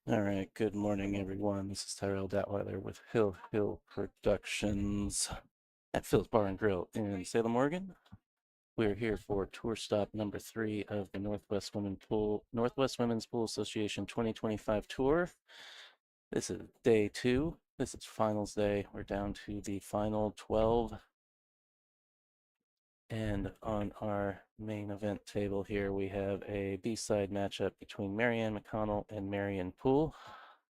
All right, good morning, everyone. This is Tyrell Datweiler with Hill Productions at Phil's Bar and Grill in Salem, Oregon. We're here for tour stop number 3 of the Northwest Women's Pool Association 2025 tour. This is day 2. This is finals day. We're down to the final 12. And on our main event table here, we have a B-side matchup between Marian McConnell and Marian Poole.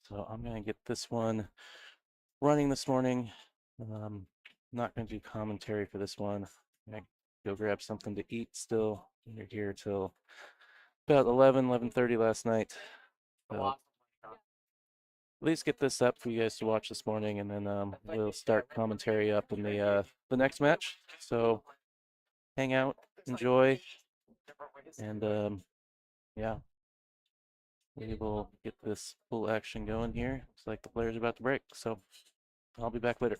So I'm going to get this one running this morning. Not going to do commentary for this one. I'm going to go grab something to eat still. We're here till about 11:30 last night. So at least get this up for you guys to watch this morning, and then we'll start commentary up in the next match. So hang out, enjoy, and yeah, we will get this full action going here. Looks like the player's about to break, so I'll be back later.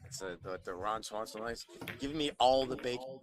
It's the Ron Swanson lights. Give me all the bacon.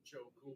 Joe Cool.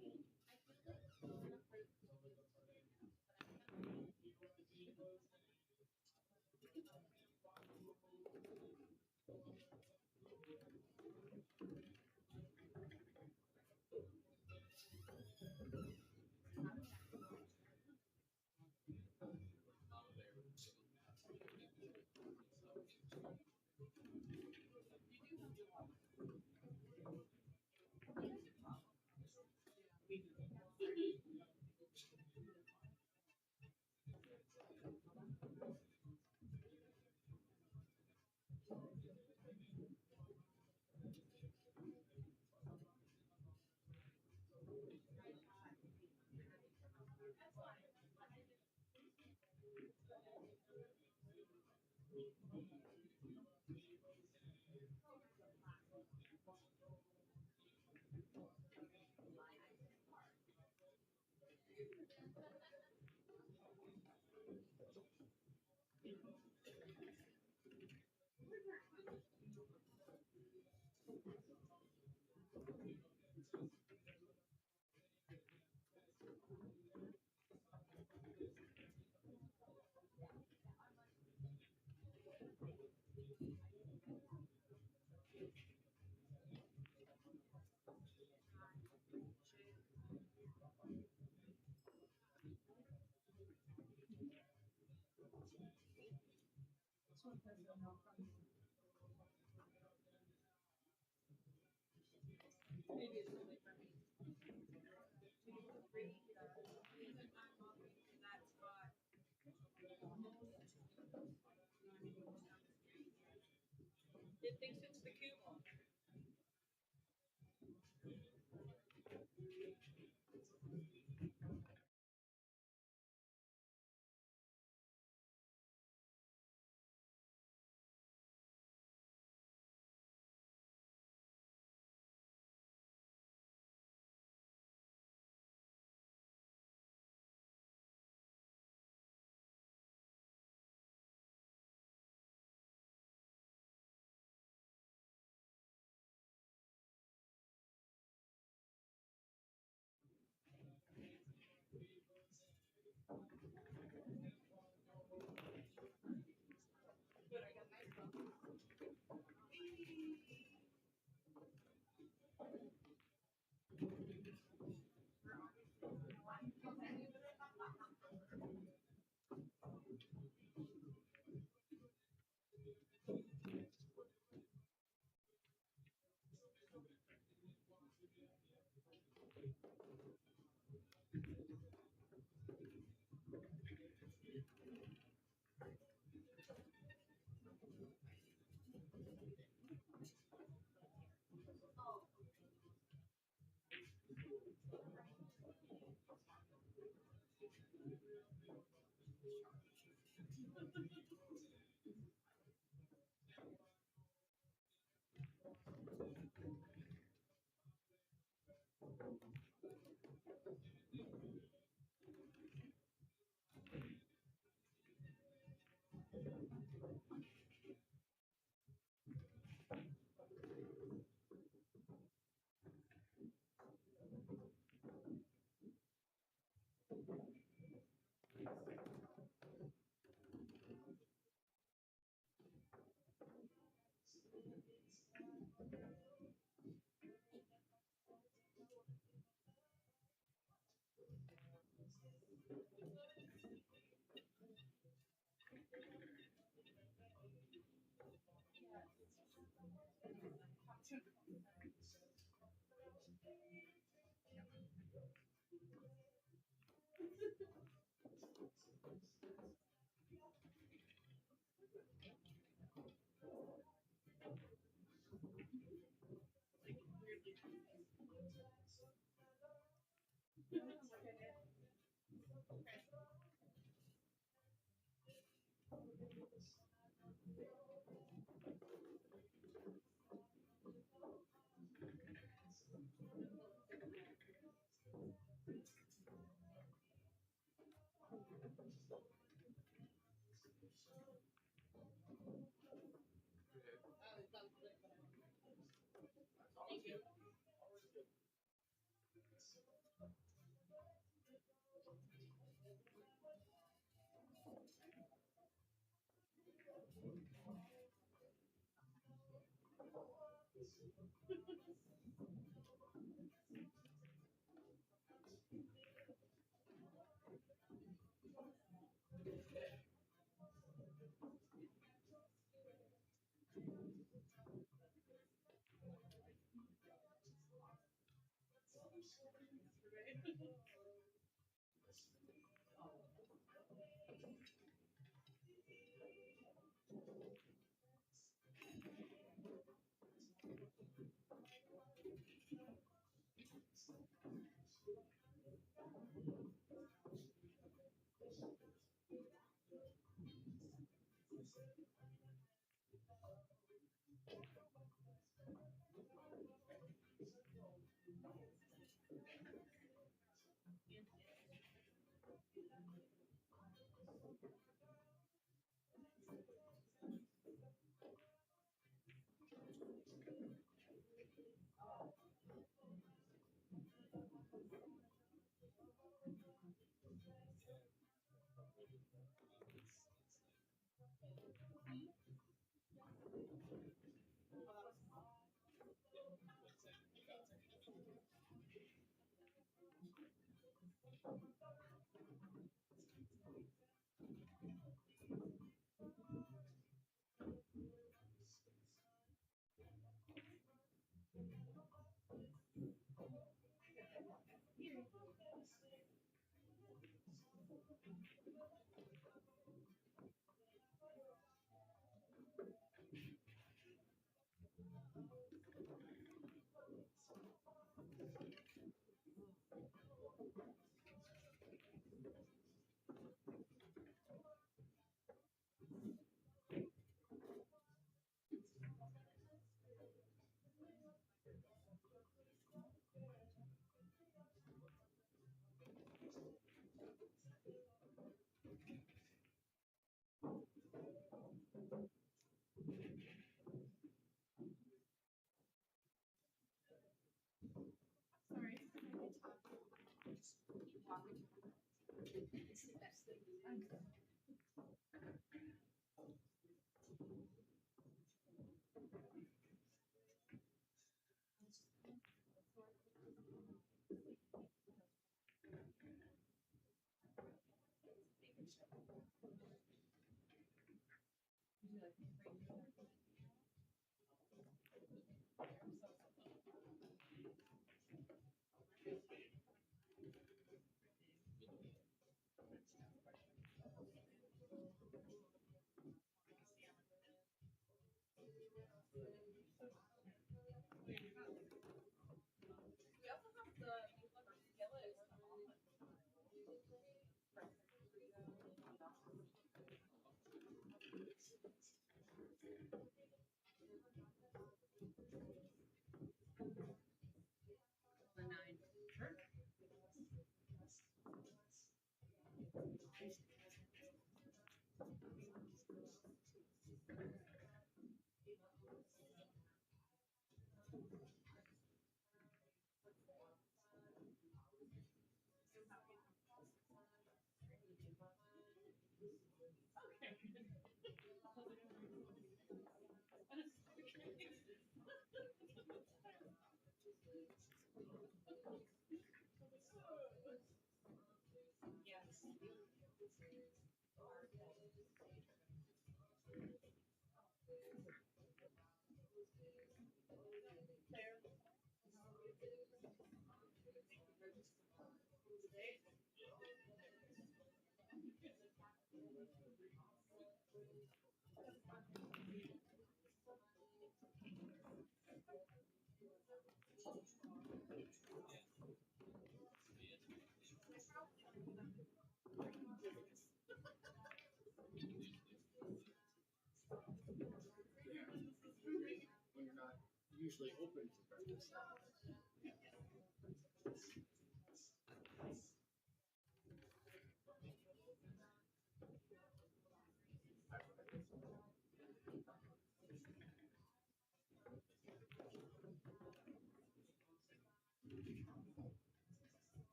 When you're not usually open for breakfast.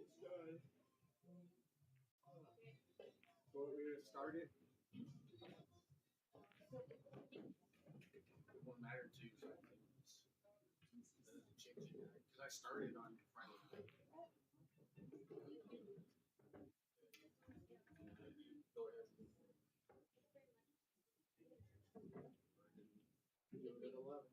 It's done. Well, we started. It won't matter too. So I think it's changing because I started on Friday night. Go ahead. Give it an 11.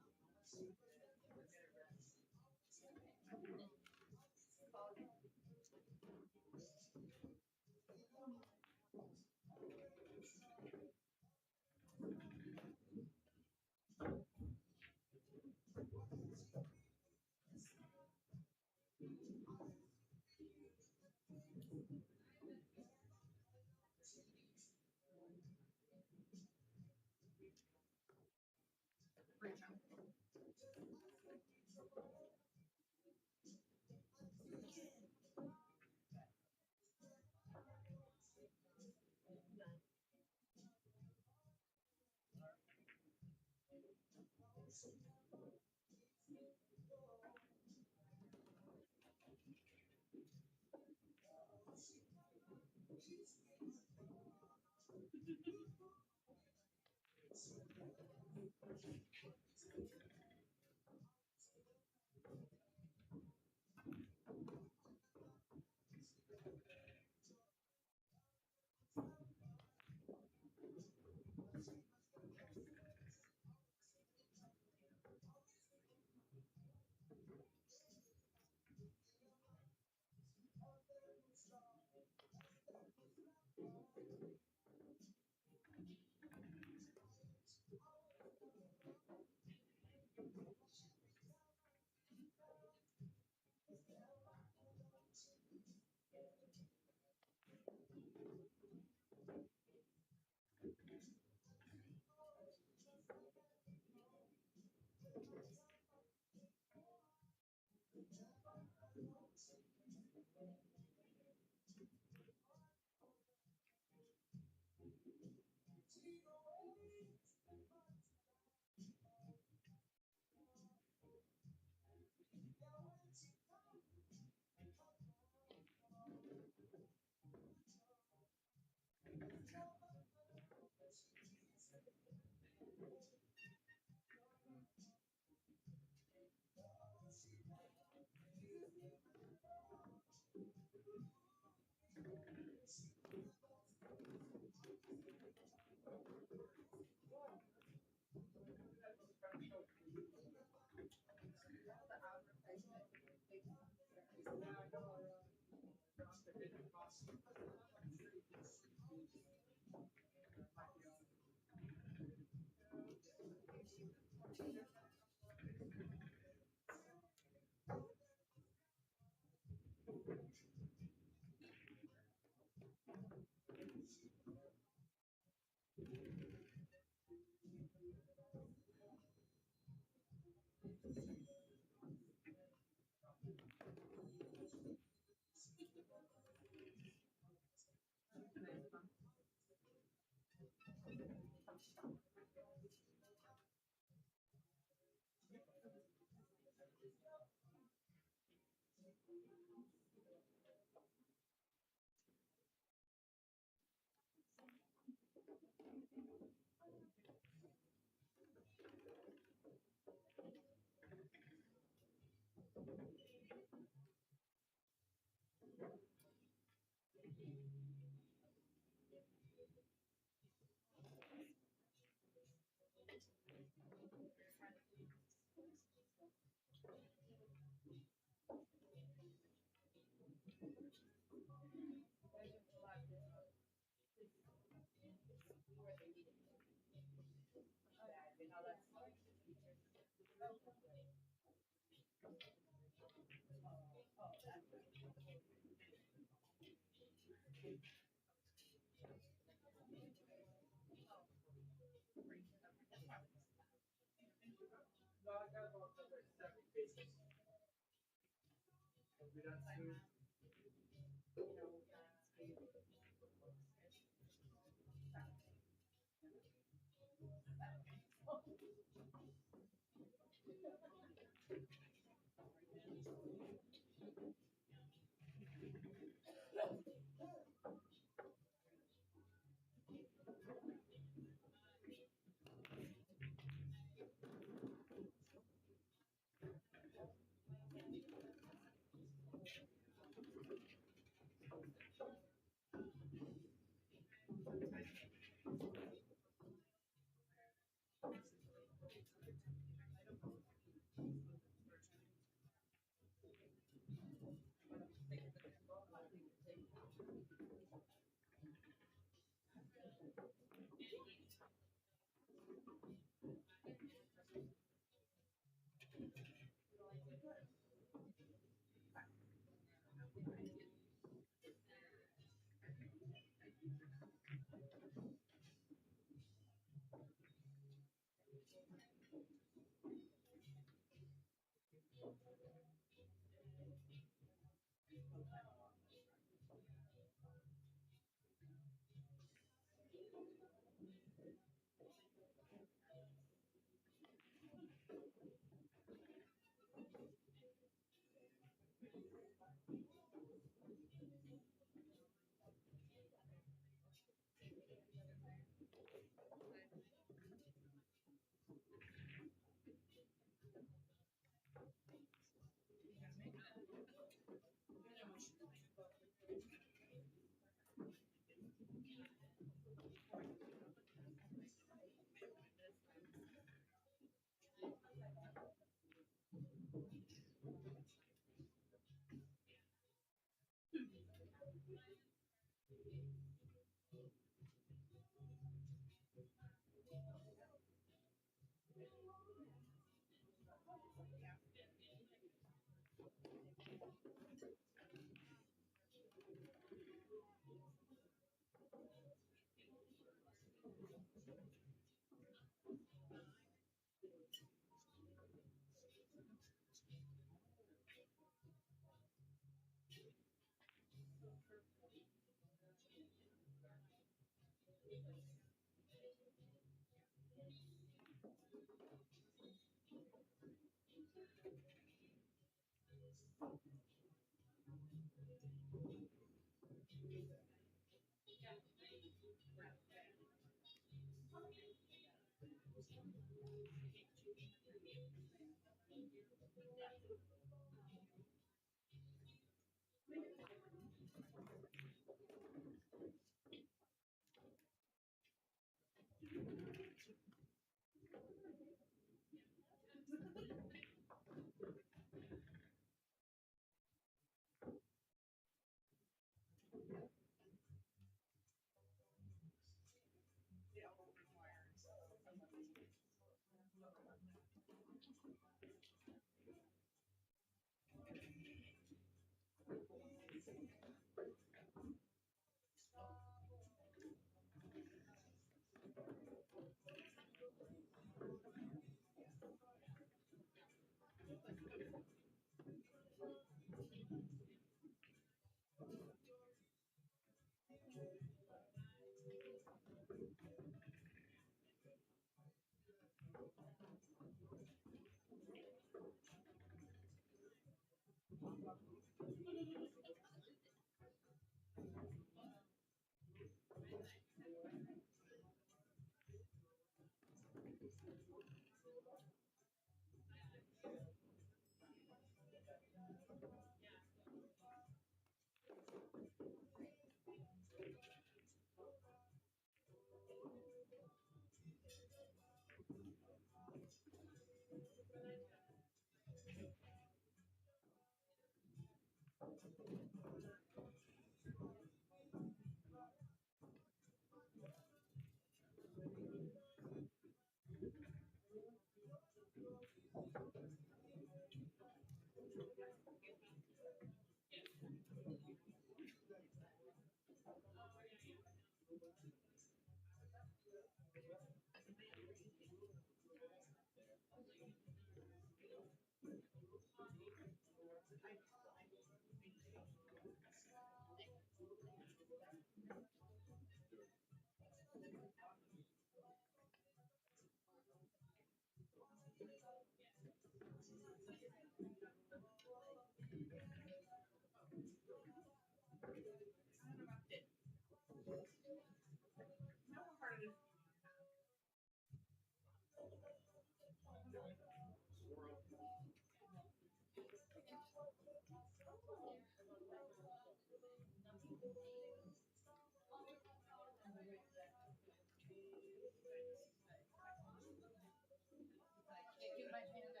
Give my hand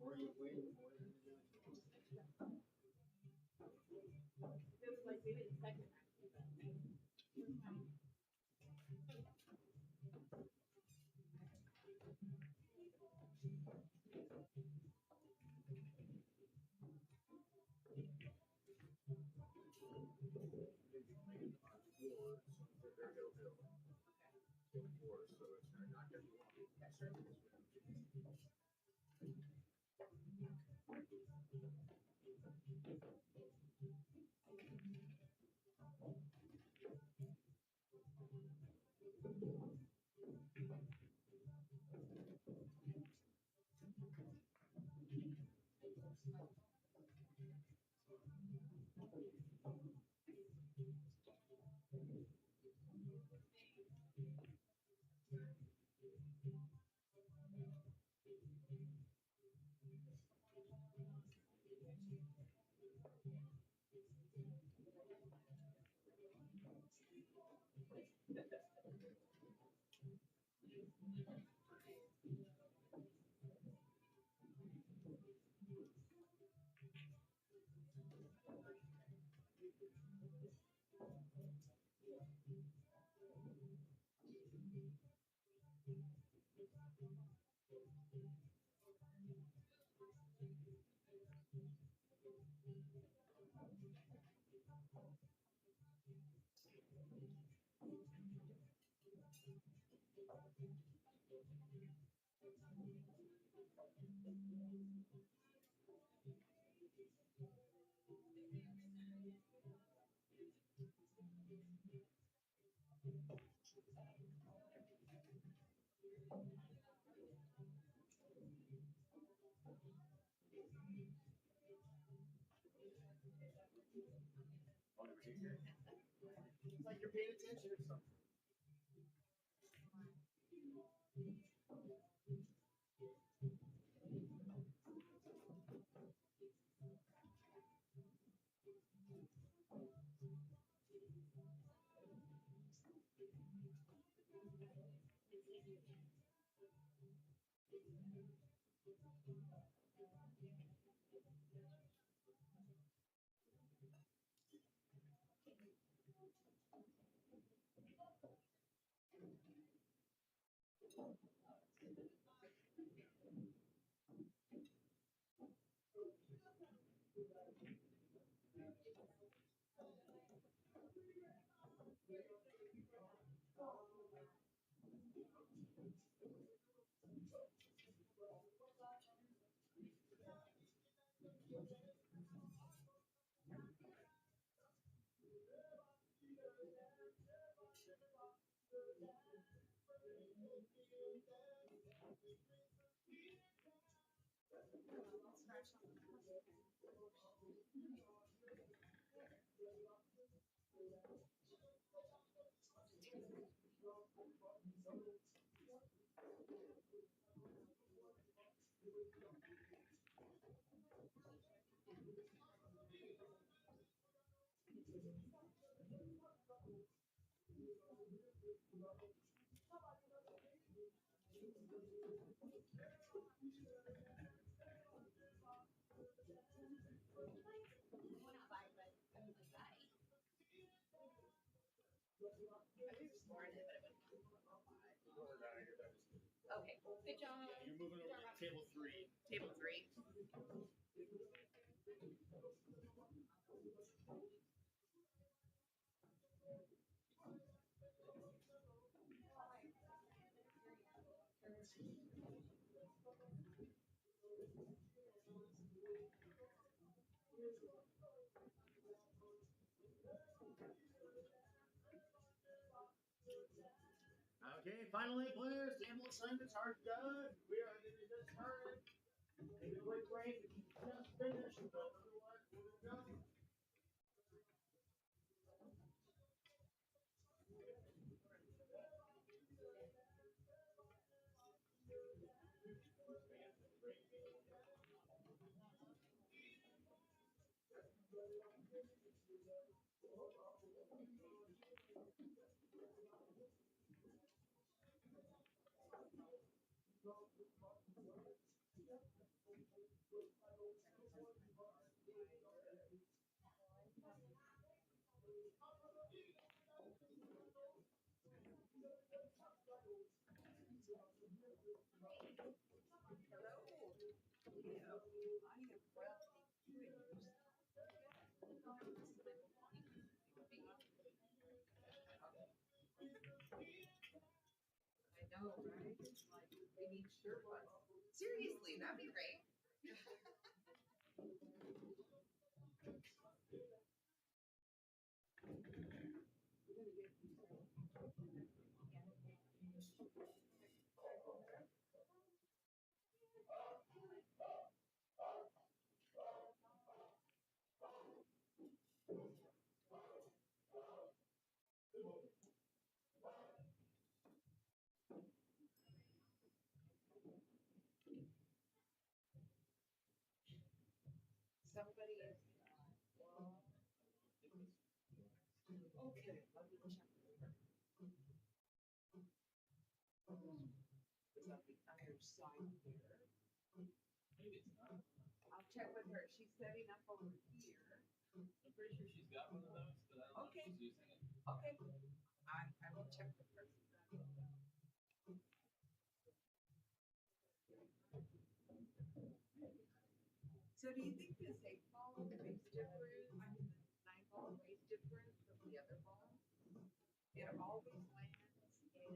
more you win, the more you're gonna do. It was like maybe the second actually, but. It's like you're paying attention or something. Okay, good job. You're moving over to table 3. Table 3. Okay, final 8 players. Table assignments are done. We are going to get started. Take a quick break. Just finished, but otherwise we're going to go. know, right? Like, we need Sherpas. Seriously, that'd be great. Somebody is. Okay, let me check. It's on the other side here. Maybe it's not. I'll check with her. She's setting up over here. I'm pretty sure she's got one of those, but I don't know Okay. if she's using it. Okay. I will check with her. So do you think this 8-ball weighs different? I mean, the 9-ball weighs different from the other ball? It always lands in. I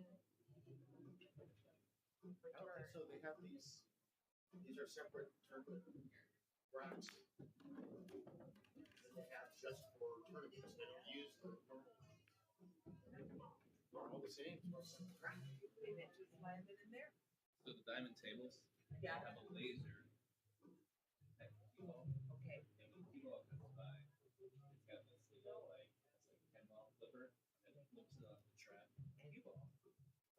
don't think so. They have these. These are separate tournament racks. They have just for tournaments. They don't use for normal. They're all the same. Right. And it just landed in there? So the diamond tables, Yeah. they have a laser type of cue ball. Okay. And when the cue ball comes by, it's got this little like pinball flipper that flips it off the trap cue ball.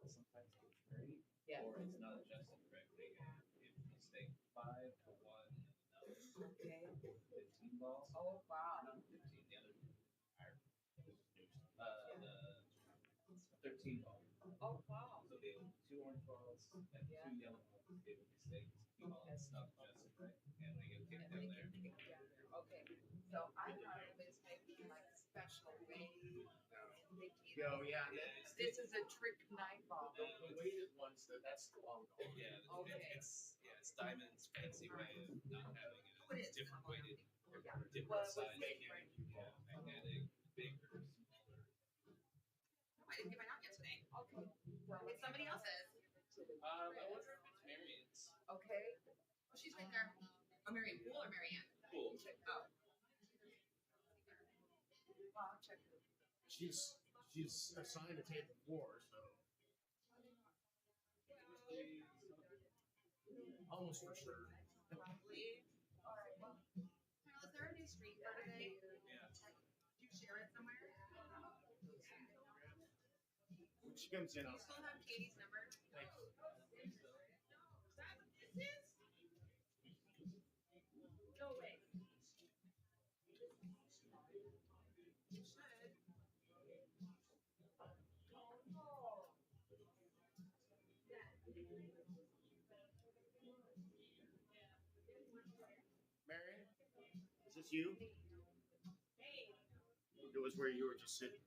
Sometimes it's straight, Yeah. or it's not adjusted correctly. And if you stake 5 to 1 and another Okay. 15 balls, Oh, wow. not 15, the other are the 13 ball. Oh, wow. So they have 2 orange balls and Yeah. 2 yellow balls. They will be staked. Cue ball is not adjusted right, and they get kicked down there. Okay, so I thought it was maybe like special weight and thinking, Oh yeah. this is a trick 9-ball. The weighted ones. That's the long ball. Yeah, Okay. it's Diamond's fancy way of not having it. What It's is different it? weighted, Yeah. different Well, it was size. different. Yeah, magnetic, bigger, smaller. I didn't get mine out yet today. Okay. Well, It's somebody else's. I wonder if it's Marian's. okay. Oh, she's right there. Oh, Marian Pool or Marianne? Cool. Oh. Well, I'll check it. She's assigned to table 4, so almost for sure. Probably. All right. Well, Carol, is there a new street for today? Yeah. Did you share it somewhere? When she comes in, Do I'll you still have Katie's number? thank you. Is that what this is? No way. It should. Marian, is this you? Hey. It was where you were just sitting.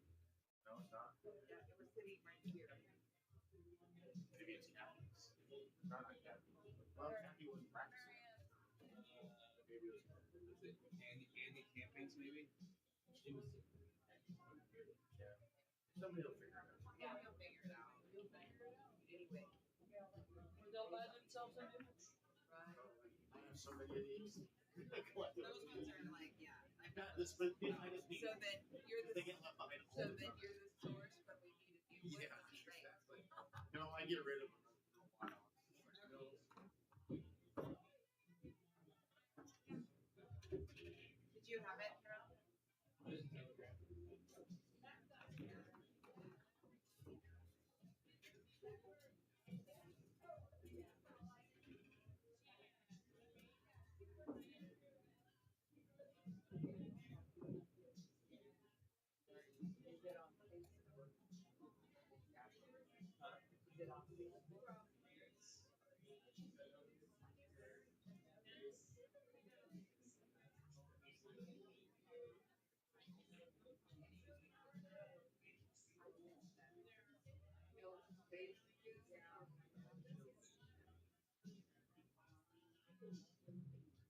No, it's not. yeah, it was sitting right here. Maybe it's Kathy's. Not like that. Well, Kathy was practicing. Maybe it was. Was it Andy Campings maybe? She was. Yeah. Somebody will figure it out. Yeah, you'll figure it out. You'll figure it out. Anyway. They'll buy themselves an image. Right. I have somebody that needs. Those ones are like, yeah. I've got this, but I just need. So then you're the They get left behind. so then you're the source, but we need a new one. Yeah, Right. exactly. No, I get rid of them. No. Did you have it, Carol? Just Telegram. Is it on Facebook? Is it on Facebook?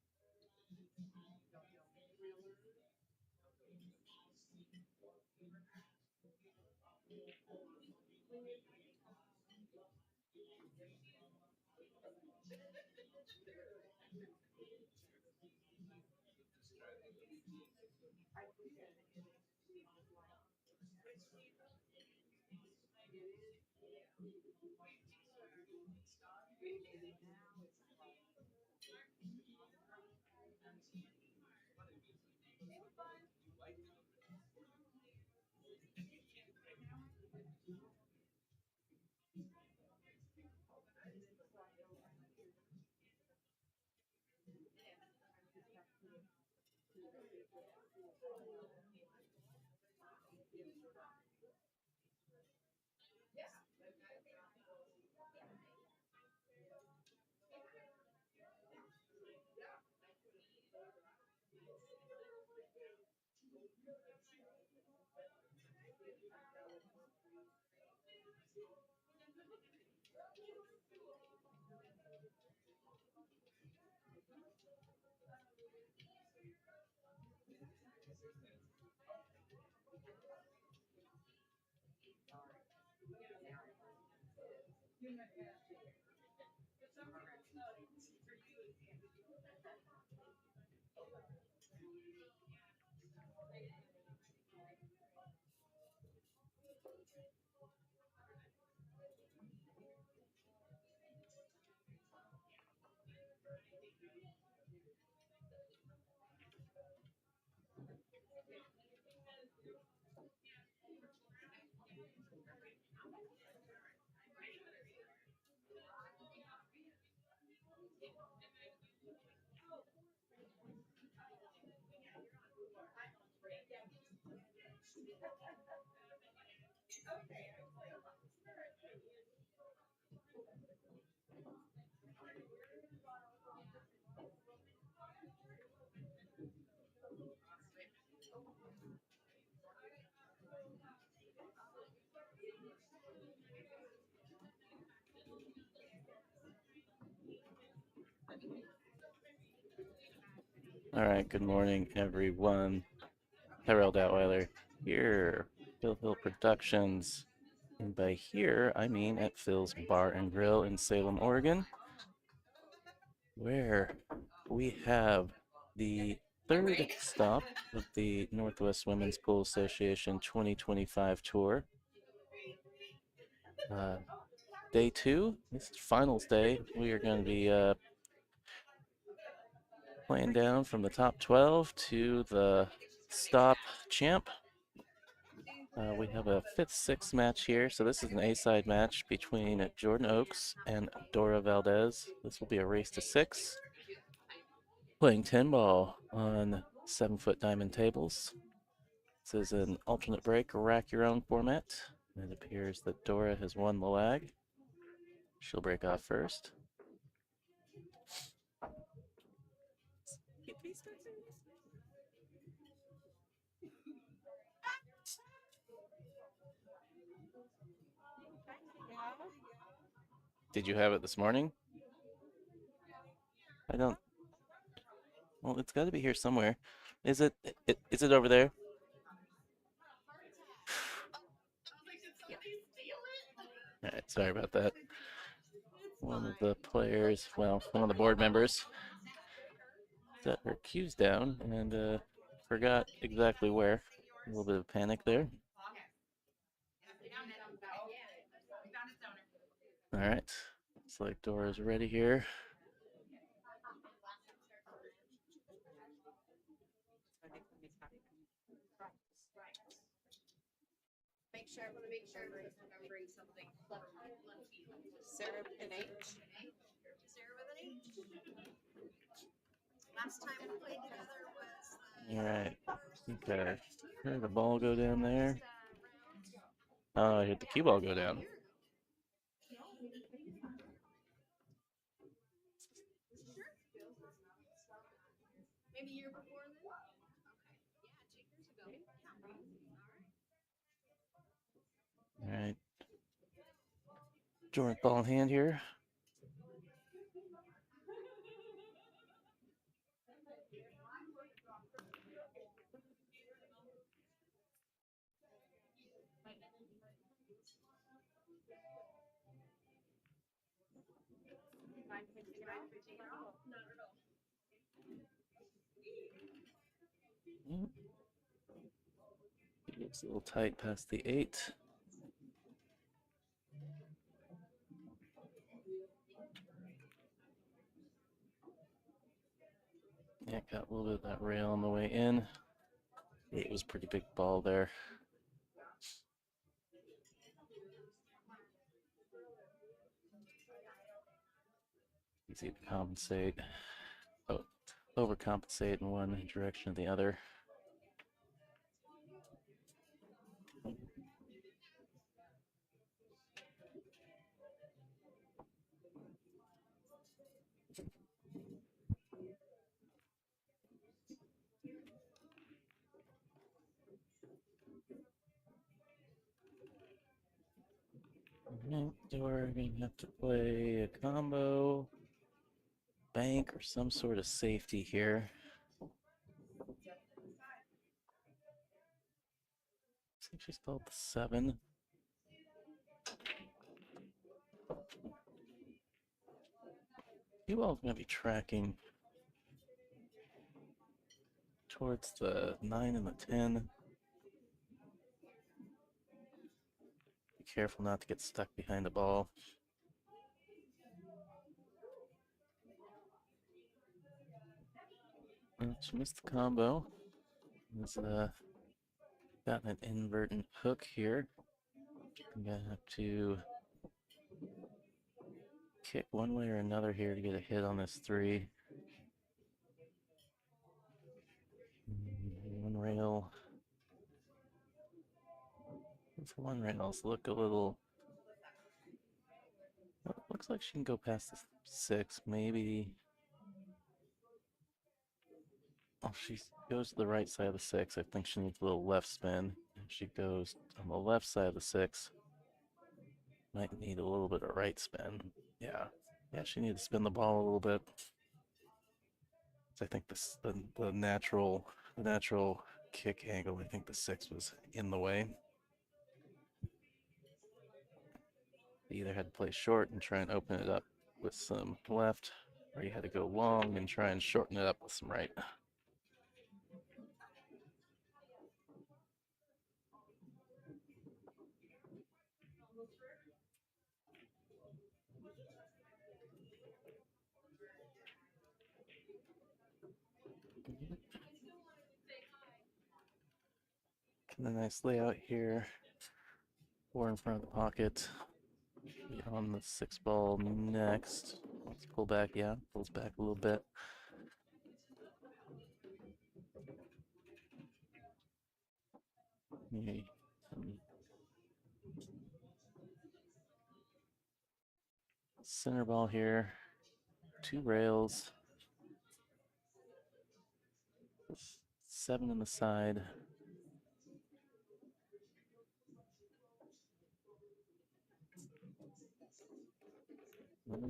All right, good morning, everyone. Harold Atweiler here, Phil Hill Productions. And by here, I mean at Phil's Bar and Grill in Salem, Oregon, where we have the third stop of the Northwest Women's Pool Association 2025 tour. Day 2, this is finals day. We are going to be playing down from the top 12 to the stop champ. We have a 5th-6th match here. So this is an A-side match between Jordan Oakes and Dora Valdez. This will be a race to 6. Playing 10 ball on 7-foot diamond tables. This is an alternate break, rack your own format. It appears that Dora has won the lag. She'll break off first. Did you have it this morning? I don't. Well, it's got to be here somewhere. Is it over there? All right, sorry about that. One of the players, well, one of the board members, set her cues down and forgot exactly where. A little bit of panic there. All right, looks like Dora's ready here. I want to make sure I'm remembering something. Sarah with an H. Sarah with an H. Last time we played together was. All right. Okay. Heard the ball go down there. Oh, I hit the cue ball go down. Maybe year before then? Okay. Yeah, 2 years ago. All right. Jordan ball in hand here. Not at all. It looks a little tight past the 8. Yeah, got a little bit of that rail on the way in. 8 was a pretty big ball there. Easy to compensate. Oh, overcompensate in one direction or the other. Alright, so we're gonna have to play a combo, bank, or some sort of safety here. I think she's called the 7. You all gonna be tracking towards the 9 and the 10. Be careful not to get stuck behind the ball. She missed the combo. Has got an invertent hook here. I'm gonna have to kick one way or another here to get a hit on this 3. One rail. These one rails look a little. Well, it looks like she can go past the 6, maybe. Oh, she goes to the right side of the 6. I think she needs a little left spin. If she goes on the left side of the 6, might need a little bit of right spin. Yeah, she needs to spin the ball a little bit. I think this the natural kick angle. I think the 6 was in the way. You either had to play short and try and open it up with some left, or you had to go long and try and shorten it up with some right. And a nice layout here. 4 in front of the pocket. Be on the 6 ball next. Let's pull back. Yeah, pulls back a little bit. Maybe some center ball here. 2 rails. 7 on the side.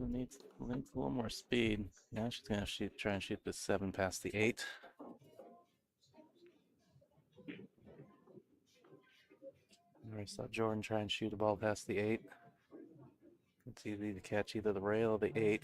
Needs a little more speed. Now she's gonna try and shoot this 7 past the 8. I saw Jordan try and shoot a ball past the 8. It's easy to catch either the rail or the 8.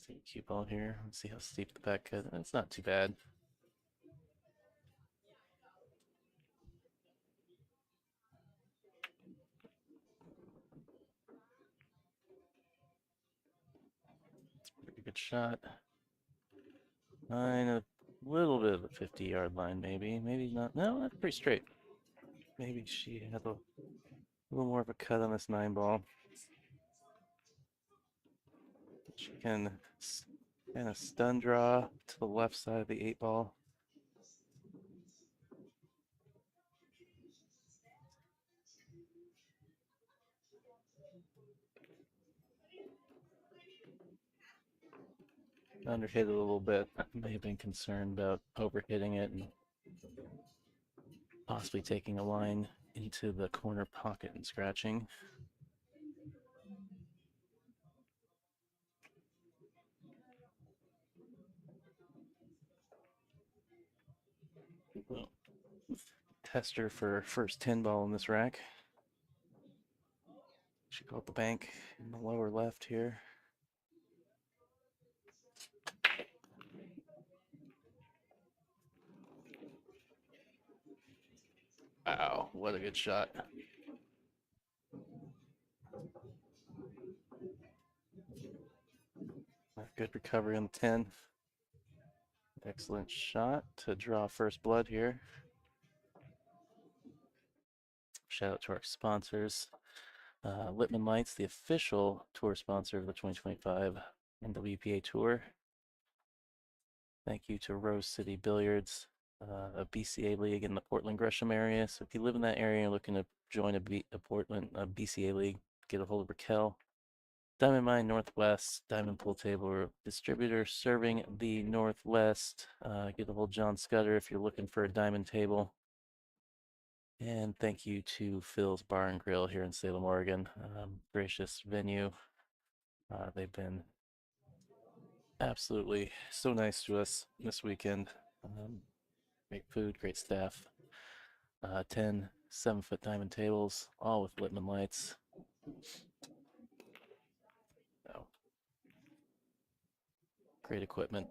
See a cue ball here. Let's see how steep the back cut. It's not too bad. It's a pretty good shot. 9, a little bit of the 50-yard line, maybe. Maybe not. No, that's pretty straight. Maybe she had a little more of a cut on this 9 ball. She can kind of stun draw to the left side of the 8-ball. Underhit it a little bit. May have been concerned about overhitting it and possibly taking a line into the corner pocket and scratching. Well, tester for first 10-ball in this rack. She called the bank in the lower left here. Wow, what a good shot. Good recovery on the 10. Excellent shot to draw first blood here. Shout out to our sponsors. Lippman Lights, the official tour sponsor of the 2025 NWPA Tour. Thank you to Rose City Billiards, a BCA league in the Portland Gresham area. So if you live in that area and you're looking to join a Portland BCA league, get a hold of Raquel. Diamond Mine Northwest, Diamond Pool Table distributor serving the Northwest. Get a hold of John Scudder if you're looking for a diamond table. And thank you to Phil's Bar and Grill here in Salem, Oregon. Gracious venue. They've been absolutely so nice to us this weekend. Great food, great staff. 10 7-foot diamond tables, all with Lippman lights. So, great equipment.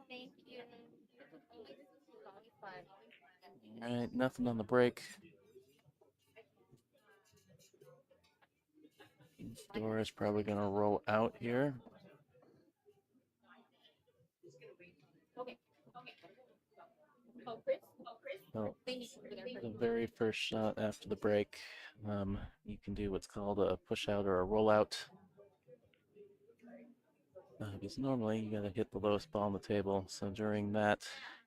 Thank you. All right, nothing on the break. Dora's probably going to roll out here. Okay. Oh, Chris? So, They need to do their the very first shot after the break, you can do what's called a push out or a rollout. Because normally you got to hit the lowest ball on the table. So during that,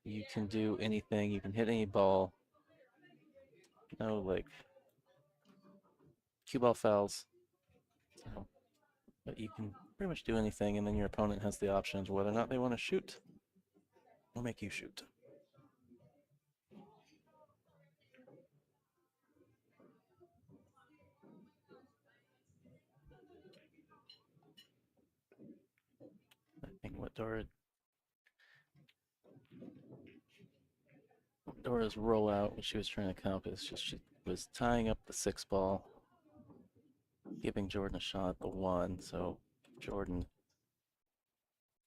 you can do anything. You can hit any ball. No, like cue ball fouls. So, but you can pretty much do anything, and then your opponent has the options whether or not they want to shoot or make you shoot. I think what Dora's rollout, what she was trying to accomplish, just she was tying up the 6-ball, giving Jordan a shot at the 1. So Jordan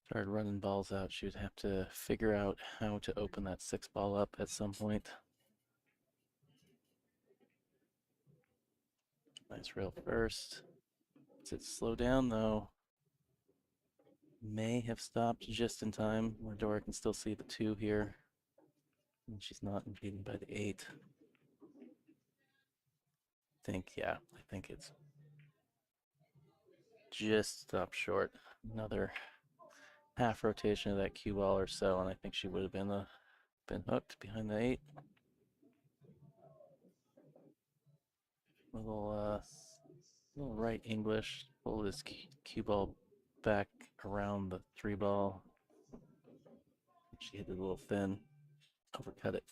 started running balls out. She would have to figure out how to open that 6-ball up at some point. Nice rail first. Does it slow down though? May have stopped just in time where Dora can still see the 2 here. And she's not impeded by the 8. I think it's just stopped short. Another half rotation of that cue ball or so, and I think she would have been hooked behind the 8. Little right English. Pull this cue ball back around the 3-ball. She hit it a little thin. Overcut it.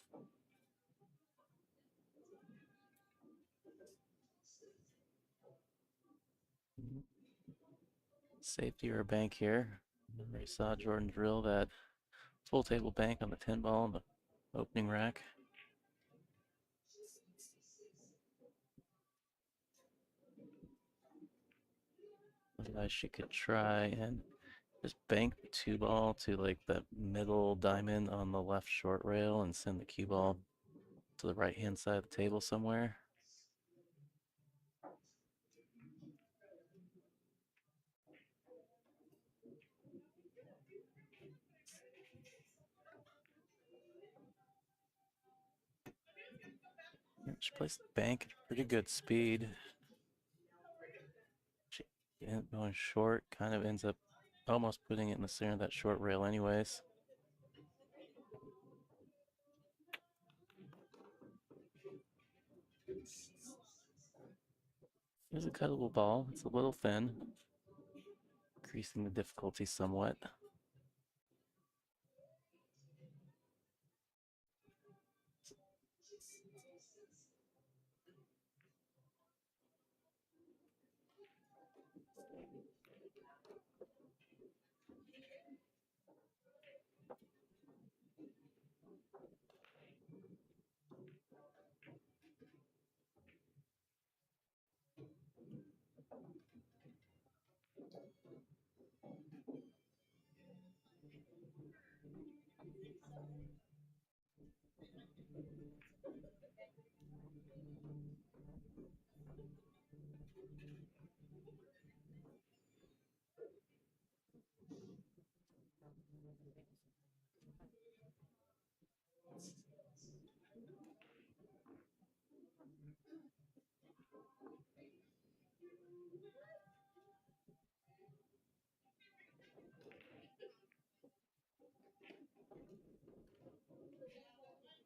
Safety or a bank here. We saw Jordan drill that full table bank on the 10-ball in the opening rack. Otherwise, she could try and just bank the 2-ball to like the middle diamond on the left short rail and send the cue ball to the right-hand side of the table somewhere. She plays the bank at pretty good speed. She going short, kind of ends up almost putting it in the center of that short rail anyways. Here's a cuttable ball. It's a little thin, increasing the difficulty somewhat.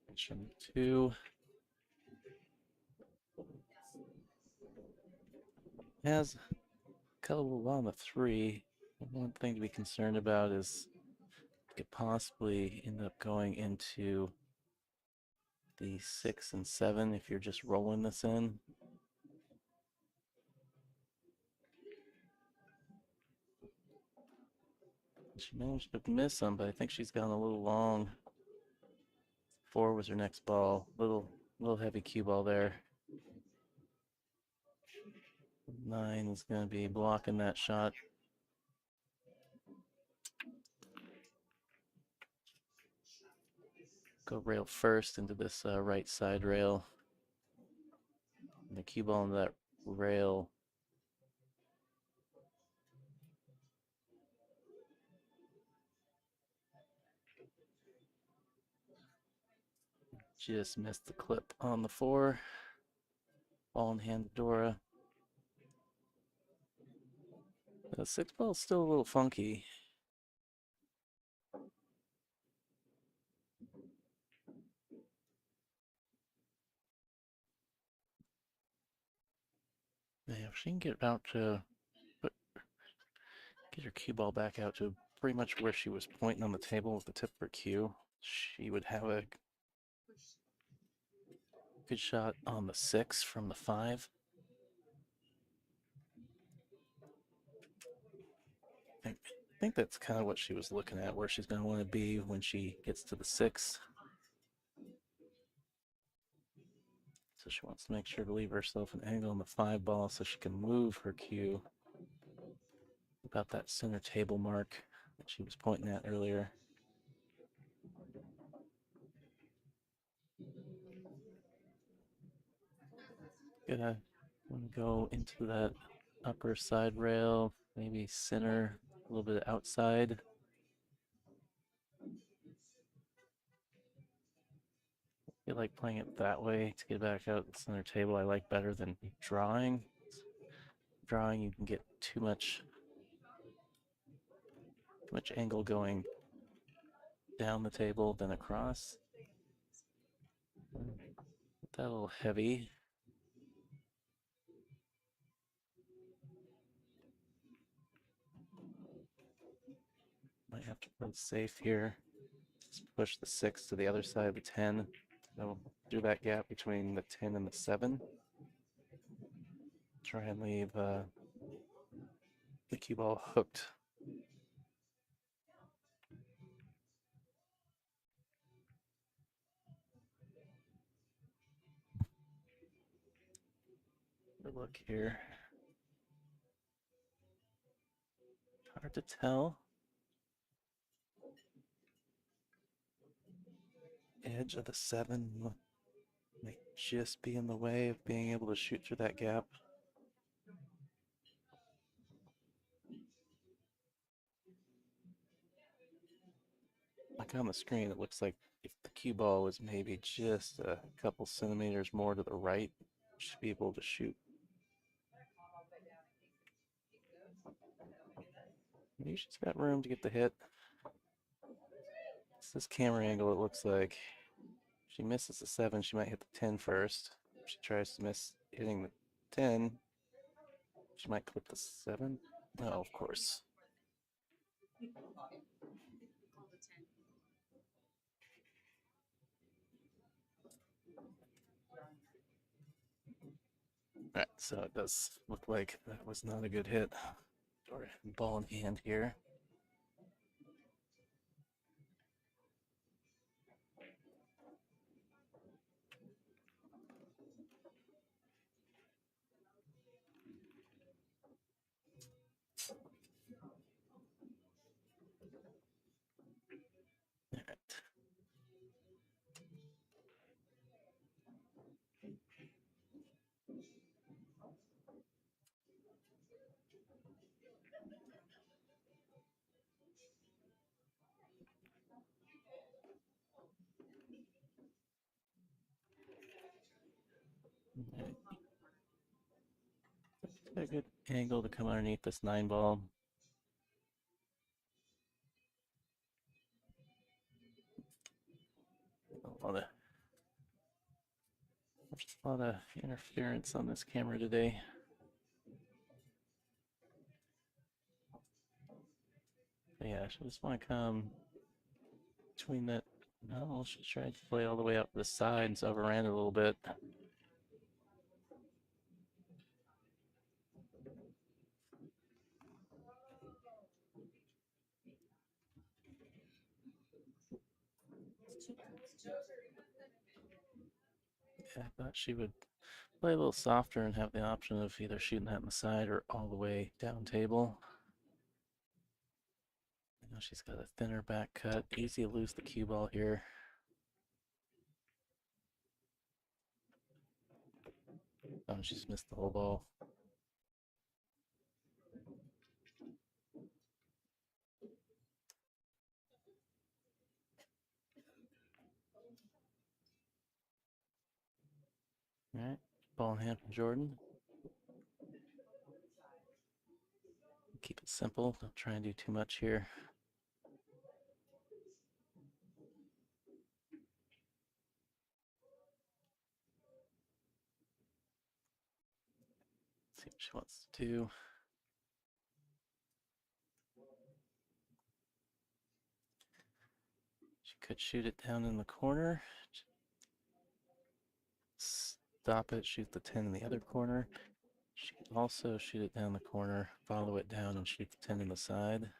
Question 2. Has cuttable ball on the 3. One thing to be concerned about is it could possibly end up going into the 6 and 7 if you're just rolling this in. She managed to miss some, but I think she's gone a little long. 4 was her next ball. Little heavy cue ball there. 9 is going to be blocking that shot. Go rail first into this right side rail. And the cue ball into that rail. Just missed the clip on the 4. Ball in hand to Dora. The 6 ball's still a little funky. Yeah, if she can get out to get her cue ball back out to pretty much where she was pointing on the table with the tip of her cue, she would have a good shot on the 6 from the 5. I think that's kind of what she was looking at, where she's going to want to be when she gets to the 6. So she wants to make sure to leave herself an angle on the 5 ball so she can move her cue about that center table mark that she was pointing at earlier. Gonna want to go into that upper side rail, maybe center, a little bit outside. I feel like playing it that way to get back out the center table I like better than drawing. Drawing, you can get too much angle going down the table than across. Get that a little heavy. Might have to play safe here. Just push the 6 to the other side of the 10. So through that gap between the 10 and the 7. Try and leave the cue ball hooked. Look here. Hard to tell. Edge of the 7 might just be in the way of being able to shoot through that gap. Like on the screen, it looks like if the cue ball was maybe just a couple centimeters more to the right, should be able to shoot. Maybe she's got room to get the hit. It's this camera angle, it looks like. If she misses the 7, she might hit the 10 first. If she tries to miss hitting the 10, she might clip the 7. Oh, of course. All right, so it does look like that was not a good hit. Or ball in hand here. All right. A good angle to come underneath this 9 ball. There's a lot of interference on this camera today. But yeah, she just want to come between that. No, she tried to play all the way up the side, so overran it a little bit. Yeah, I thought she would play a little softer and have the option of either shooting that in the side or all the way down table. You know, she's got a thinner back cut, easy to lose the cue ball here. Oh, she's missed the whole ball. All right, ball in hand from Jordan. Keep it simple, don't try and do too much here. See what she wants to do. She could shoot it down in the corner. Stop it, shoot the 10 in the other corner. She can also shoot it down the corner, follow it down, and shoot the 10 in the side.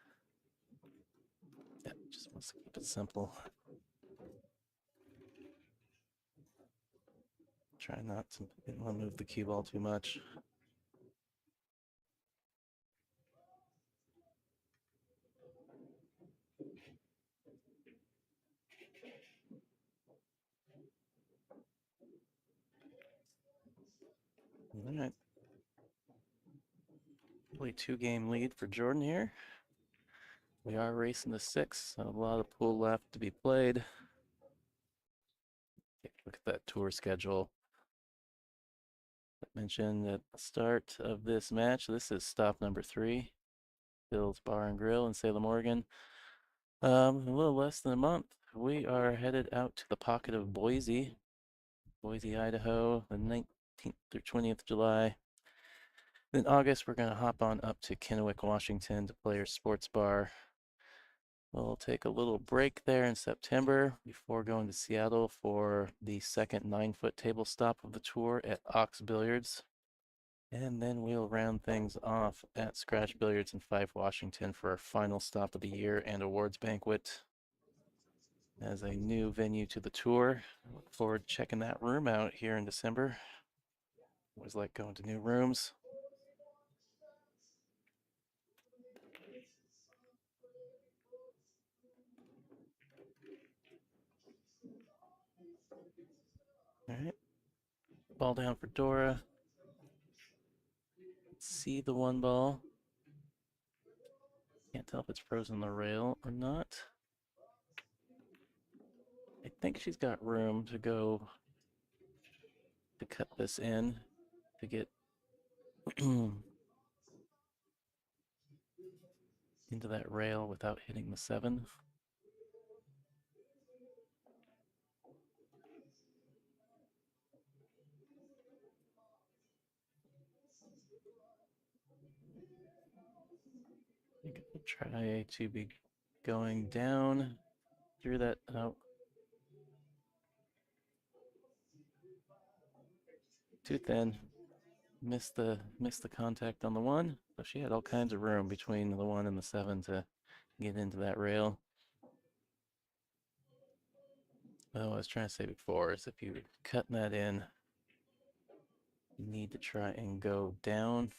Yeah, just wants to keep it simple. Try not to move the cue ball too much. All right. Really 2-game lead for Jordan here. We are racing to 6, so a lot of pool left to be played. Take a look at that tour schedule. I mentioned at the start of this match, this is stop number 3, Bill's Bar and Grill in Salem, Oregon. A little less than a month, we are headed out to the pocket of Boise, Idaho, the 19th through 20th of July. In August, we're going to hop on up to Kennewick, Washington to Players Sports Bar. We'll take a little break there in September before going to Seattle for the second 9-foot table stop of the tour at Ox Billiards. And then we'll round things off at Scratch Billiards in Fife, Washington for our final stop of the year and awards banquet as a new venue to the tour. I look forward to checking that room out here in December. Always like going to new rooms. All right, ball down for Dora. See the 1 ball. Can't tell if it's frozen the rail or not. I think she's got room to go to cut this in to get into that rail without hitting the 7. I'm gonna try to be going down through that. Oh, too thin. Missed the contact on the 1. So she had all kinds of room between the 1 and the 7 to get into that rail. Oh, I was trying to say before is if you cut that in, you need to try and go down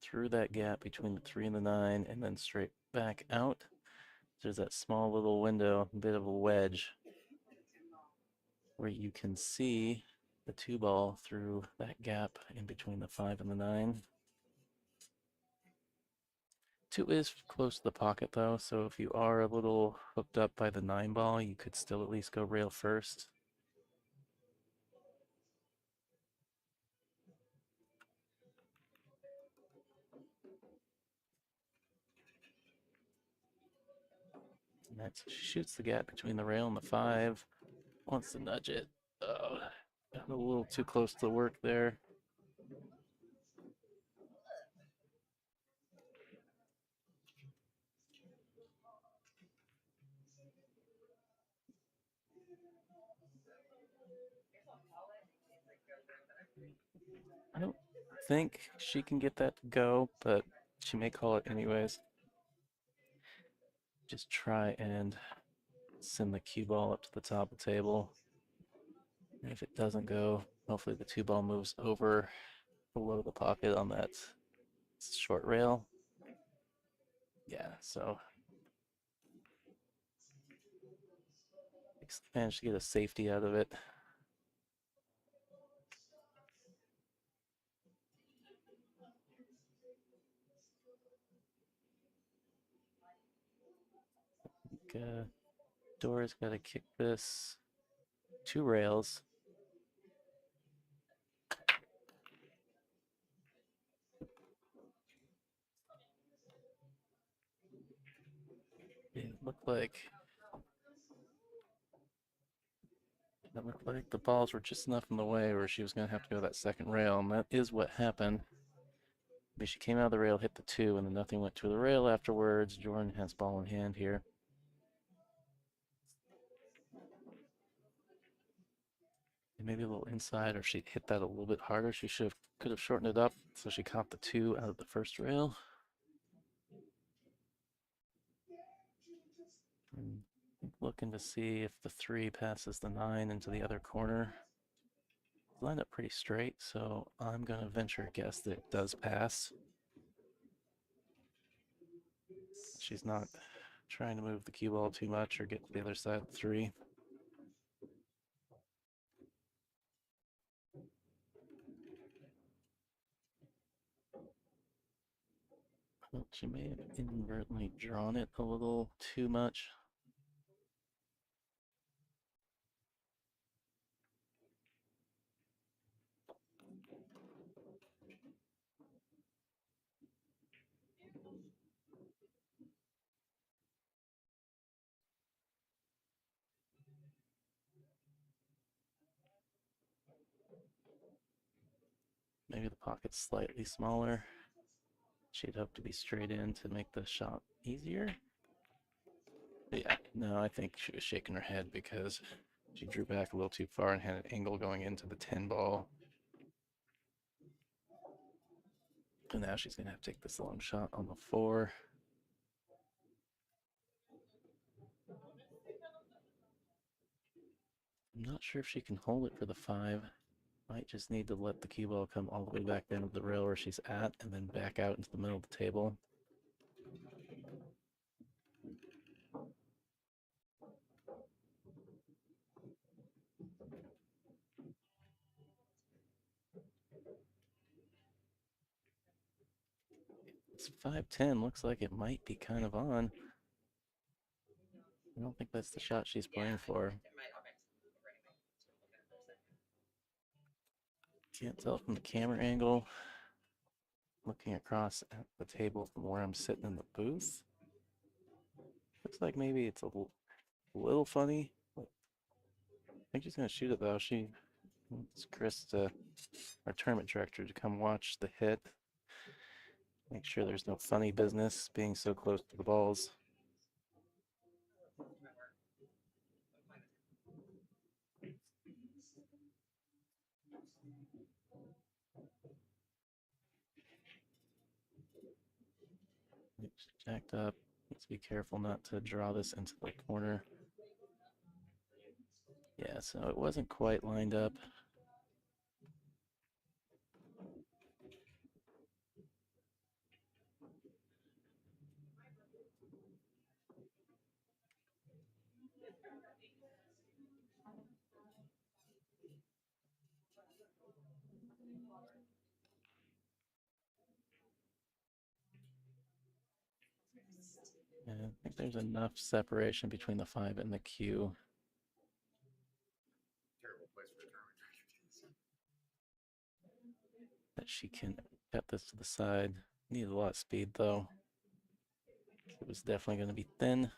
through that gap between the 3 and the 9 and then straight back out. There's that small little window, a bit of a wedge, where you can see the 2 ball through that gap in between the 5 and the 9. 2 is close to the pocket though, so if you are a little hooked up by the 9 ball, you could still at least go rail first. And that's, she shoots the gap between the rail and the 5. Wants to nudge it. Oh, got a little too close to the work there. I don't think she can get that to go, but she may call it anyways. Just try and send the cue ball up to the top of the table. And if it doesn't go, hopefully the 2 ball moves over below the pocket on that short rail. Yeah, so managed to get a safety out of it. Dora's got to kick this 2 rails. It looked like the balls were just enough in the way where she was going to have to go that second rail, and that is what happened. Maybe she came out of the rail, hit the 2, and then nothing went to the rail afterwards. Jordan has ball in hand here. And maybe a little inside, or she hit that a little bit harder. She could have shortened it up, so she caught the 2 out of the first rail. And looking to see if the 3 passes the 9 into the other corner. It's lined up pretty straight, so I'm going to venture a guess that it does pass. She's not trying to move the cue ball too much or get to the other side of the 3. Well, she may have inadvertently drawn it a little too much. Maybe the pocket's slightly smaller. She'd hope to be straight in to make the shot easier. But yeah, no, I think she was shaking her head because she drew back a little too far and had an angle going into the 10 ball. And now she's going to have to take this long shot on the 4. I'm not sure if she can hold it for the 5. Might just need to let the cue ball come all the way back down to the rail where she's at and then back out into the middle of the table. It's 5-10. Looks like it might be kind of on. I don't think that's the shot she's playing for. Can't tell from the camera angle. Looking across at the table from where I'm sitting in the booth. Looks like maybe it's a little funny. I think she's gonna shoot it though. She wants Chris, our tournament director, to come watch the hit. Make sure there's no funny business being so close to the balls. It's jacked up. Let's be careful not to draw this into the corner. Yeah, so it wasn't quite lined up. Yeah, I think there's enough separation between the 5 and the Q. Terrible place for a tournament director. That she can cut this to the side. Needed a lot of speed though. It was definitely going to be thin.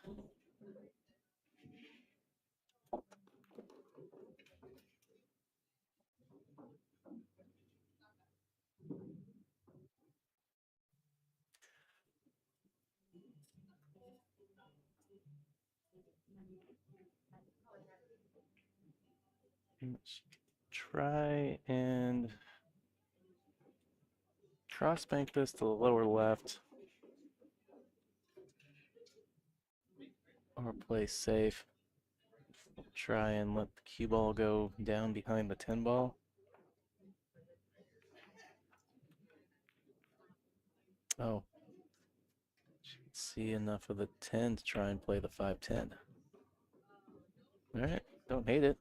Try and cross bank this to the lower left. Or play safe. Try and let the cue ball go down behind the 10 ball. Oh. She can see enough of the 10 to try and play the 5-10. Alright, don't hate it.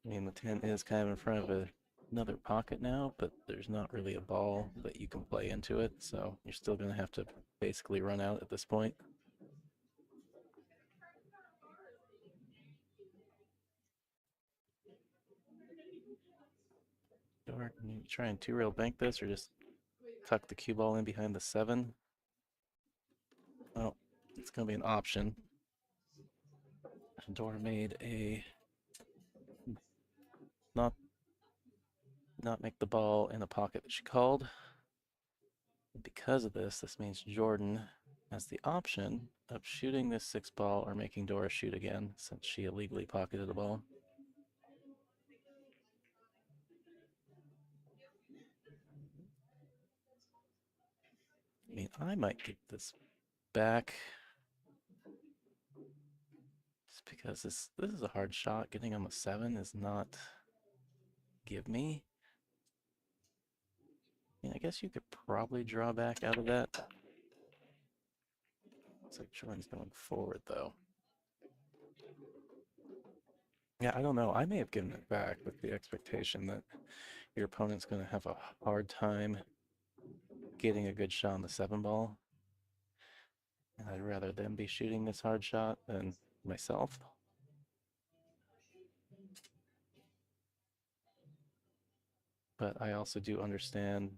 I mean, the 10 is kind of in front of another pocket now, but there's not really a ball that you can play into it, so you're still going to have to basically run out at this point. Or can you try and 2-rail bank this, or just tuck the cue ball in behind the 7? Oh, it's going to be an option. Dora made a not make the ball in the pocket that she called. Because of this, this means Jordan has the option of shooting this 6 ball or making Dora shoot again, since she illegally pocketed the ball. I mean, I might get this back just because this is a hard shot. Getting on the 7 is not give me. Yeah, I guess you could probably draw back out of that. Looks like Jordan's going forward though. Yeah, I don't know. I may have given it back with the expectation that your opponent's going to have a hard time getting a good shot on the 7 ball. And I'd rather them be shooting this hard shot than myself. But I also do understand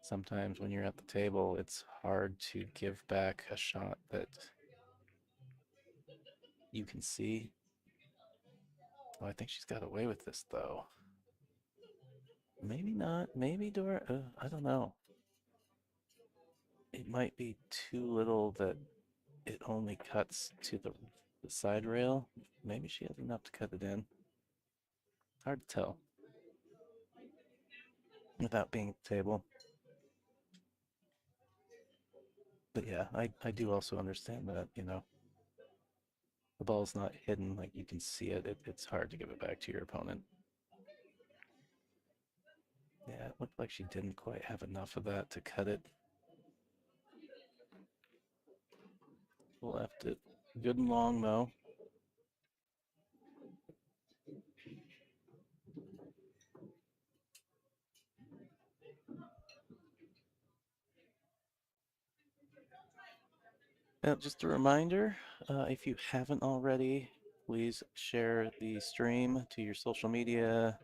sometimes when you're at the table, it's hard to give back a shot that you can see. Oh, I think she's got away with this though. Maybe not. Maybe Dora. I don't know. It might be too little that it only cuts to the side rail. Maybe she has enough to cut it in. Hard to tell without being at the table. But yeah, I do also understand that, you know, the ball's not hidden, like you can see it. It's hard to give it back to your opponent. Yeah, it looked like she didn't quite have enough of that to cut it. Left it good and long though. Now, just a reminder, if you haven't already, please share the stream to your social media,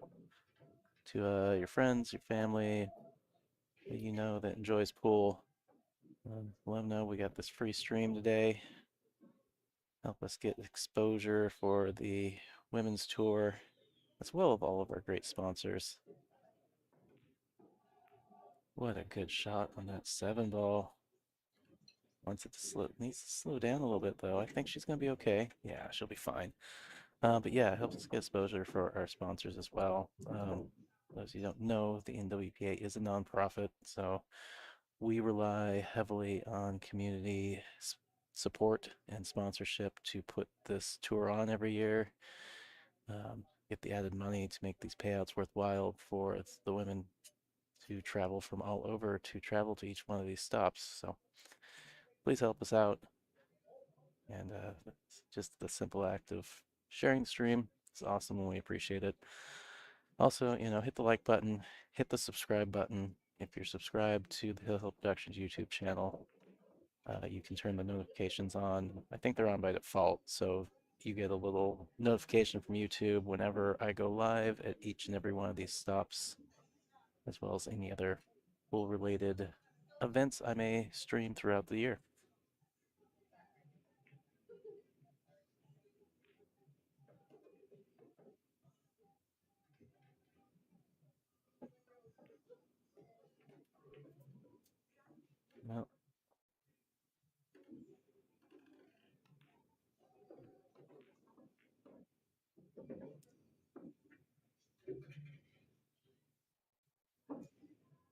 to your friends, your family that you know that enjoys pool. Let them know we got this free stream today. Help us get exposure for the women's tour, as well as all of our great sponsors. What a good shot on that 7-ball. Once it needs to slow down a little bit, though. I think she's going to be okay. Yeah, she'll be fine. But yeah, it helps us get exposure for our sponsors as well. Those of you don't know, the NWPA is a nonprofit, so we rely heavily on community support and sponsorship to put this tour on every year. Get the added money to make these payouts worthwhile for the women to travel from all over to travel to each one of these stops. So please help us out. And just the simple act of sharing the stream is awesome and we appreciate it. Also, hit the like button, hit the subscribe button. If you're subscribed to the Hill Hill Productions YouTube channel, you can turn the notifications on. I think they're on by default, so you get a little notification from YouTube whenever I go live at each and every one of these stops, as well as any other pool-related events I may stream throughout the year. Well,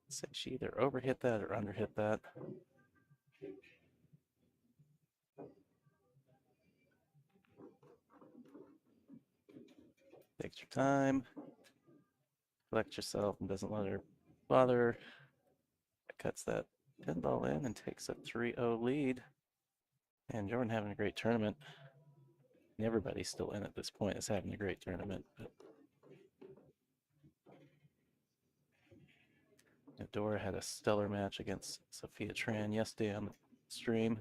so she either overhit that or underhit that. Takes your time, collect yourself, and doesn't let her bother. Cuts that 10-ball in and takes a 3-0 lead. And Jordan having a great tournament. And everybody's still in at this point is having a great tournament. But Dora had a stellar match against Sophia Tran yesterday on the stream.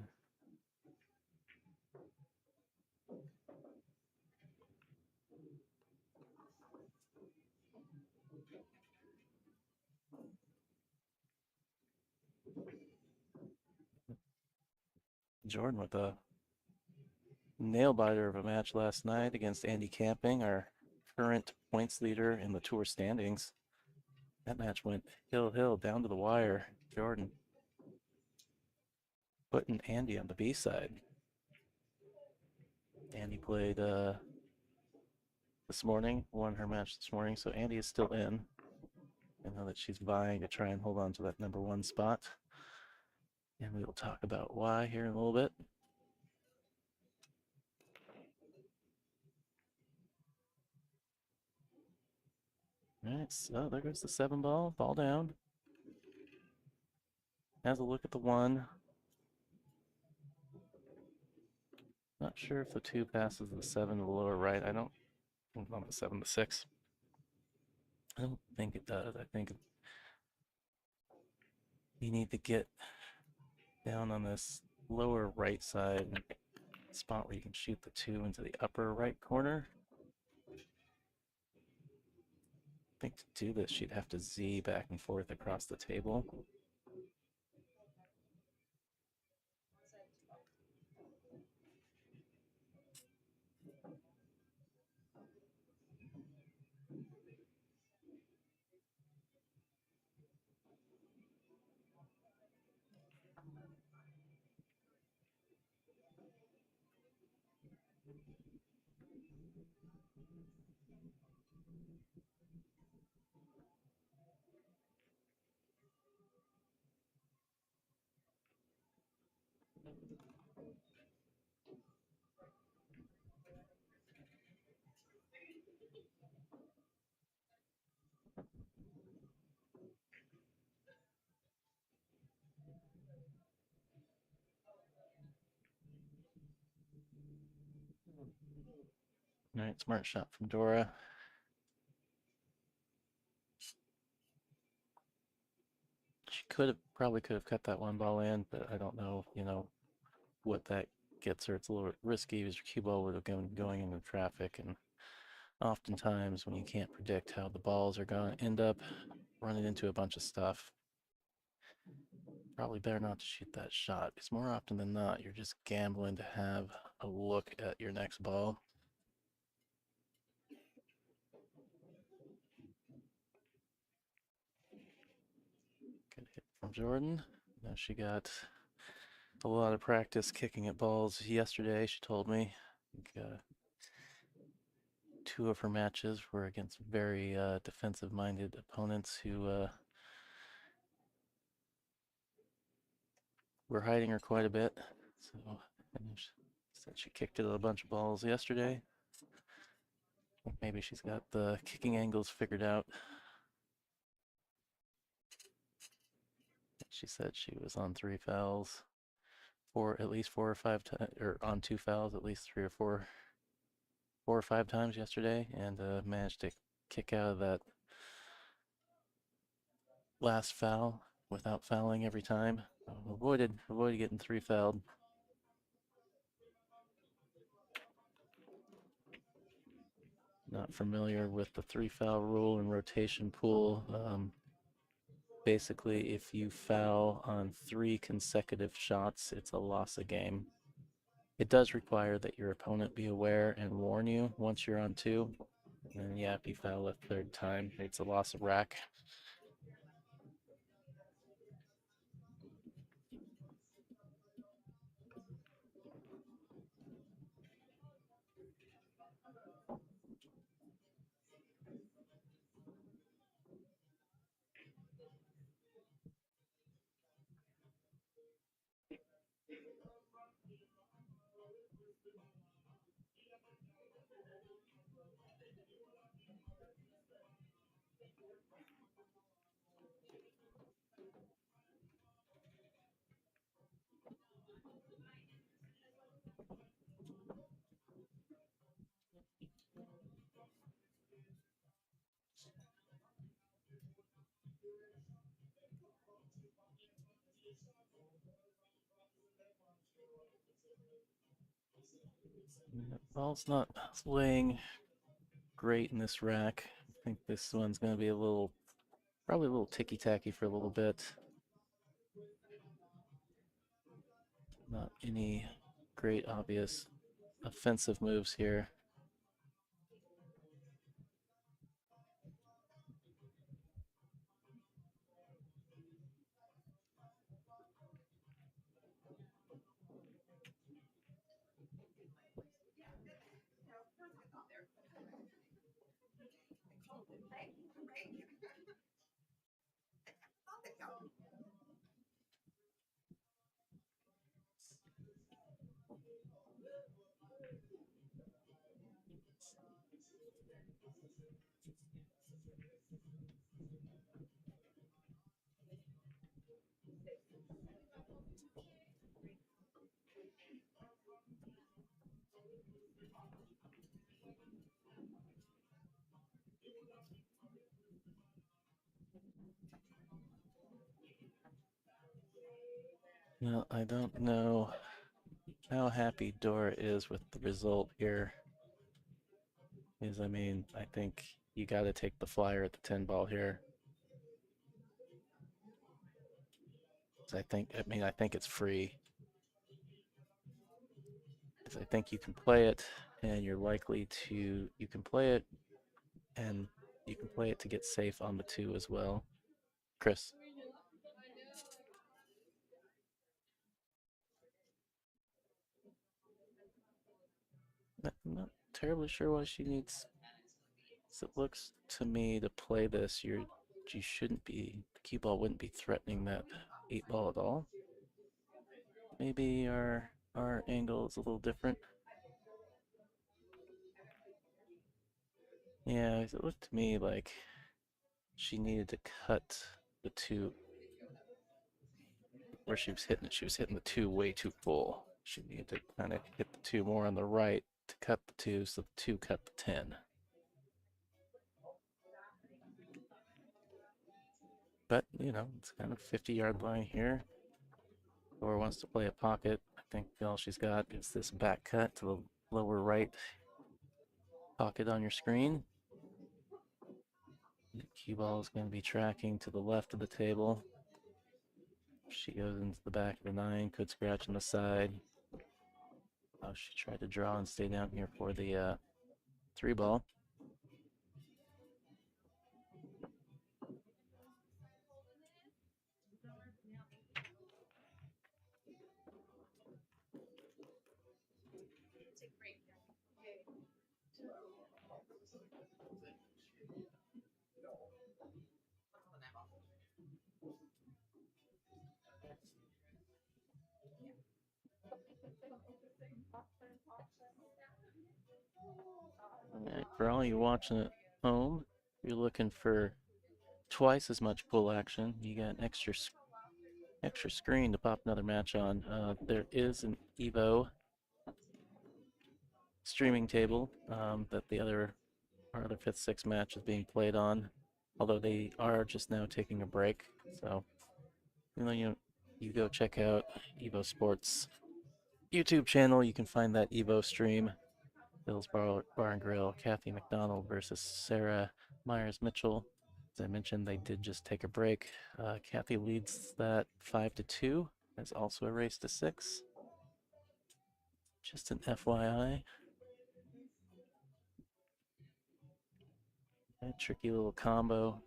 Jordan with a nail biter of a match last night against Andy Camping, our current points leader in the tour standings. That match went hill down to the wire. Jordan putting Andy on the B side. Andy played this morning, won her match this morning, so Andy is still in. I know that she's vying to try and hold on to that #1 spot. And we will talk about why here in a little bit. All right, so there goes the 7-ball, ball down. Has a look at the 1. Not sure if the 2 passes the 7 to the lower right. On the 7 to 6. I don't think it does. I think you need to get down on this lower right side spot where you can shoot the 2 into the upper right corner. I think to do this, she'd have to Z back and forth across the table. All right, smart shot from Dora. She probably could have cut that 1 ball in, but I don't know, what that gets her, it's a little risky because your cue ball would have been going into traffic, and oftentimes when you can't predict how the balls are going to end up, running into a bunch of stuff, probably better not to shoot that shot, because more often than not, you're just gambling to have a look at your next ball. Good hit from Jordan. Now she got a lot of practice kicking at balls yesterday, she told me. Two of her matches were against very defensive-minded opponents who were hiding her quite a bit. So, and she said she kicked it at a bunch of balls yesterday. Maybe she's got the kicking angles figured out. She said she was on 3 fouls, at least 4 or 5 times, or on 2 fouls at least 3 or 4 or 5 times yesterday, and managed to kick out of that last foul without fouling every time. Avoided getting 3 fouled. Not familiar with the 3 foul rule in rotation pool. Basically, if you foul on 3 consecutive shots, it's a loss of game. It does require that your opponent be aware and warn you once you're on 2. And yeah, if you foul a 3rd time, it's a loss of rack. Ball's not laying great in this rack. I think this one's going to be probably a little ticky-tacky for a little bit. Not any great obvious offensive moves here. Well, I don't know how happy Dora is with the result here. I mean, I think you got to take the flyer at the 10 ball here. I think it's free. Because I think you can play it, and you're likely to, you can play it to get safe on the 2 as well. Chris. Not terribly sure why she needs. So it looks to me to play this, you shouldn't be, the cue ball wouldn't be threatening that 8 ball at all. Maybe our angle is a little different. Yeah, it looked to me like she needed to cut the 2 where she was hitting it. She was hitting the 2 way too full. She needed to kind of hit the 2 more on the right to cut the 2, so the 2 cut the 10. But, you know, it's kind of 50-yard line here. Or wants to play a pocket. I think all she's got is this back cut to the lower right pocket on your screen. The cue ball is going to be tracking to the left of the table. She goes into the back of the 9, could scratch on the side. Oh, she tried to draw and stay down here for the 3 ball. Alright, for all you watching at home, if you're looking for twice as much pull action, you got an extra screen to pop another match on. There is an Evo streaming table that our other 5th, 6th match is being played on, although they are just now taking a break. So, you go check out Evo Sports YouTube channel, you can find that Evo stream. Bill's Bar and Grill, Kathy McDonald versus Sarah Myers Mitchell. As I mentioned, they did just take a break. Kathy leads that 5-2. There's also a race to 6. Just an FYI. A tricky little combo.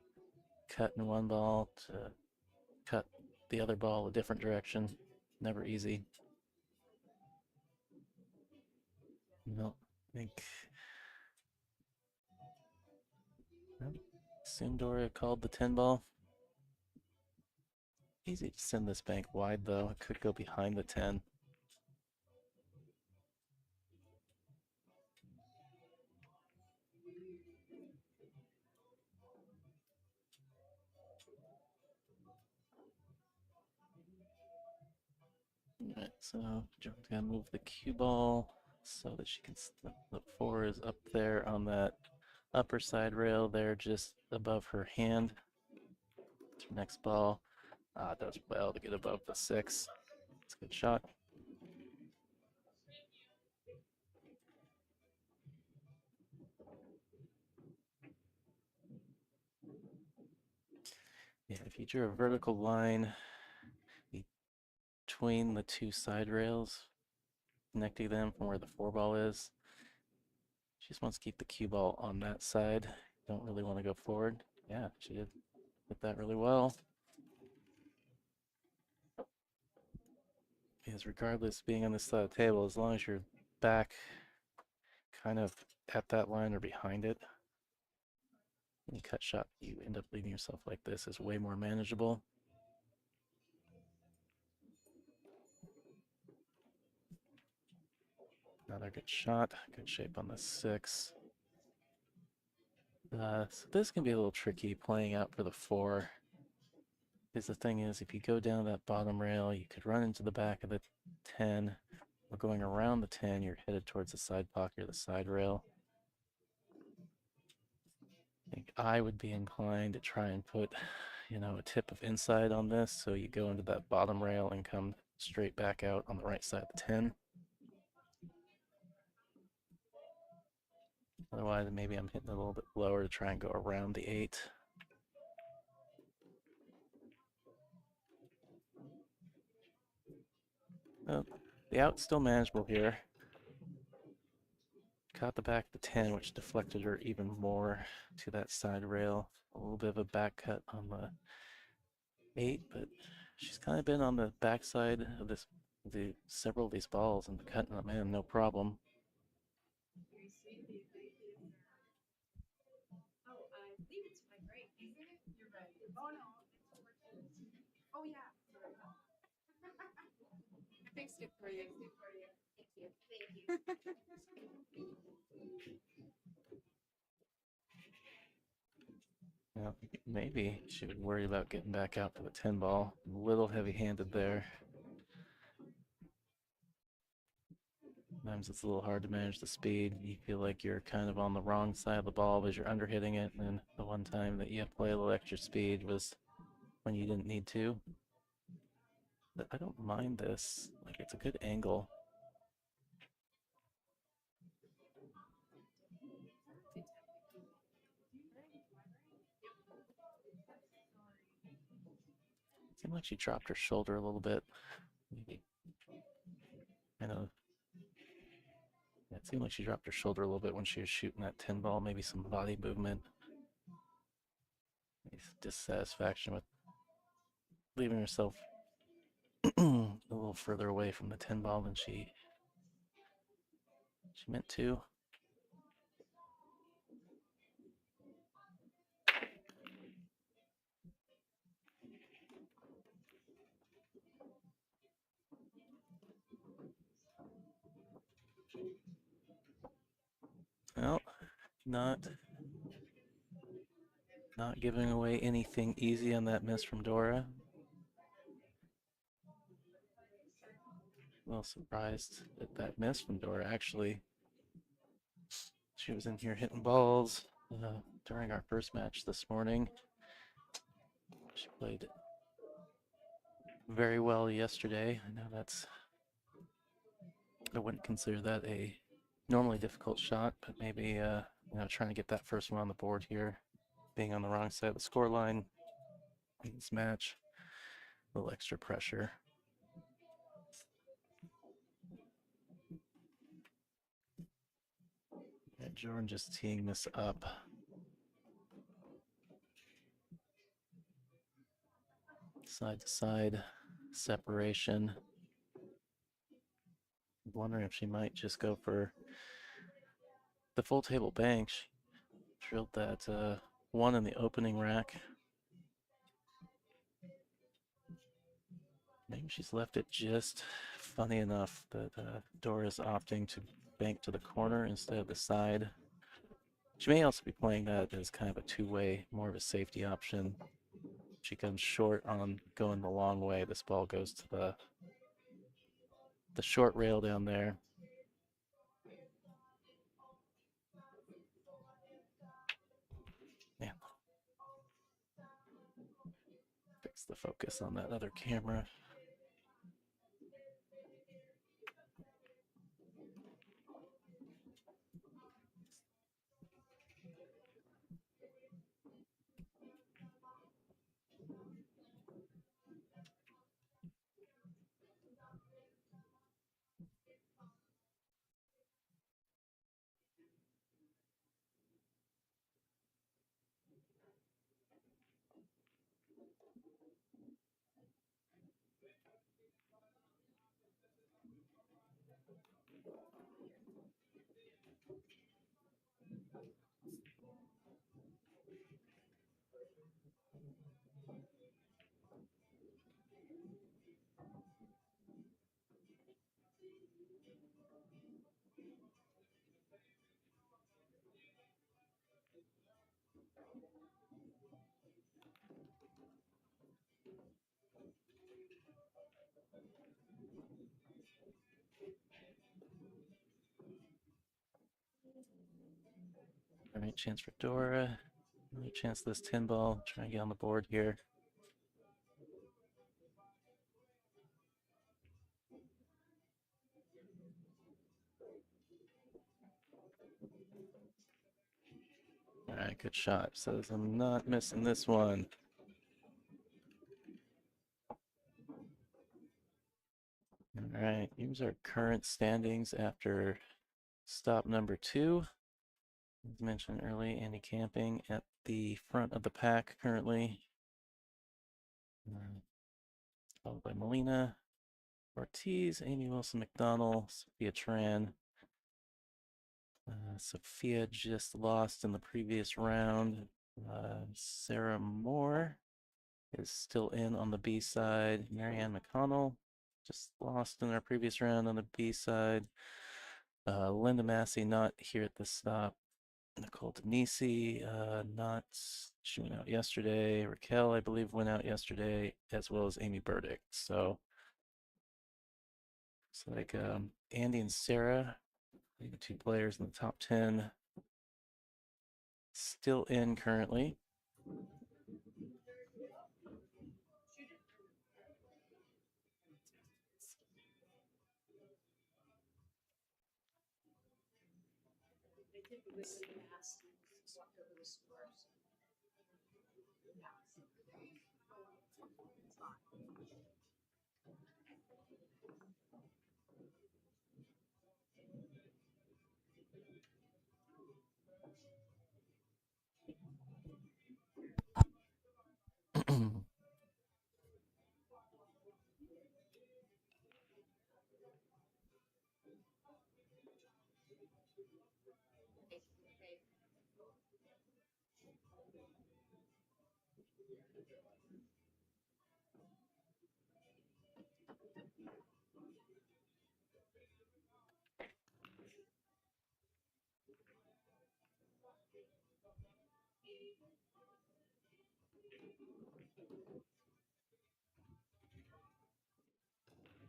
Cut in one ball to cut the other ball a different direction. Never easy. No, I think Sindora called the 10 ball. Easy to send this bank wide though. It could go behind the 10. Alright, so Joan's gonna move the cue ball so that she can. The 4 is up there on that upper side rail there, just above her hand. Next ball does well to get above the 6. It's a good shot. Yeah, if you drew a vertical line between the 2 side rails, connecting them from where the 4 ball is, she just wants to keep the cue ball on that side. Don't really want to go forward. Yeah, she did hit that really well. Because regardless being on this side of the table, as long as you're back kind of at that line or behind it, any cut shot you end up leaving yourself like this is way more manageable. Another good shot, good shape on the 6. So this can be a little tricky playing out for the 4. Because the thing is, if you go down that bottom rail, you could run into the back of the 10, or going around the 10, you're headed towards the side pocket or the side rail. I think I would be inclined to try and put, a tip of inside on this, so you go into that bottom rail and come straight back out on the right side of the 10. Otherwise, maybe I'm hitting a little bit lower to try and go around the 8. The out's still manageable here. Caught the back of the 10, which deflected her even more to that side rail. A little bit of a back cut on the 8, but she's kind of been on the backside of several of these balls and cutting them in, no problem. Oh, yeah. Fixed it for you. Thank you. Now, maybe she would worry about getting back out to the 10 ball. A little heavy-handed there. Sometimes it's a little hard to manage the speed. You feel like you're kind of on the wrong side of the ball as you're under-hitting it, and then the one time that you play a little extra speed was when you didn't need to. But I don't mind this. Like, it's a good angle. It seemed like she dropped her shoulder a little bit. Maybe. I know. Yeah, it seemed like she dropped her shoulder a little bit when she was shooting that 10 ball. Maybe some body movement. Maybe dissatisfaction with leaving herself a little further away from the 10 ball than she meant to. Well, not giving away anything easy on that miss from Dora. A little surprised at that miss from Dora, actually. She was in here hitting balls during our first match this morning. She played very well yesterday. I know I wouldn't consider that a normally difficult shot, but maybe trying to get that first one on the board here, being on the wrong side of the score line in this match, a little extra pressure. Yeah, Jordan just teeing this up. Side to side separation. I'm wondering if she might just go for the full table bank. She drilled that one in the opening rack. Maybe she's left it just funny enough that Dora's opting to bank to the corner instead of the side. She may also be playing that as kind of a two-way, more of a safety option. She comes short on going the long way. This ball goes to the short rail down there. Yeah. Fix the focus on that other camera. All right, chance for Dora. Another chance this 10 ball. Try and get on the board here. All right, good shot. Says I'm not missing this one. All right, here's our current standings after stop number 2. As mentioned early, Andy Camping at the front of the pack currently. Followed by Melina, Ortiz, Amy Wilson McDonald, Sophia Tran. Sophia just lost in the previous round. Sarah Moore is still in on the B side. Marianne McConnell just lost in our previous round on the B side. Linda Massey not here at the stop. Nicole Denisi she went out yesterday. Raquel, I believe, went out yesterday, as well as Amy Burdick. So it's like Andy and Sarah, the 2 players in the top 10, still in currently. did really fast and walked over the scores.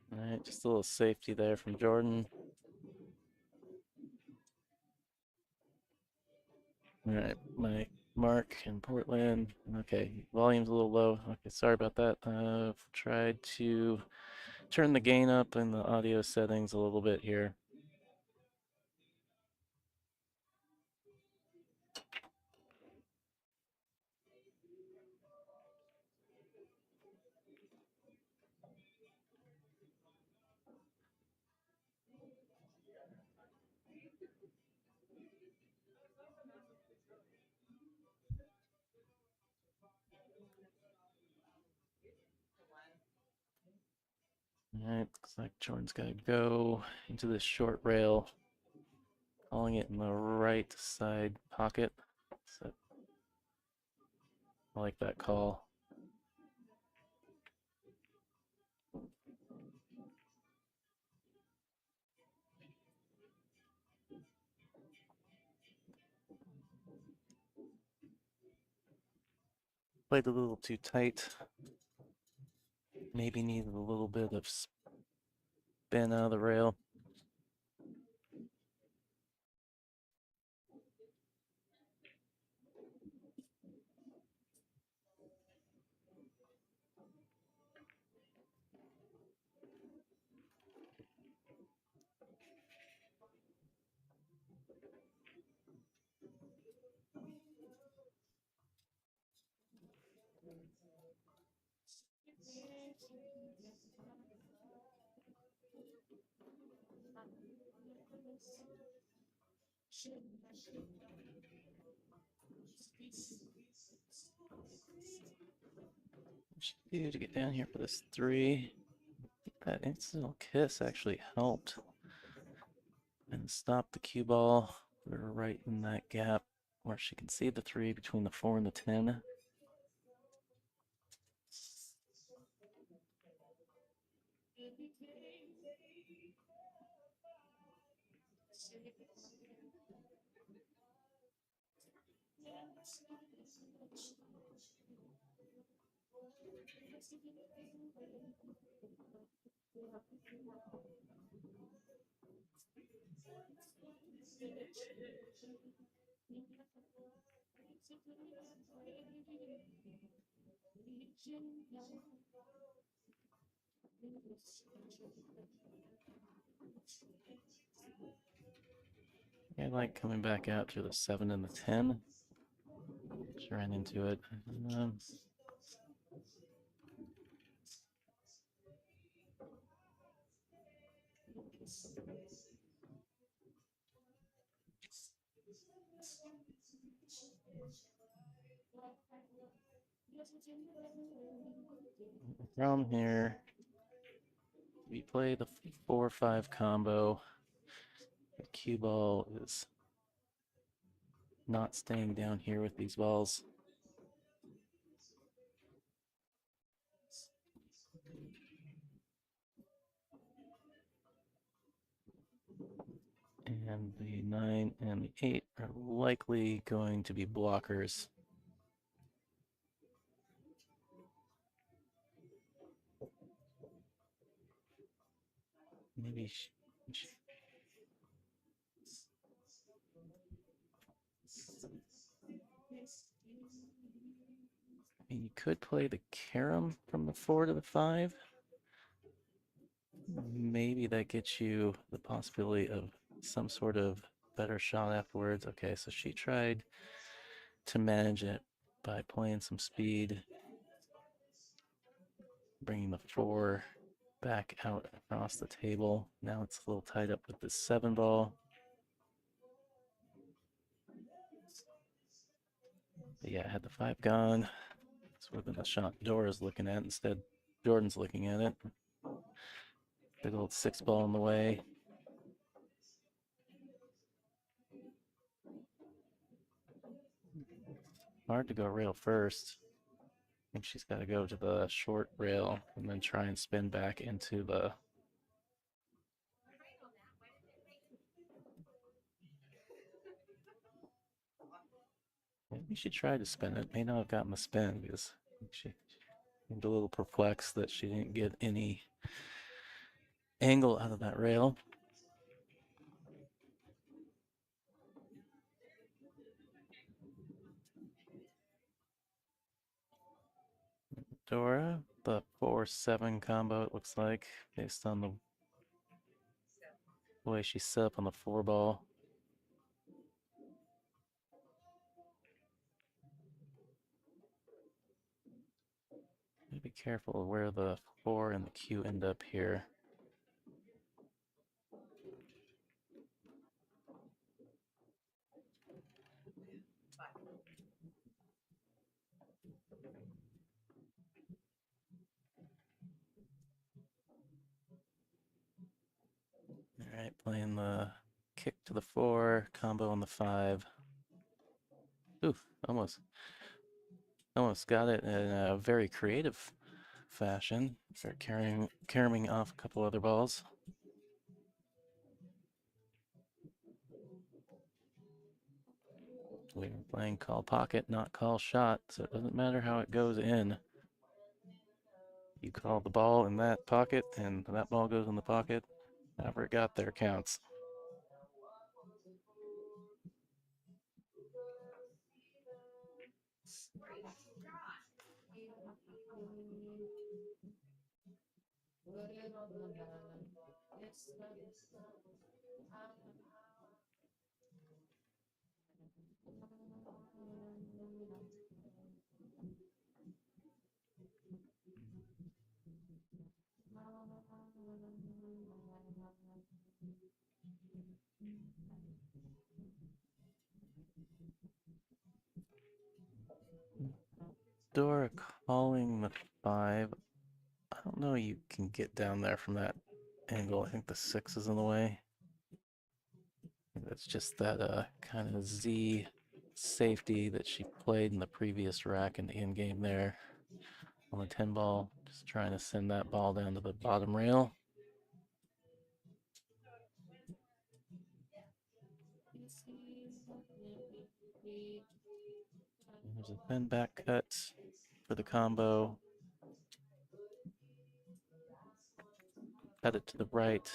All right, just a little safety there from Jordan. All right, my mark in Portland. Okay, volume's a little low. Okay, sorry about that. Tried to turn the gain up in the audio settings a little bit here. All right, looks like Jordan's got to go into this short rail, calling it in the right side pocket. So I like that call. Played a little too tight. Maybe needed a little bit of spin out of the rail. Should do to get down here for this 3. That incidental kiss actually helped and stop the cue ball. We're right in that gap where she can see the 3 between the 4 and the 10. I like coming back out to the 7 and the 10. Just ran into it. From here, we play the 4-5 combo. The cue ball is not staying down here with these balls. And the 9 and the 8 are likely going to be blockers. Maybe I mean, you could play the carom from the 4 to the 5. Maybe that gets you the possibility of some sort of better shot afterwards. Okay, so she tried to manage it by playing some speed, bringing the 4 back out across the table. Now it's a little tied up with the 7 ball. But yeah, I had the 5 gone. This would have been the shot Dora's looking at. Instead, Jordan's looking at it. Big old 6 ball in the way. Hard to go rail first. I think she's got to go to the short rail and then try and spin back into the. Maybe she tried to spin it. May not have gotten the spin because she seemed a little perplexed that she didn't get any angle out of that rail. Dora, the 4-7 combo, it looks like, based on the way she set up on the 4 ball. Be careful where the 4 and the Q end up here. All right, playing the kick to the 4, combo on the 5. Oof, almost got it in a very creative fashion. Start carrying off a couple other balls. We were playing call pocket, not call shot, so it doesn't matter how it goes in. You call the ball in that pocket, and that ball goes in the pocket. However it got there counts. Dora calling the 5. I don't know you can get down there from that angle. I think the 6 is in the way. That's just that kind of Z safety that she played in the previous rack in the end game there on the 10 ball. Just trying to send that ball down to the bottom rail. There's a thin back cut for the combo. Cut it to the right.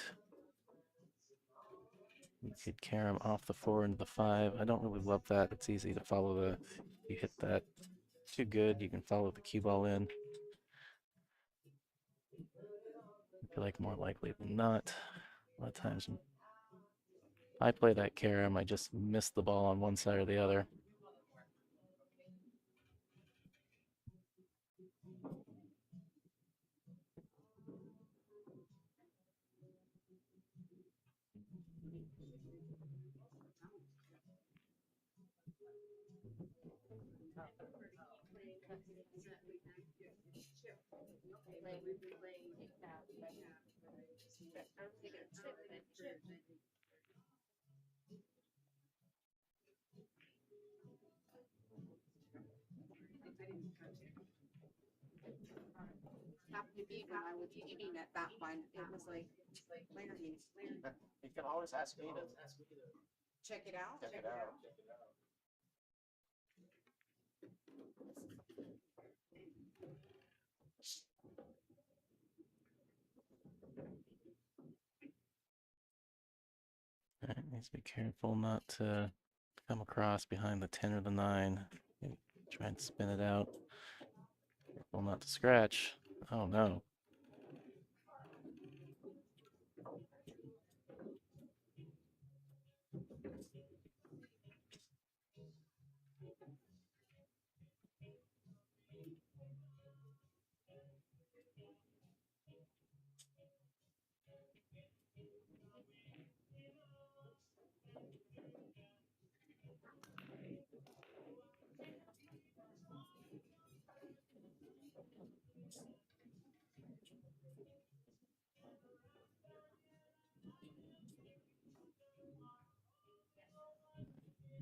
You could carry him off the 4 into the 5. I don't really love that. It's easy to follow the. You hit that too good, you can follow the cue ball in. I feel like more likely than not, a lot of times I play that carom, I just miss the ball on one side or the other. Happened to be when I was eating at that one. It was like Marian. You can always ask me to Check it out. check it out. All right, needs to be careful not to come across behind the 10 or the 9. Maybe try and spin it out. Careful not to scratch. Oh no.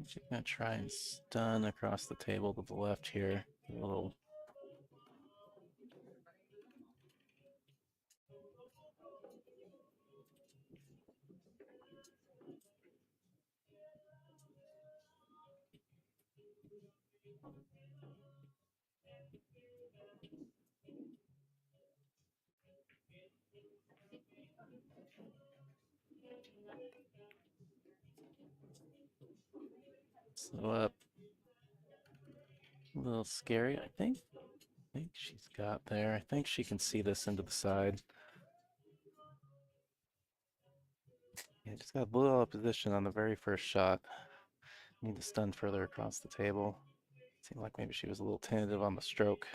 She's gonna try and stun across the table to the left here. A little. So up. A little scary, I think. I think she's got there. I think she can see this into the side. Yeah, just got a little out of position on the very first shot. Need to stun further across the table. Seemed like maybe she was a little tentative on the stroke.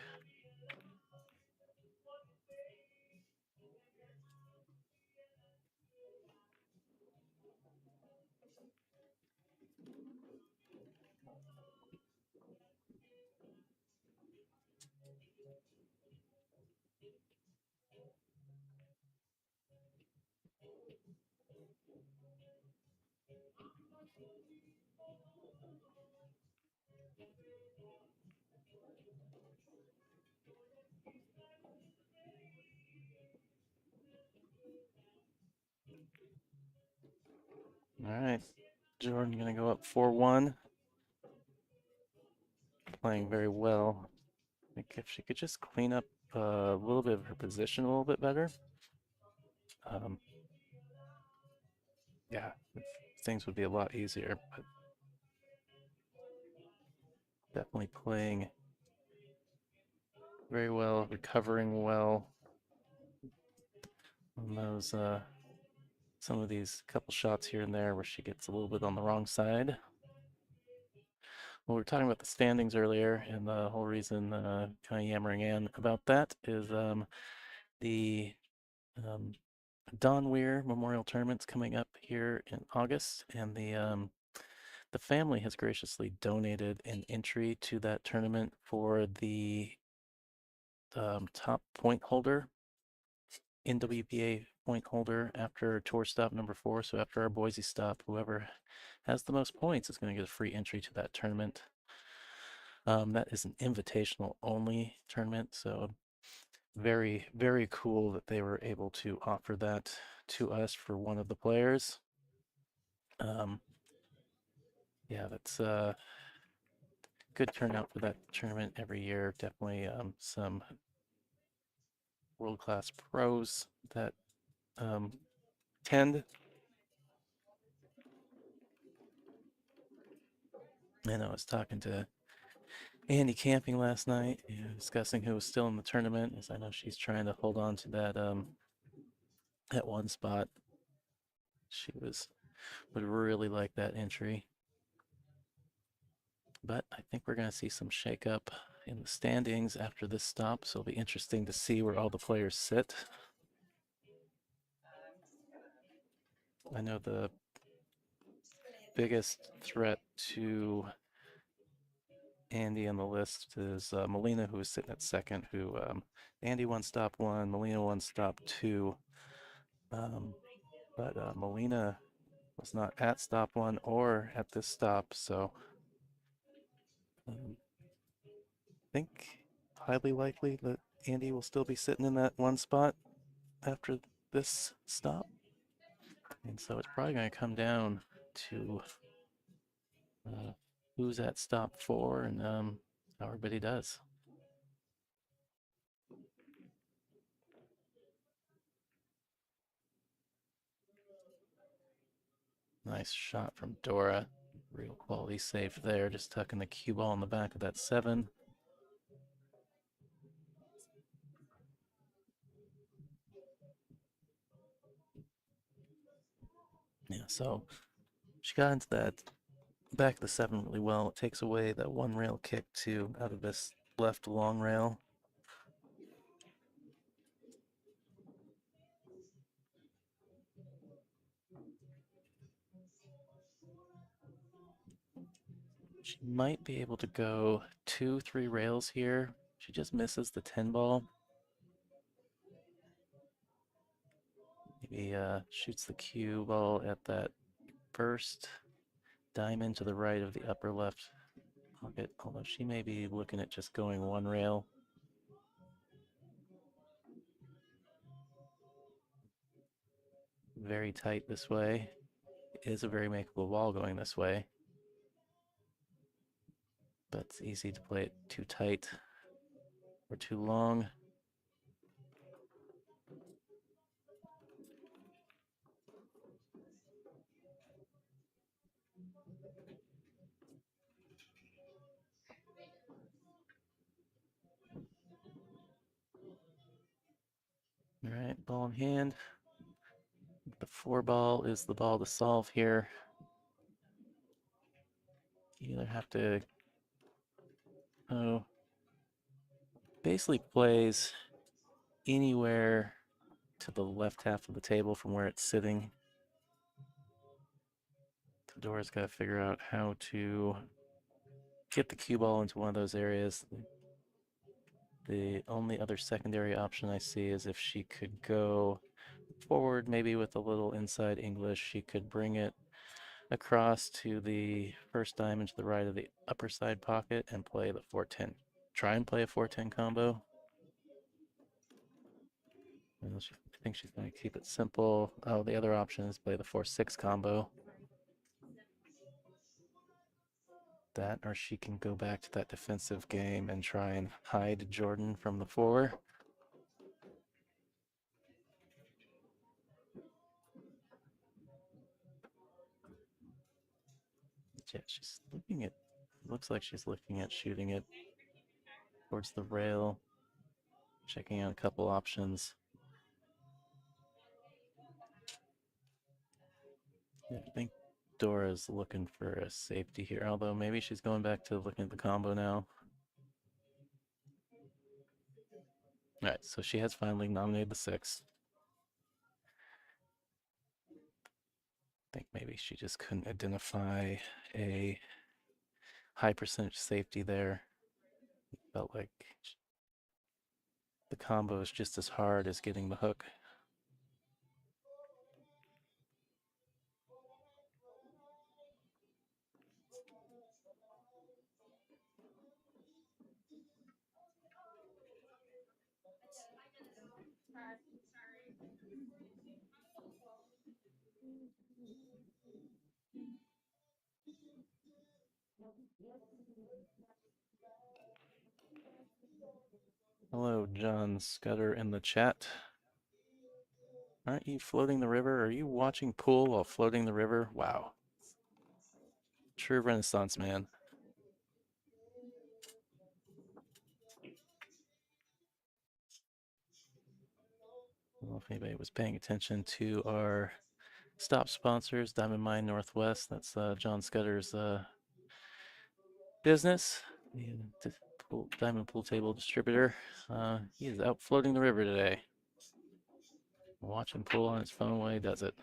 All right, Jordan gonna go up 4-1. Playing very well. I think if she could just clean up a little bit of her position a little bit better. Yeah, things would be a lot easier, but definitely playing very well, recovering well on those some of these couple shots here and there where she gets a little bit on the wrong side. Well, we were talking about the standings earlier, and the whole reason kind of yammering in about that is the Don Weir Memorial Tournament's coming up here in August, and the family has graciously donated an entry to that tournament for the top point holder, NWPA point holder after tour stop number 4. So after our Boise stop, whoever has the most points is going to get a free entry to that tournament. That is an invitational only tournament, so very, very cool that they were able to offer that to us for one of the players. Yeah, that's good turnout for that tournament every year. Definitely some world-class pros that tend. And I was talking to Andy Camping last night, discussing who was still in the tournament, as I know she's trying to hold on to that one spot. She would really like that entry. But I think we're going to see some shakeup in the standings after this stop, so it'll be interesting to see where all the players sit. I know the biggest threat to Andy on the list is Molina, who is sitting at second, who Andy won stop 1, Molina won stop 2. But Molina was not at stop 1 or at this stop, so I think highly likely that Andy will still be sitting in that one spot after this stop. And so it's probably going to come down to who's at stop 4 and how everybody does. Nice shot from Dora. Real quality save there, just tucking the cue ball in the back of that 7. Yeah, so she got into that back of the 7 really well. It takes away that one rail kick too out of this left long rail. She might be able to go 2-3 rails here. She just misses the 10 ball. Maybe shoots the cue ball at that first diamond to the right of the upper left pocket, although she may be looking at just going one rail. Very tight this way. It is a very makeable ball going this way, but it's easy to play it too tight or too long. All right, ball in hand. The 4 ball is the ball to solve here. You either have to, basically plays anywhere to the left half of the table from where it's sitting. Fedora's got to figure out how to get the cue ball into one of those areas. The only other secondary option I see is if she could go forward, maybe with a little inside English, she could bring it across to the first diamond to the right of the upper side pocket and play the 4-10. Try and play a 4-10 combo. I think she's going to keep it simple. Oh, the other option is play the 4-6 combo. That, or she can go back to that defensive game and try and hide Jordan from the 4. Yeah, she's looking at, looks like she's looking at shooting it towards the rail, checking out a couple options. Yeah, I think Dora's looking for a safety here, although maybe she's going back to looking at the combo now. All right, so she has finally nominated the 6. I think maybe she just couldn't identify a high percentage safety there. It felt like the combo is just as hard as getting the hook. Hello, John Scudder in the chat. Aren't you floating the river? Are you watching pool while floating the river? Wow. True Renaissance man. I don't know if anybody was paying attention to our stop sponsors, Diamond Mine Northwest. That's John Scudder's business, the diamond pool table distributor. He is out floating the river today. Watching pool on his phone while he does it.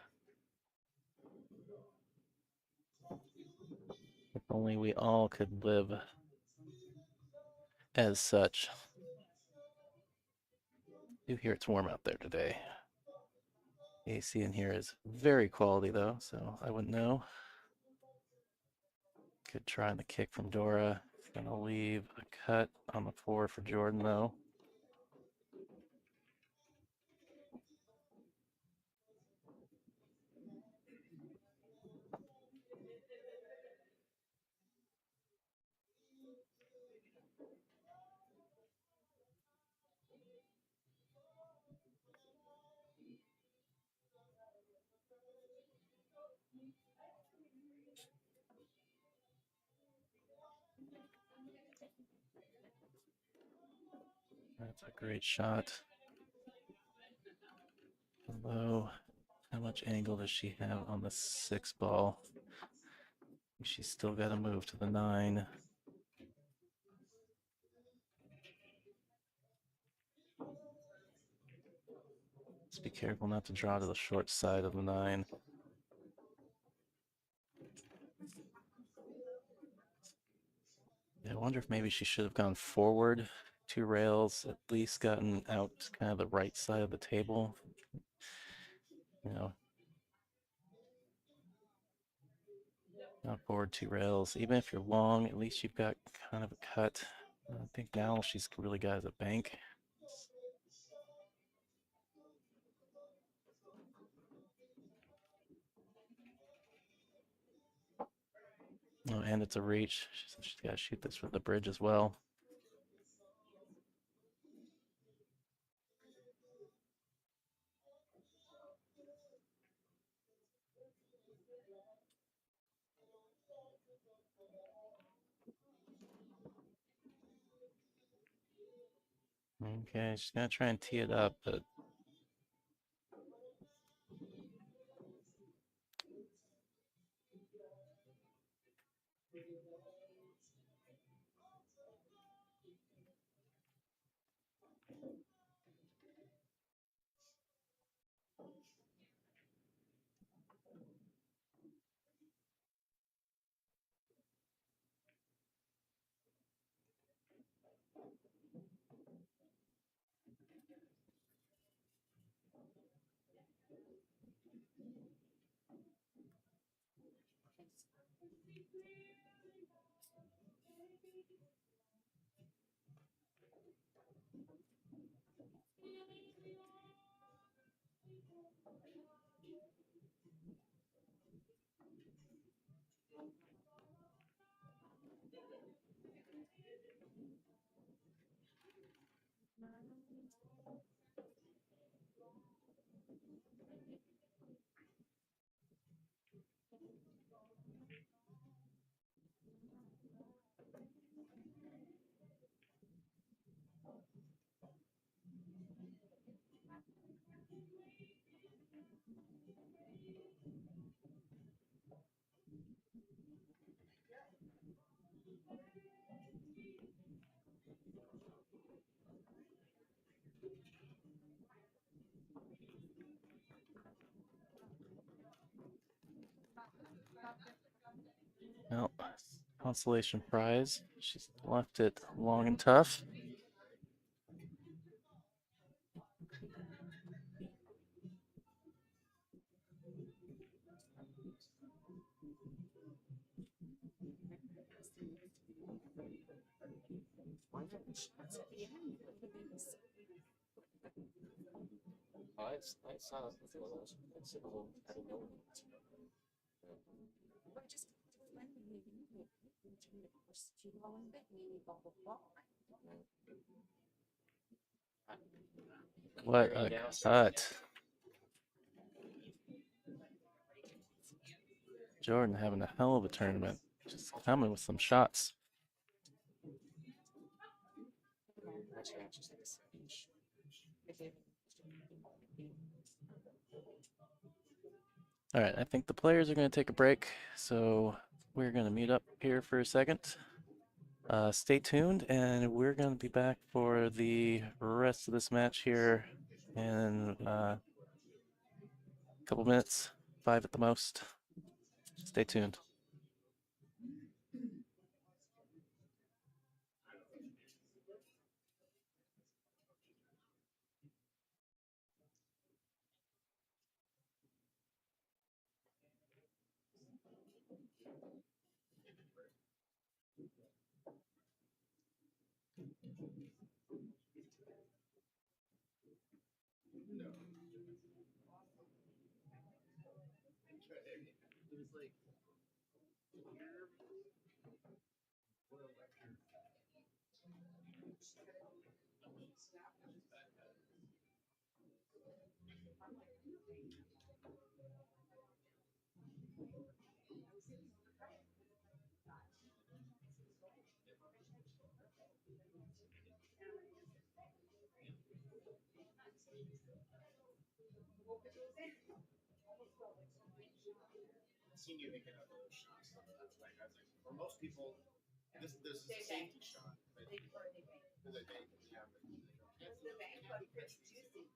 If only we all could live as such. I do hear it's warm out there today. AC in here is very quality though, so I wouldn't know. Good try on the kick from Dora. It's gonna leave a cut on the 4 for Jordan though. That's a great shot. Although, how much angle does she have on the 6 ball? She's still got to move to the 9. Just be careful not to draw to the short side of the 9. wonder if maybe she should have gone forward 2 rails, at least gotten out kind of the right side of the table. You know, not forward 2 rails. Even if you're long, at least you've got kind of a cut. I think now she's really got as a bank. Oh, and it's a reach. She's got to shoot this for the bridge as well. Okay, she's gonna try and tee it up, but well, consolation prize. She's left it long and tough. I saw it before. I don't know. What a cut. Jordan having a hell of a tournament. Just coming with some shots. All right, I think the players are going to take a break, so we're going to mute up here for a second. Stay tuned, and we're going to be back for the rest of this match here in a couple minutes, 5 at the most. Stay tuned. It was like seen you making up those shots. So that's like, I was like, for most people, this is a safety shot. But they bank, yeah. The bank, but it's juicy.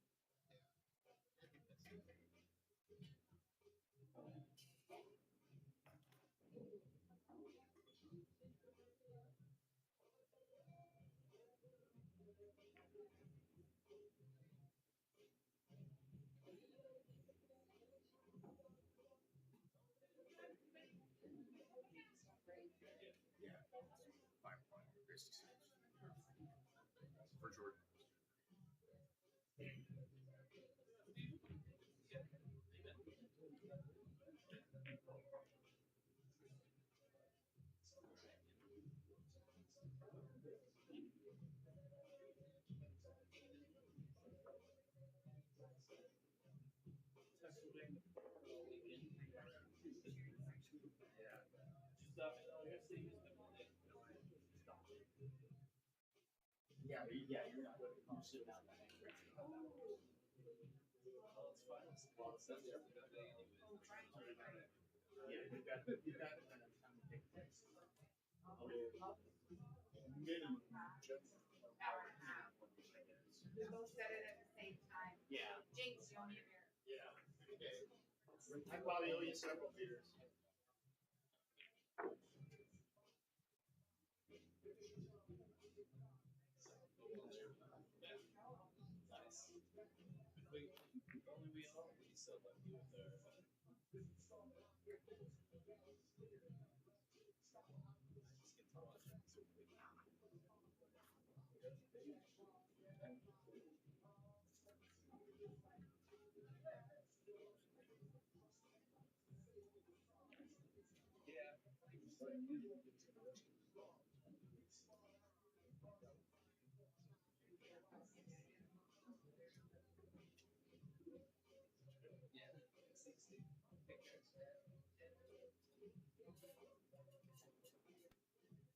Yeah, 5-1, basically. For Jordan. Yeah, you're not going to come sit down and hang around. Yeah, you've got enough time to take breaks. Minimum, just an hour and a half. We both said it at the same time. Yeah. Jinx, you owe me a beer. Yeah. Okay. I probably owe you several beers. Nice. Only we all be so lucky with our.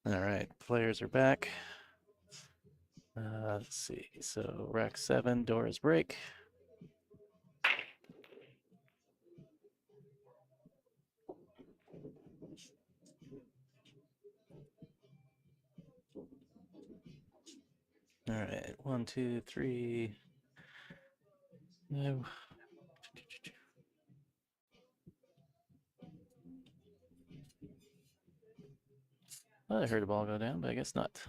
All right, players are back. Let's see. So rack 7, doors break. All right, 1, 2, 3. No. Well, I heard a ball go down, but I guess not.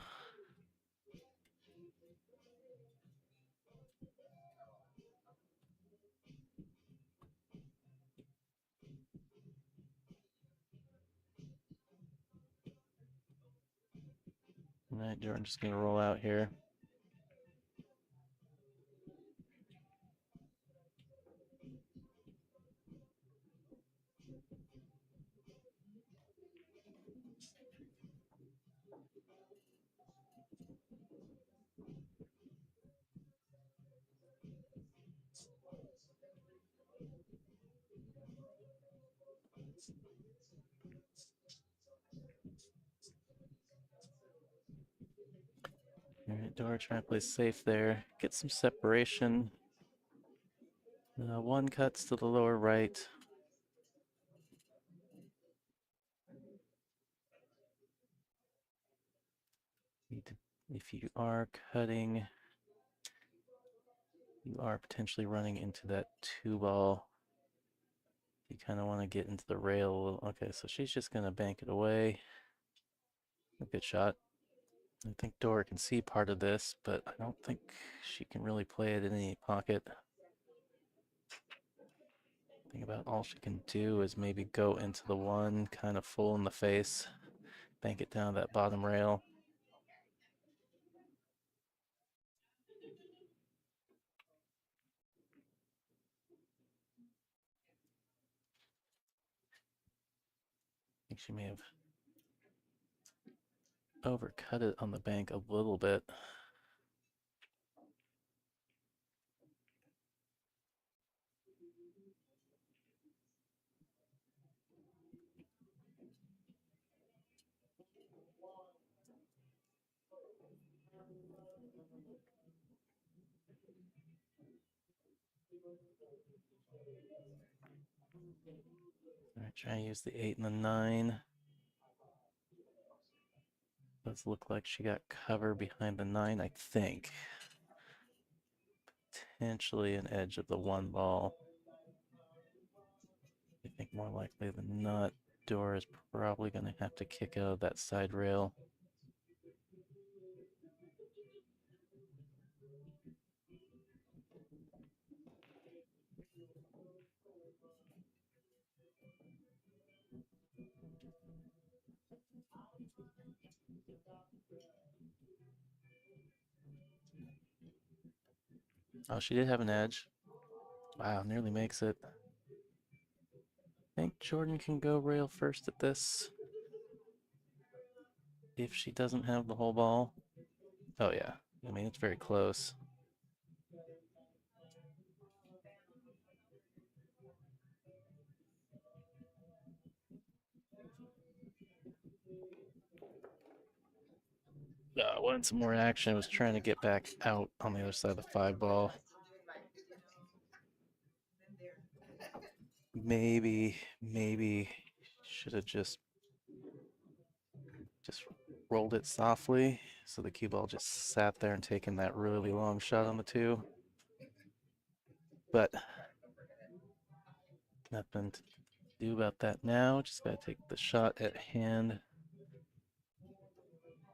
All right, Jordan's just going to roll out here. All right, Dora trying to play safe there. Get some separation. One cuts to the lower right. If you are cutting, you are potentially running into that 2-ball. You kind of want to get into the rail a little. Okay, so she's just going to bank it away. A good shot. I think Dora can see part of this, but I don't think she can really play it in any pocket. I think about all she can do is maybe go into the 1, kind of full in the face, bank it down that bottom rail. I think she may have overcut it on the bank a little bit. All right, try to use the 8 and the 9. Does look like she got cover behind the 9, I think. Potentially an edge of the 1 ball. I think more likely than not, Dora is probably going to have to kick out of that side rail. Oh, she did have an edge. Wow, nearly makes it. I think Jordan can go rail first at this. If she doesn't have the whole ball. Oh yeah, I mean, it's very close. Wanted some more action. Was trying to get back out on the other side of the 5 ball. Maybe should have just rolled it softly so the cue ball just sat there and taken that really long shot on the 2. But nothing to do about that now. Just gotta take the shot at hand.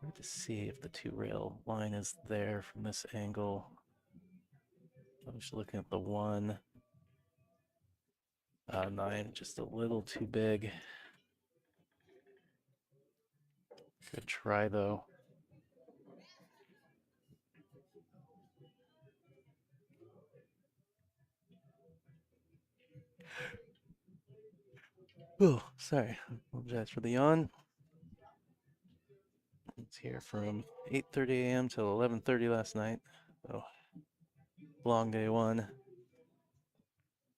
Hard to see if the 2-rail line is there from this angle. I'm just looking at the 1. 9, just a little too big. Good try though. Oh, sorry. Apologize for the yawn. It's here from 8:30 a.m. till 11:30 last night. So long day 1.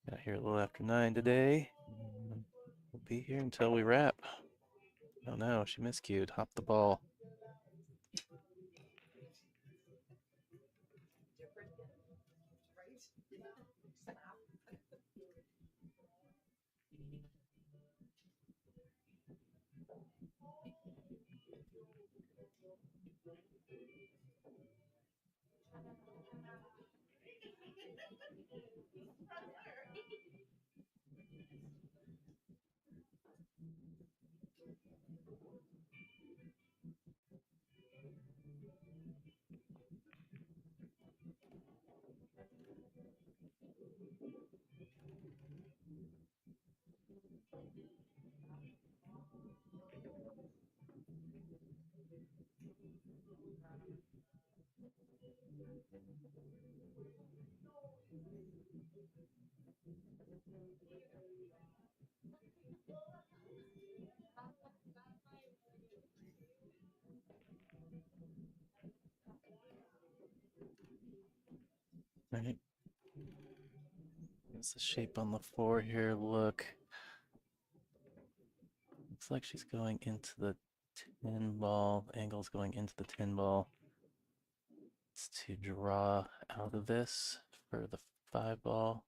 Got here a little after 9 today. We'll be here until we wrap. Oh no, she miscued. Hopped the ball. Right. What's the shape on the 4 here? Look. Looks like she's going into the 10 ball. The angle's going into the 10 ball. It's to draw out of this for the 5 ball.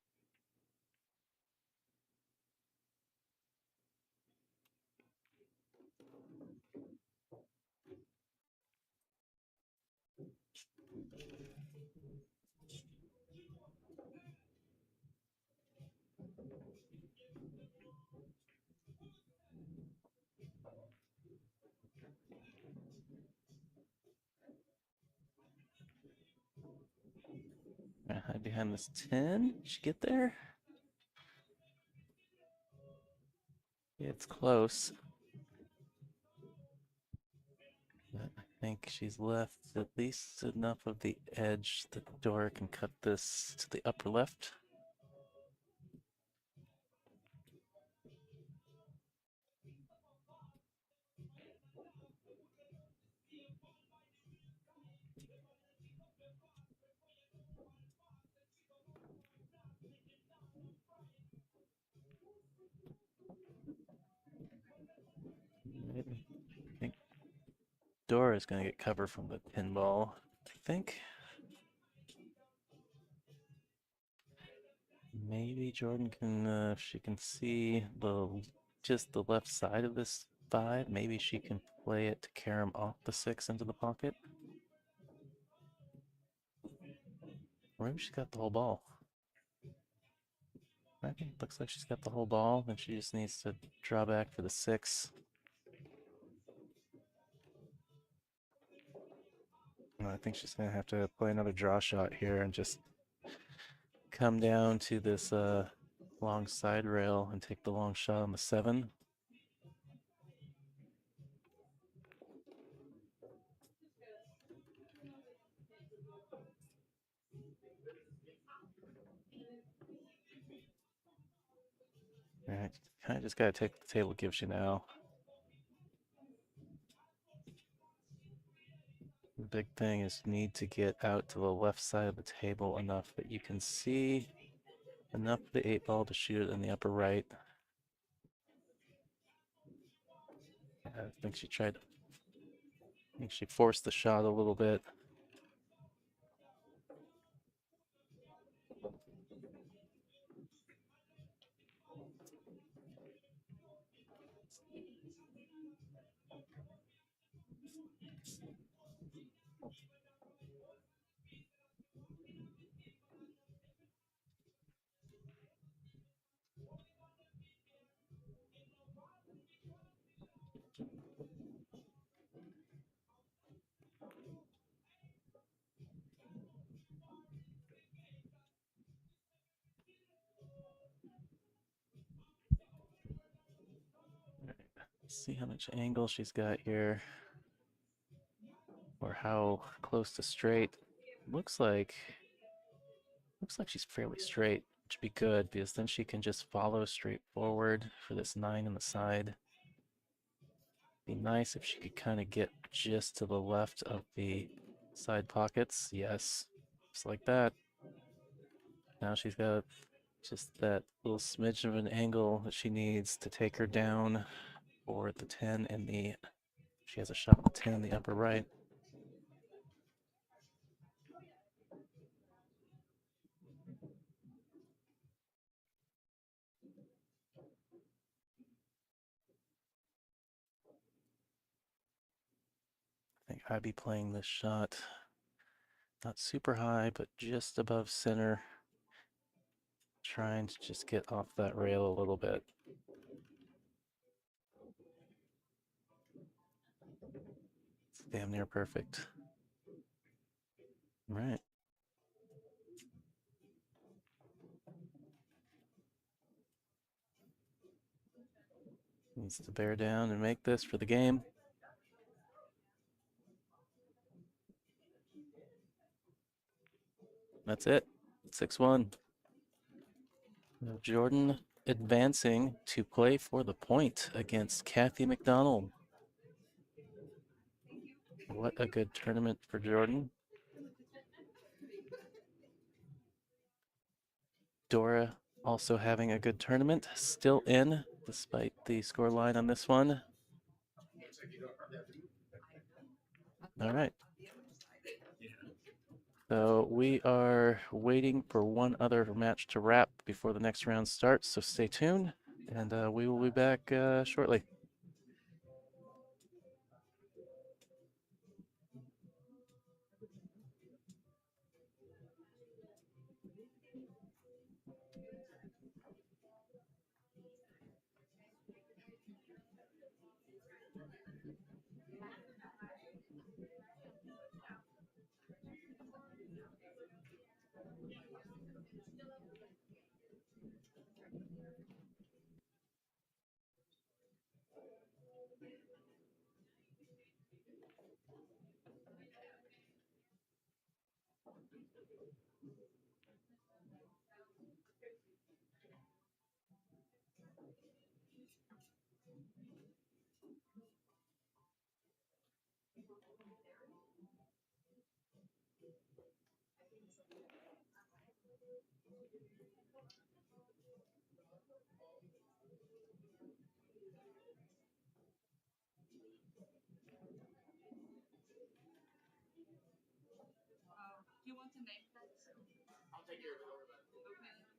Hide behind this 10. Did she get there? Yeah, it's close. But I think she's left at least enough of the edge that the door can cut this to the upper left. I think door is going to get cover from the pinball, I think. Maybe Jordan can, if she can see just the left side of this 5, maybe she can play it to carry him off the 6 into the pocket. Or maybe she's got the whole ball. Okay, looks like she's got the whole ball, then she just needs to draw back for the 6. I think she's gonna have to play another draw shot here and just come down to this long side rail and take the long shot on the 7. All right, kind of just got to take what the table gives you now. The big thing is you need to get out to the left side of the table enough that you can see enough of the 8-ball to shoot it in the upper right. I think she tried. I think she forced the shot a little bit. Let's see how much angle she's got here, or how close to straight. Looks like she's fairly straight, which would be good because then she can just follow straight forward for this 9 on the side. Be nice if she could kind of get just to the left of the side pockets. Yes, just like that. Now she's got just that little smidge of an angle that she needs to take her down for the 10 in the. She has a shot with 10 in the upper right. I think I'd be playing this shot not super high, but just above center. Trying to just get off that rail a little bit. It's damn near perfect. All right. Needs to bear down and make this for the game. That's it. 6-1. Jordan advancing to play for the point against Kathy McDonald. What a good tournament for Jordan. Dora also having a good tournament, still in despite the score line on this one. All right. So we are waiting for one other match to wrap before the next round starts, so stay tuned, and we will be back shortly. Do you want to name that? I'll take care of it. Don't worry about it.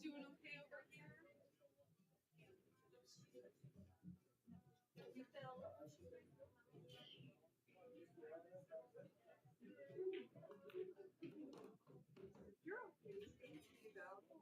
Doing okay over here? You fell. You're okay. Thank you, though.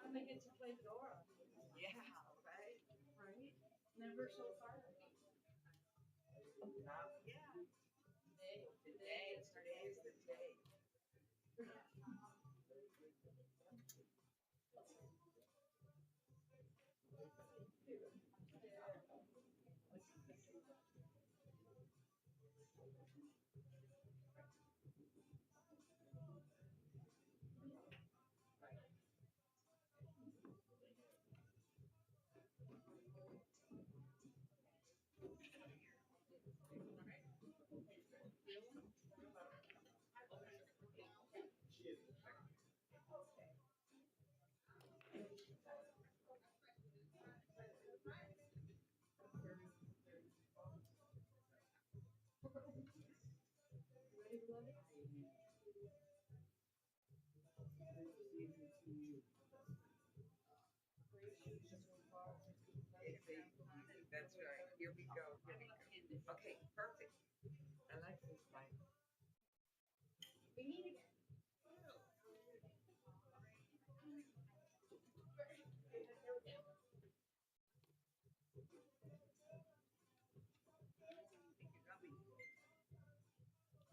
Finally get to play Dora. Yeah, right? Right? Never so far. Yeah. Today is the day. That's right. Here we go. Here we go. Okay, perfect. I like this slide. We need to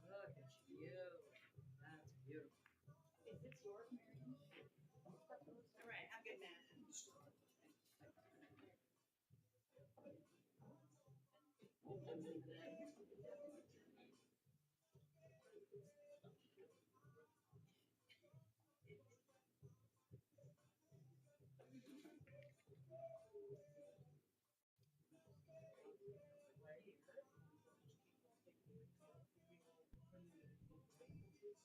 Look at you. That's beautiful. Is this yours, Marian? All right, have a good night.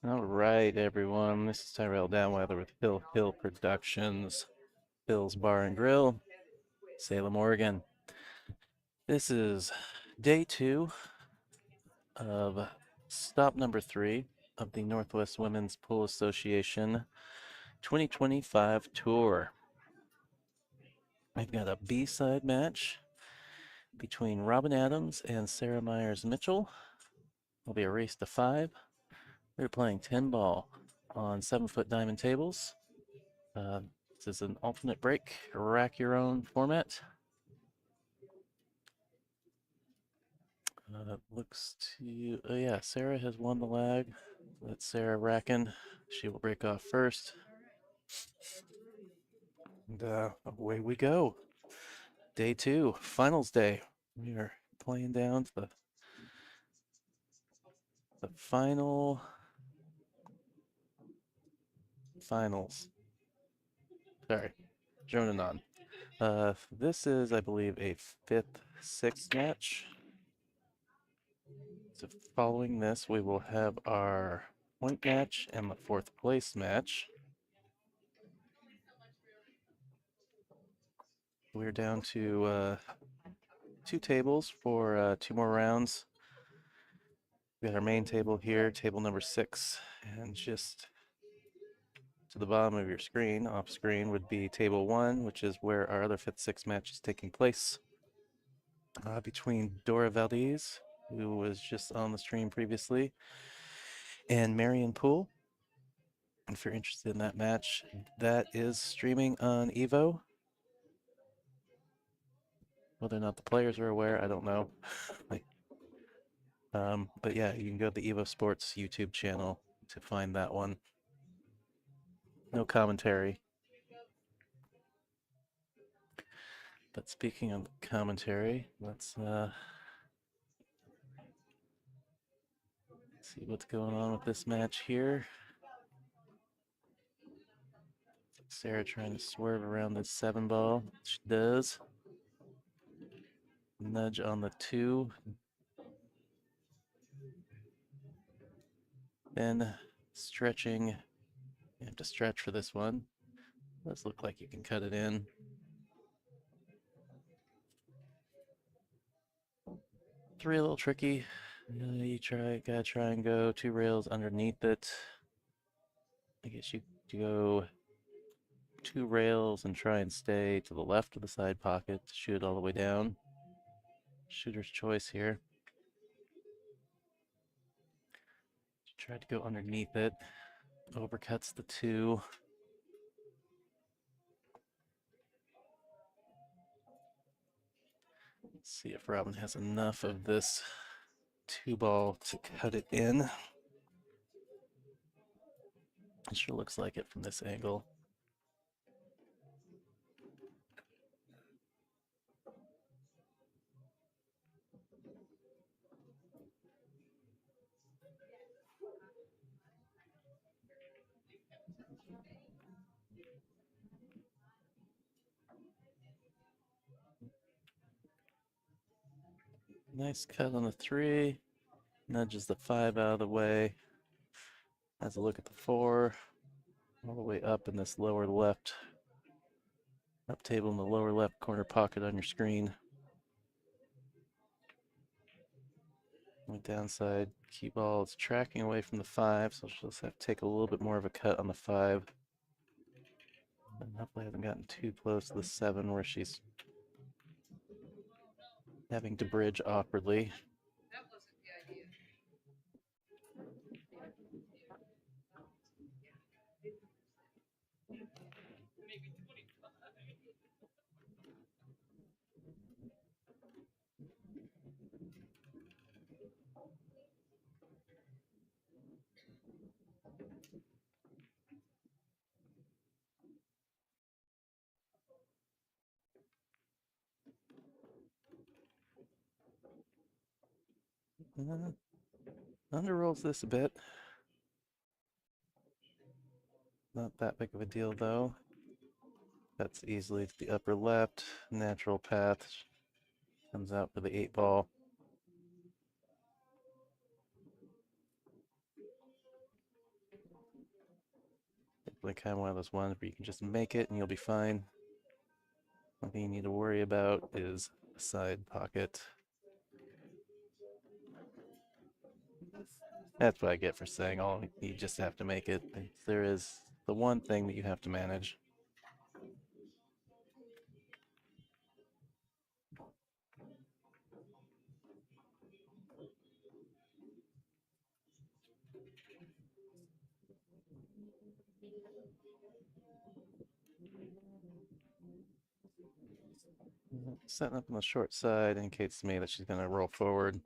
All right, everyone. This is Tyrell Downweather with Hill Hill Productions, Bill's Bar and Grill, Salem, Oregon. This is day 2 of stop number 3 of the Northwest Women's Pool Association 2025 tour. We've got a B-side match between Robin Adams and Sarah Myers Mitchell. It'll be a race to 5. We're playing 10 ball on 7-foot diamond tables. This is an alternate break, rack your own format. Looks to, oh yeah, Sarah has won the lag. That's Sarah racking. She will break off first. And away we go. Day 2, finals day. We are playing down to the finals. Sorry, droning on. This is, I believe, a 5th, 6th match. So following this, we will have our point match and the 4th place match. We're down to 2 tables for 2 more rounds. We got our main table here, table number 6, and just to the bottom of your screen, off screen, would be table 1, which is where our other 5th, 6th match is taking place. Between Dora Valdez, who was just on the stream previously, and Marian Poole. If you're interested in that match, that is streaming on Evo. Whether or not the players are aware, I don't know. But yeah, you can go to the Evo Sports YouTube channel to find that one. No commentary. But speaking of commentary, let's see what's going on with this match here. Sarah trying to swerve around this 7 ball. She does. Nudge on the 2. Then stretching. You have to stretch for this one. Does look like you can cut it in. 3 a little tricky. Gotta try and go 2 rails underneath it. I guess you go 2 rails and try and stay to the left of the side pocket to shoot all the way down. Shooter's choice here. She tried to go underneath it. Overcuts the 2. Let's see if Robin has enough of this 2 ball to cut it in. It sure looks like it from this angle. Nice cut on the 3. Nudges the 5 out of the way. Has a look at the 4. All the way up in this lower left. Up table in the lower left corner pocket on your screen. On the downside, cue ball is tracking away from the 5, so she'll just have to take a little bit more of a cut on the 5. And hopefully hasn't gotten too close to the 7 where she's having to bridge awkwardly. Underrolls this a bit. Not that big of a deal though. That's easily to the upper left. Natural path. Comes out for the 8 ball. Definitely kind of one of those ones where you can just make it and you'll be fine. One thing you need to worry about is the side pocket. That's what I get for saying, oh, you just have to make it. There is the one thing that you have to manage. Setting up on the short side indicates to me that she's going to roll forward.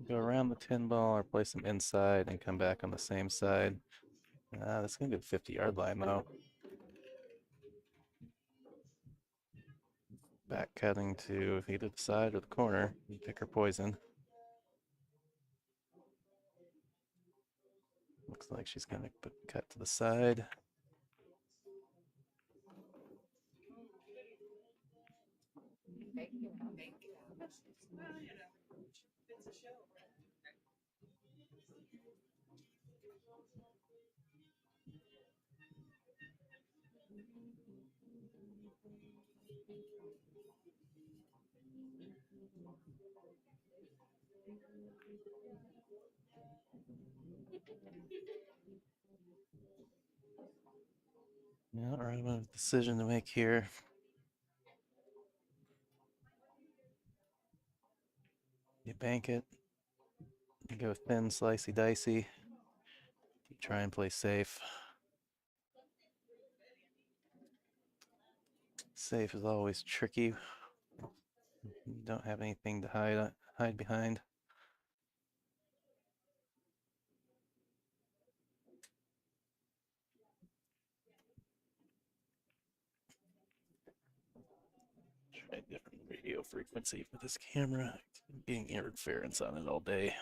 Go around the 10 ball or place them inside and come back on the same side. That's going to be the 50-yard line though. Back cutting to either the side or the corner. You pick her poison. Looks like she's going to cut to the side. Yeah, all right, I have a decision to make here. You bank it. You go thin, slicey, dicey. You try and play safe. Safe is always tricky. You don't have anything to hide behind. Try a different radio frequency for this camera. Getting interference on it all day.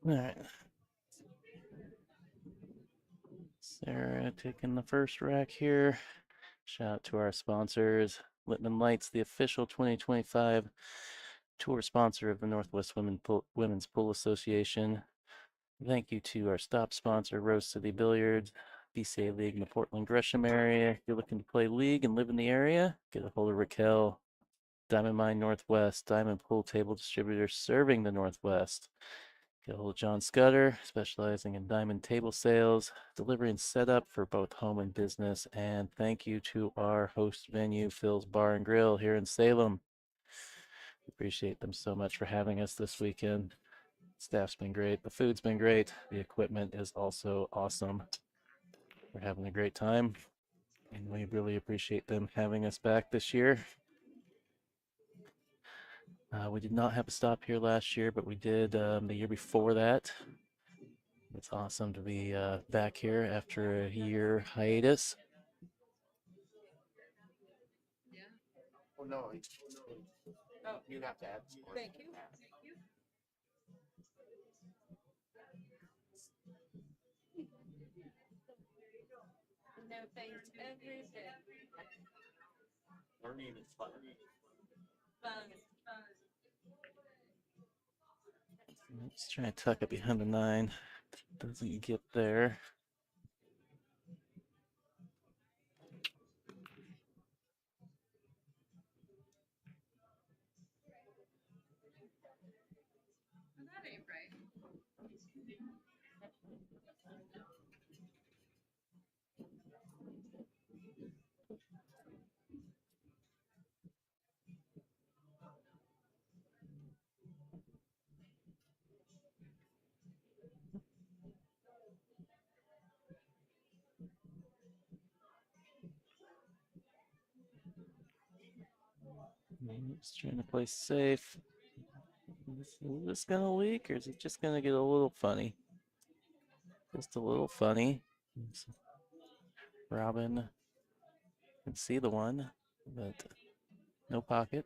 All right. Sarah taking the first rack here. Shout out to our sponsors. Littman Lights, the official 2025 tour sponsor of the Northwest Women's Pool Association. Thank you to our stop sponsor, Rose City Billiards, BCA League in the Portland Gresham area. If you're looking to play league and live in the area, get a hold of Raquel. Diamond Mine Northwest, Diamond Pool Table Distributor serving the Northwest. Get a hold of John Scudder, specializing in diamond table sales, delivery and setup for both home and business. And thank you to our host venue, Phil's Bar and Grill here in Salem. Appreciate them so much for having us this weekend. Staff's been great. The food's been great. The equipment is also awesome. We're having a great time, and we really appreciate them having us back this year. We did not have a stop here last year, but we did the year before that. It's awesome to be back here after a year hiatus. Oh, no. You have to add. Thank you. No thanks every day. Learning is fun. Let's try and tuck it behind the 9. Doesn't get there. That ain't right. Just trying to play safe. Is this gonna leak, or is it just gonna get a little funny? Just a little funny. Robin can see the one, but no pocket.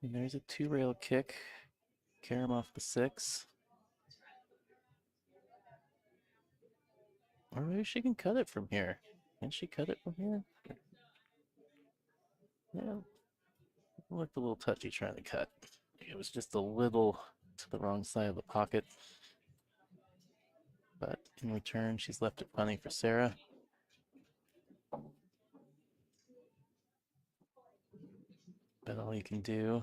And there's a 2-rail kick. Carom off the 6. Or maybe she can cut it from here. Can she cut it from here? Yeah. It looked a little touchy trying to cut. It was just a little to the wrong side of the pocket. But in return, she's left it funny for Sarah. Bet all you can do.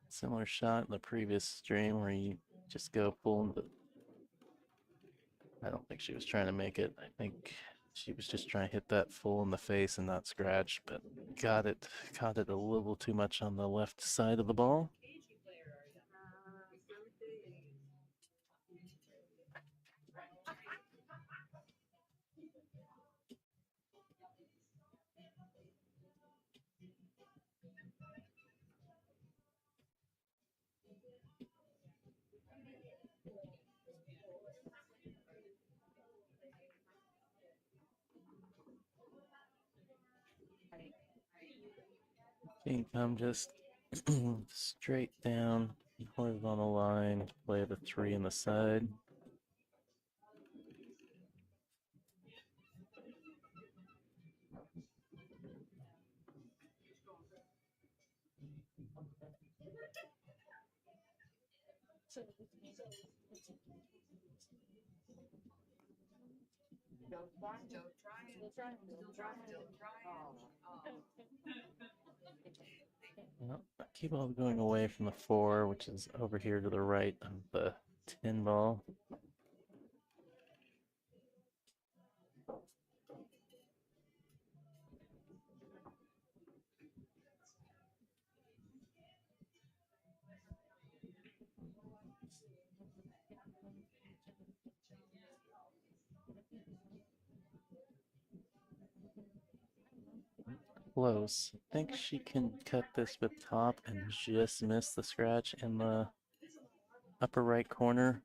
Similar shot in the previous stream where you just go full. I don't think she was trying to make it. I think she was just trying to hit that full in the face and not scratch, but got it. Caught it a little too much on the left side of the ball. I think I'm just straight down, horizontal line, play the 3 in the side. Well, I keep on going away from the 4, which is over here to the right of the 10 ball. Close. I think she can cut this with top and just miss the scratch in the upper right corner.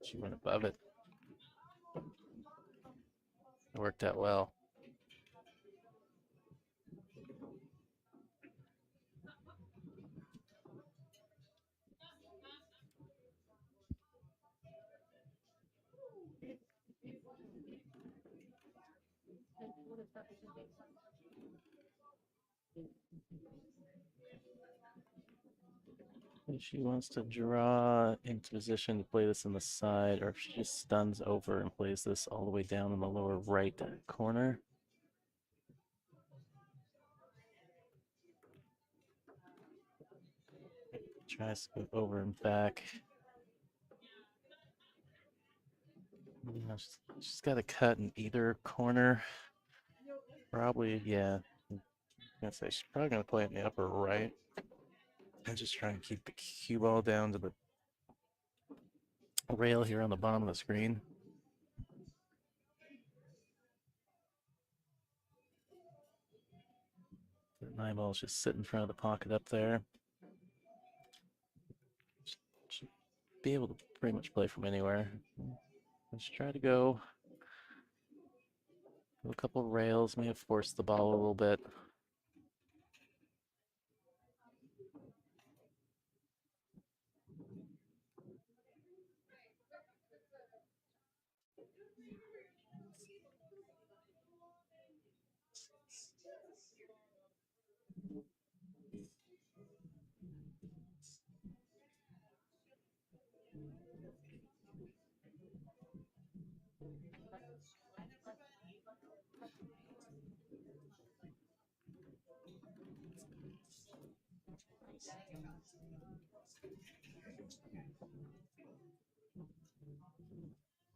She went above it. It worked out well. If she wants to draw into position to play this in the side, or if she just stuns over and plays this all the way down in the lower right corner. Tries to go over and back. Yeah, she's got a cut in either corner. Probably, yeah. I'm gonna say she's probably gonna play it in the upper right. And just try and keep the cue ball down to the rail here on the bottom of the screen. The 9 ball's just sit in front of the pocket up there. Should be able to pretty much play from anywhere. Let's try to go a couple of rails, may have forced the ball a little bit.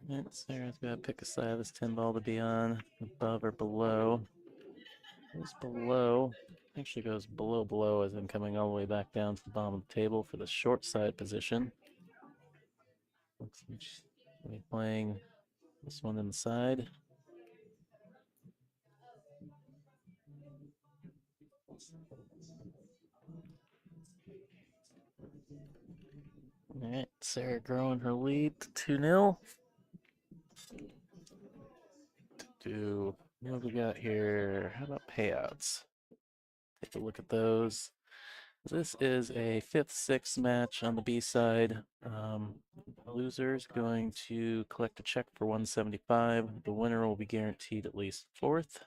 Right, Sarah's got to pick a side of this 10 ball to be on, above or below. Goes below, actually goes below as in coming all the way back down to the bottom of the table for the short side position. Looks like she's gonna be playing this one inside. All right, Sarah growing her lead to 2-0. What do we got here? How about payouts? Take a look at those. This is a 5th-6th match on the B side. Loser's going to collect a check for 175. The winner will be guaranteed at least 4th.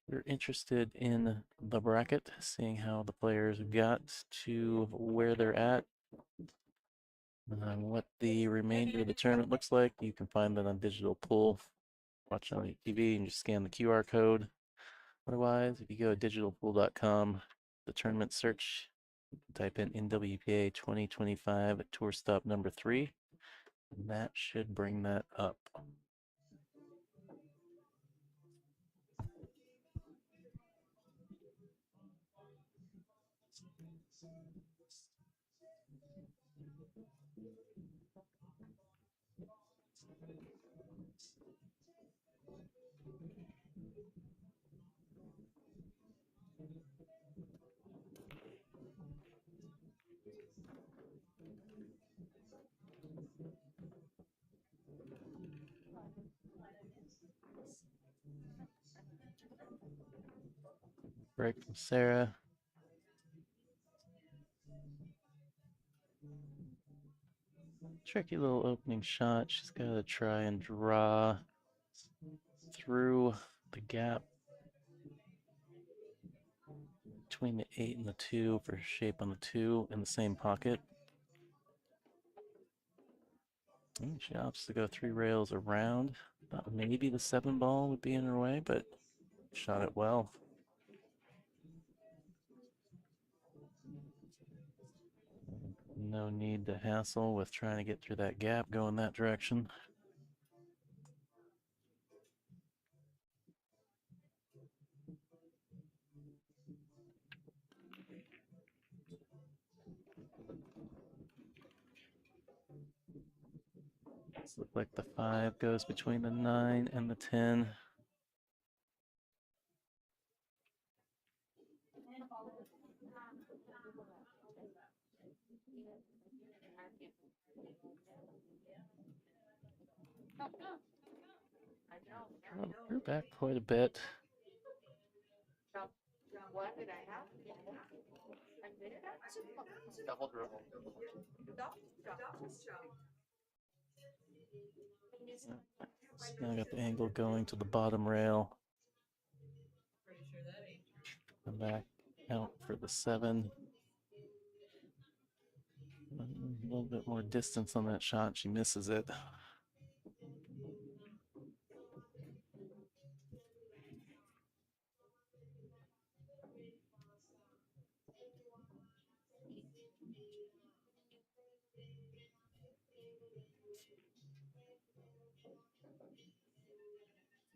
We're interested in the bracket, seeing how the players got to where they're at. What the remainder of the tournament looks like, you can find that on Digital Pool. watching on your TV, and just scan the QR code. Otherwise, if you go to digitalpool.com, the tournament search, type in NWPA 2025 at tour stop number 3, and that should bring that up. Break from Sarah. Tricky little opening shot. She's got to try and draw through the gap between the 8 and the 2 for shape on the 2 in the same pocket. And she opts to go 3 rails around. Thought maybe the 7 ball would be in her way, but shot it well. No need to hassle with trying to get through that gap going that direction. This looks like the 5 goes between the 9 and the 10. Drew back quite a bit. What did I have? Double dribble. Now I got the angle going to the bottom rail. Come back out for the 7. A little bit more distance on that shot. She misses it.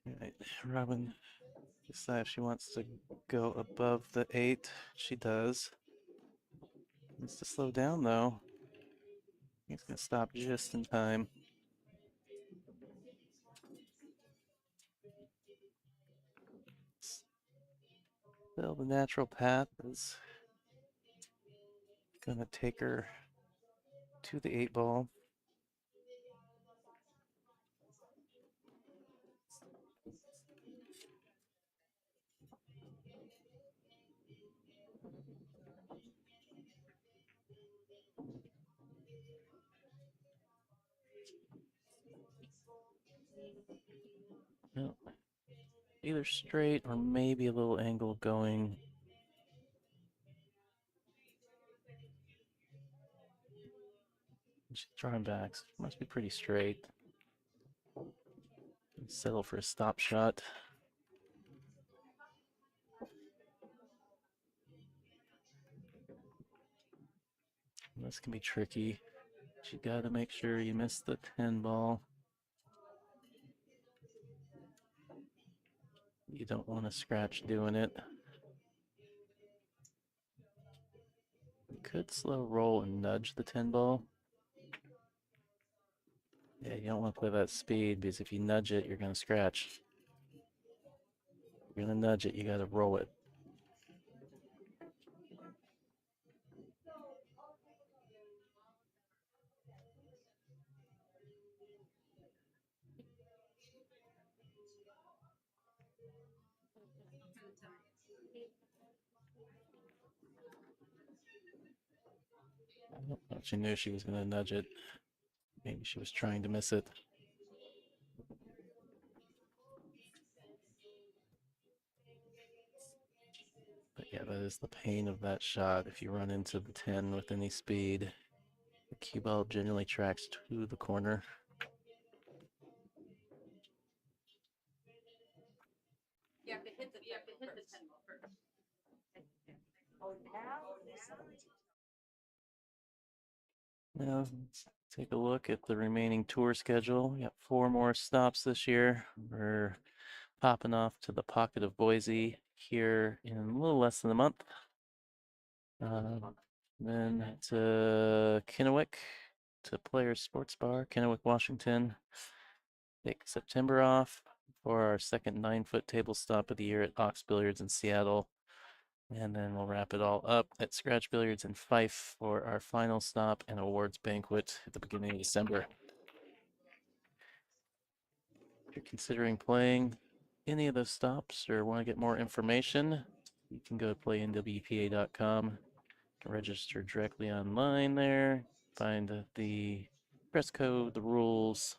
All right, Robin decides if she wants to go above the 8. She does. Needs to slow down though. He's gonna stop just in time. Still, the natural path is gonna take her to the 8 ball. Well, either straight or maybe a little angle going. She's drawing back, so it must be pretty straight. Settle for a stop shot. This can be tricky. You got to make sure you miss the 10 ball. You don't want to scratch doing it. You could slow roll and nudge the 10 ball. Yeah, you don't want to play that speed because if you nudge it, you're going to scratch. If you're going to nudge it, you got to roll it. She knew she was going to nudge it. Maybe she was trying to miss it. But yeah, that is the pain of that shot. If you run into the 10 with any speed, the cue ball generally tracks to the corner. You have to hit the 10 ball first. Now, let's take a look at the remaining tour schedule. We got 4 more stops this year. We're popping off to the Pocket of Boise here in a little less than a month. Then to Kennewick, to Players Sports Bar, Kennewick, Washington. Take September off for our second 9-foot table stop of the year at Ox Billiards in Seattle. And then we'll wrap it all up at Scratch Billiards in Fife for our final stop and awards banquet at the beginning of December. If you're considering playing any of those stops or want to get more information, you can go to playnwpa.com, register directly online there, find the dress code, the rules,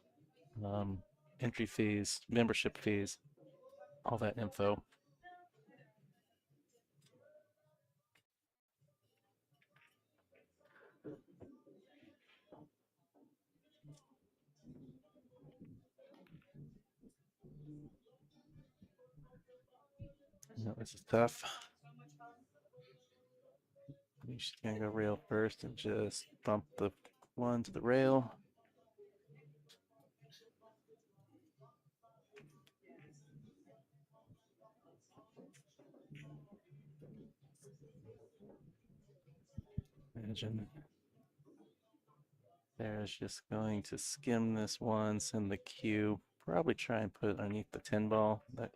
entry fees, membership fees, all that info. No, this is tough. I'm just gonna go rail first and just bump the one to the rail. Imagine there's just going to skim this one, send the cue, probably try and put it underneath the 10 ball. That,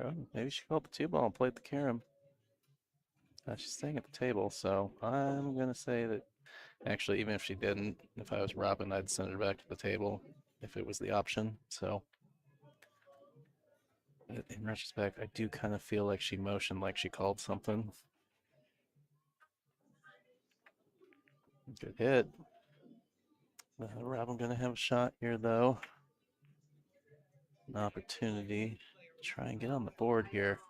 oh, maybe she called the 2 ball and played the carom. She's staying at the table, so I'm gonna say that actually, even if she didn't, if I was Robin, I'd send her back to the table if it was the option. So in retrospect, I do kind of feel like she motioned like she called something. Good hit. Robin gonna have a shot here though. An opportunity to try and get on the board here.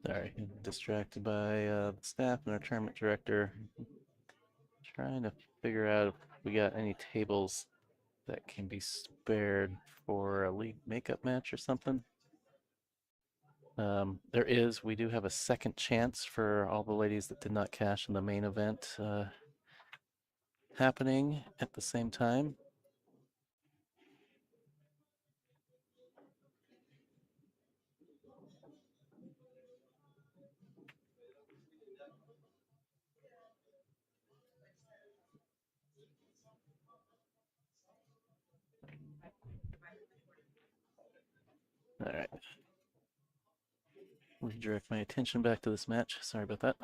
Sorry, distracted by the staff and our tournament director. Trying to figure out if we got any tables that can be spared for a league makeup match or something. There is. We do have a second chance for all the ladies that did not cash in the main event happening at the same time. All right. Redirect my attention back to this match. Sorry about that.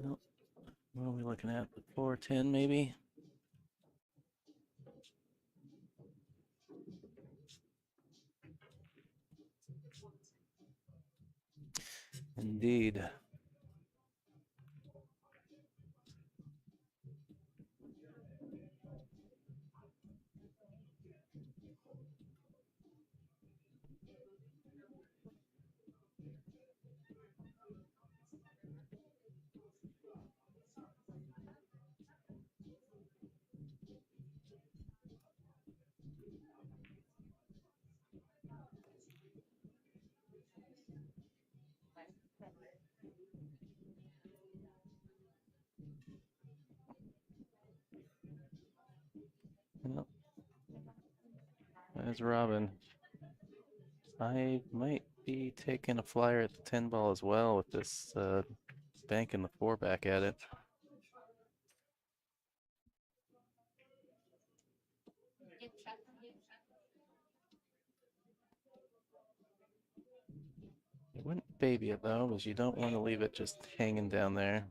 Nope. What are we looking at? 410 maybe? Indeed. Nope. There's Robin. I might be taking a flyer at the 10 ball as well with this banking the 4 back at it. baby it though, because you don't want to leave it just hanging down there.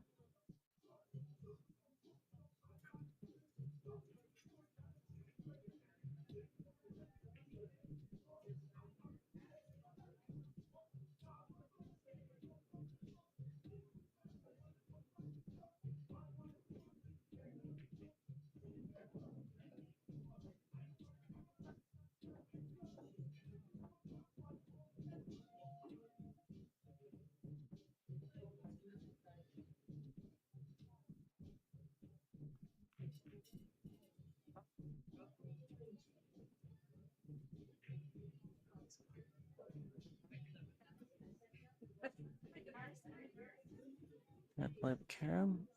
Can I play the carom?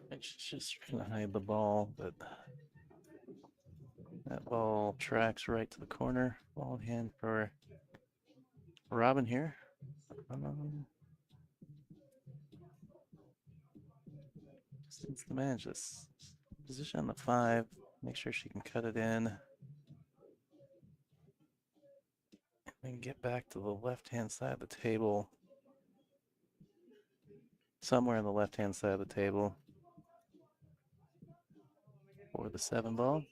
It's just gonna hide the ball, but that ball tracks right to the corner. Ball in hand for Robin here. Just needs to manage this position on the 5. Make sure she can cut it in. And then get back to the left-hand side of the table. Somewhere on the left-hand side of the table. For the 7 ball.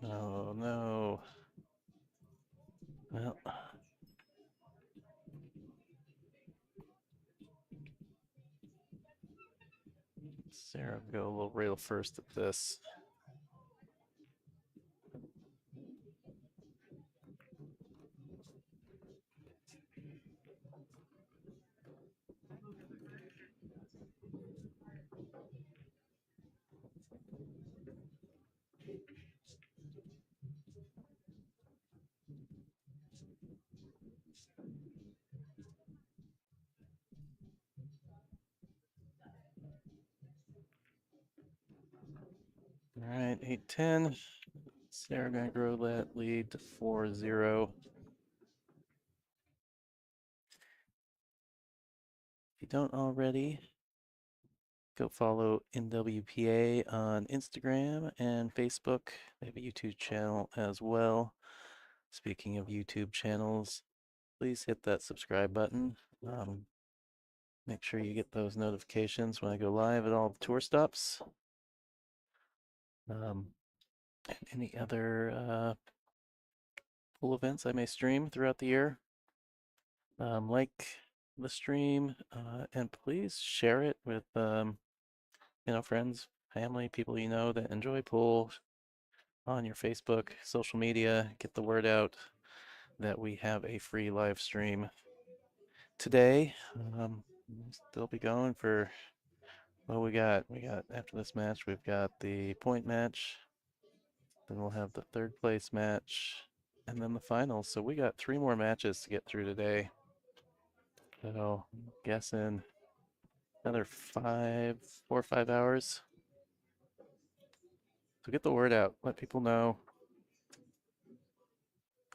Oh no. Well, Sarah will go a little rail first at this. All right, 8-10. Sarah gonna grow that lead to 4-0. If you don't already, go follow NWPA on Instagram and Facebook. They have a YouTube channel as well. Speaking of YouTube channels, please hit that subscribe button. Make sure you get those notifications when I go live at all the tour stops. And any other pool events I may stream throughout the year. Like the stream and please share it with friends, family, people you know that enjoy pool on your Facebook, social media. Get the word out that we have a free live stream today. We'll still be going for what we got. After this match, we've got the point match. Then we'll have the 3rd place match and then the finals. So we got 3 more matches to get through today. So I'm guessing another 4 or 5 hours. So get the word out, let people know,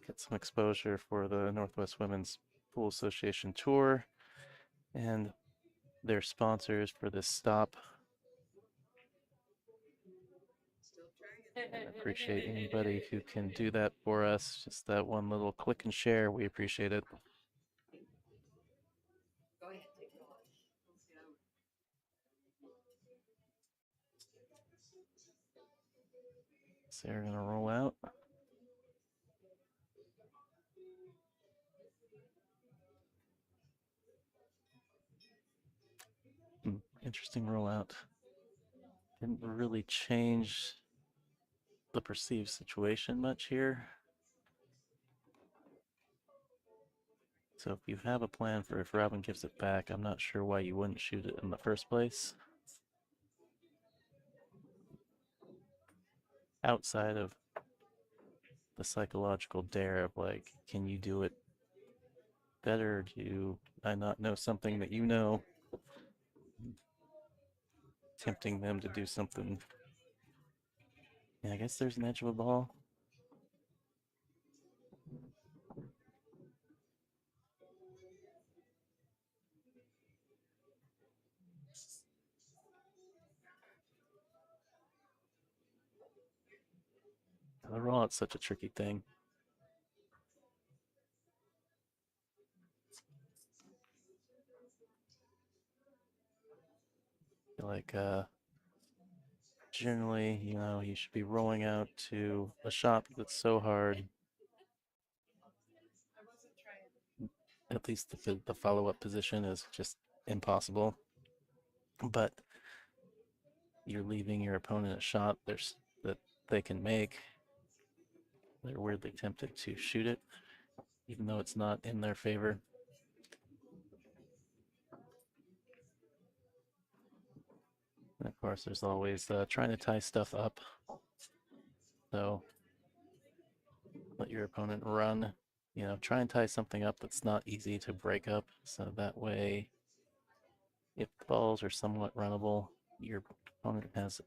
get some exposure for the Northwest Women's Pool Association Tour and their sponsors for this stop. I appreciate anybody who can do that for us. Just that one little click and share, we appreciate it. Go ahead, take it on. Sarah gonna roll out. interesting rollout. Didn't really change the perceived situation much here. So if you have a plan for if Robin gives it back, I'm not sure why you wouldn't shoot it in the first place. Outside of the psychological dare of like, can you do it better? Do I not know something that you know? Tempting them to do something. Yeah, I guess there's an edge of a ball. The rollout's such a tricky thing. I feel like generally, you should be rolling out to a shot that's so hard. At least the follow-up position is just impossible. But you're leaving your opponent a shot that they can make. They're weirdly tempted to shoot it, even though it's not in their favor. And of course, there's always trying to tie stuff up. So let your opponent run. Try and tie something up that's not easy to break up. So that way, if the balls are somewhat runnable, your opponent has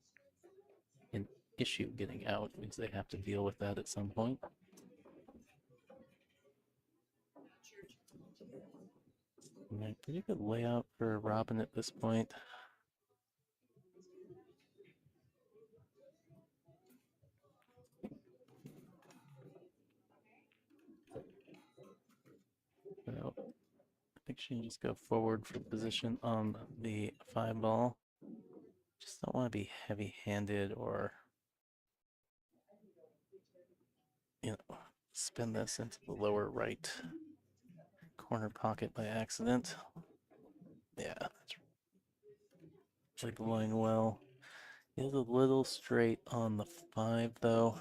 an issue getting out because they have to deal with that at some point. Right, pretty good layout for Robin at this point. So I think she can just go forward for position on the 5 ball. Just don't want to be heavy-handed or spin this into the lower right corner pocket by accident. Yeah, that's really blowing well. Is a little straight on the 5 though.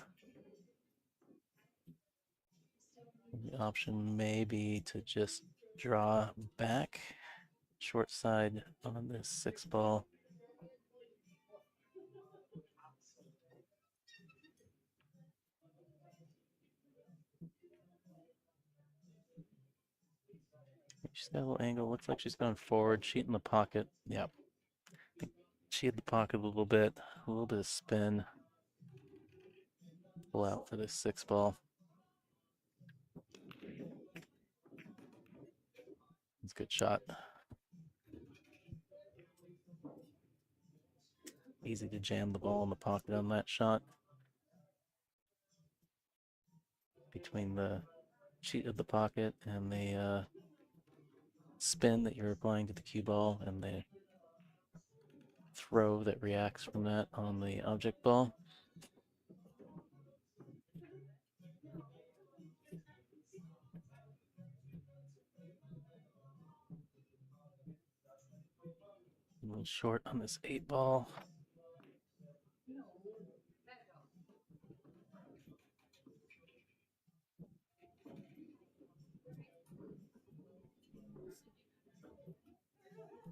The option may be to just draw back short side on this 6 ball. She's got a little angle. Looks like she's going forward. Sheet in the pocket. Yep. I think she had the pocket a little bit of spin. Pull out for this 6 ball. It's a good shot. Easy to jam the ball in the pocket on that shot. Between the cheat of the pocket and the spin that you're applying to the cue ball and the throw that reacts from that on the object ball. A little short on this 8 ball.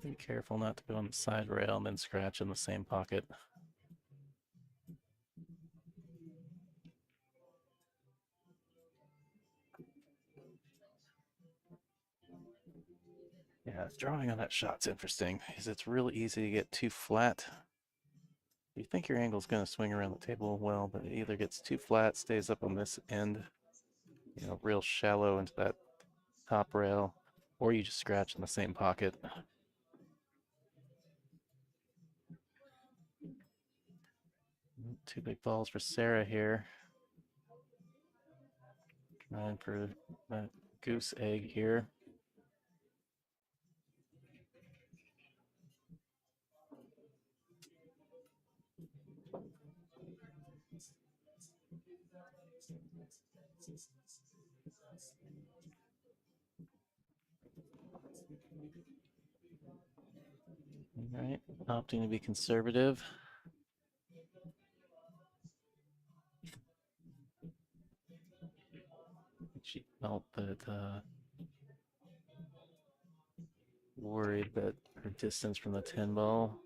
Be careful not to go on the side rail and then scratch in the same pocket. Yeah, drawing on that shot's interesting because it's really easy to get too flat. You think your angle's going to swing around the table well, but it either gets too flat, stays up on this end, real shallow into that top rail, or you just scratch in the same pocket. 2 big balls for Sarah here. Trying for that goose egg here. All right, opting to be conservative. She felt that worried that her distance from the 10 ball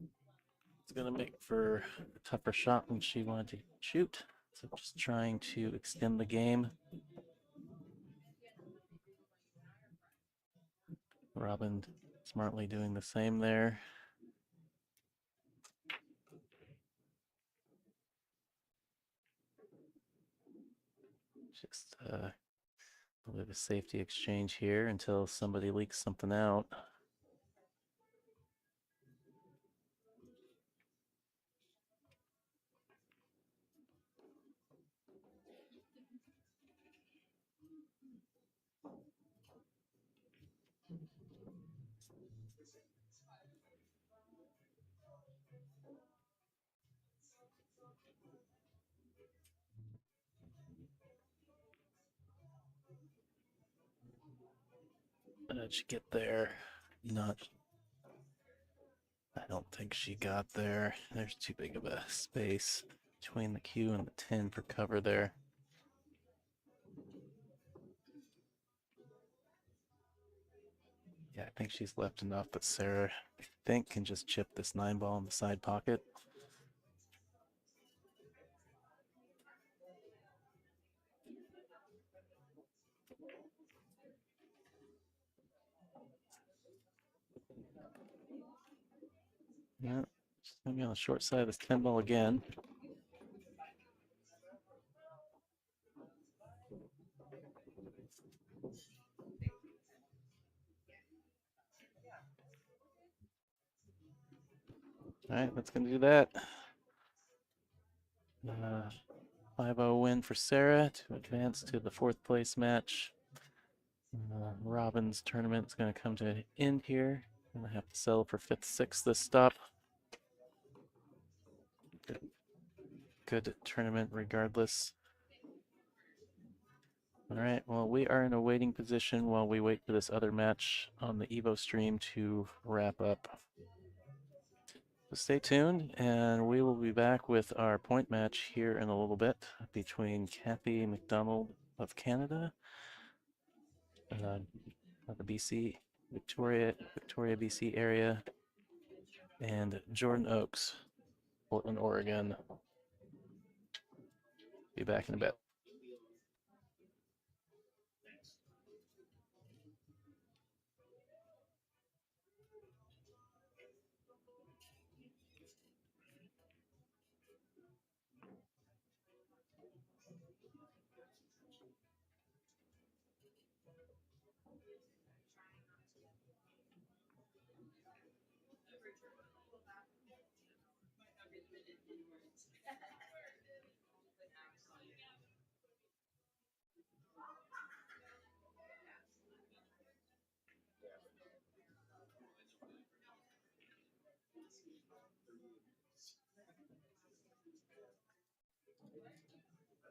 is going to make for a tougher shot than she wanted to shoot. So just trying to extend the game. Robin smartly doing the same there. Just a bit of a safety exchange here until somebody leaks something out. Did she get there? Not. I don't think she got there. There's too big of a space between the cue and the 10 for cover there. Yeah, I think she's left enough that Sarah, I think, can just chip this 9 ball in the side pocket. Yeah, she's gonna be on the short side of this 10 ball again. All right, that's gonna do that. 5-0 win for Sarah to advance to the 4th place match. Robin's tournament is going to come to an end here. Gonna have to settle for 5th, 6th this stop. Good tournament regardless. All right, well, we are in a waiting position while we wait for this other match on the Evo stream to wrap up. So stay tuned, and we will be back with our point match here in a little bit between Kathy McDonald of Canada, the BC, Victoria, BC area, and Jordan Oaks, Portland, Oregon. Be back in a bit.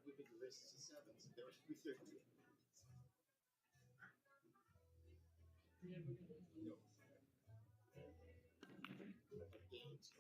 We could do this to sevens. There would be 30. No. Games.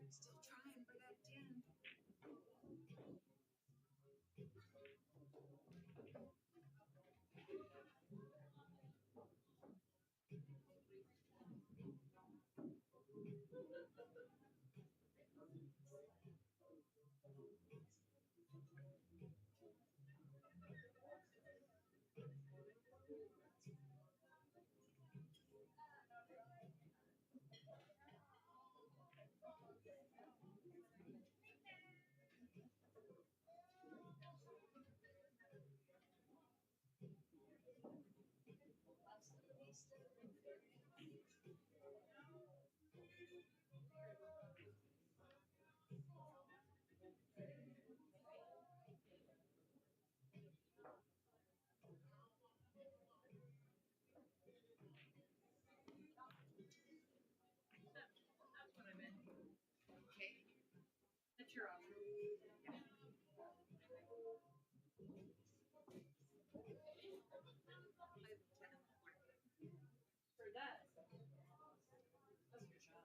Still trying for that 10. That's what I meant. Okay. That's your option. For that, that's a good shot.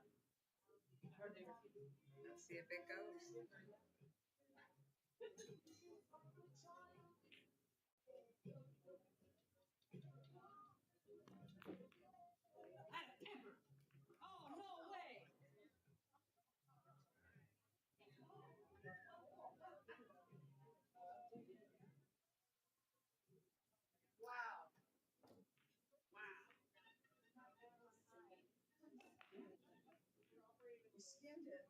I hardly ever see. Let's see if it goes. Oh, no way. Wow. Wow. You skinned it.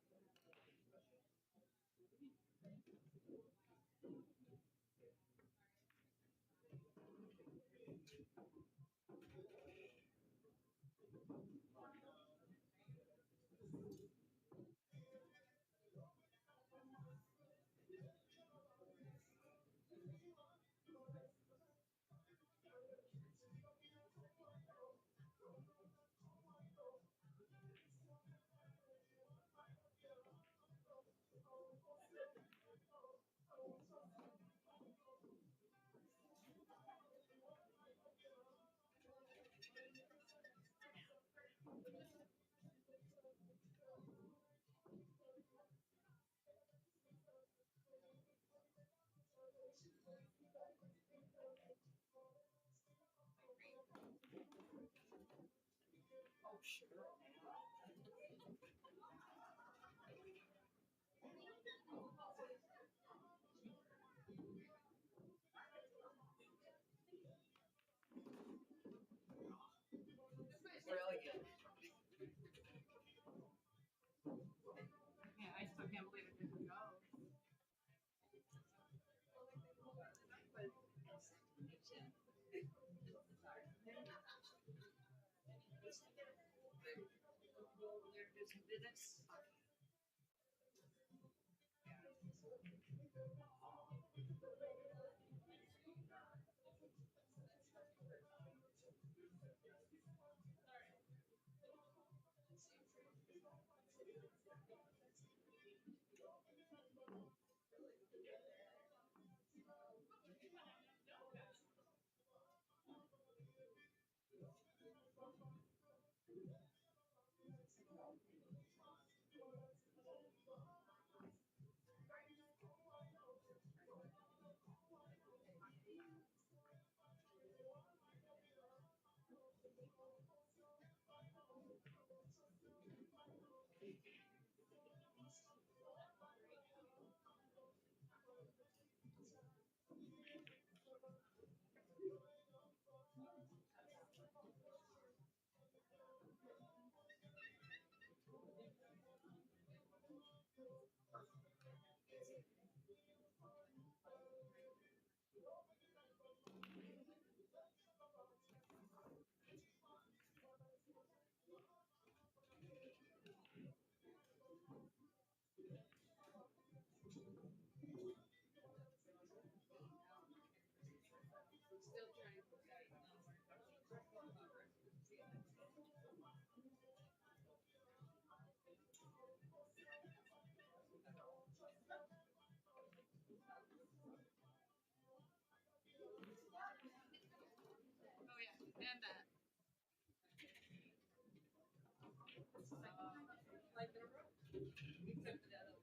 Oh, sure. Brilliant. Yeah, I still can't believe it didn't go. And that. Like in a row. Except for the other one.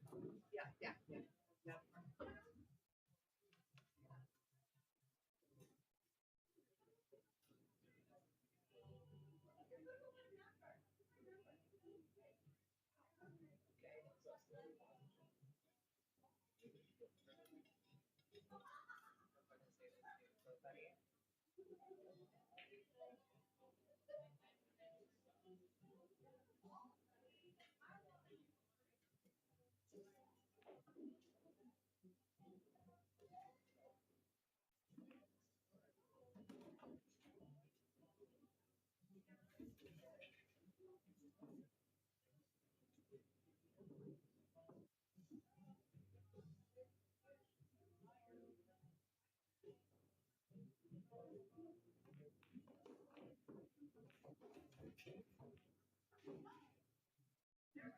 Yeah.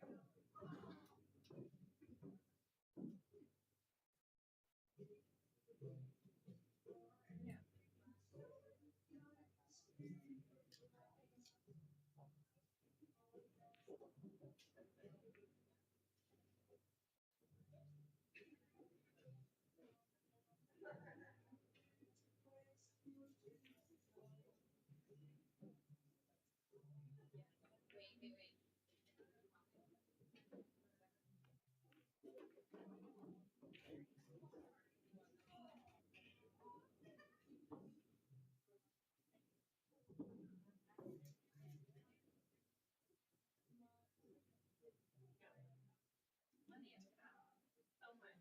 Wait. Money is that. So much.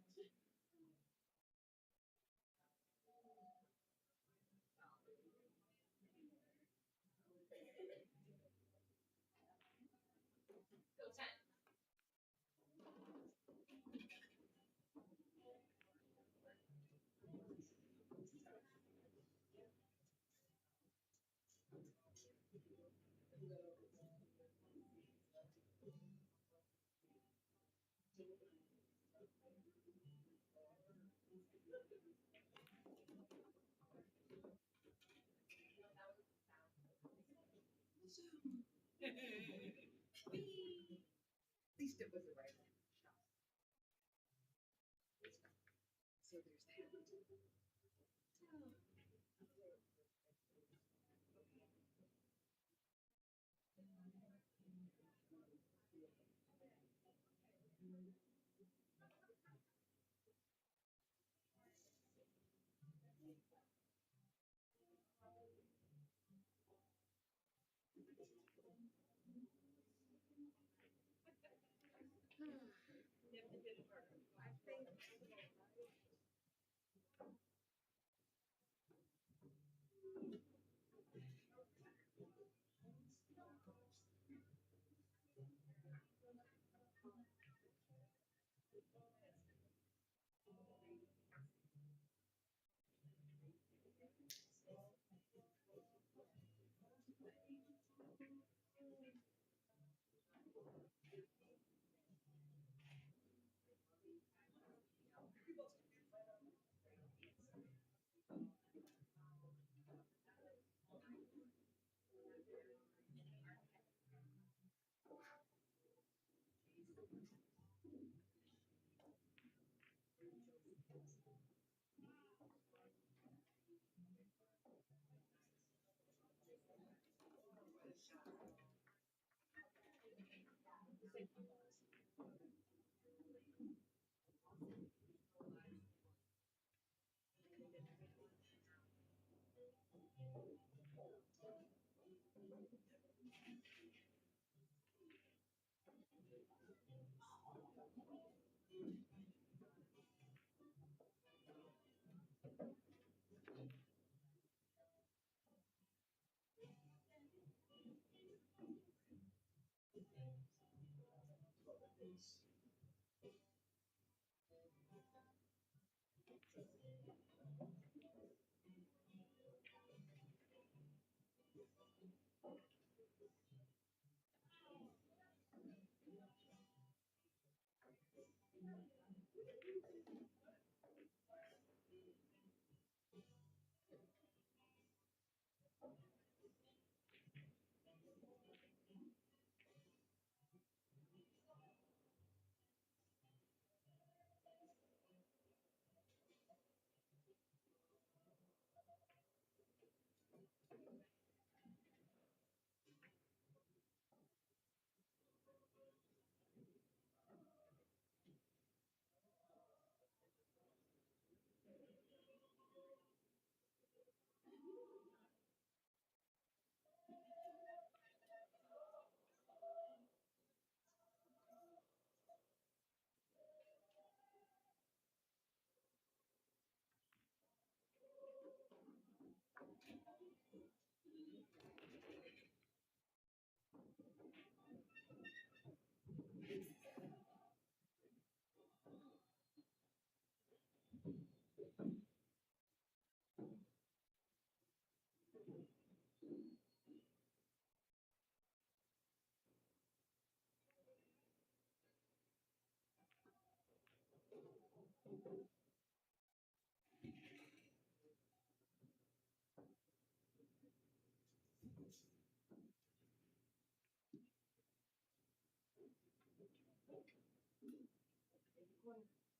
Go 10. At least it was the right one. So there's that. I think.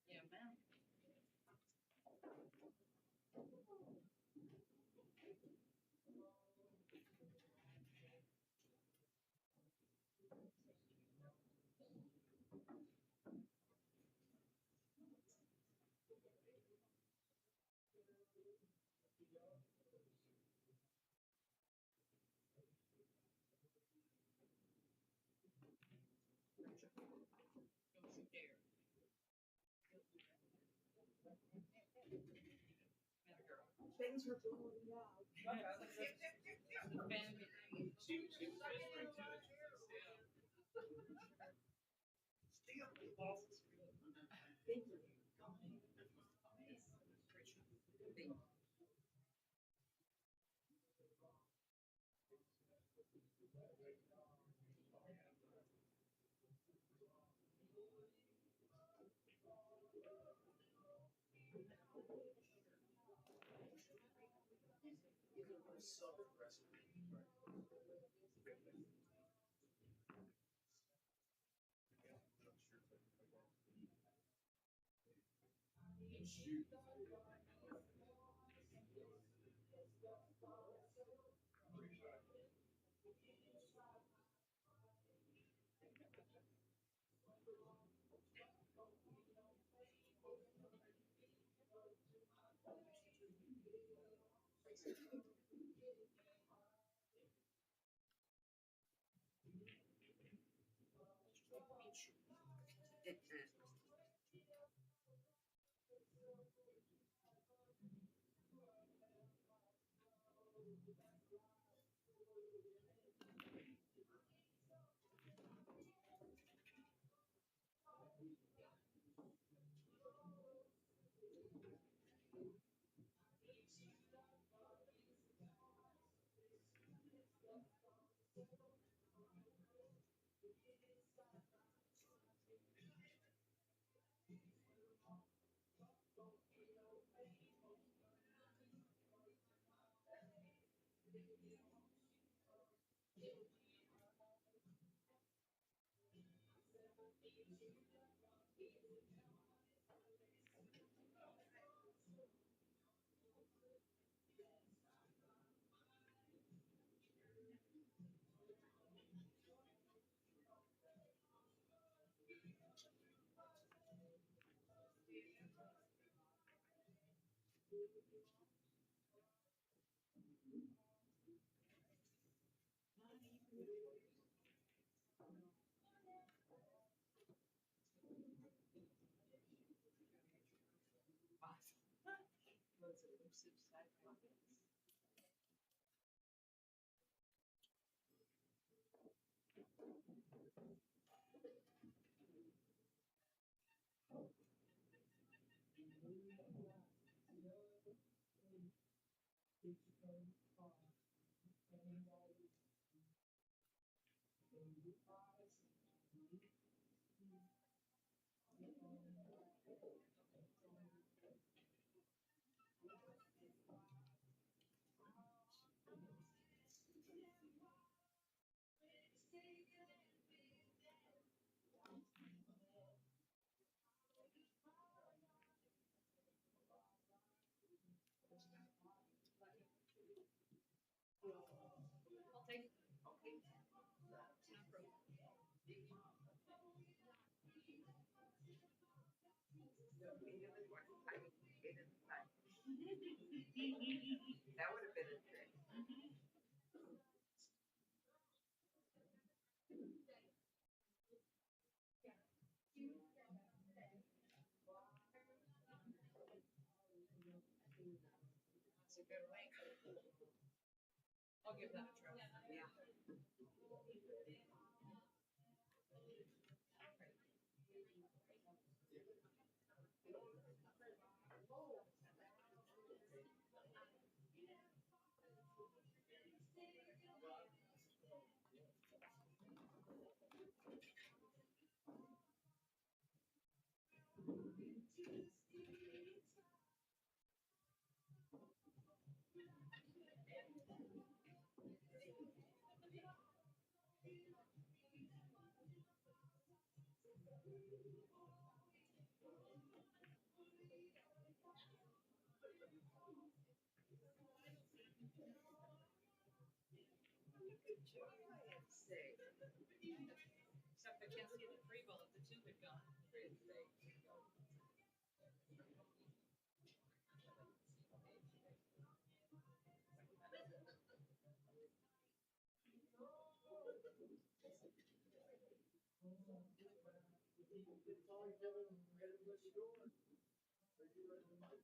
Yeah, man. Don't you dare. Atta girl. Things are blowing up. Yeah, look at that. The fan behind. She was whispering to it. She's like, Steel balls. Things are going. So aggressive. Shoot. Those elusive side pockets. I'll take it. Okay. It's not broken. That would have been a trick. That's a good way. I'll give that a try. Yeah. Good job, I'd say. Except I can't see the free bullet, the tube had gone. Great thing. It's all given, ready to go. Are you ready to fight?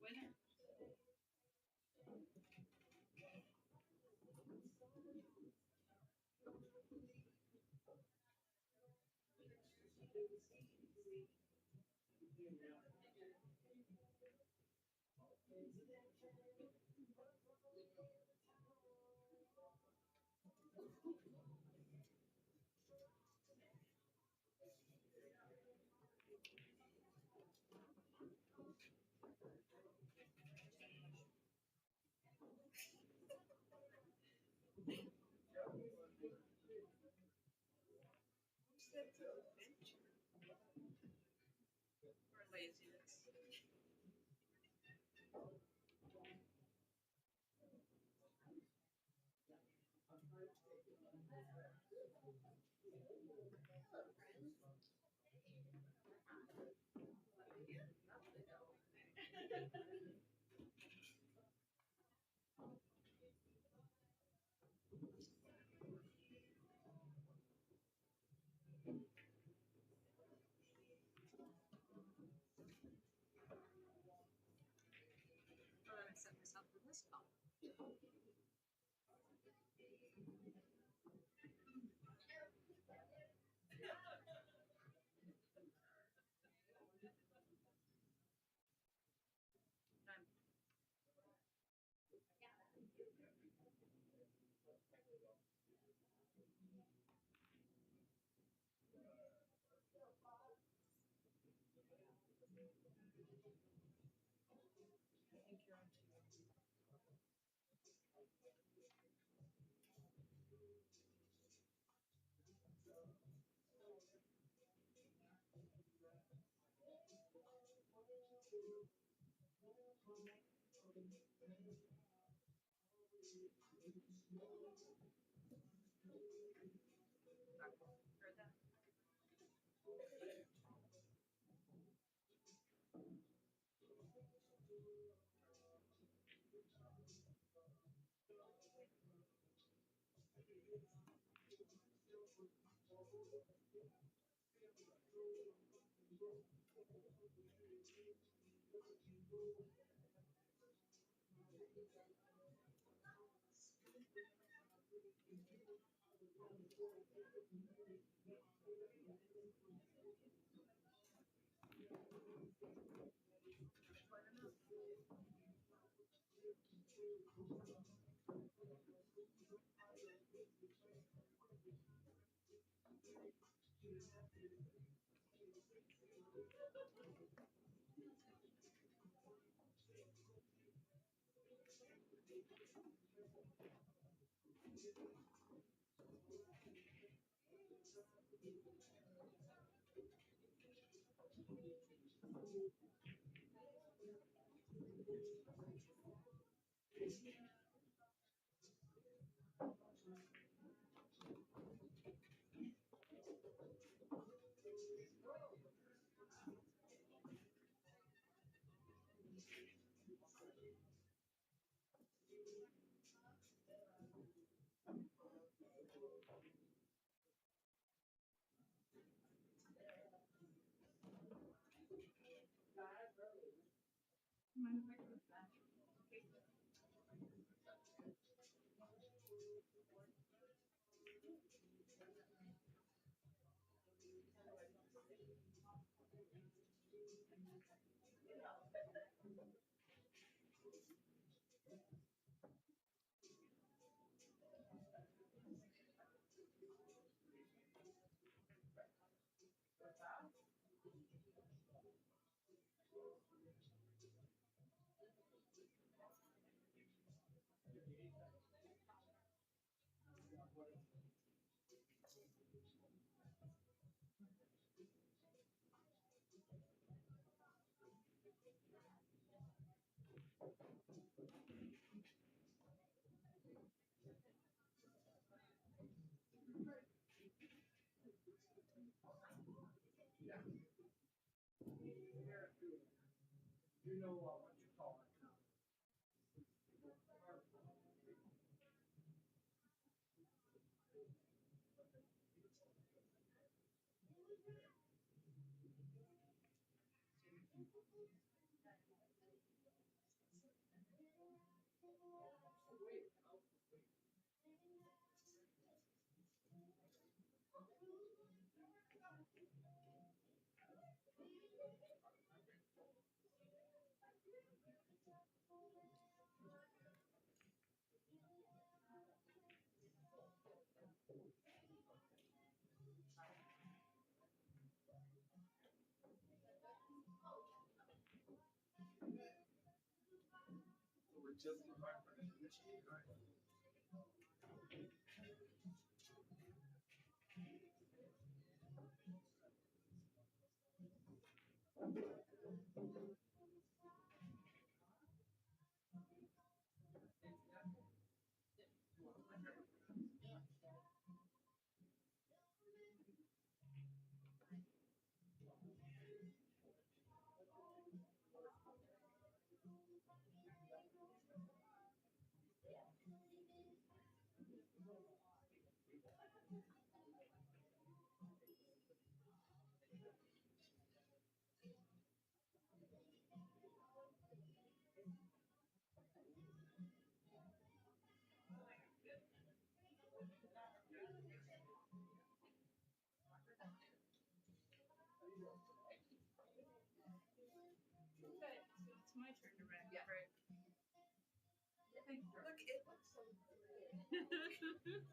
Winner. Sense of adventure. Or laziness. Oh, then I set myself for this color. Done. I think you're on two. Heard that? You know what you call it now. We're just in time for intermission, right? It's my turn to wrap, Yeah. right? Look, it looks so good.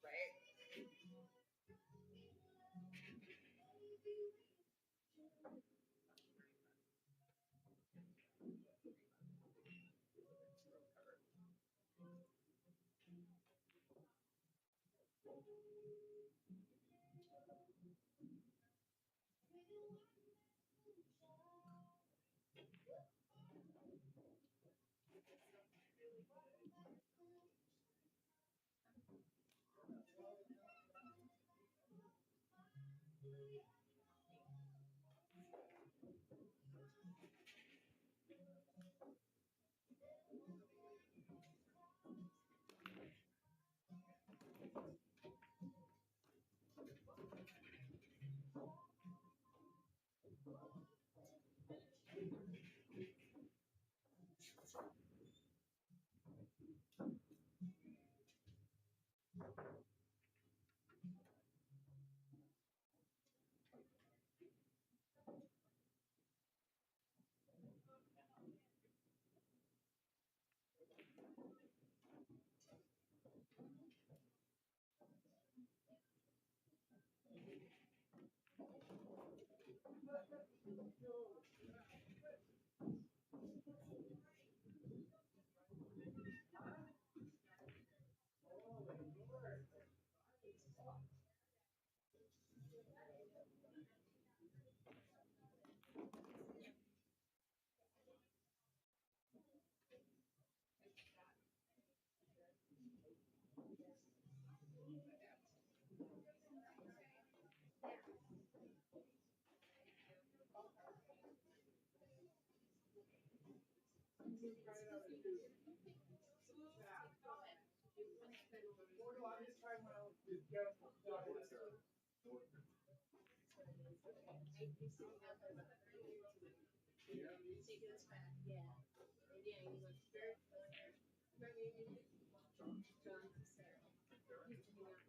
Right? All right, hello,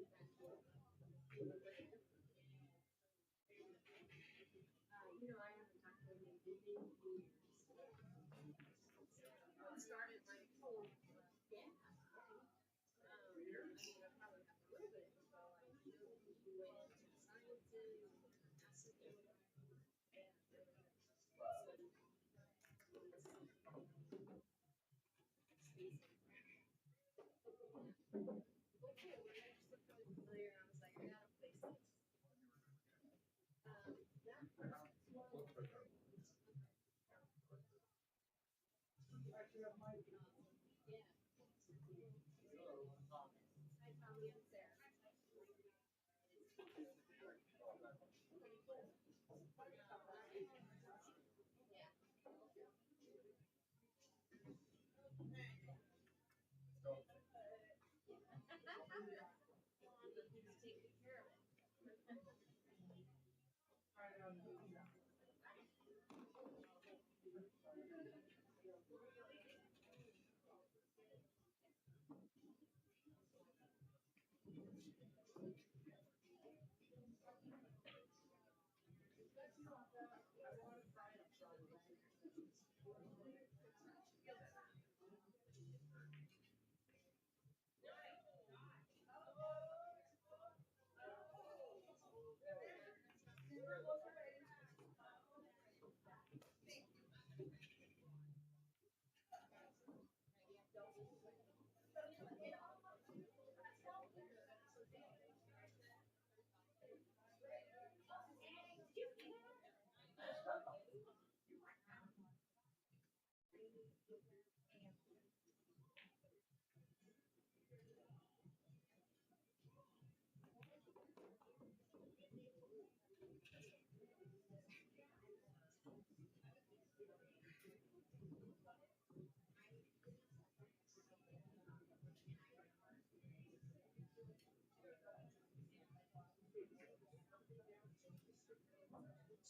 here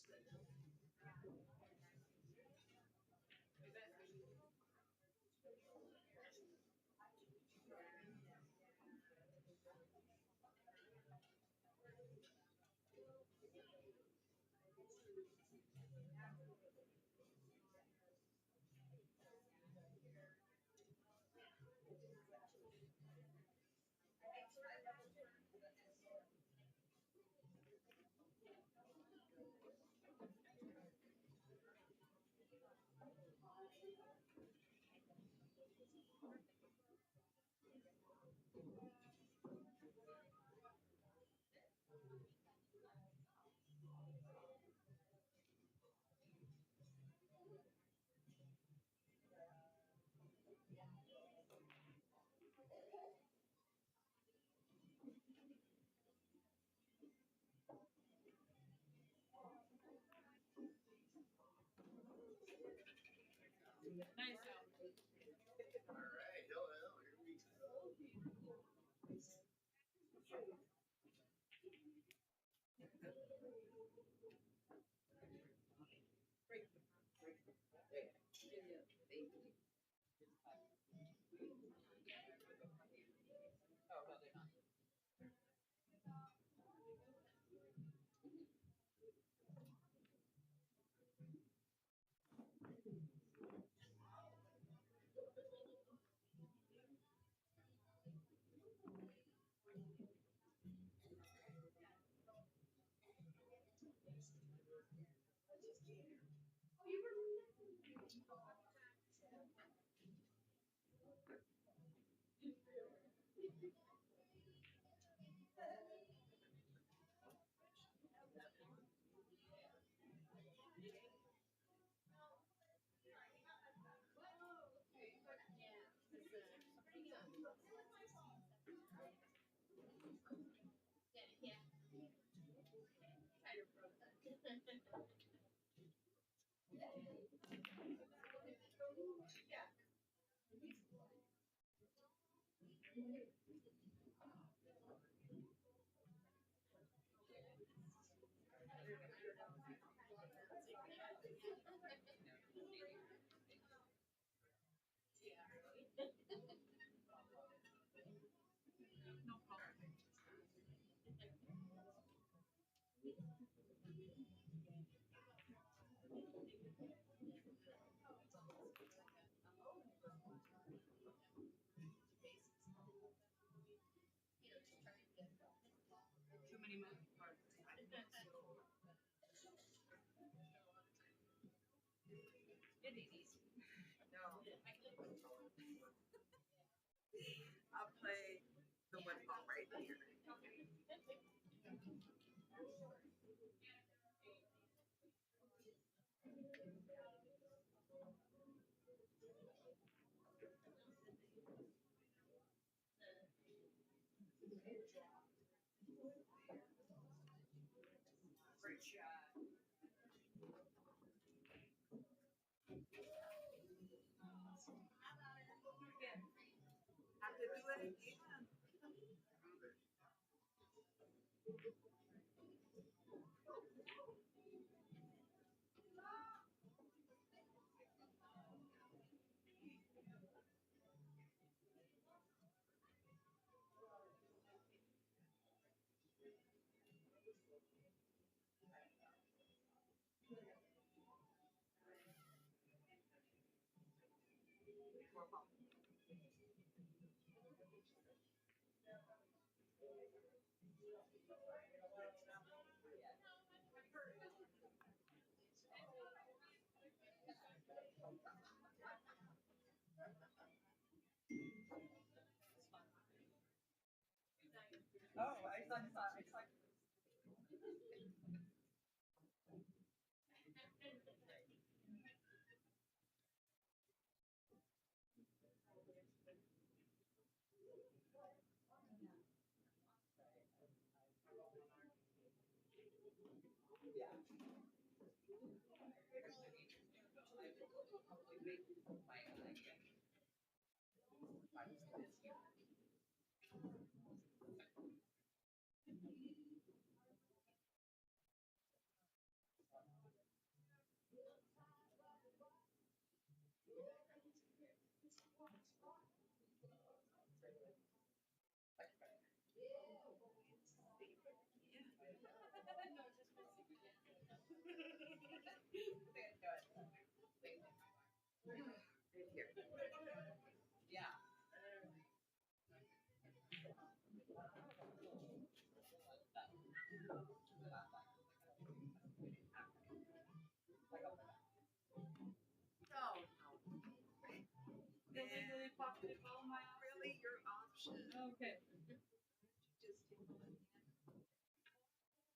we go. Too many moving parts. It ain't easy. No. I'll play the one ball right here. Great shot. Have to do it again. Oh, I saw. Yeah. No, no. They popped it all my Really, your option. Okay. Just take the left hand.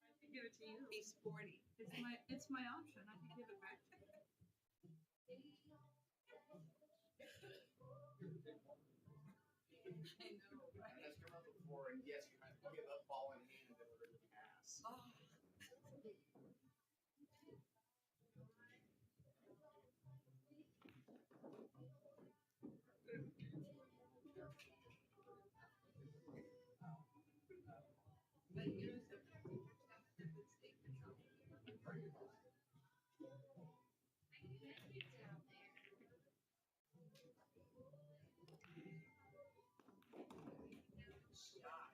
I can give it to you. Be sporty. It's my option. I can give it back to you. I know, right? That's come up before, and yes, you have to give up ball in hand in order to pass. Oh. But you know, sometimes you just have to mistake yourself. Shot.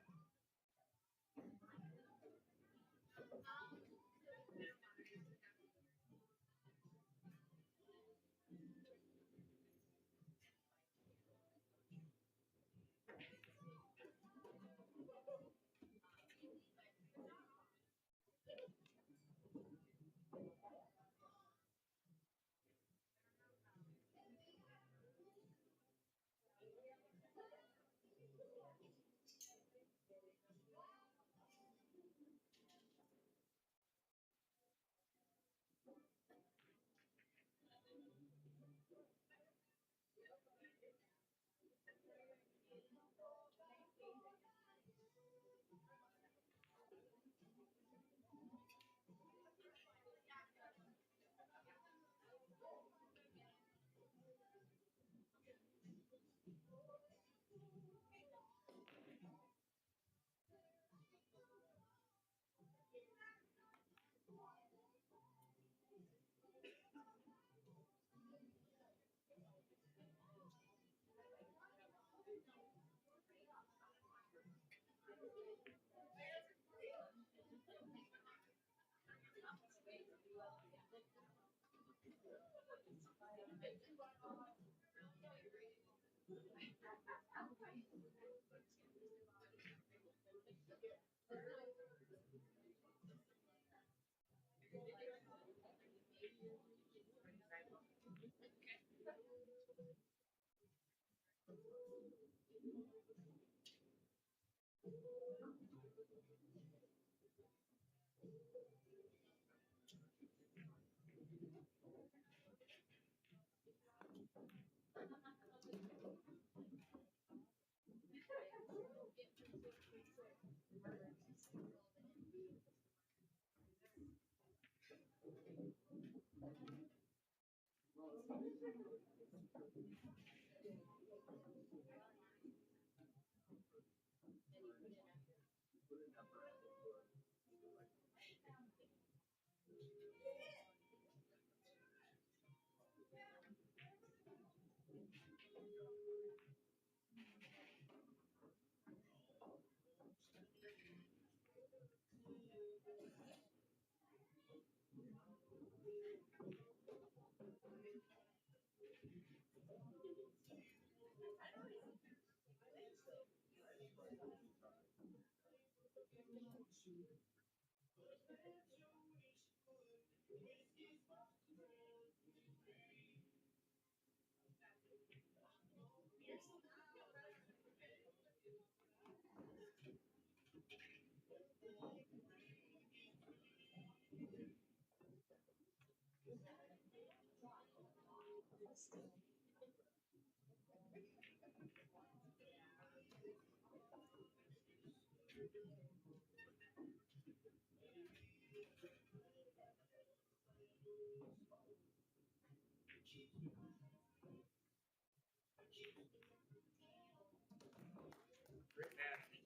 Great match.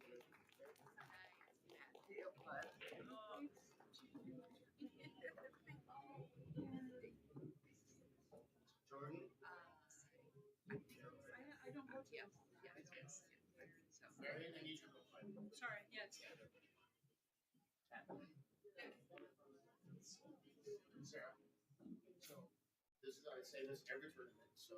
It was. Jordan, I don't go to. Yeah, I don't. So. Marian, I need your book. Sorry. Yes. Sarah. So this is, I say this every tournament. So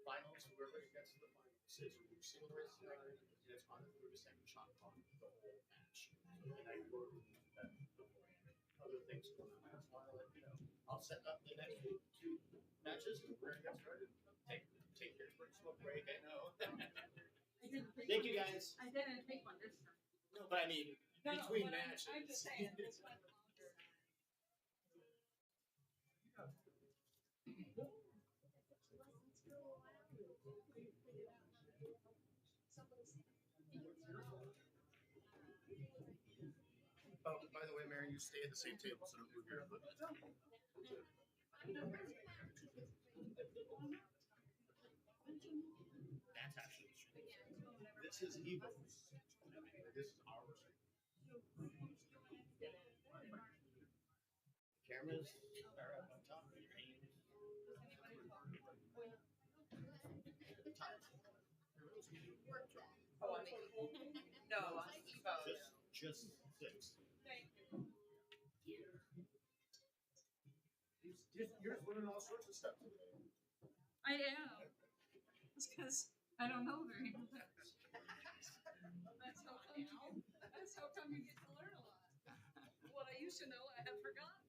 finals, whoever gets to the finals is which single race yard, and it's on the 32nd shot clock the whole match. And I work beforehand. Other things going on. I just want to let you know. I'll set up the next two matches and we're gonna get started. Take your smoke break. I know. I didn't take Thank one. you guys. I didn't take one this time. No, but I mean No, between but matches. I'm just saying this went longer. Oh, by the way, Marian, you stay at the same table, so don't move your foot. That's actually true. This is Evo's. This is ours. Cameras are up on top of your hands. The times. Oh, on the no, on the Evo. Just 6. Thank you. You're just learning all sorts of stuff today. I am. It's because I don't know very much. That's how come you get to learn a lot. What I used to know, I have forgotten.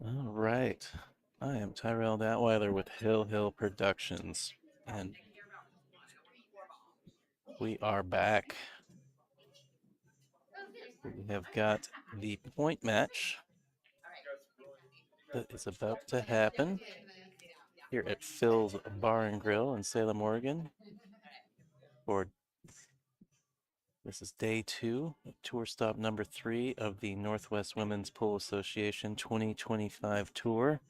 All right. I am Tyrell Datweiler with Hill Productions, and we are back. We have got the point match that is about to happen here at Phil's Bar and Grill in Salem, Oregon. This is day 2, tour stop number 3 of the Northwest Women's Pool Association 2025 tour.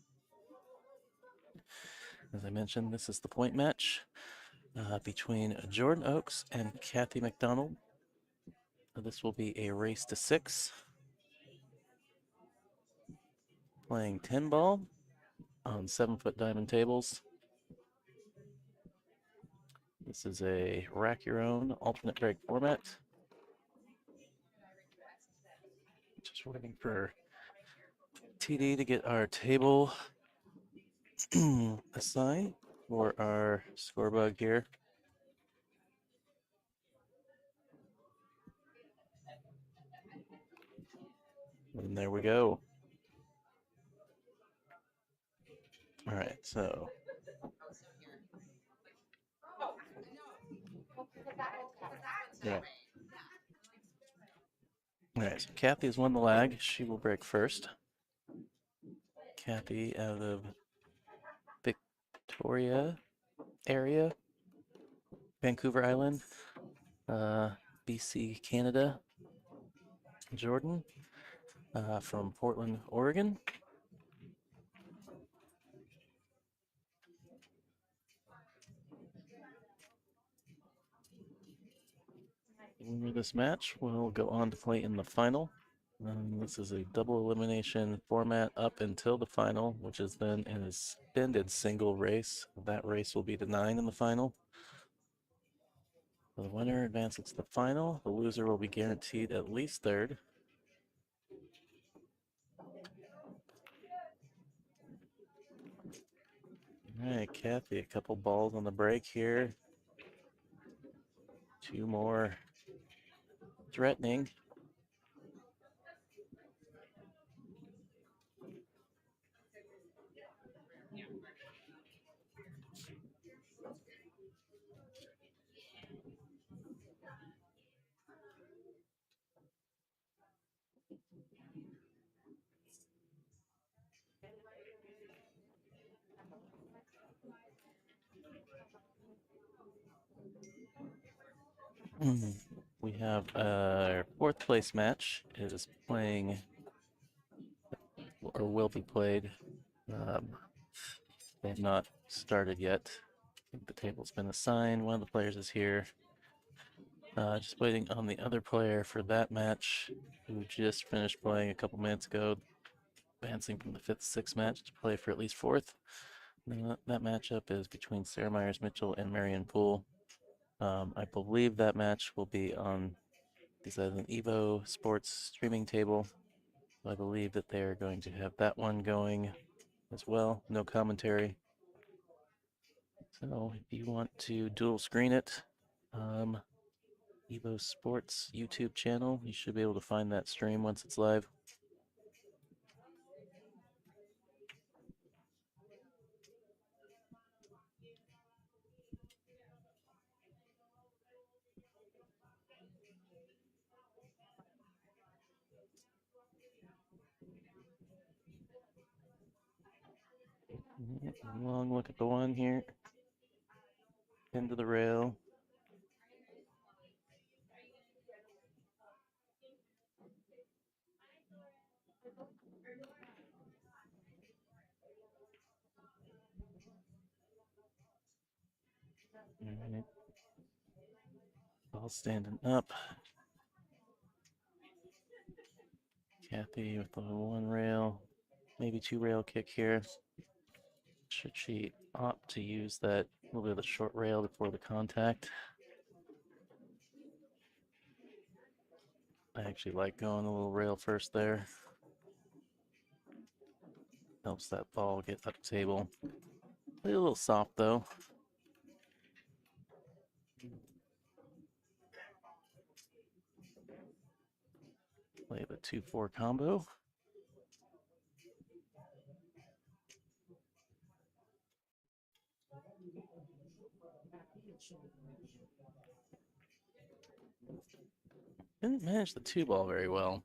As I mentioned, this is the point match between Jordan Oakes and Kathy McDonald. This will be a race to 6. Playing 10 ball on 7-foot diamond tables. This is a rack your own alternate break format. Just waiting for TD to get our table assigned for our scorebug here. And there we go. All right, so yeah. All right, so Kathy's won the lag. She will break first. Kathy out of Victoria area, Vancouver Island, BC, Canada. Jordan from Portland, Oregon. Winner of this match will go on to play in the final. This is a double elimination format up until the final, which is then an extended single race. That race will be the 9 in the final. The winner advances to the final. The loser will be guaranteed at least 3rd. All right, Kathy, a couple balls on the break here. 2 more threatening. We have our 4th place match. It is playing, or will be played. They have not started yet. I think the table's been assigned. One of the players is here. Just waiting on the other player for that match, who just finished playing a couple minutes ago, advancing from the 5th, 6th match to play for at least 4th. That matchup is between Sarah Myers-Mitchell and Marian Poole. I believe that match will be on an Evo Sports streaming table. I believe that they are going to have that one going as well. No commentary. So if you want to dual screen it, Evo Sports YouTube channel, you should be able to find that stream once it's live. Long look at the one here. Into the rail. All right. Ball standing up. Kathy with the one rail, maybe two rail kick here. Should she opt to use that little bit of the short rail before the contact? I actually like going a little rail first there. Helps that ball get up table. Play a little soft though. Play the 2-4 combo. Didn't manage the 2 ball very well.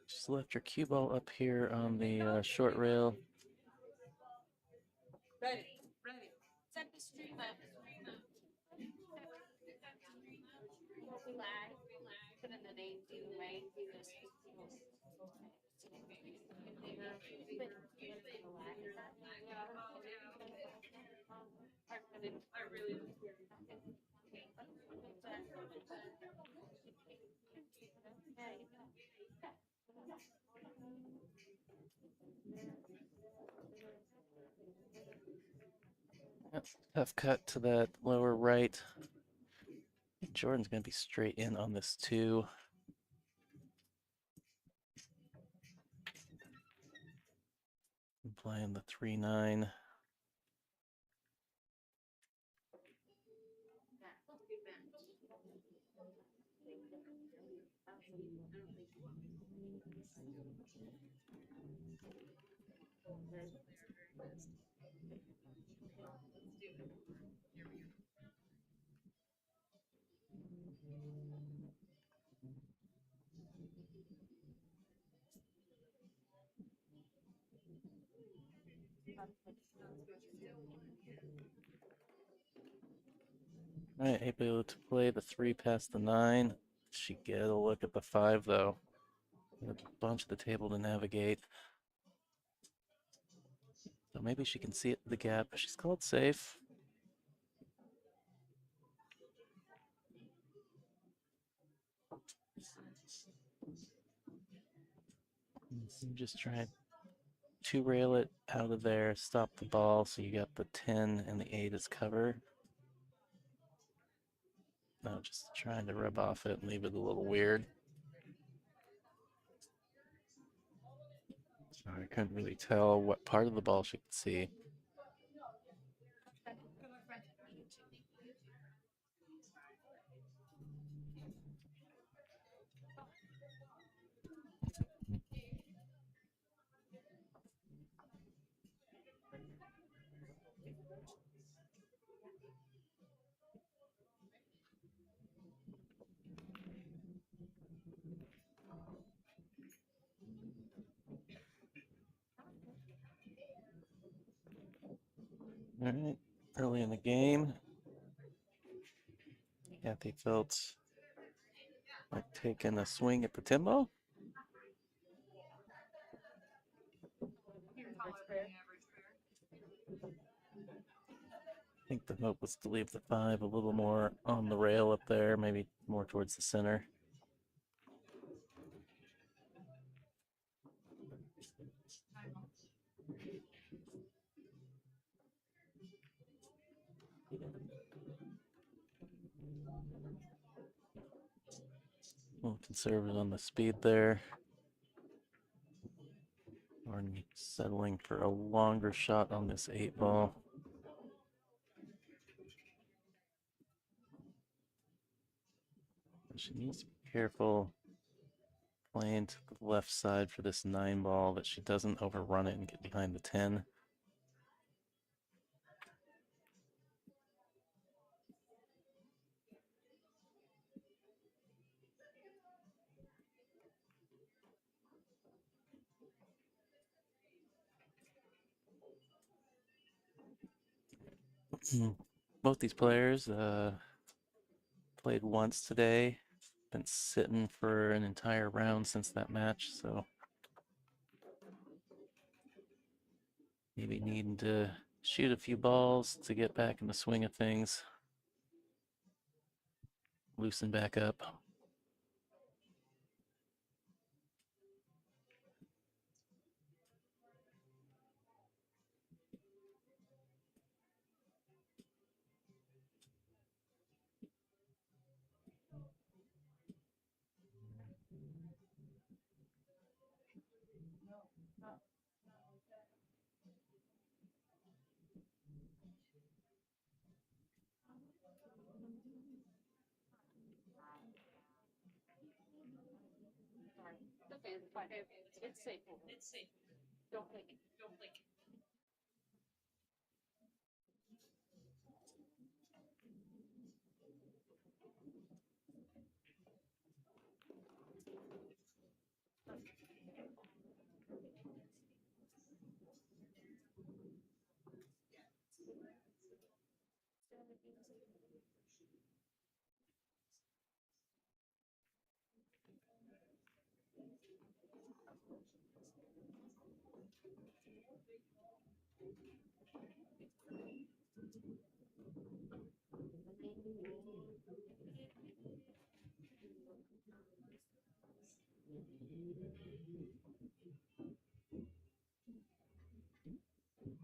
Just left your cue ball up here on the short rail. Ready. Set the stream up. Relax. Put in the name, do right, do this. I really Yep, tough cut to that lower right. I think Jordan's going to be straight in on this 2. Playing the 3-9. All right, able to play the 3 past the 9. She get a look at the 5 though. A bunch of the table to navigate. So maybe she can see it the gap. She's called safe. Just try to rail it out of there, stop the ball so you got the 10 and the 8 as cover. No, just trying to rub off it and leave it a little weird. So I couldn't really tell what part of the ball she could see. All right, early in the game, Kathy felt like taking a swing at the Timbo. I think the hope was to leave the 5 a little more on the rail up there, maybe more towards the center. A little conservative on the speed there. Or settling for a longer shot on this 8 ball. She needs to be careful playing to the left side for this 9 ball that she doesn't overrun it and get behind the 10. Both these players played once today. Been sitting for an entire round since that match, so Maybe needing to shoot a few balls to get back in the swing of things. Loosen back up. Okay, it's fine. It's safe. It's safe. Don't click it. Don't click it.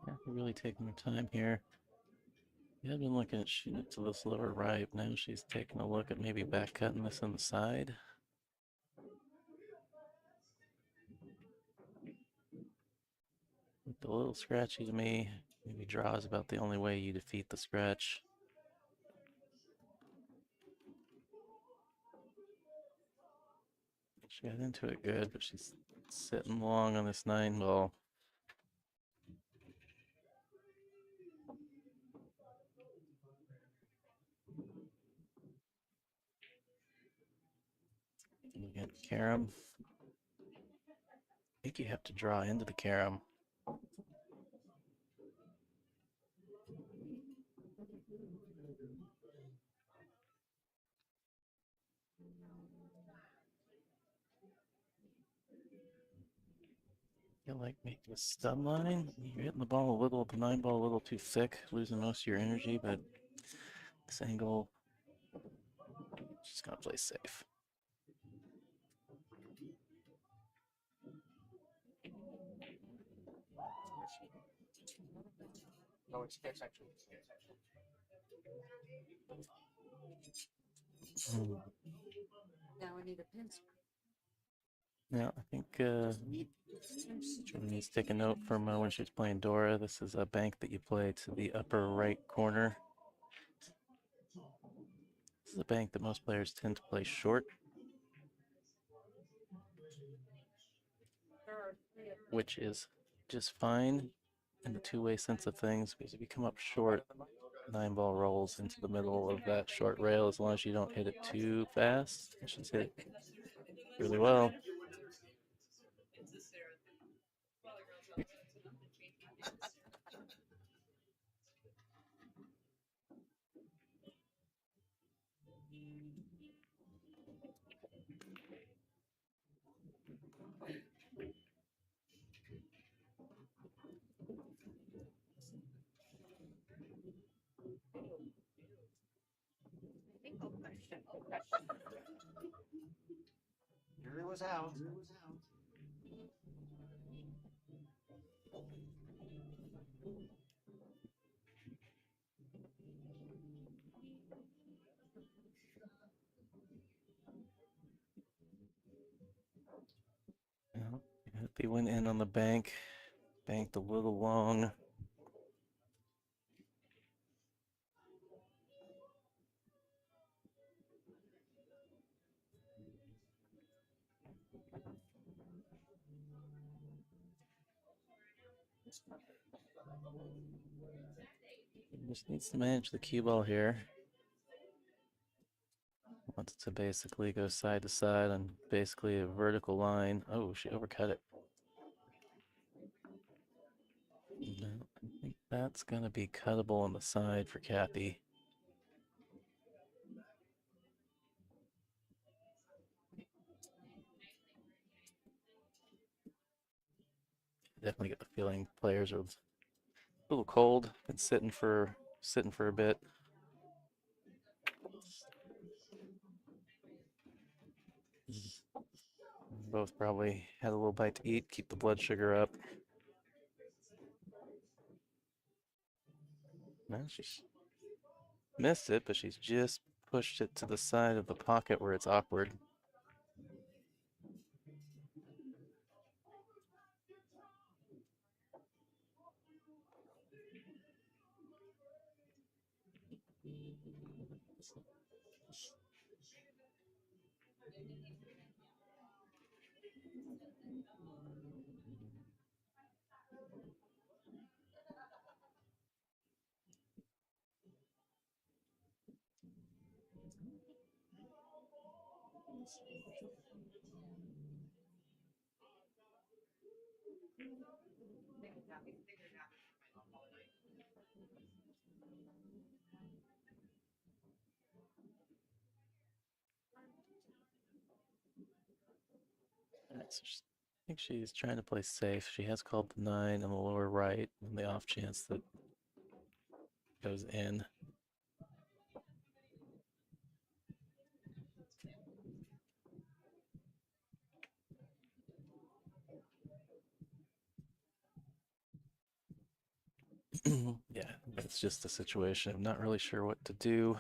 Yeah, they're really taking their time here. Yeah, I've been looking at shooting it to this lower right. Now she's taking a look at maybe back cutting this on the side. Looked a little scratchy to me. Maybe draw is about the only way you defeat the scratch. She got into it good, but she's sitting long on this 9-ball. Look at carom. I think you have to draw into the carom. You like making a stub line. You're hitting the ball a little, the 9-ball a little too thick, losing most of your energy, but this angle, just gonna play safe. No, it's actually. Now I need a pencil. Yeah, I think Jordan needs to take a note from when she was playing Dora. This is a bank that you play to the upper right corner. This is a bank that most players tend to play short, which is just fine in the two-way sense of things, because if you come up short, 9-ball rolls into the middle of that short rail as long as you don't hit it too fast. She's hit it really well. It's a Sarah thing. Well, the girls always have to not change my names. Jury was out. Yeah, they went in on the bank, banked a little long. Just needs to manage the cue ball here. Wants it to basically go side to side on basically a vertical line. Oh, she overcut it. No, I think that's going to be cuttable on the side for Kathy. Definitely get the feeling players are little cold. Been sitting for a bit. Both probably had a little bite to eat, keep the blood sugar up. No, she's missed it, but she's just pushed it to the side of the pocket where it's awkward. So I think she's trying to play safe. She has called the 9 on the lower right on the off chance that goes in. Yeah, that's just a situation. I'm not really sure what to do.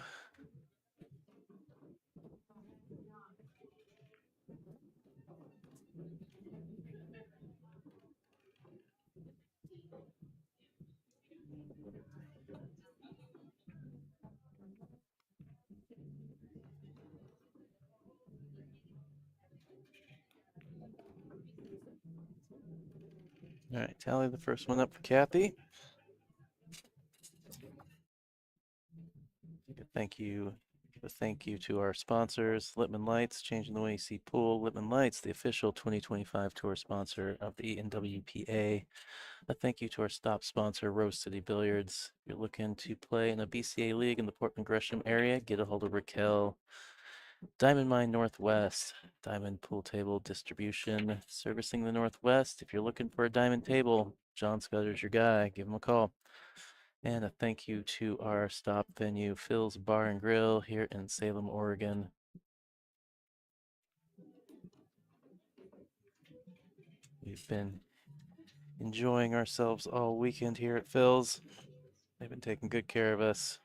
All right, tally the first one up for Kathy. Thank you. A thank you to our sponsors, Lippman Lights, changing the way you see pool. Lippman Lights, the official 2025 tour sponsor of the NWPA. A thank you to our stop sponsor, Rose City Billiards. If you're looking to play in a BCA league in the Portland Gresham area, get a hold of Raquel. Diamond Mine Northwest, diamond pool table distribution, servicing the Northwest. If you're looking for a diamond table, John Scudder's your guy. Give him a call. And a thank you to our stop venue, Phil's Bar and Grill here in Salem, Oregon. We've been enjoying ourselves all weekend here at Phil's. They've been taking good care of us.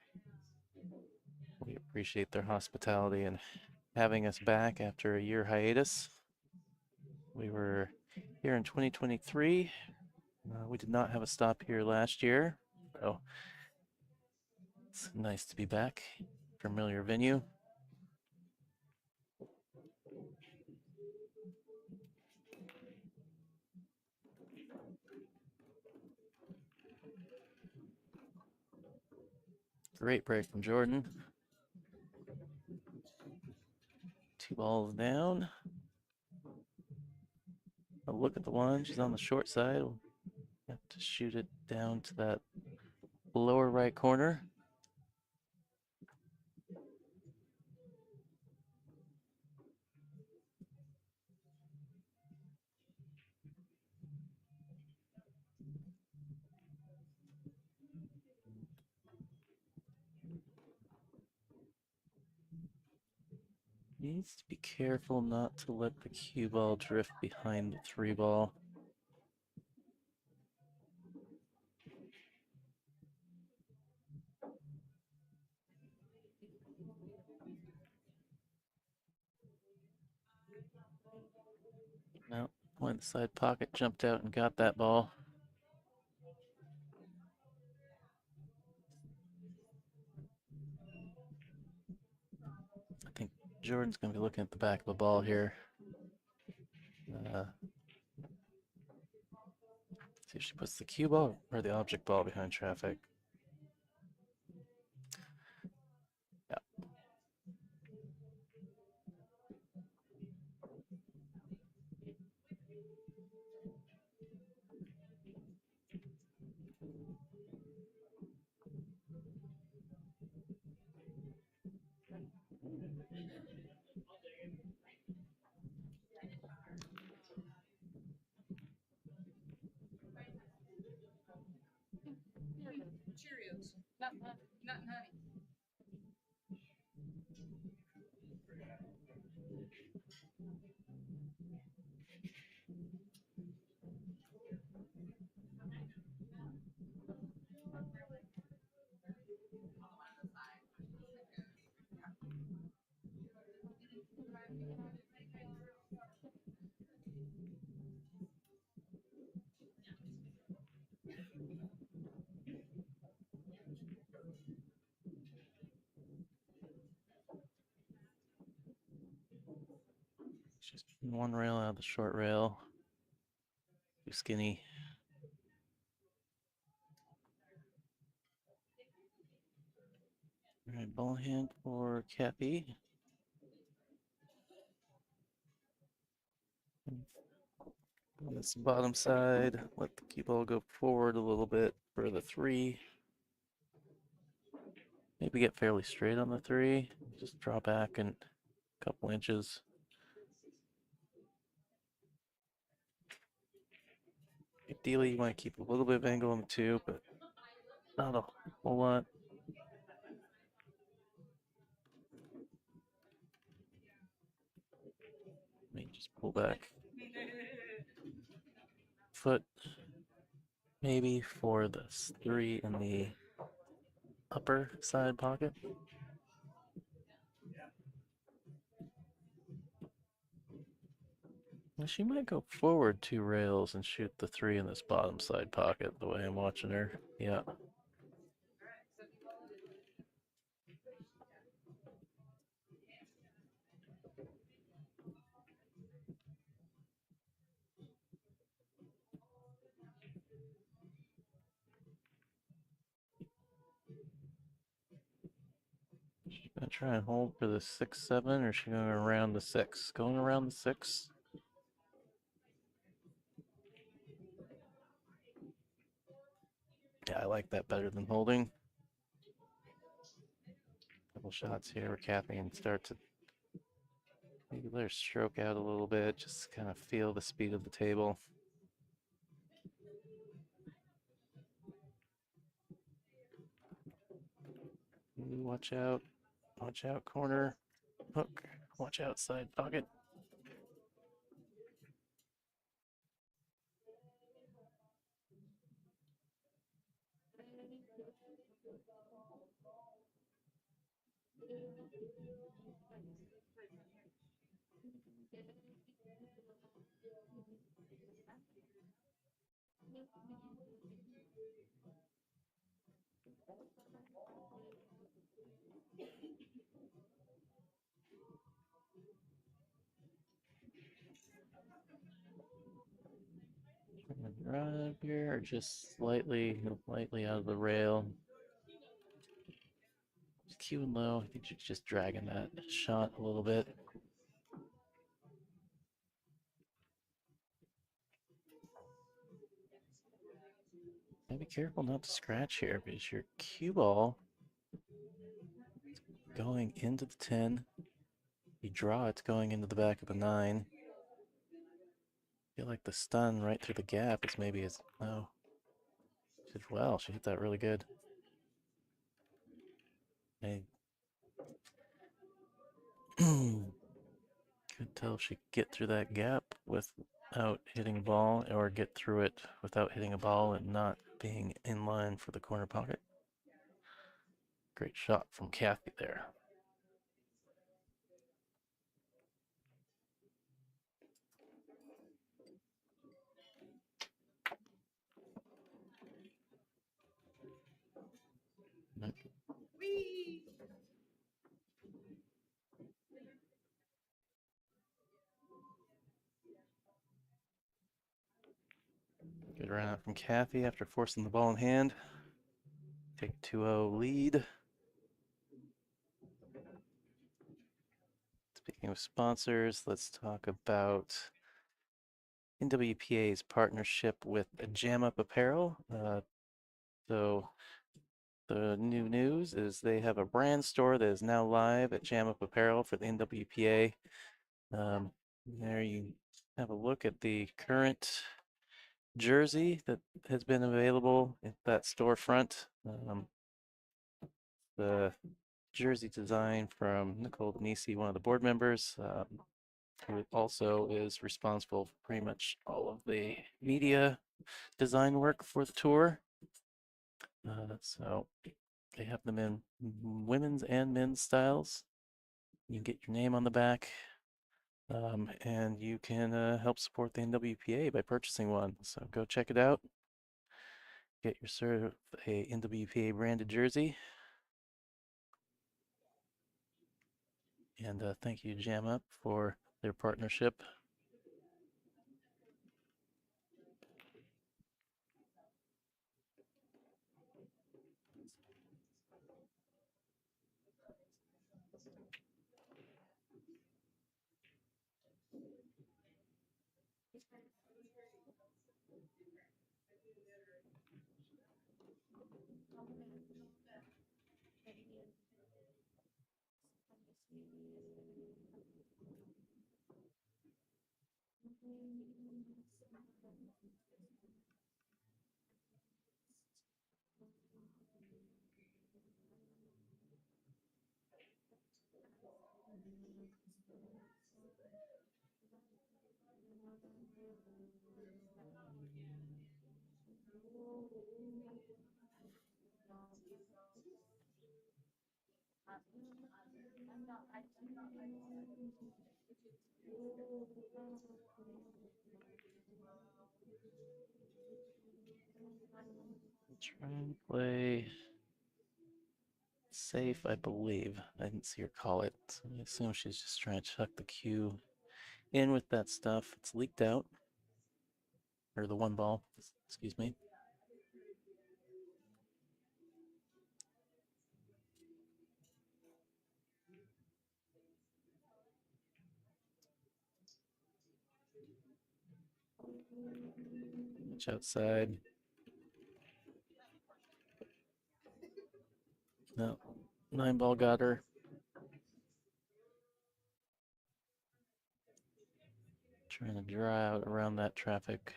We appreciate their hospitality and having us back after a year hiatus. We were here in 2023. We did not have a stop here last year, so it's nice to be back. Familiar venue. Great break from Jordan. 2 balls down. A look at the one. She's on the short side. We'll have to shoot it down to that lower right corner. Needs to be careful not to let the cue ball drift behind the 3 ball. No, one side pocket jumped out and got that ball. I think Jordan's going to be looking at the back of the ball here. See if she puts the cue ball or the object ball behind traffic. Yeah. One rail out of the short rail. Too skinny. All right, ball hand for Cappy. On this bottom side, let the cue ball go forward a little bit for the 3. Maybe get fairly straight on the 3. Just draw back a couple inches. Ideally, you want to keep a little bit of angle on the 2, but not a whole lot. Let me just pull back. Foot, maybe for the 3 in the upper side pocket. Well, she might go forward 2 rails and shoot the 3 in this bottom side pocket, the way I'm watching her. Yeah. She's gonna try and hold for the 6-7, or is she going around the 6? Going around the 6. Yeah, I like that better than holding. Couple shots here where Kathy can start to maybe let her stroke out a little bit, just kind of feel the speed of the table. Ooh, watch out corner, hook, watch out side pocket. Drive here, or just lightly out of the rail. Just cue and low. I think she's just dragging that shot a little bit. Be careful not to scratch here, because your cue ball going into the 10. You draw it going into the back of the 9. I feel like the stun right through the gap is maybe as no. She did well. She hit that really good. I couldn't tell if she could get through that gap without hitting a ball, or get through it without hitting a ball and not being in line for the corner pocket. Great shot from Kathy there. Good run out from Kathy after forcing the ball in hand. Take 2-0 lead. Speaking of sponsors, let's talk about NWPA's partnership with Jam Up Apparel. So the new news is they have a brand store that is now live at Jam Up Apparel for the NWPA. There you have a look at the current jersey that has been available at that storefront. The jersey design from Nicole Denisi, one of the board members, who also is responsible for pretty much all of the media design work for the tour. So they have them in women's and men's styles. You can get your name on the back, and you can help support the NWPA by purchasing one. So go check it out. Get yourself a NWPA branded jersey. And thank you, Jam Up, for their partnership. Try and play safe, I believe. I didn't see her call it, so I assume she's just trying to chuck the cue in with that stuff. It's leaked out, or the one ball, excuse me. Much outside. No, 9 ball got her. Trying to draw out around that traffic.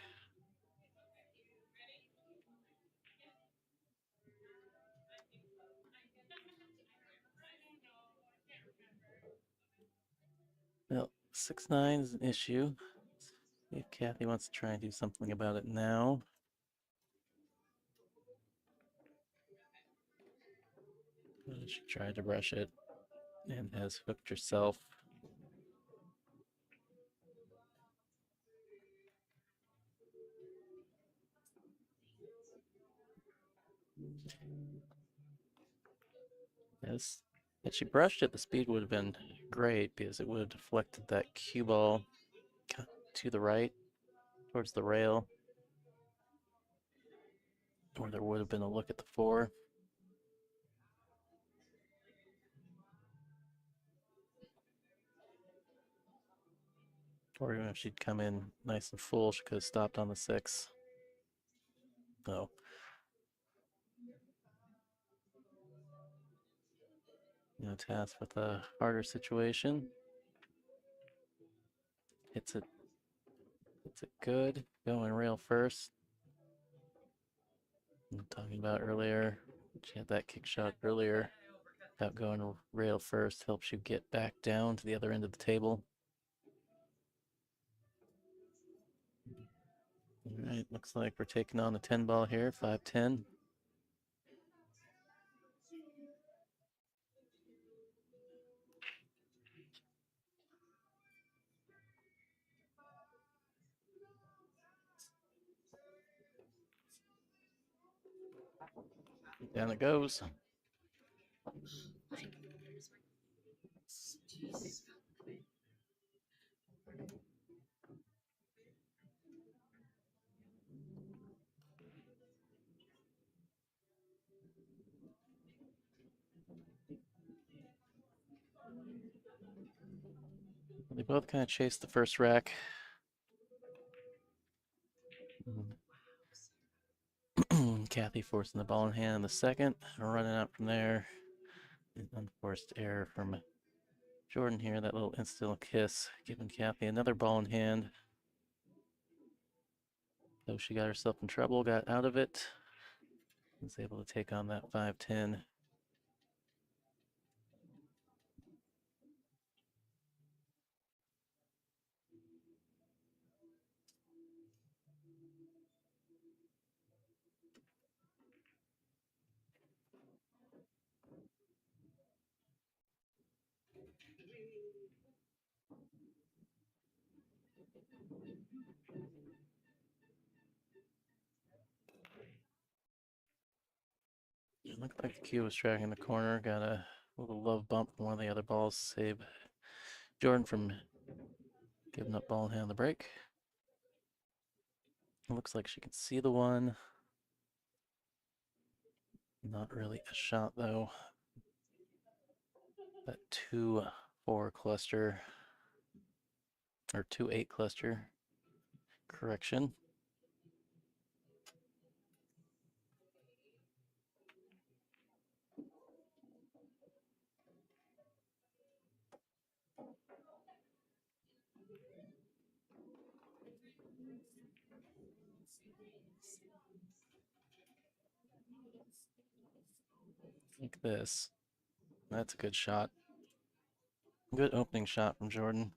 Well, 6-9 is an issue. See if Kathy wants to try and do something about it now. She tried to brush it and has hooked herself. Yes, had she brushed it, the speed would have been great because it would have deflected that cue ball to the right towards the rail, or there would have been a look at the 4. Or even if she'd come in nice and full, she could have stopped on the 6. No. No task with a harder situation. Hits it good. Going rail first. I'm talking about earlier. She had that kick shot earlier. Without going rail first helps you get back down to the other end of the table. All right, looks like we're taking on the 10 ball here, 5-10. Down it goes. They both kind of chased the first rack. Kathy forcing the ball in hand in the second, running out from there. An unforced error from Jordan here, that little instant kiss, giving Kathy another ball in hand. Though she got herself in trouble, got out of it, was able to take on that 5-10. It looked like the cue was tracking the corner, got a little love bump from one of the other balls, save Jordan from giving up ball in hand on the break. It looks like she can see the one. Not really a shot though. That 2-4 cluster, or 2-8 cluster. correction. Like this. That's a good shot. Good opening shot from Jordan.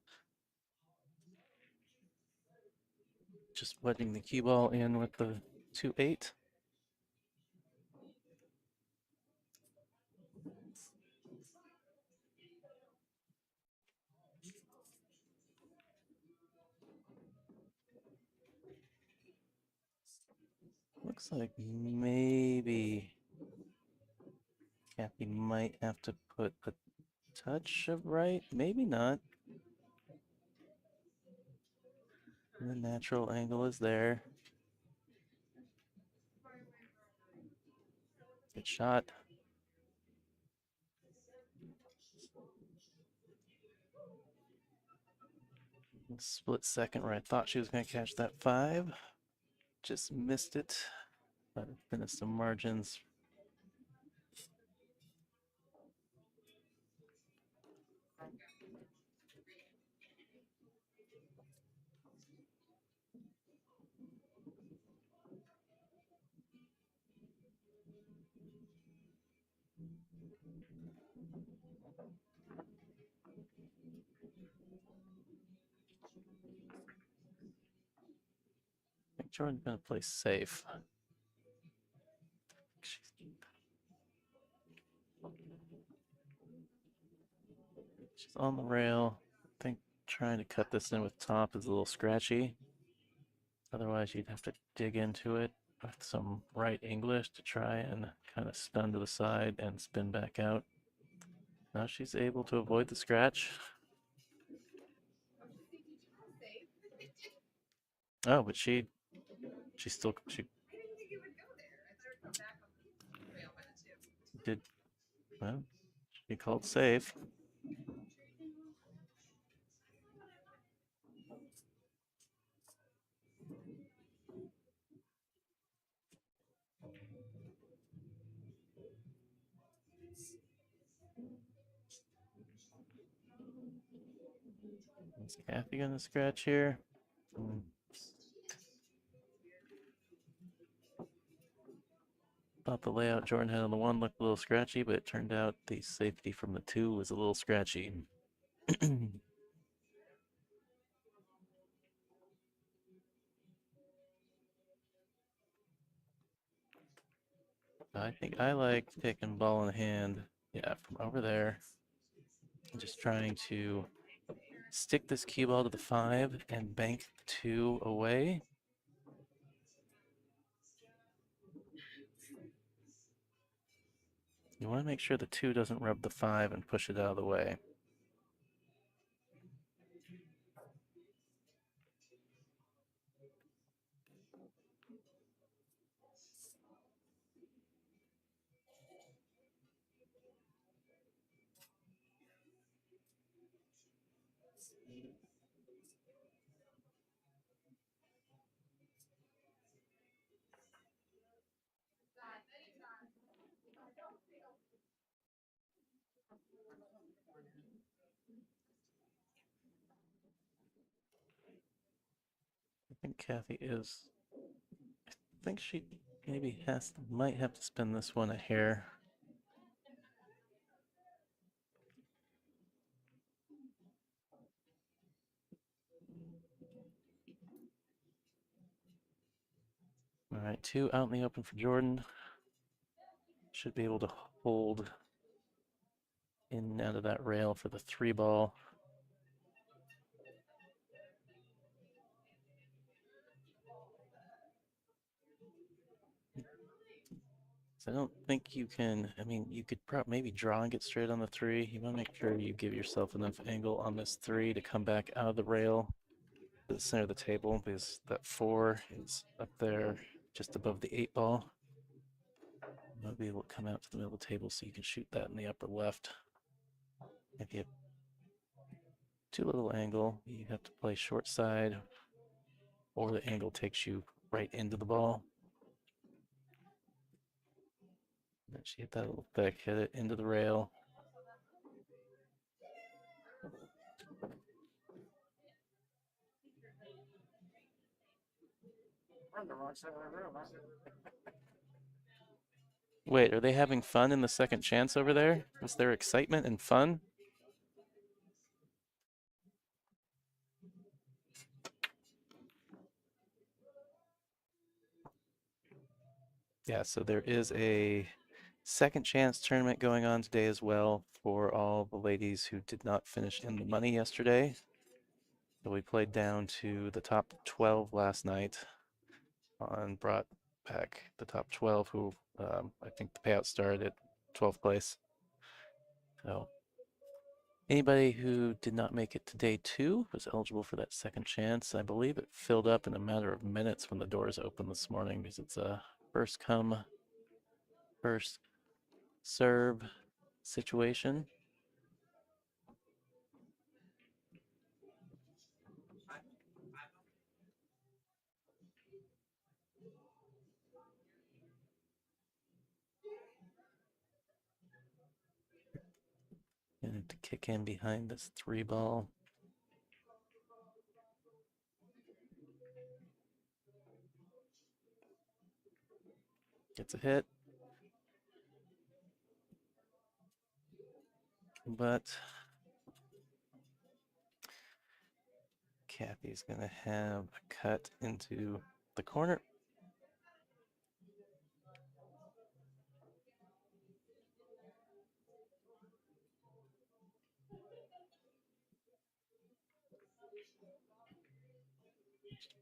Just wedging the cue ball in with the 2-8. Looks like maybe Kathy might have to put a touch of right, maybe not. The natural angle is there. Good shot. Split second where I thought she was going to catch that 5. Just missed it. But finished some margins. I think Jordan's going to play safe. She's on the rail. I think trying to cut this in with top is a little scratchy. Otherwise, you'd have to dig into it with some right English to try and kind of stun to the side and spin back out. Now she's able to avoid the scratch. Oh, but she still I didn't think it would go there. I thought it would come back on the rail by the 2. did well. She called safe. Is Kathy gonna scratch here? Thought the layout Jordan had on the 1 looked a little scratchy, but it turned out the safety from the 2 was a little scratchy. I think I like taking ball in hand, yeah, from over there. And just trying to stick this cue ball to the 5 and bank the 2 away. You want to make sure the 2 doesn't rub the 5 and push it out of the way. I think Kathy is. I think she maybe might have to spin this one a hair. All right, 2 out in the open for Jordan. Should be able to hold in and out of that rail for the 3 ball. So I don't think you can, I mean, you could maybe draw and get straight on the 3. You want to make sure you give yourself enough angle on this 3 to come back out of the rail to the center of the table, because that 4 is up there just above the 8 ball. Maybe it will come out to the middle of the table so you can shoot that in the upper left. If you have too little angle, you have to play short side or the angle takes you right into the ball. And she hit that little thick, hit it into the rail. Wait, are they having fun in the second chance over there? Is there excitement and fun? Yeah, so there is a second chance tournament going on today as well for all the ladies who did not finish in the money yesterday. So we played down to the top 12 last night and brought back the top 12 who I think the payout started at 12th place. So anybody who did not make it to day 2 was eligible for that second chance. I believe it filled up in a matter of minutes when the doors opened this morning because it's a first come, first serve situation. And to kick in behind this 3 ball. Gets a hit. But Kathy's gonna have a cut into the corner.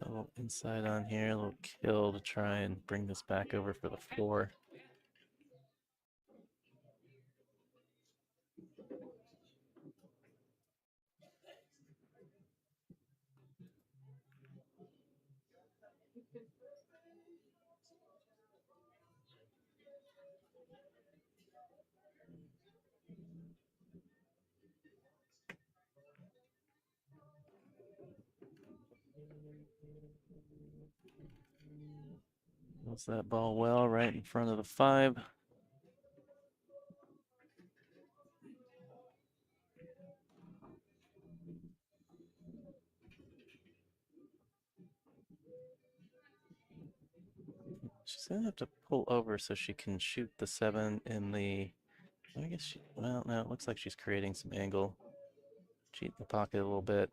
A little inside on here, a little kill to try and bring this back over for the 4. That's that ball well right in front of the 5. She's gonna have to pull over so she can shoot the 7 in the. I guess she. Well, no, it looks like she's creating some angle. Cheat the pocket a little bit.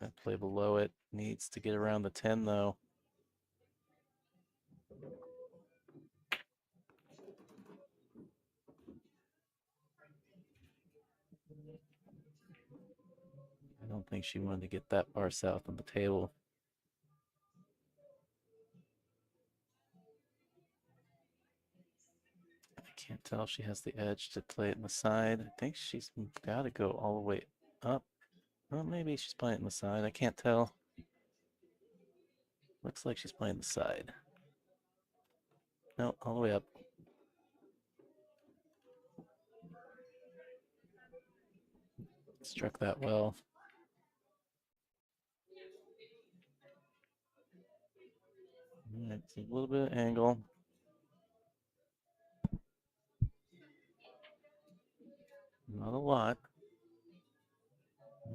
That play below it needs to get around the 10 though. I don't think she wanted to get that far south on the table. I can't tell if she has the edge to play it in the side. I think she's got to go all the way up. Well, maybe she's playing it in the side. I can't tell. Looks like she's playing the side. No, all the way up. Struck that well. It's a little bit of angle. Not a lot.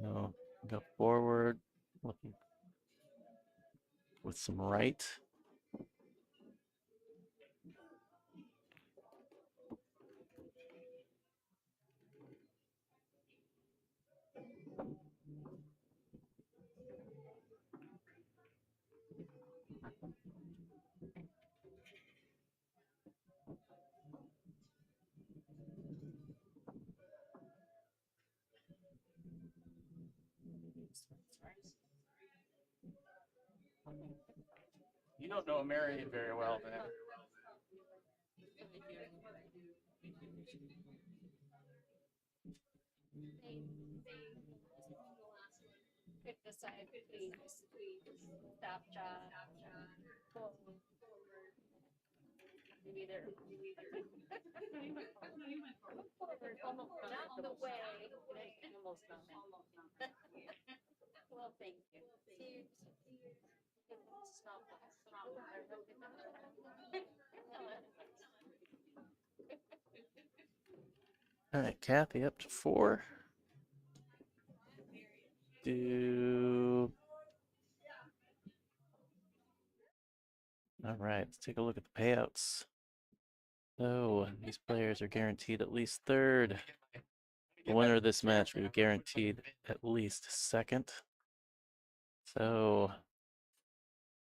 No, go forward, looking with some right. You don't know Marian very well, man. Pick the side between stop job, pull. Maybe they're forward, almost not the way. Almost not. Well, thank you. See, stop. All right, Kathy up to 4. Do. All right, let's take a look at the payouts. So these players are guaranteed at least third. The winner of this match will be guaranteed at least second. So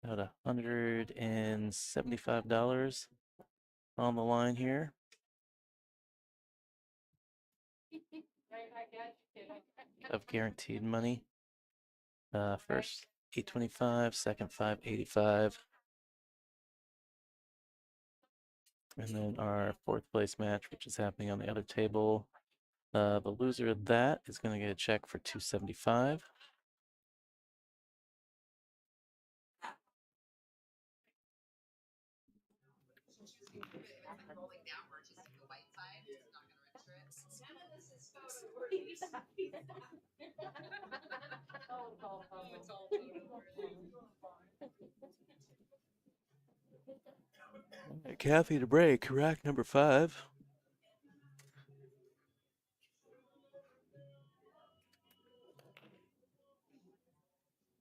about $175 on the line here. Of guaranteed money. First $825, second $585. And then our 4th place match, which is happening on the other table. The loser of that is going to get a check for $275. Rolling downward, just the white side, it's not gonna register it. None of this is photo worthy. It's all Kathy to break, rack number 5.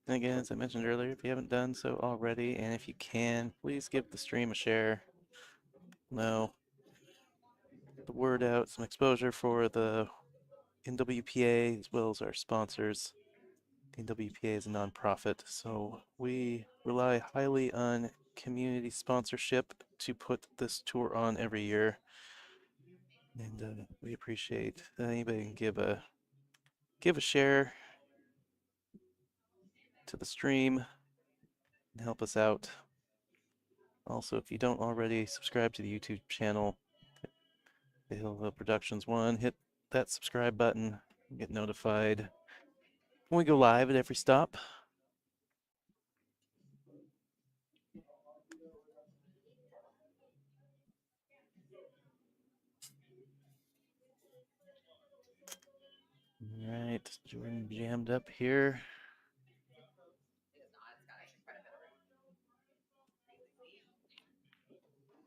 And again, as I mentioned earlier, if you haven't done so already, and if you can, please give the stream a share. No, the word out, some exposure for the NWPA as well as our sponsors. The NWPA is a nonprofit, so we rely highly on community sponsorship to put this tour on every year. And we appreciate anybody can give a share to the stream and help us out. Also, if you don't already subscribe to the YouTube channel, Hill Productions 1, hit that subscribe button, get notified when we go live at every stop. All right, Jordan jammed up here. not, it's got actually quite a bit of room.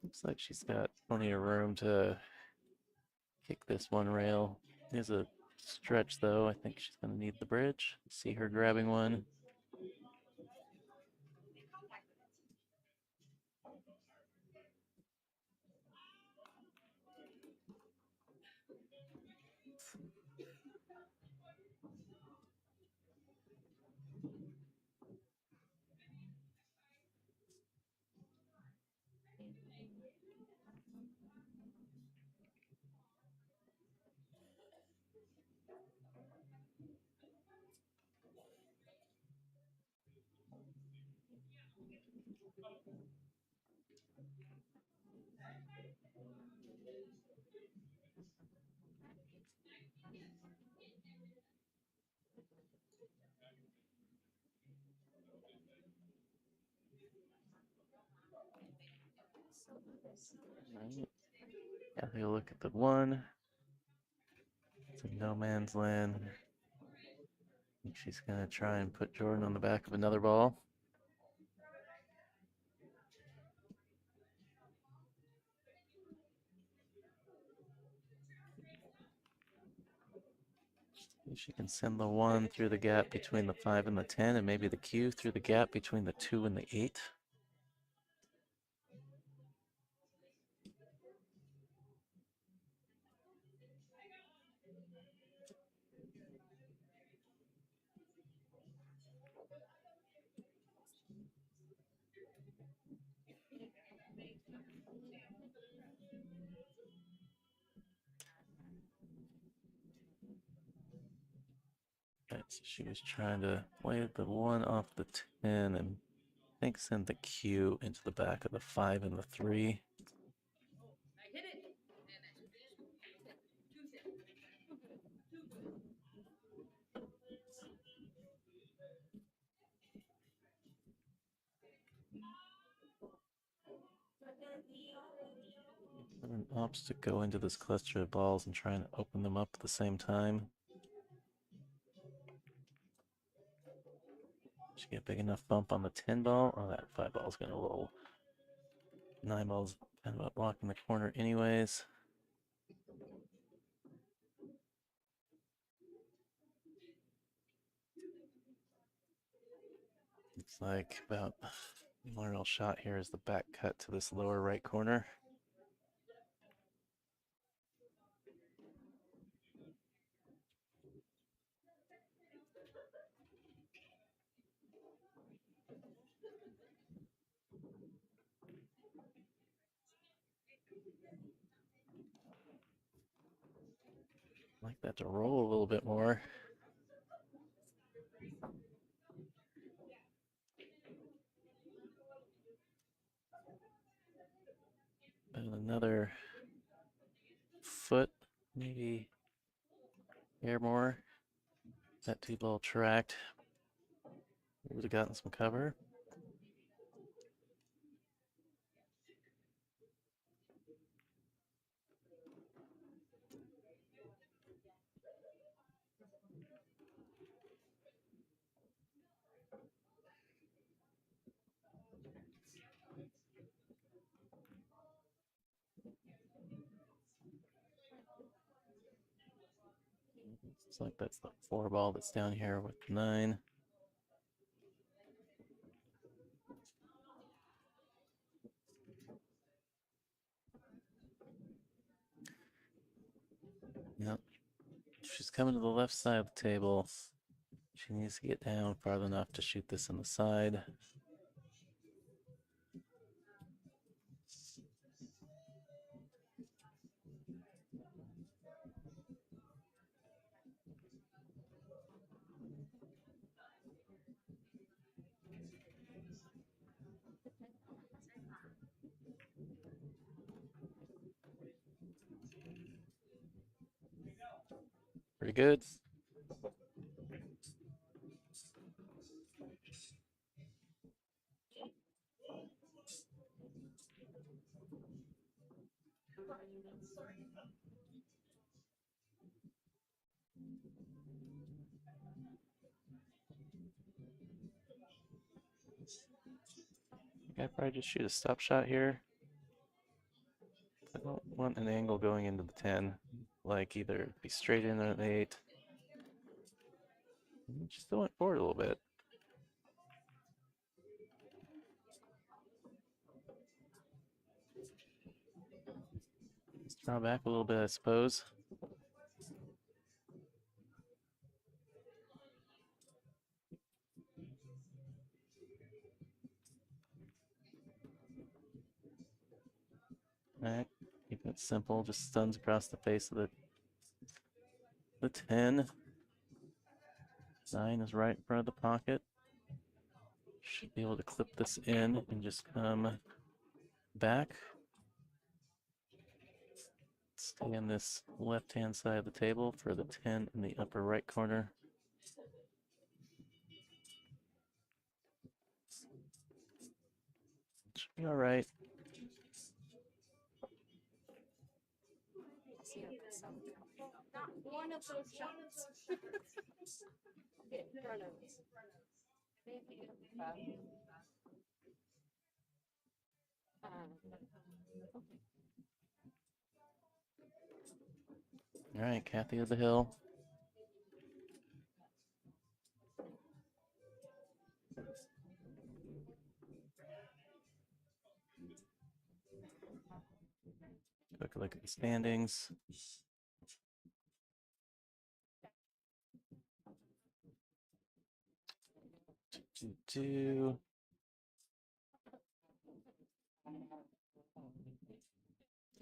Looks like she's got plenty of room to kick this one rail. There's a stretch though. I think she's gonna need the bridge. See her grabbing one. Right. Kathy will look at the one. It's a no man's land. I think she's gonna try and put Jordan on the back of another ball. She can send the 1 through the gap between the 5 and the 10, and maybe the Q through the gap between the 2 and the 8. Right, so she was trying to play the 1 off the 10 and I think send the Q into the back of the 5 and the 3. I hit it, and I An opts to go into this cluster of balls and try and open them up at the same time. Should get a big enough bump on the 10 ball. Oh, that 5 ball is going to roll. 9 ball's kind of blocking the corner anyways. It's like about the only real shot here is the back cut to this lower right corner. I'd like that to roll a little bit more. But another foot, maybe hair more. That 2 ball tracked. Would have gotten some cover. It's like that's the 4 ball that's down here with 9. Yep. She's coming to the left side of the table. She needs to get down far enough to shoot this on the side. Pretty good. I'd probably just shoot a stop shot here. I don't want an angle going into the 10. Like either be straight in at an 8. Just still went forward a little bit. Let's draw back a little bit, I suppose. Alright, keep it simple, just stuns across the face of the 10. 9 is right in front of the pocket. Should be able to clip this in and just come back. Stay on this left-hand side of the table for the 10 in the upper right corner. Should be all right. Not one of those shots. Okay, runnouts. All right, Kathy of the Hill. Quick look at the standings. It'll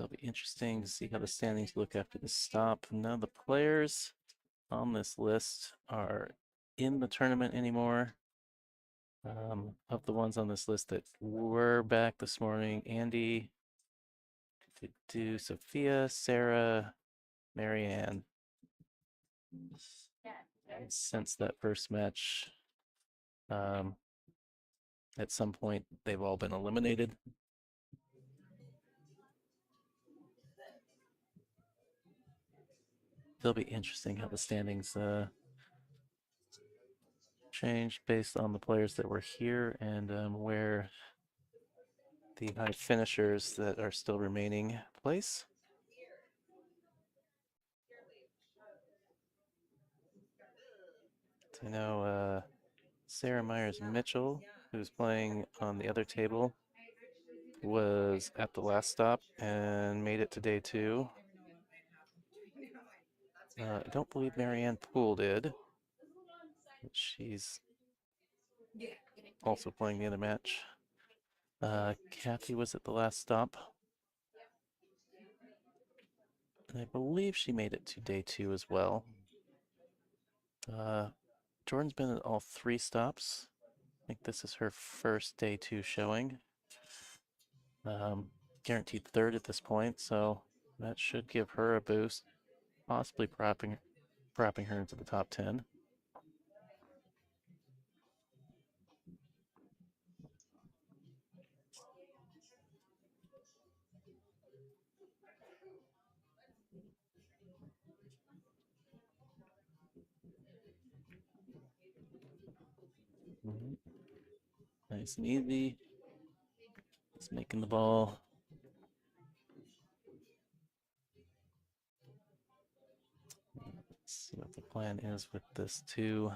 be interesting to see how the standings look after the stop. None of the players on this list are in the tournament anymore. Of the ones on this list that were back this morning, Andy, Sophia, Sarah, Marian. And since that first match, at some point, they've all been eliminated. It'll be interesting how the standings changed based on the players that were here and where the high finishers that are still remaining place. So I know Sarah Myers-Mitchell, who's playing on the other table, was at the last stop and made it to day 2. I don't believe Marianne Poole did. But she's also playing the other match. Kathy was at the last stop. And I believe she made it to day 2 as well. Jordan's been at all 3 stops. I think this is her first day 2 showing. Guaranteed 3rd at this point, so that should give her a boost, possibly propping her into the top 10. Nice and easy. Just making the ball. Let's see what the plan is with this too.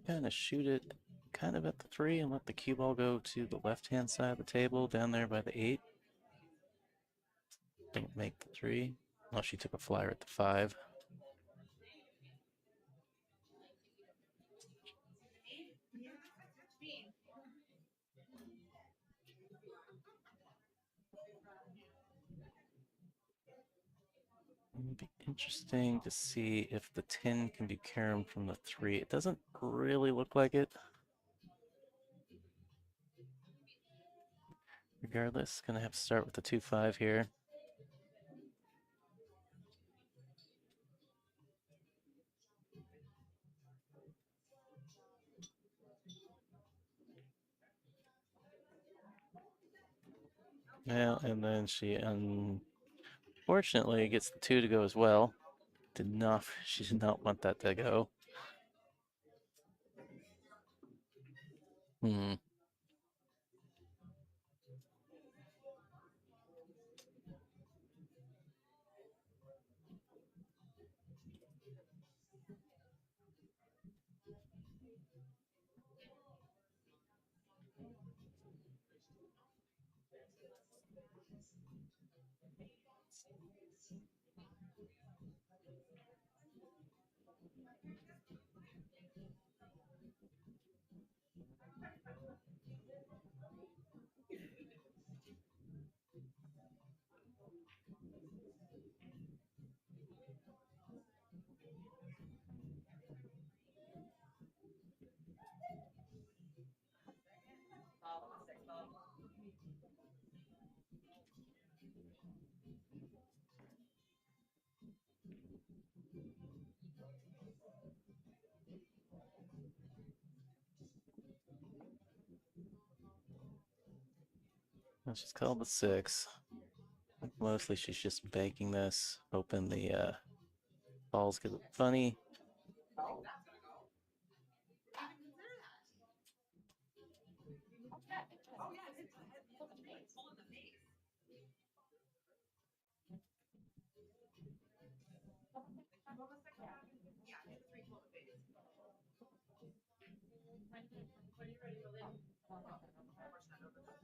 Kind of shoot it kind of at the 3 and let the cue ball go to the left-hand side of the table down there by the 8. Don't make the 3. Oh, she took a flyer at the 5. It'd be interesting to see if the 10 can be caromed from the 3. It doesn't really look like it. Regardless, gonna have to start with the 2-5 here. Well, and then she unfortunately gets the 2 to go as well. She did not want that to go. She's called the 6. Mostly she's just banking this, hoping the balls get funny.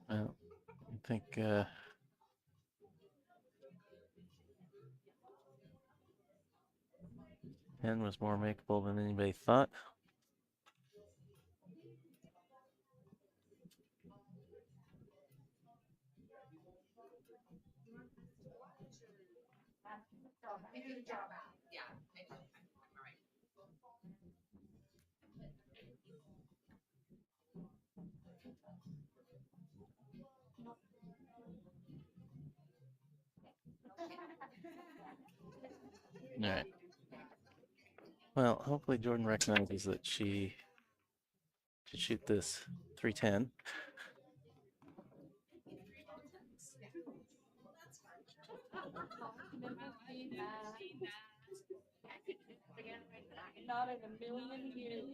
Well, I think 10 was more makeable than anybody thought. All right. Well, hopefully Jordan recognizes that she could shoot this 310. Not in a million years.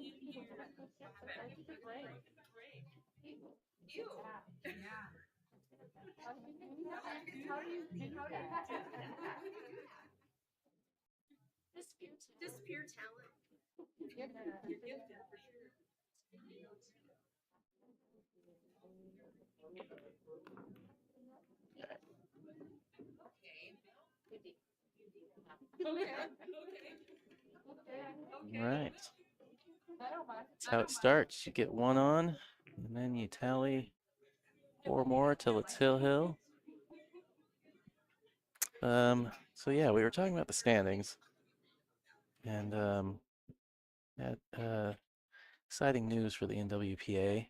How do you do that? Just pure talent. All right. That's how it starts. You get one on, and then you tally 4 more till it's hill. So yeah, we were talking about the standings, and had exciting news for the NWPA.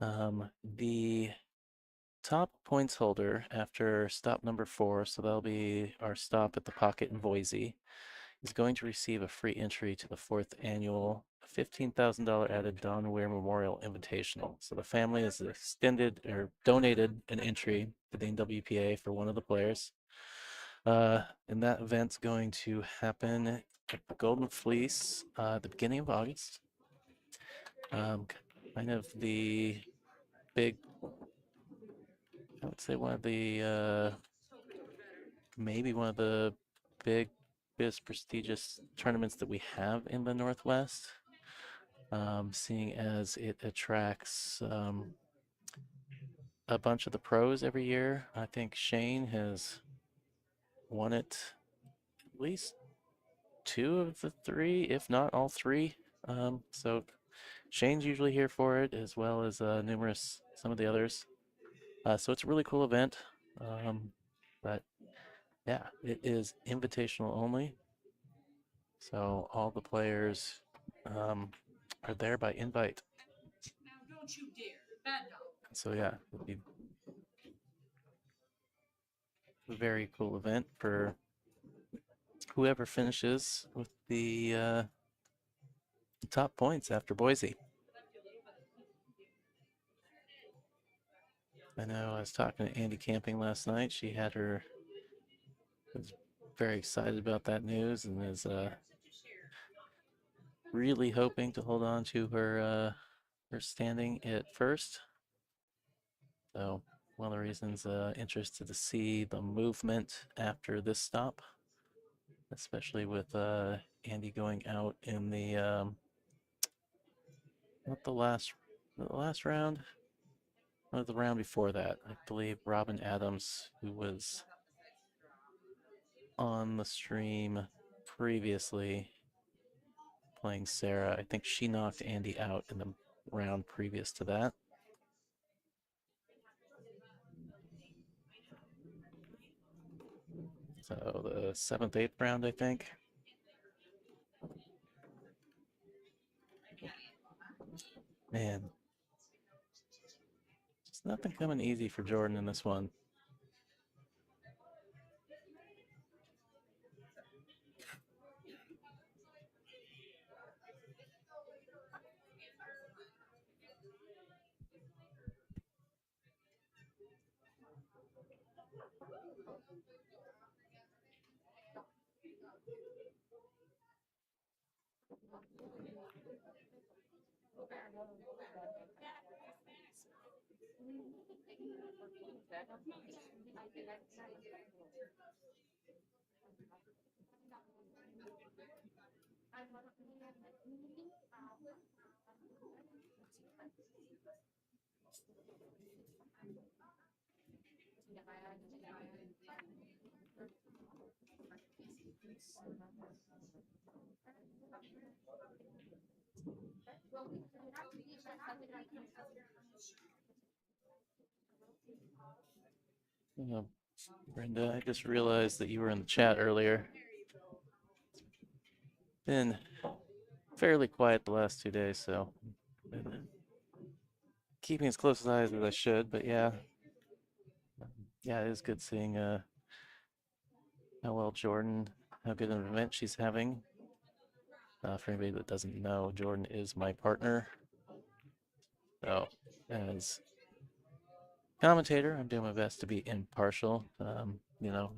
The top points holder after stop number 4, so that'll be our stop at the Pocket in Boise, is going to receive a free entry to the 4th annual $15,000 added Don Ware Memorial Invitational. So the family has extended or donated an entry to the NWPA for one of the players. And that event's going to happen at the Golden Fleece at the beginning of August. Kind of the big, I would say one of the, maybe one of the biggest prestigious tournaments that we have in the Northwest, seeing as it attracts a bunch of the pros every year. I think Shane has won it at least 2 of the 3, if not all 3. So Shane's usually here for it, as well as some of the others. So it's a really cool event. But yeah, it is invitational only. So all the players are there by invite. Now don't you dare, bad dog. So yeah, it'll be a very cool event for whoever finishes with the top points after Boise. I know I was talking to Andy Camping last night. She was very excited about that news and is really hoping to hold on to her standing at first. So one of the reasons interested to see the movement after this stop, especially with Andy going out in the not the last round, or the round before that. I believe Robin Adams, who was on the stream previously playing Sarah, I think she knocked Andy out in the round previous to that. So the 7th, 8th round, I think. Man, just nothing coming easy for Jordan in this one. Brenda, I just realized that you were in the chat earlier. Been fairly quiet the last 2 days, so been keeping as close eyes as I should, but yeah. Yeah, it is good seeing how well Jordan, how good an event she's having. For anybody that doesn't know, Jordan is my partner So, as commentator, I'm doing my best to be impartial. You know,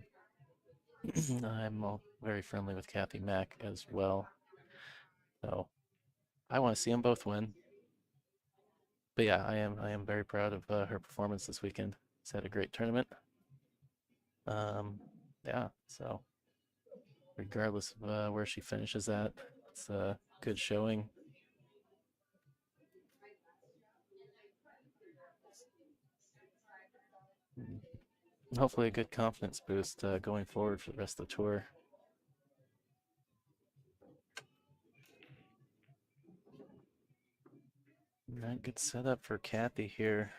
I'm very friendly with Kathy Mack as well. So, I want to see them both win. But yeah, I am very proud of her performance this weekend. She's had a great tournament. Yeah, so regardless of where she finishes at, it's a good showing. Hopefully a good confidence boost going forward for the rest of the tour. All right, good setup for Kathy here.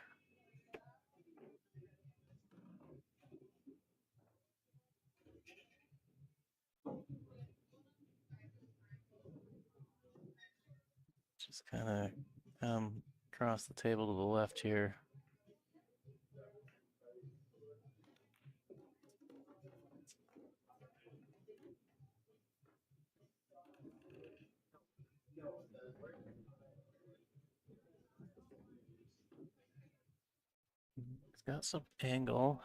Just kind of come across the table to the left here. It's got some angle.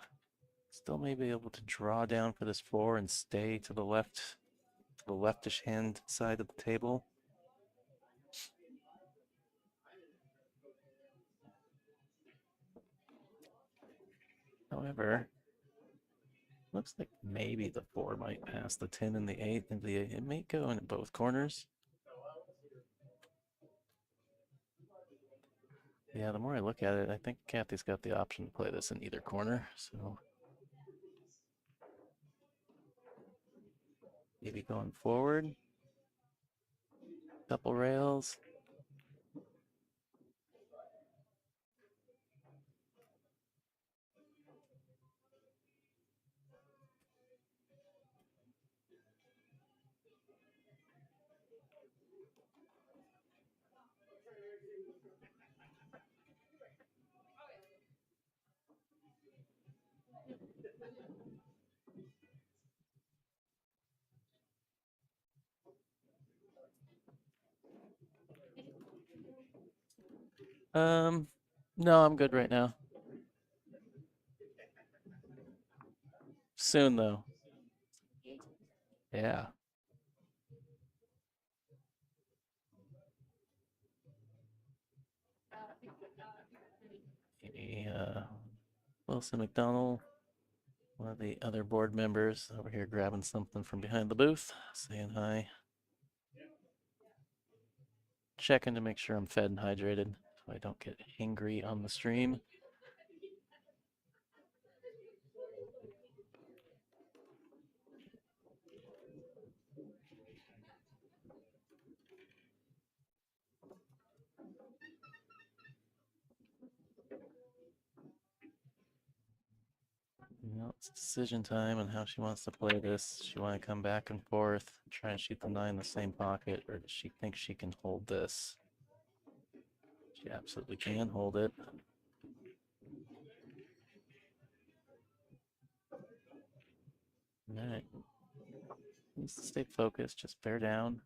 Still may be able to draw down for this four and stay to the left, to the leftish hand side of the table. However, looks like maybe the four might pass the 10 and the 8, and it may go in both corners. Yeah, the more I look at it, I think Kathy's got the option to play this in either corner, so maybe going forward. Couple rails. No, I'm good right now. Soon though. Yeah. Wilson McDonald, one of the other board members, over here grabbing something from behind the booth, saying hi. Checking to make sure I'm fed and hydrated so I don't get angry on the stream. It's decision time on how she wants to play this. She want to come back and forth, try and shoot the 9 in the same pocket, or does she think she can hold this? She absolutely can hold it. All right. Needs to stay focused, just bear down.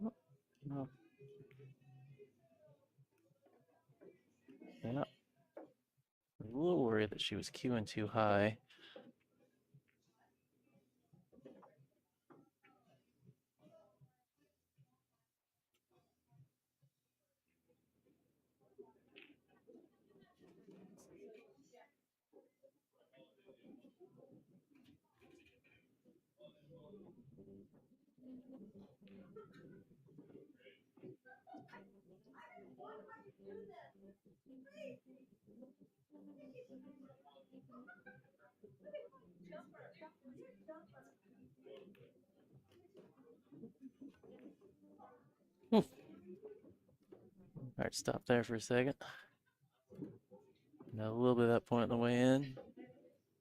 Oh, no. Yeah. I was a little worried that she was queuing too high. All right, stop there for a second. Now a little bit of that point on the way in.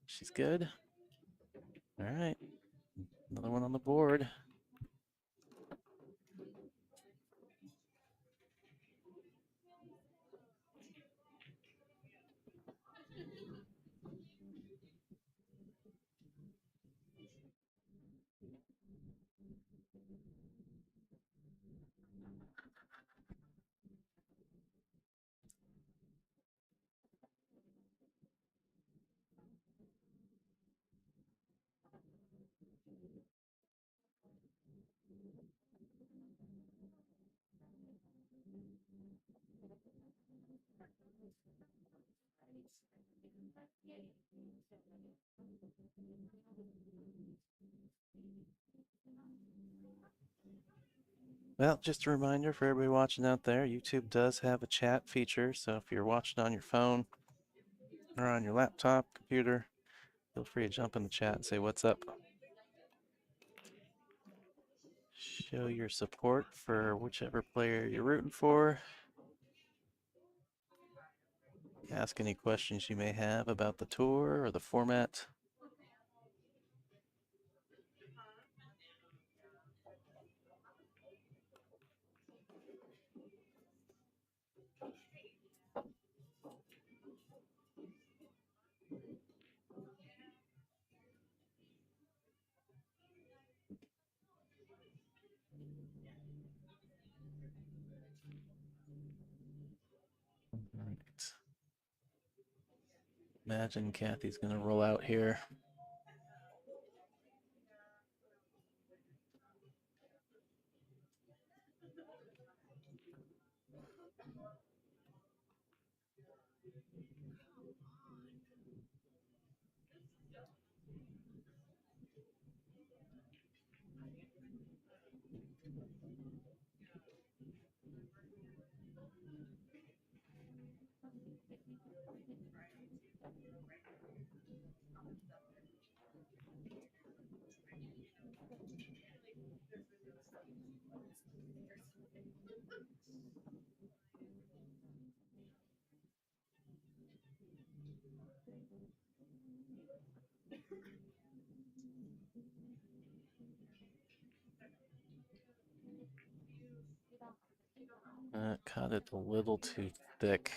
She's good. All right, another one on the board. Well, just a reminder for everybody watching out there, YouTube does have a chat feature, so if you're watching on your phone or on your laptop, computer, feel free to jump in the chat and say what's up. Show your support for whichever player you're rooting for. Ask any questions you may have about the tour or the format. All right. Imagine Kathy's gonna roll out here. Cut it a little too thick.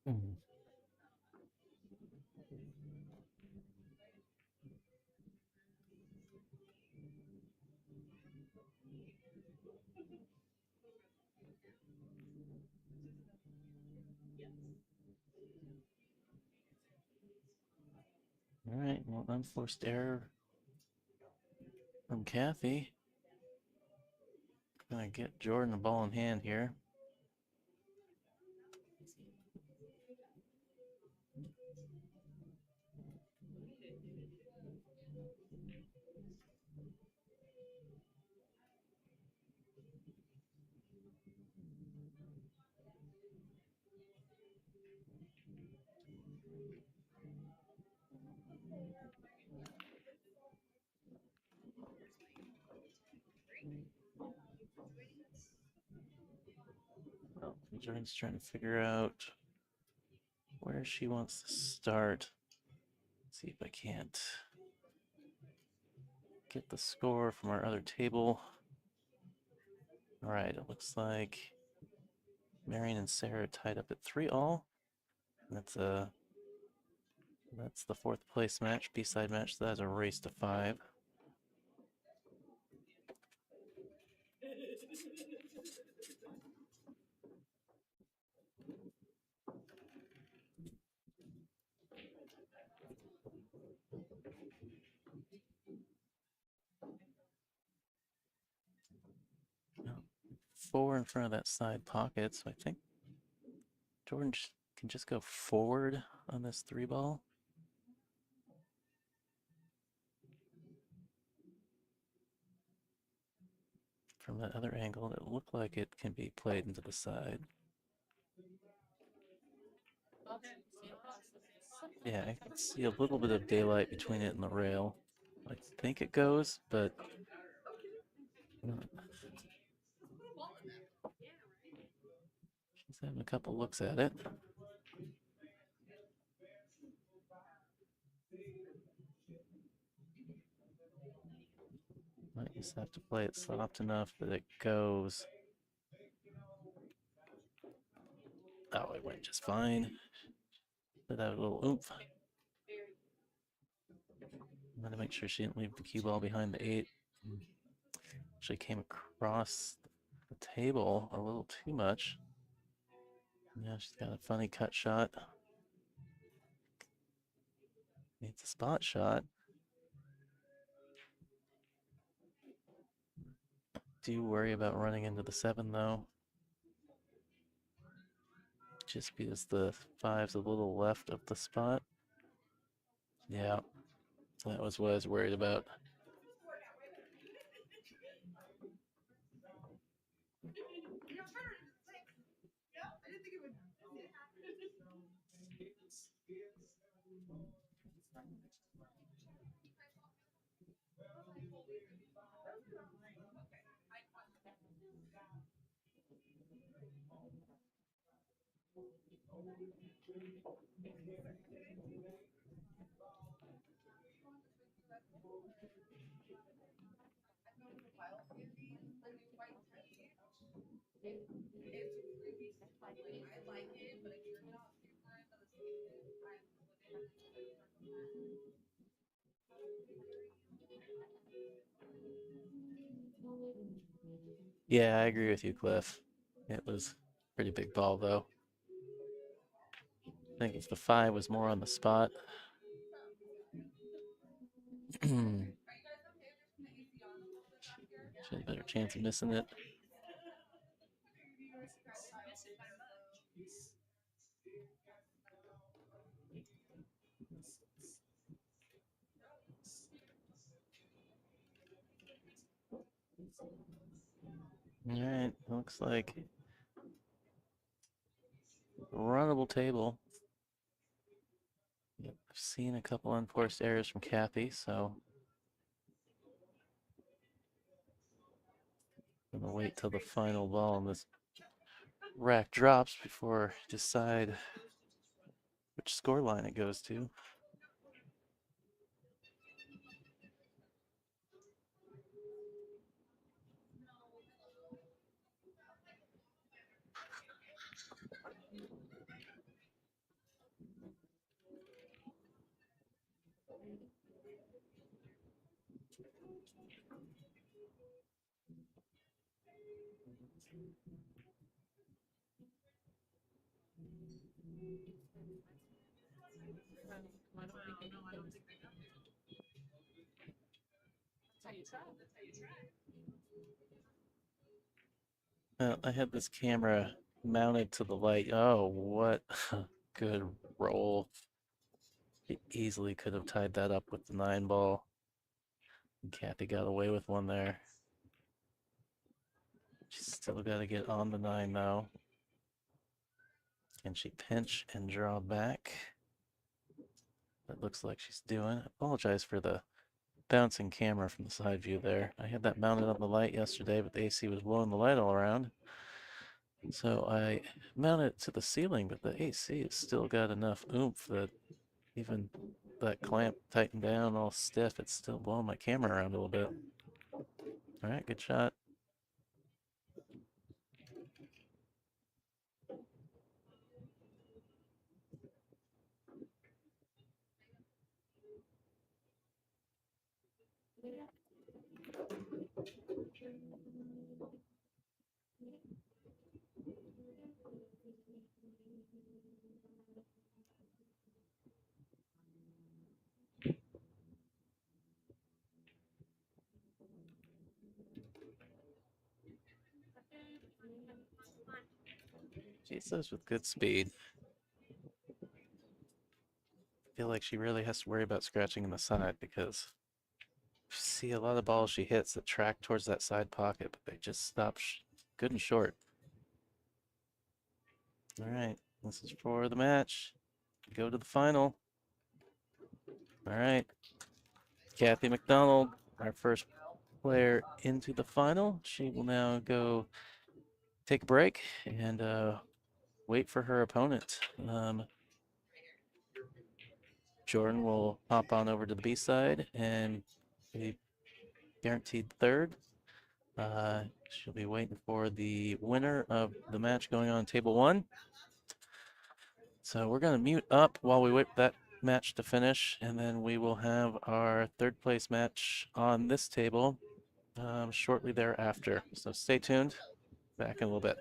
Mm. All right, well, unforced error from Kathy. Gonna get Jordan the ball in hand here. Well, Jordan's trying to figure out where she wants to start. See if I can't get the score from our other table. All right, it looks like Marian and Sarah tied up at 3-all. That's the fourth place match, B-side match. So that's a race to 5. Well, 4 in front of that side pocket, so I think Jordan can just go forward on this 3-ball. From that other angle, it looked like it can be played into the side. Yeah, I can see a little bit of daylight between it and the rail. I think it goes, but Just having a couple looks at it. Might just have to play it soft enough that it goes. Oh, it went just fine. Did have a little oomph. I'm gonna make sure she didn't leave the cue ball behind the 8. Actually came across the table a little too much. Yeah, she's got a funny cut shot. Needs a spot shot. Do worry about running into the 7 though. Just because the 5's a little left of the spot. Yeah, that was what I was worried about. Yeah, I agree with you, Cliff. It was a pretty big ball, though. I think if the 5 was more on the spot. She had a better chance of missing it. All right, looks like runnable table. Yep, I've seen a couple unforced errors from Kathy, so I'm gonna wait till the final ball on this rack drops before I decide which score line it goes to. Well, I had this camera mounted to the light. Oh, what a good roll. He easily could have tied that up with the 9 ball. Kathy got away with one there. She's still got to get on the 9 though. Can she pinch and draw back? That looks like she's doing. I apologize for the bouncing camera from the side view there. I had that mounted on the light yesterday, but the AC was blowing the light all around. So I mounted it to the ceiling, but the AC has still got enough oomph that even that clamp tightened down all stiff, it's still blowing my camera around a little bit. All right, good shot. Jesus with good speed. I feel like she really has to worry about scratching in the side because you see a lot of balls she hits that track towards that side pocket, but they just stop good and short. All right, this is for the match. Go to the final. All right, Kathy McDonald, our first player into the final. She will now go take a break and wait for her opponent. Jordan will hop on over to the B side and be guaranteed third. She'll be waiting for the winner of the match going on table 1. So we're going to mute up while we wait for that match to finish, and then we will have our third place match on this table shortly thereafter. So stay tuned. Back in a little bit.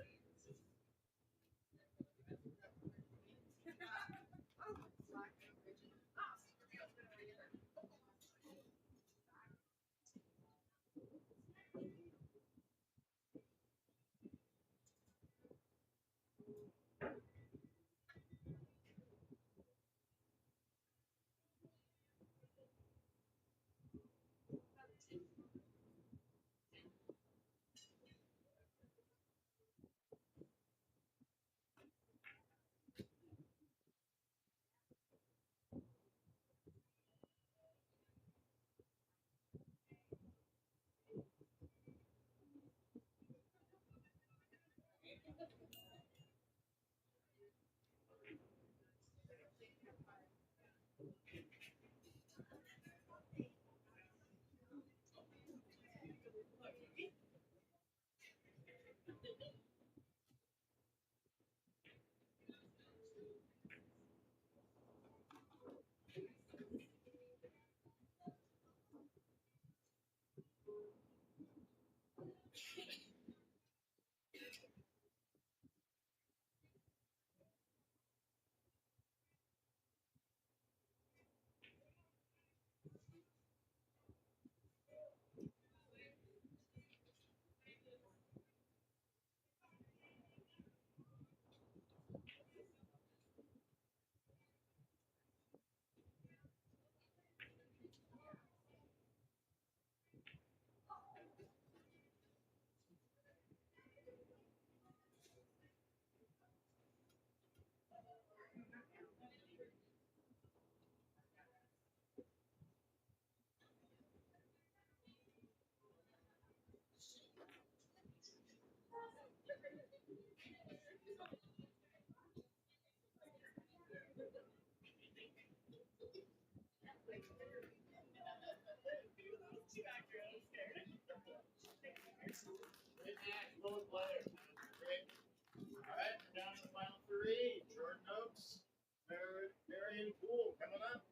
Little player. All right, down to the final 3. Jordan Oaks, Marian Poole coming up.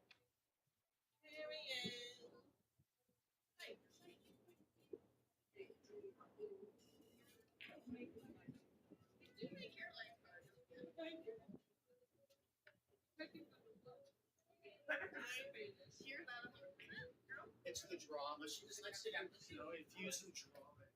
It's the drama. She just likes to, infuse some drama.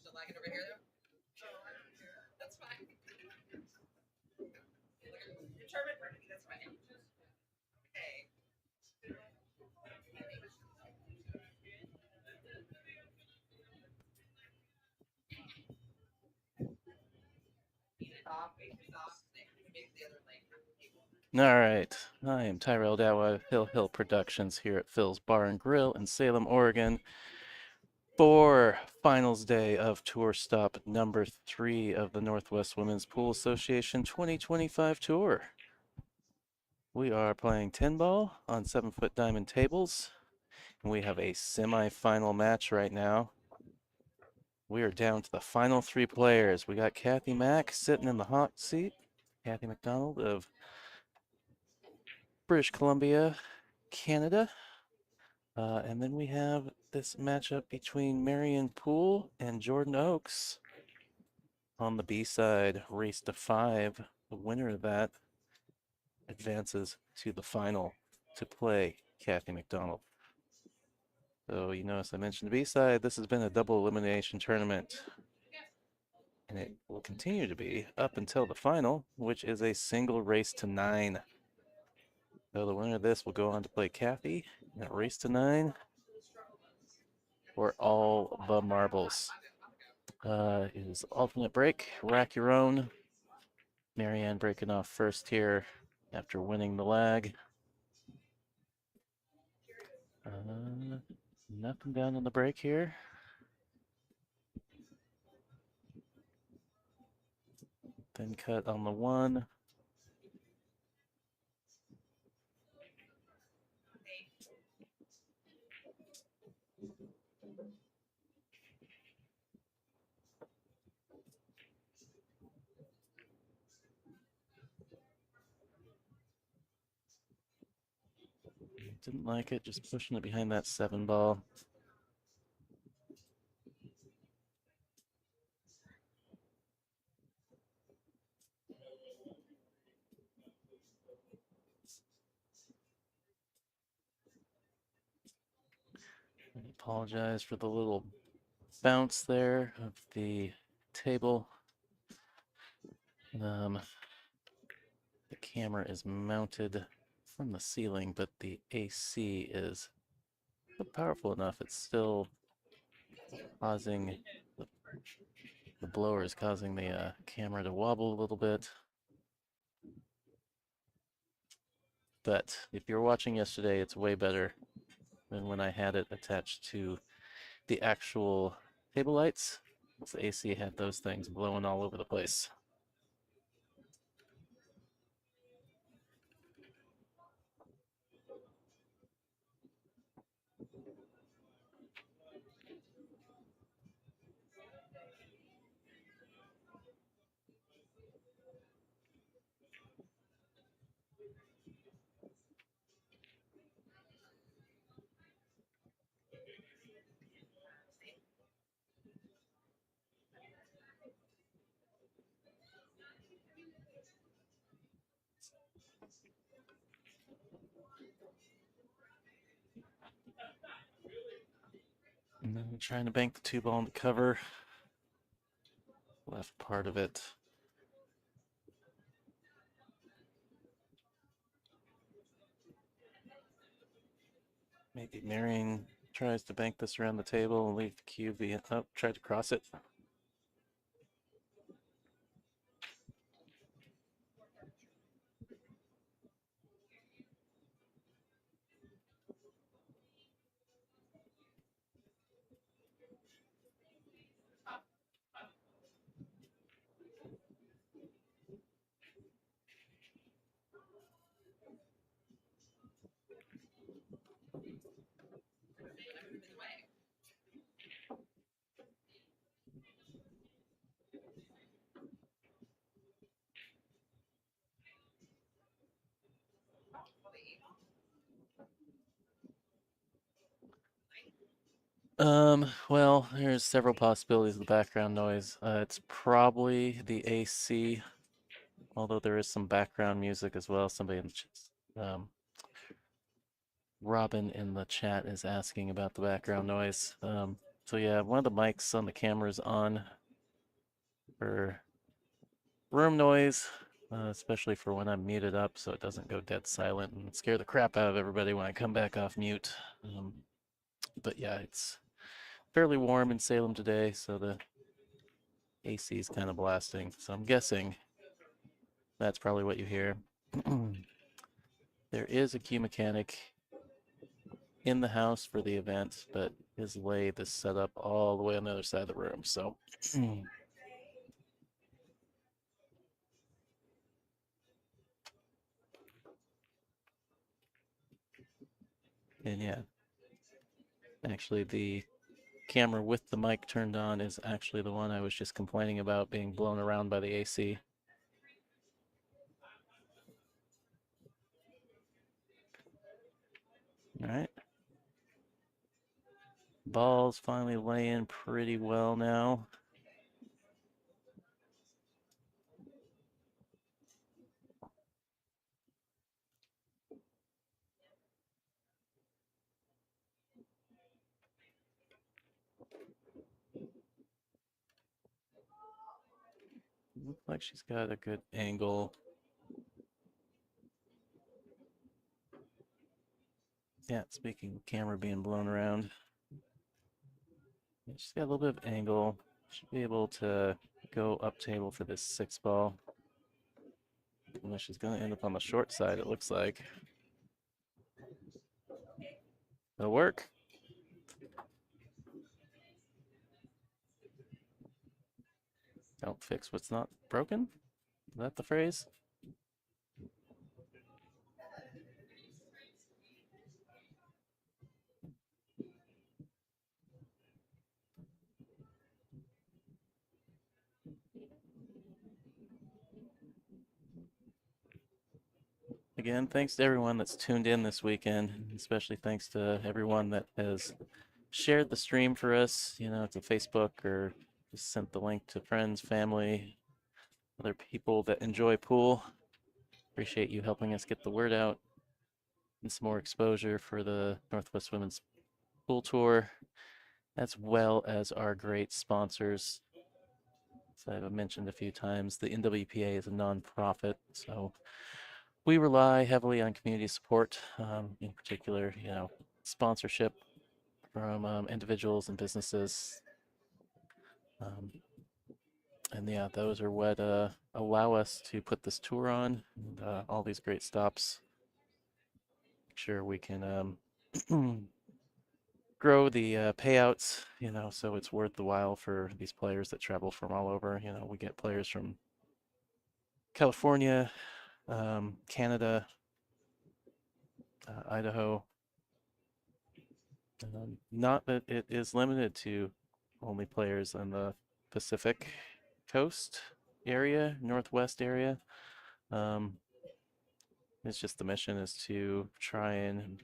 Still like it over here though? That's fine. You're charming for me, that's fine. Okay. Stop, stop. Make the other leg on the table. All right, I am Tyrell Dawa, Hill Hill Productions here at Phil's Bar and Grill in Salem, Oregon, for finals day of tour stop number 3 of the Northwest Women's Pool Association 2025 tour. We are playing 10 ball on 7-foot diamond tables, and we have a semi-final match right now. We are down to the final 3 players. We got Kathy Mack sitting in the hot seat, Kathy McDonald of British Columbia, Canada. And then we have this matchup between Marian Poole and Jordan Oakes on the B side, race to 5. The winner of that advances to the final to play Kathy McDonald. So you notice I mentioned the B-side. This has been a double elimination tournament. And it will continue to be up until the final, which is a single race to 9. So the winner of this will go on to play Kathy in a race to 9 for all the marbles. Is alternate break, rack your own. Marianne breaking off first here after winning the lag. Nothing down on the break here. Then cut on the 1. Didn't like it, just pushing it behind that 7 ball. I apologize for the little bounce there of the table. The camera is mounted from the ceiling, but the AC is powerful enough. It's still causing the blower is causing the camera to wobble a little bit. But if you're watching yesterday, it's way better than when I had it attached to the actual table lights. The AC had those things blowing all over the place. And then trying to bank the 2 ball in the cover. Left part of it. Maybe Marian tries to bank this around the table and leave the cube up, tried to cross it. Well, there's several possibilities of the background noise. It's probably the AC, although there is some background music as well. Somebody in the Robin in the chat is asking about the background noise. So yeah, one of the mics on the camera is on for room noise, especially for when I'm muted up so it doesn't go dead silent and scare the crap out of everybody when I come back off mute. But yeah, it's fairly warm in Salem today, so the AC is kind of blasting. So I'm guessing that's probably what you hear. There is a cue mechanic in the house for the event, but his lathe is set up all the way on the other side of the room. So and yeah, actually the camera with the mic turned on is actually the one I was just complaining about being blown around by the AC. All right. Ball's finally laying pretty well now. Looks like she's got a good angle. Yeah, speaking of camera being blown around. Yeah, she's got a little bit of angle. Should be able to go up table for this 6-ball. Unless she's going to end up on the short side, it looks like. It'll work. Don't fix what's not broken. Is that the phrase? Again, thanks to everyone that's tuned in this weekend, especially thanks to everyone that has shared the stream for us, to Facebook or just sent the link to friends, family, other people that enjoy pool. Appreciate you helping us get the word out and some more exposure for the Northwest Women's Pool Tour, as well as our great sponsors. As I've mentioned a few times, the NWPA is a nonprofit, so we rely heavily on community support, in particular, sponsorship from individuals and businesses. And yeah, those are what allow us to put this tour on and all these great stops. Make sure we can grow the payouts, so it's worth the while for these players that travel from all over. We get players from California, Canada, Idaho. Not that it is limited to only players on the Pacific coast area, Northwest area. It's just the mission is to try and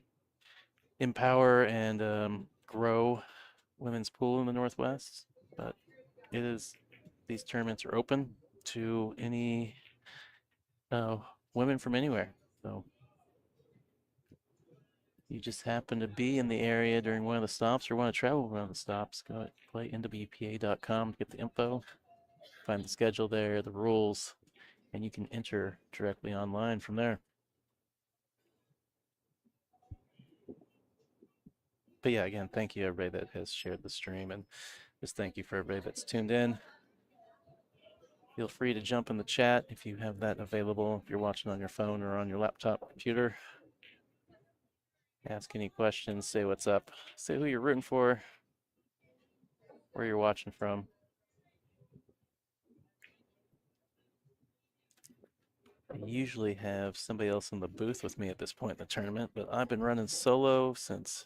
empower and grow women's pool in the Northwest. But these tournaments are open to any women from anywhere. So you just happen to be in the area during one of the stops or want to travel around the stops, go to playnwpa.com to get the info, find the schedule there, the rules, and you can enter directly online from there. But yeah, again, thank you everybody that has shared the stream, and just thank you for everybody that's tuned in. Feel free to jump in the chat if you have that available, if you're watching on your phone or on your laptop computer. Ask any questions, say what's up, say who you're rooting for, where you're watching from. I usually have somebody else in the booth with me at this point in the tournament, but I've been running solo since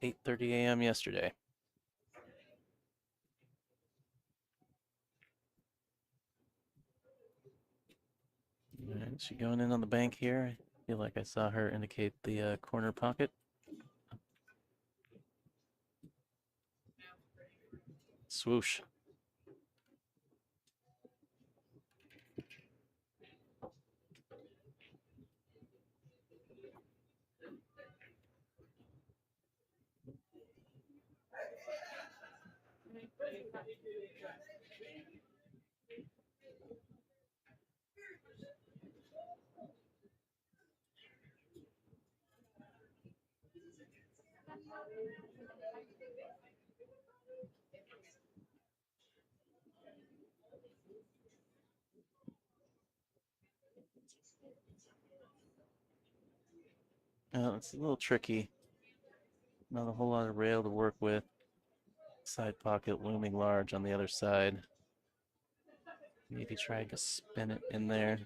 8:30 a.m. yesterday. All right, she going in on the bank here. I feel like I saw her indicate the corner pocket. Swoosh. It's a little tricky. Not a whole lot of rail to work with. Side pocket looming large on the other side. Maybe try to spin it in there.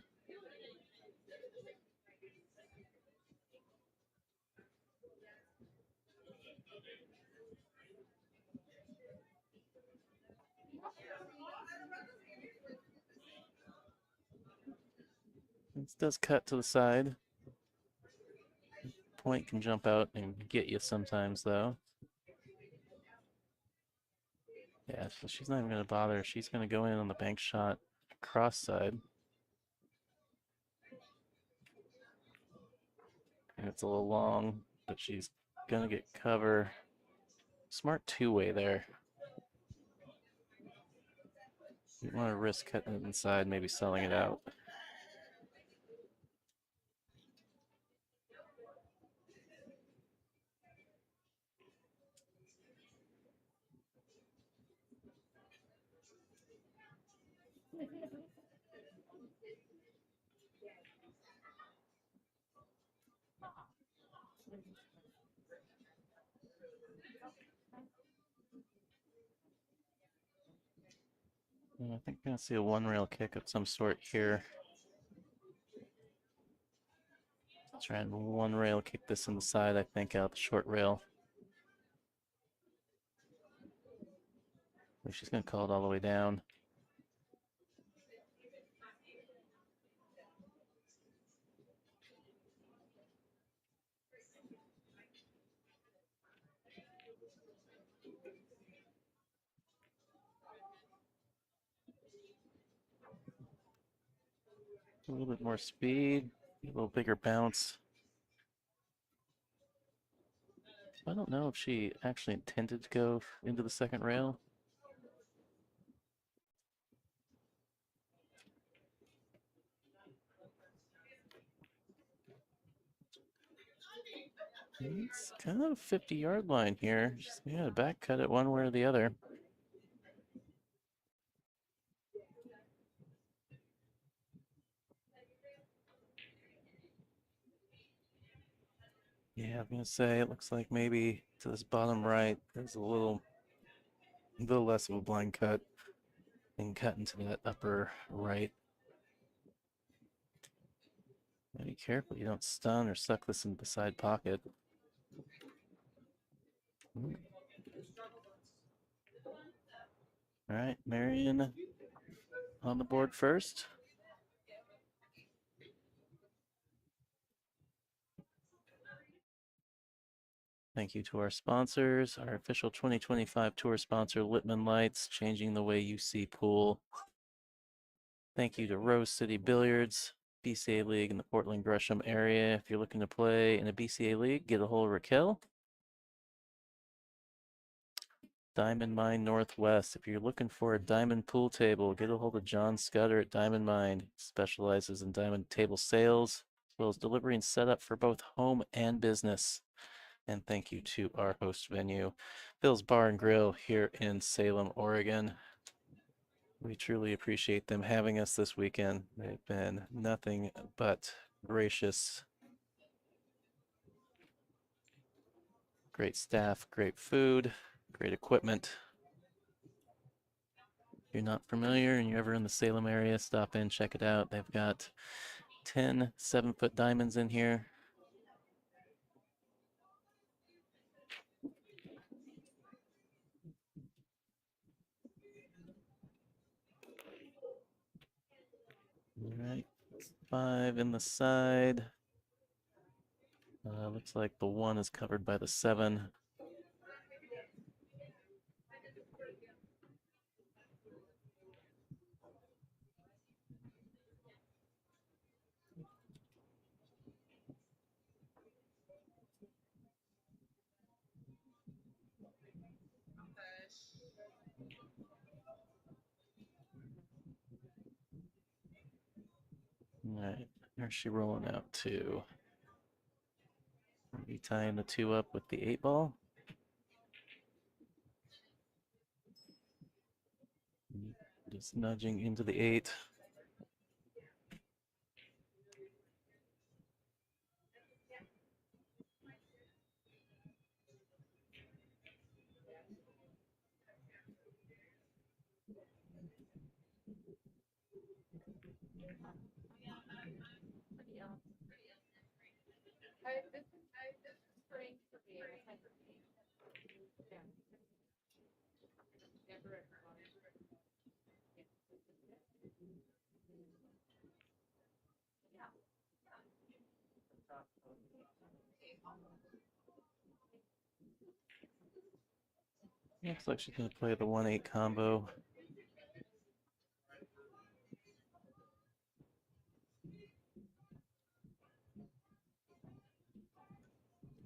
This does cut to the side. Point can jump out and get you sometimes, though. Yeah, so she's not even going to bother. She's going to go in on the bank shot cross side. And it's a little long, but she's going to get cover. Smart two-way there. You want to risk cutting it inside, maybe selling it out. I think I'm gonna see a one rail kick of some sort here. Try and one rail kick this in the side, I think, out the short rail. She's gonna call it all the way down. A little bit more speed, a little bigger bounce. I don't know if she actually intended to go into the second rail. It's kind of a 50-yard line here. Just, yeah, back cut it one way or the other. Yeah, I'm gonna say it looks like maybe to this bottom right, there's a little less of a blind cut and cut into that upper right. Be careful you don't stun or suck this into the side pocket. All right, Marian on the board first. Thank you to our sponsors, our official 2025 tour sponsor, Littman Lights, changing the way you see pool. Thank you to Rose City Billiards, BCA League in the Portland Gresham area. If you're looking to play in a BCA League, get a hold of Raquel. Diamond Mine Northwest. If you're looking for a diamond pool table, get a hold of John Scudder at Diamond Mine. He specializes in diamond table sales, as well as delivery and setup for both home and business. And thank you to our host venue, Phil's Bar and Grill here in Salem, Oregon. We truly appreciate them having us this weekend. They've been nothing but gracious. Great staff, great food, great equipment. If you're not familiar and you're ever in the Salem area, stop in, check it out. They've got 10 7-foot diamonds in here. All right, 5 in the side. Looks like the 1 is covered by the 7. All right, where's she rolling out to? Maybe tying the 2 up with the 8 ball. Just nudging into the 8. Looks like she's going to play the 1-8 combo.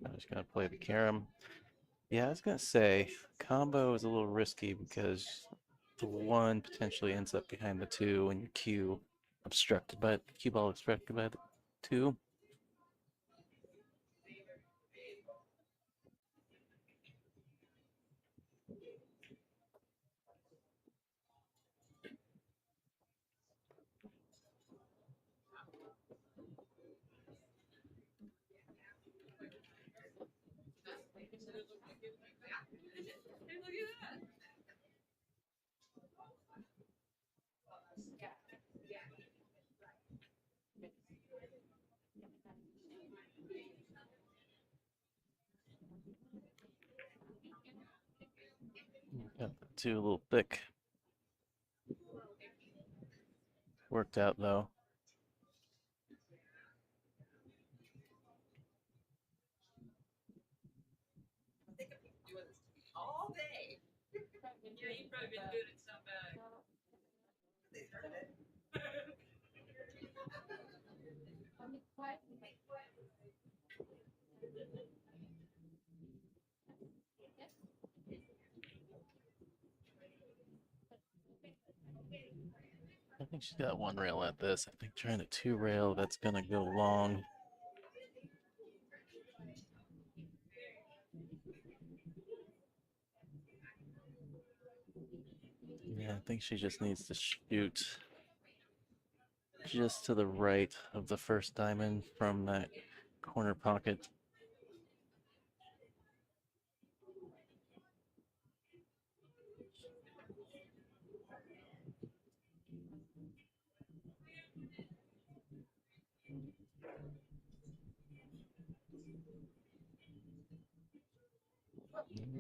I'm just going to play the carom. Yeah, I was going to say, combo is a little risky because the one potentially ends up behind the two, and your cue ball obstructed by the two. Got the two a little thick. Worked out though. All day. Yeah, you've probably been doing it so bad. They started it. I think she's got one rail at this. I think trying a two rail, that's gonna go long. Yeah, I think she just needs to shoot just to the right of the first diamond from that corner pocket.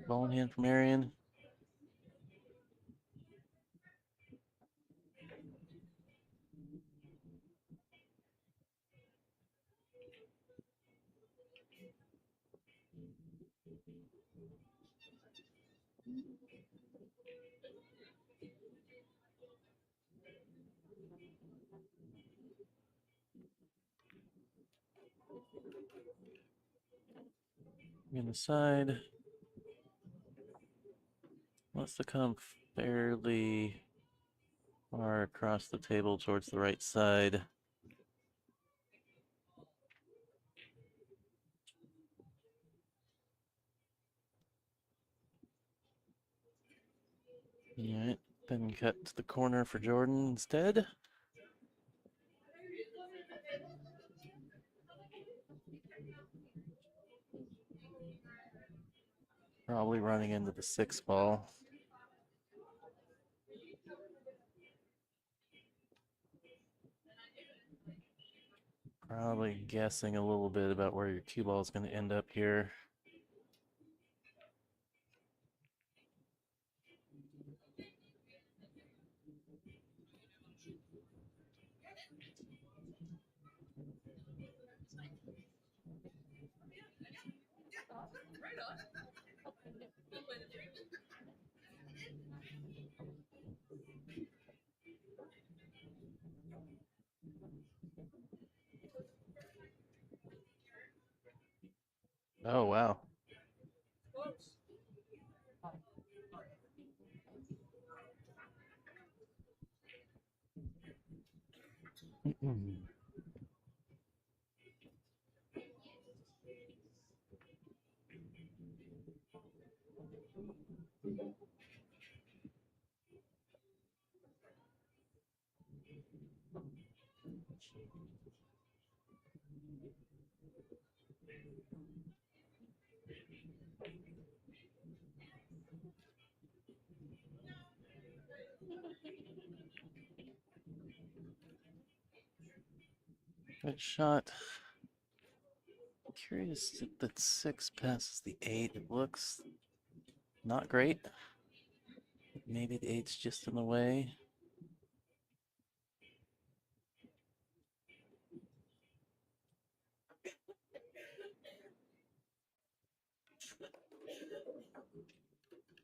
Ball in hand from Marian. In the side. Wants to come fairly far across the table towards the right side. Alright, then cut to the corner for Jordan instead. Probably running into the 6 ball. Probably guessing a little bit about where your cue ball is going to end up here. Right on. Good way to do it. Oh, wow. Close. Good shot. Curious if the 6 passes the 8. It looks not great. Maybe the 8's just in the way.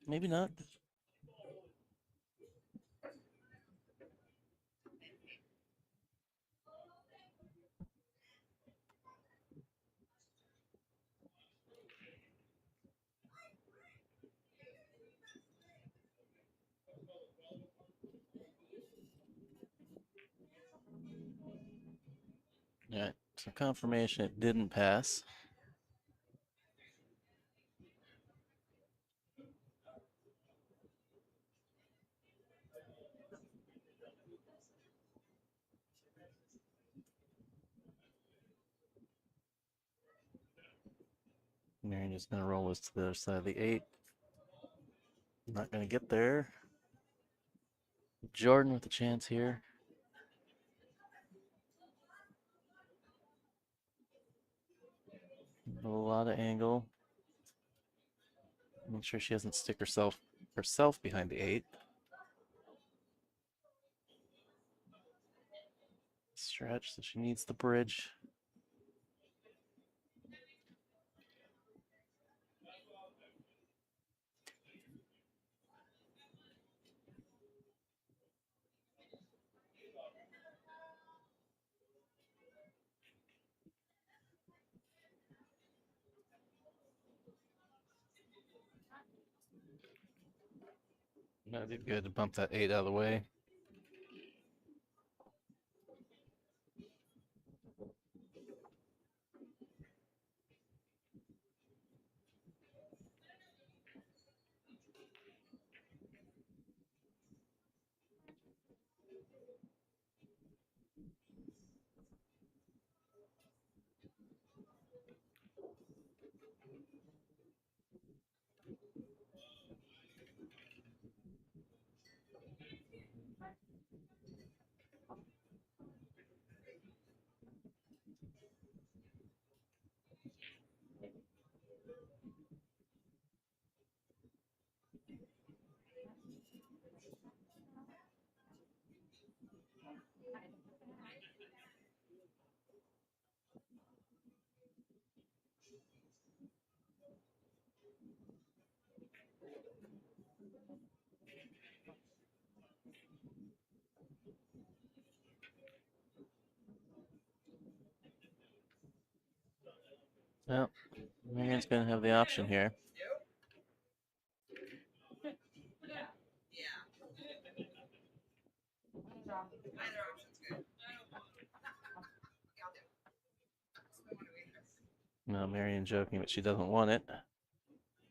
Maybe not. So confirmation it didn't pass. Marian is going to roll this to the other side of the 8. Not going to get there. Jordan with a chance here. A lot of angle. Make sure she doesn't stick herself behind the 8. Stretch, so she needs the bridge. No, did good to bump that 8 out of the way. Well, Marian's going to have the option here. No, Marian joking, but she doesn't want it.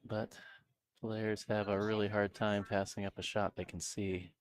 But players have a really hard time passing up a shot they can see.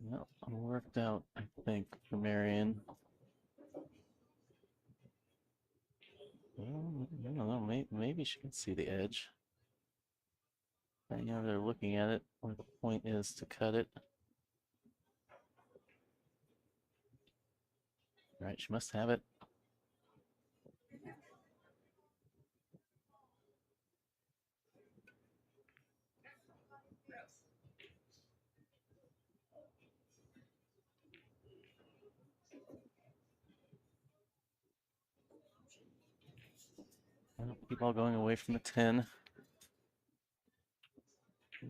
Well, worked out, I think, for Marian. Well, I don't know, maybe she can see the edge. Right now they're looking at it, where the point is to cut it. All right, she must have it. Keep all going away from the 10.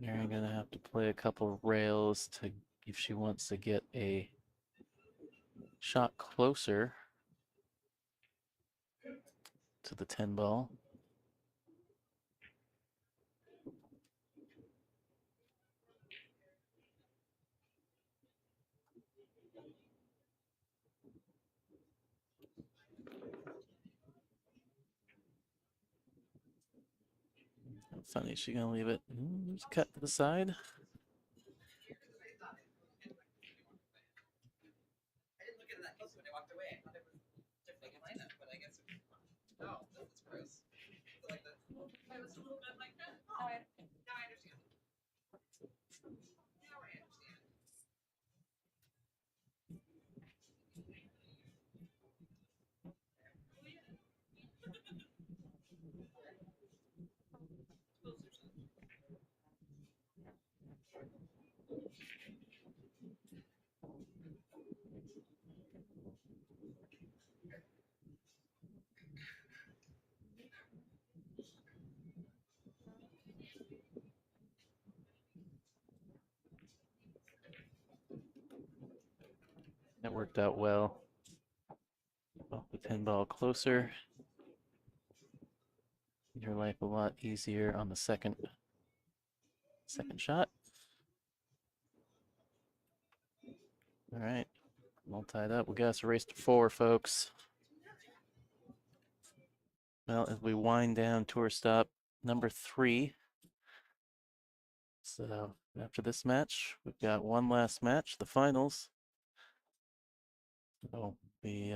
Marian gonna have to play a couple rails to if she wants to get a shot closer to the 10 ball. Funny, she gonna leave it. There's a cut to the side. I didn't look at it that close when I walked away. I thought it was different lineup, but I guess it was. Oh, this is gross. Like this. It was a little bit like that. Oh, now I understand. Now I understand. That worked out well. Bump the pin ball closer. Your life a lot easier on the second shot. All right, all tied up. We got us a race to 4, folks. Well, as we wind down tour stop number 3. So after this match, we've got one last match, the finals. So we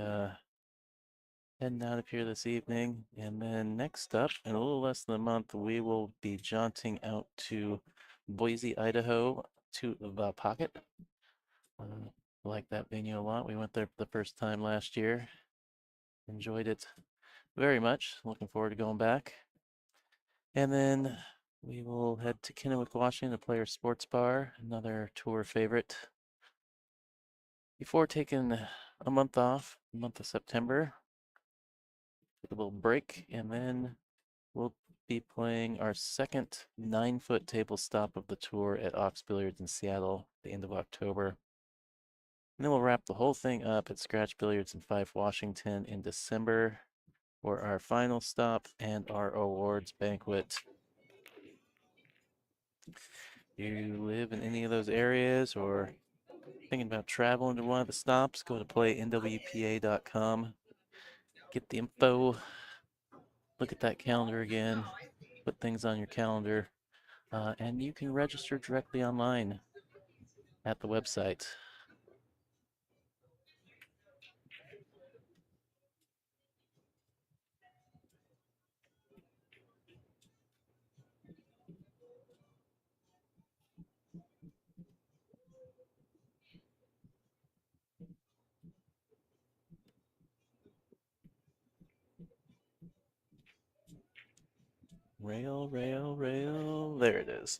heading out of here this evening, and then next up, in a little less than a month, we will be jaunting out to Boise, Idaho, to the Pocket. I like that venue a lot. We went there for the first time last year. Enjoyed it very much. Looking forward to going back. And then we will head to Kennewick, Washington, to Players Sports Bar, another tour favorite. Before taking a month off, the month of September, take a little break, and then we'll be playing our second 9-foot table stop of the tour at Ox Billiards in Seattle at the end of October. And then we'll wrap the whole thing up at Scratch Billiards in Fife, Washington in December for our final stop and our awards banquet. You live in any of those areas or thinking about traveling to one of the stops, go to playnwpa.com, get the info, look at that calendar again, put things on your calendar, and you can register directly online at the website. Rail, rail, rail. There it is.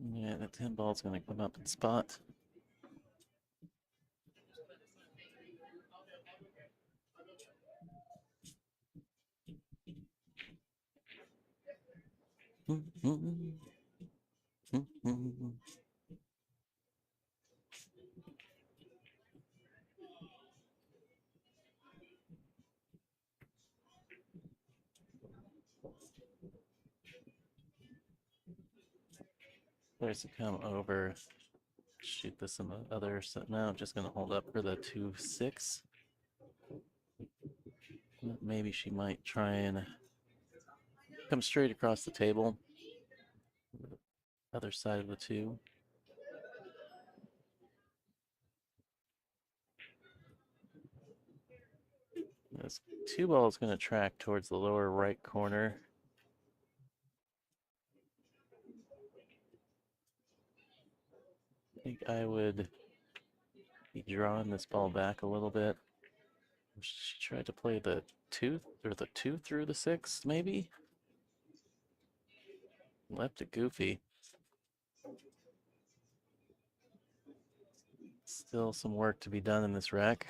Yeah, the 10 ball's gonna come up and spot. Players to come over, shoot this in the other set. No, I'm just gonna hold up for the 2-6. Maybe she might try and come straight across the table. Other side of the 2. This 2 ball is going to track towards the lower right corner. I think I would be drawing this ball back a little bit. She tried to play the 2 through the 6, maybe? Left it goofy. Still some work to be done in this rack.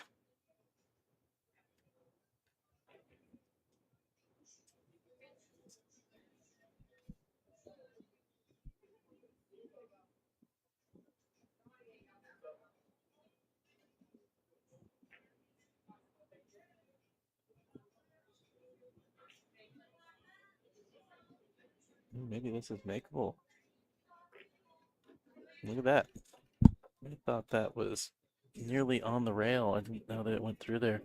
Maybe this is makeable. Look at that. I thought that was nearly on the rail. I didn't know that it went through there.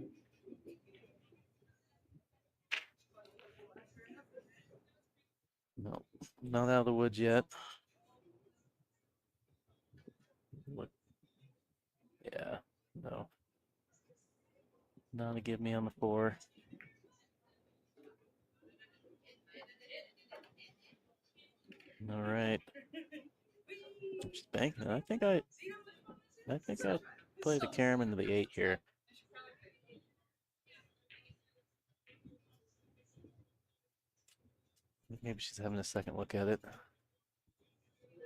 No, not out of the woods yet. Look, yeah, no. Not to give me on the 4. All right. She's banking. I think I play the carom into the 8 here. Maybe she's having a second look at it.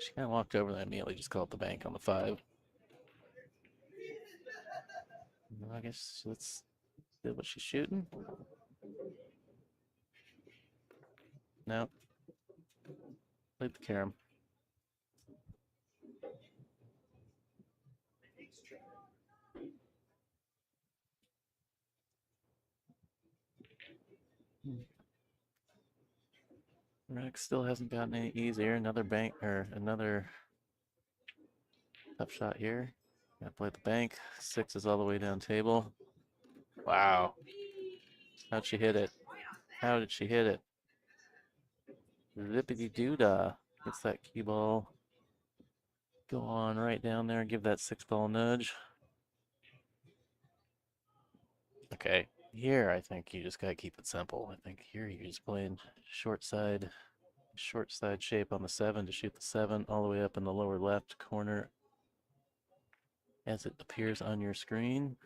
She kind of walked over and immediately just called the bank on the 5. I guess let's see what she's shooting. No. Played the carom. Rex still hasn't gotten any easier. Another bank or another tough shot here. Gotta play the bank. 6 is all the way down table. Wow. How'd she hit it? How did she hit it? Zippity doodah. Gets that cue ball. Go on right down there and give that 6-ball nudge. Okay. Here, I think you just gotta keep it simple. I think here you're just playing short side shape on the 7 to shoot the 7 all the way up in the lower left corner as it appears on your screen.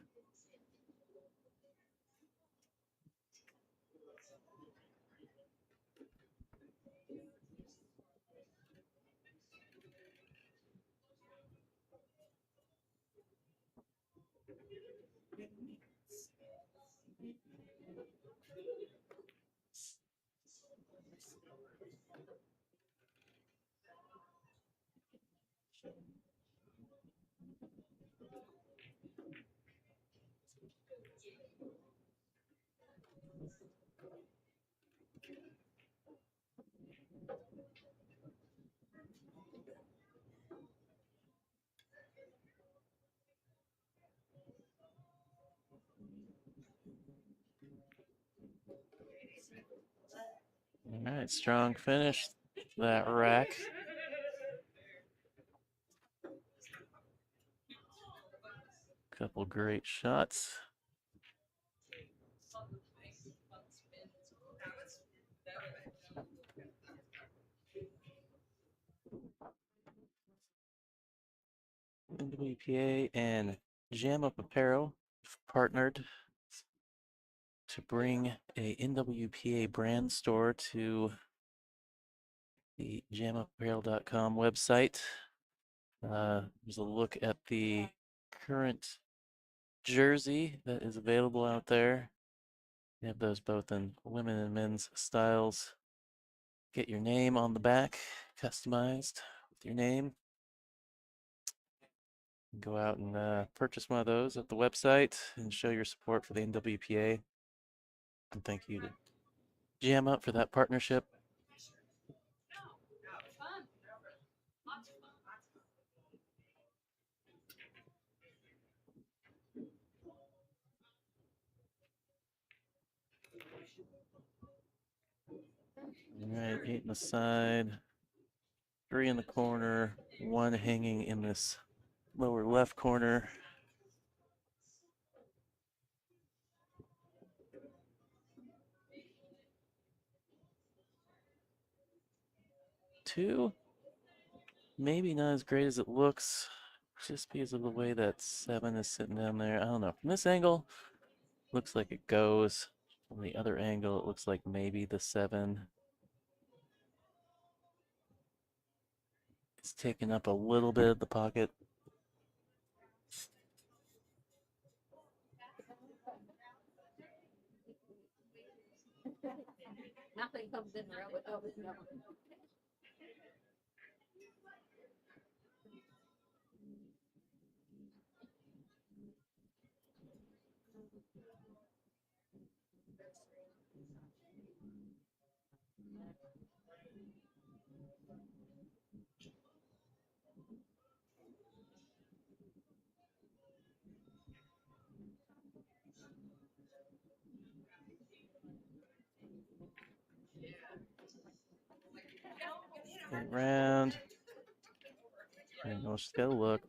All right, strong finish. That rack. Couple great shots. NWPA and Jam Up Apparel partnered to bring a NWPA brand store to the jamupapparel.com website. There's a look at the current jersey that is available out there. You have those both in women and men's styles. Get your name on the back, customized with your name. Go out and purchase one of those at the website and show your support for the NWPA. And thank you to Jam Up for that partnership. All right, 8 in the side, 3 in the corner, 1 hanging in this lower left corner. Two, maybe not as great as it looks, just because of the way that 7 is sitting down there. I don't know. From this angle, looks like it goes. From the other angle, it looks like maybe the 7 is taking up a little bit of the pocket. Nothing comes in real with those. Spin round. I know she's got to look.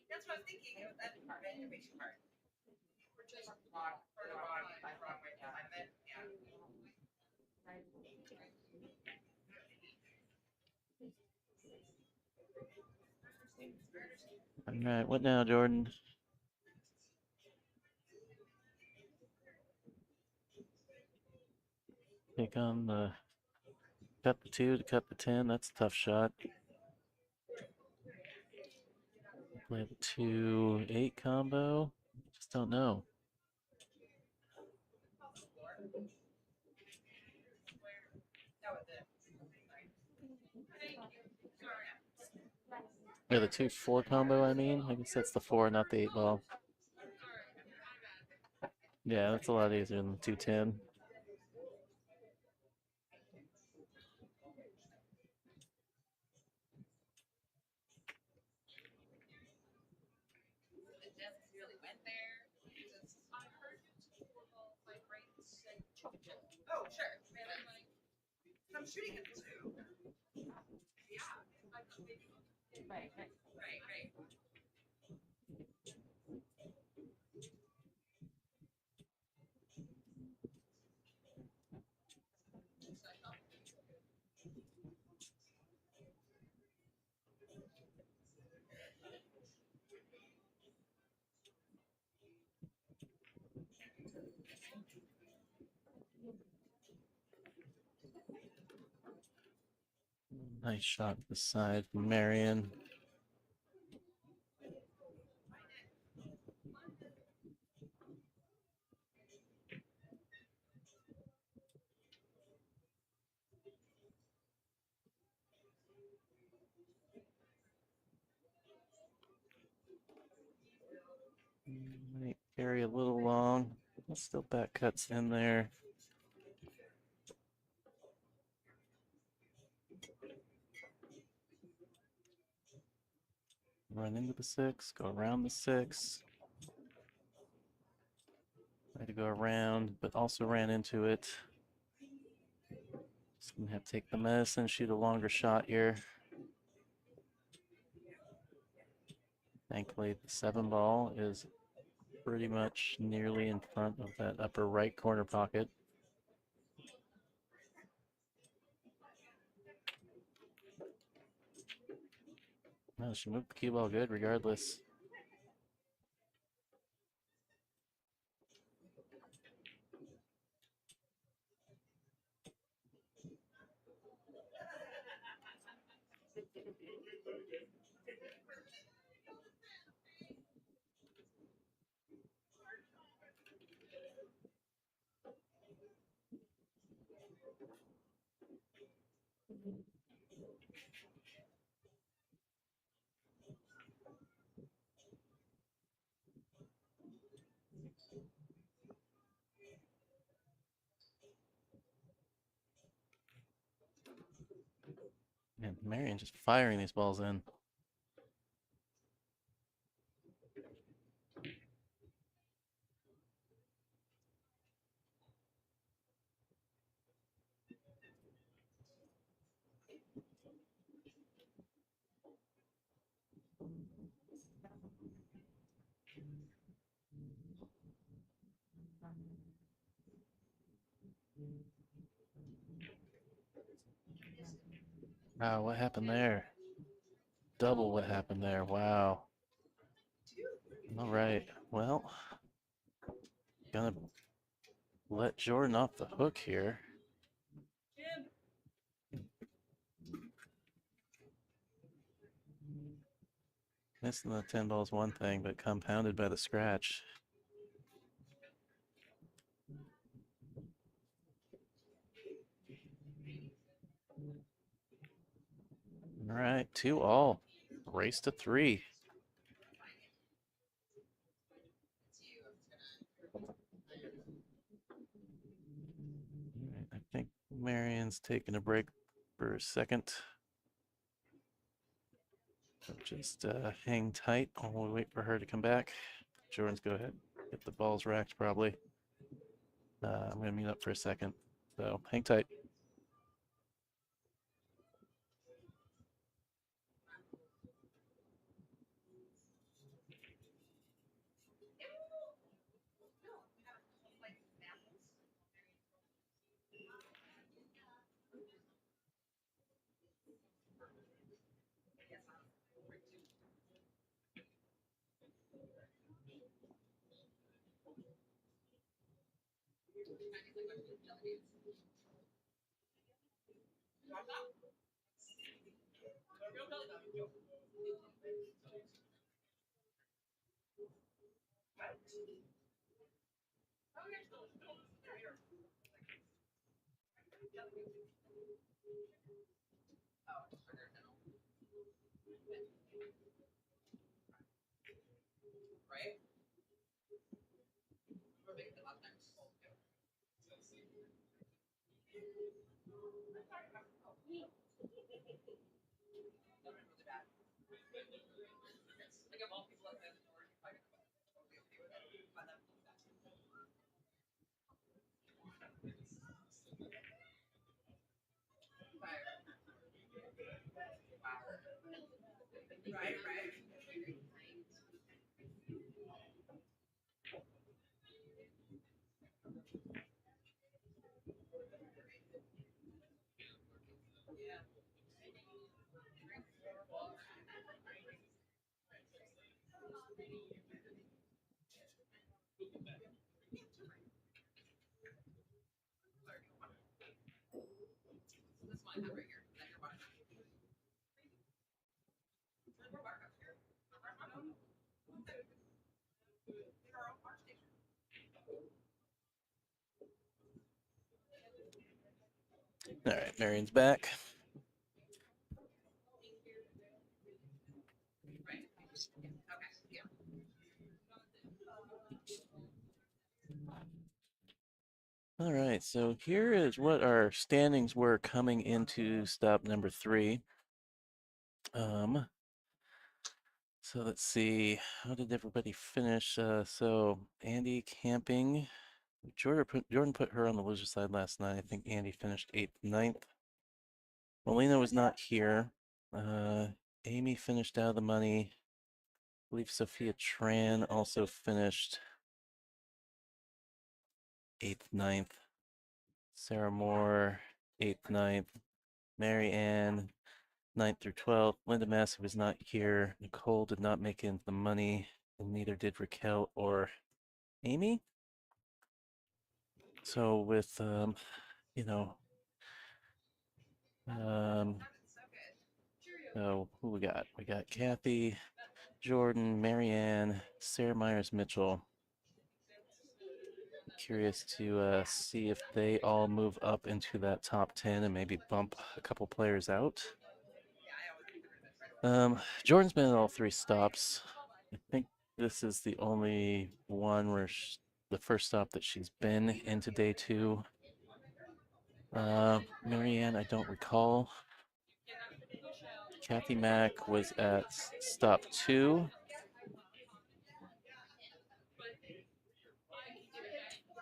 That's what I was thinking. It was that animation part. Or just All right, what now, Jordan? Take on the cut the 2 to cut the 10. That's a tough shot. Play the 2-8 combo. Just don't know. Yeah, the 2-4 combo, I mean. I guess that's the 4, not the 8 ball. Yeah, that's a lot easier than the 2-10. oh, sure. I'm shooting at the 2. Right. Right. Nice shot to the side from Marian. Might carry a little long. Still back cuts in there. Run into the 6, go around the 6. Try to go around, but also ran into it. Just gonna have to take the medicine, shoot a longer shot here. Thankfully, the 7 ball is pretty much nearly in front of that upper right corner pocket. No, she moved the cue ball good regardless. Man, Marian just firing these balls in. Wow, what happened there? Double what happened there. Wow. All right. Well, gonna let Jordan off the hook here. Missing the 10 ball is one thing, but compounded by the scratch. All right, 2-all. Race to 3. I think Marian's taking a break for a second. So just hang tight while we wait for her to come back. Jordan's go ahead. Get the balls racked probably. I'm gonna mute up for a second. So hang tight. All right, Marian's back. All right, so here is what our standings were coming into stop number 3. So let's see, how did everybody finish? So Andy camping. Jordan put her on the loser side last night. I think Andy finished 8th, 9th. Molina was not here. Amy finished out of the money. I believe Sophia Tran also finished 8th, 9th. Sarah Moore, 8th, 9th. Marian, 9th through 12th. Linda Massey was not here. Nicole did not make it into the money, and neither did Raquel or Amy. So with, you know, so who we got? We got Kathy, Jordan, Marianne, Sarah Myers Mitchell. Curious to see if they all move up into that top 10 and maybe bump a couple players out. Jordan's been at all 3 stops. I think this is the only one where the first stop that she's been into day 2. Marianne, I don't recall. Kathy Mack was at stop 2.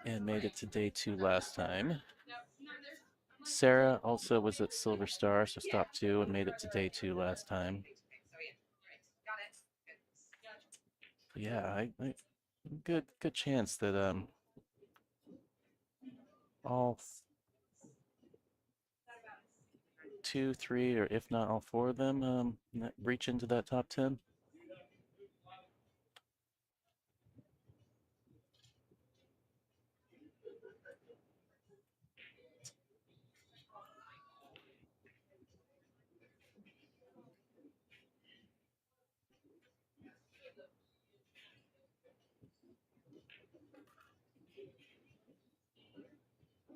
And made it to day 2 last time. Sarah also was at Silver Star, so stop 2 and made it to day 2 last time. Yeah, I good chance that all 2, 3, or if not all 4 of them reach into that top 10.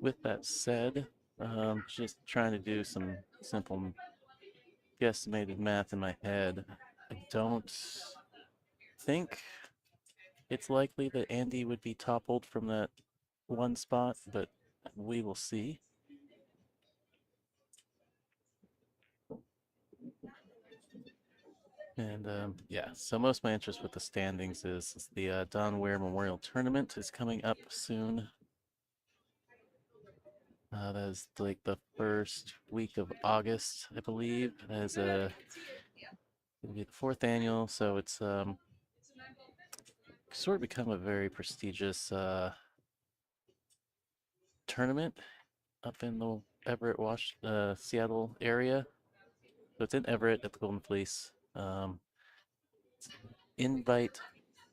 With that said, just trying to do some simple guesstimated math in my head. I don't think it's likely that Andy would be toppled from that 1 spot, but we will see. And yeah, so most of my interest with the standings is the Don Ware Memorial Tournament is coming up soon. That is like the first week of August, I believe. That is it'll be the fourth annual, so it's sort of become a very prestigious tournament up in the Everett, Seattle area. So it's in Everett at the Golden Fleece. It's invite,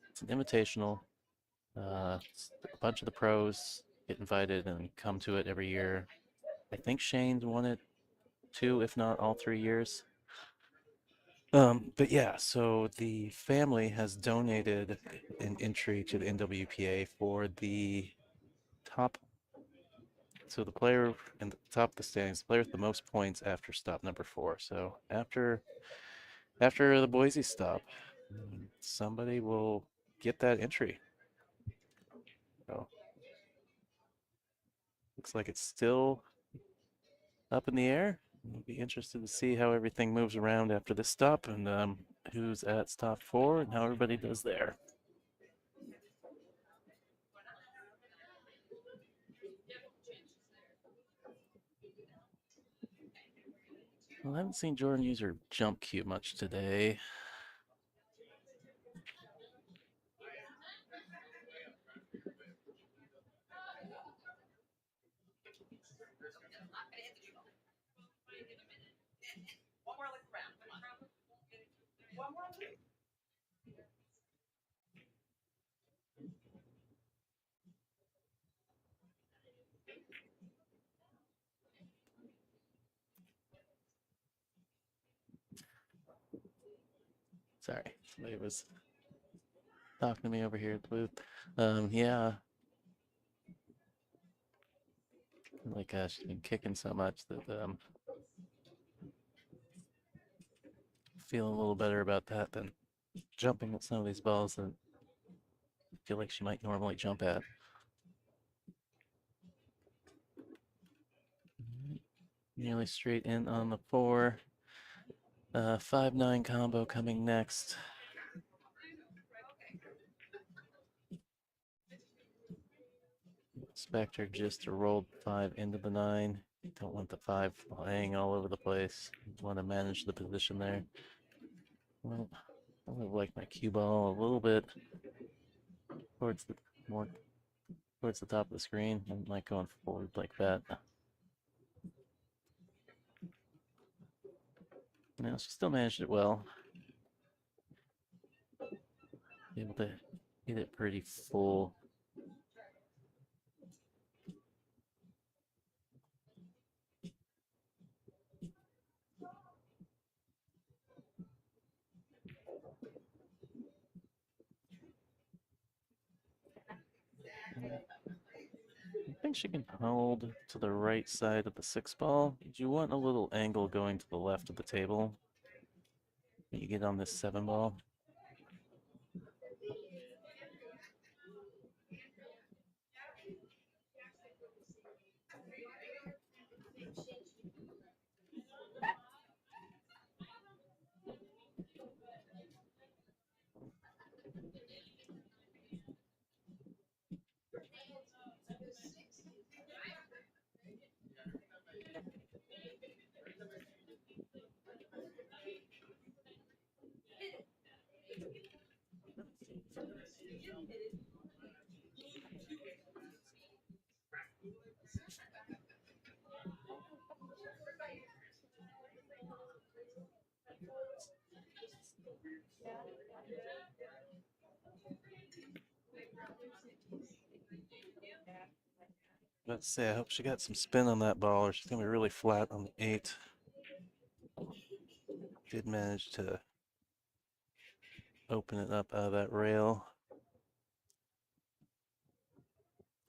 it's an invitational. A bunch of the pros get invited and come to it every year. I think Shane's won it 2, if not all 3 years. But yeah, so the family has donated an entry to the NWPA for the top. So the player in the top of the standings, the player with the most points after stop number 4. So after the Boise stop, somebody will get that entry. So looks like it's still up in the air. I'll be interested to see how everything moves around after this stop and who's at stop 4 and how everybody does there. Well, I haven't seen Jordan use her jump cue much today. Sorry, somebody was talking to me over here at the booth. Yeah. Like she's been kicking so much that feeling a little better about that than jumping at some of these balls that I feel like she might normally jump at. Nearly straight in on the 4. 5-9 combo coming next. Spectre just rolled 5 into the 9. You don't want the 5 flying all over the place. You want to manage the position there. Well, I would like my cue ball a little bit towards the more towards the top of the screen. I don't like going forward like that. No, she still managed it well. Able to hit it pretty full. I think she can hold to the right side of the 6 ball. You want a little angle going to the left of the table when you get on this 7 ball. Let's say I hope she got some spin on that ball or she's going to be really flat on the 8. Did manage to open it up out of that rail.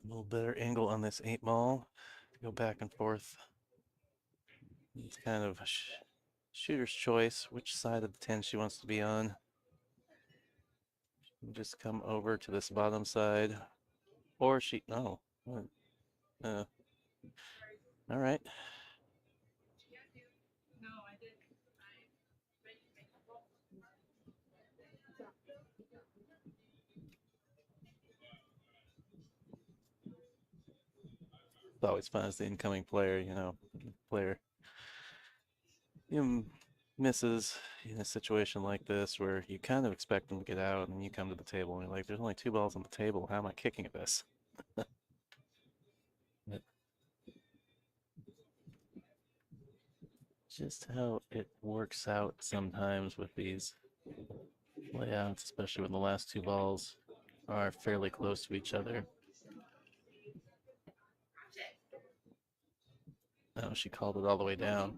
A little better angle on this 8 ball to go back and forth. It's kind of a shooter's choice which side of the 10 she wants to be on. Just come over to this bottom side, or no. All right. It's always fun as the incoming player, player misses in a situation like this where you kind of expect them to get out, and then you come to the table and you're like, there's only 2 balls on the table. How am I kicking at this? But just how it works out sometimes with these layouts, especially when the last 2 balls are fairly close to each other. Oh, she called it all the way down.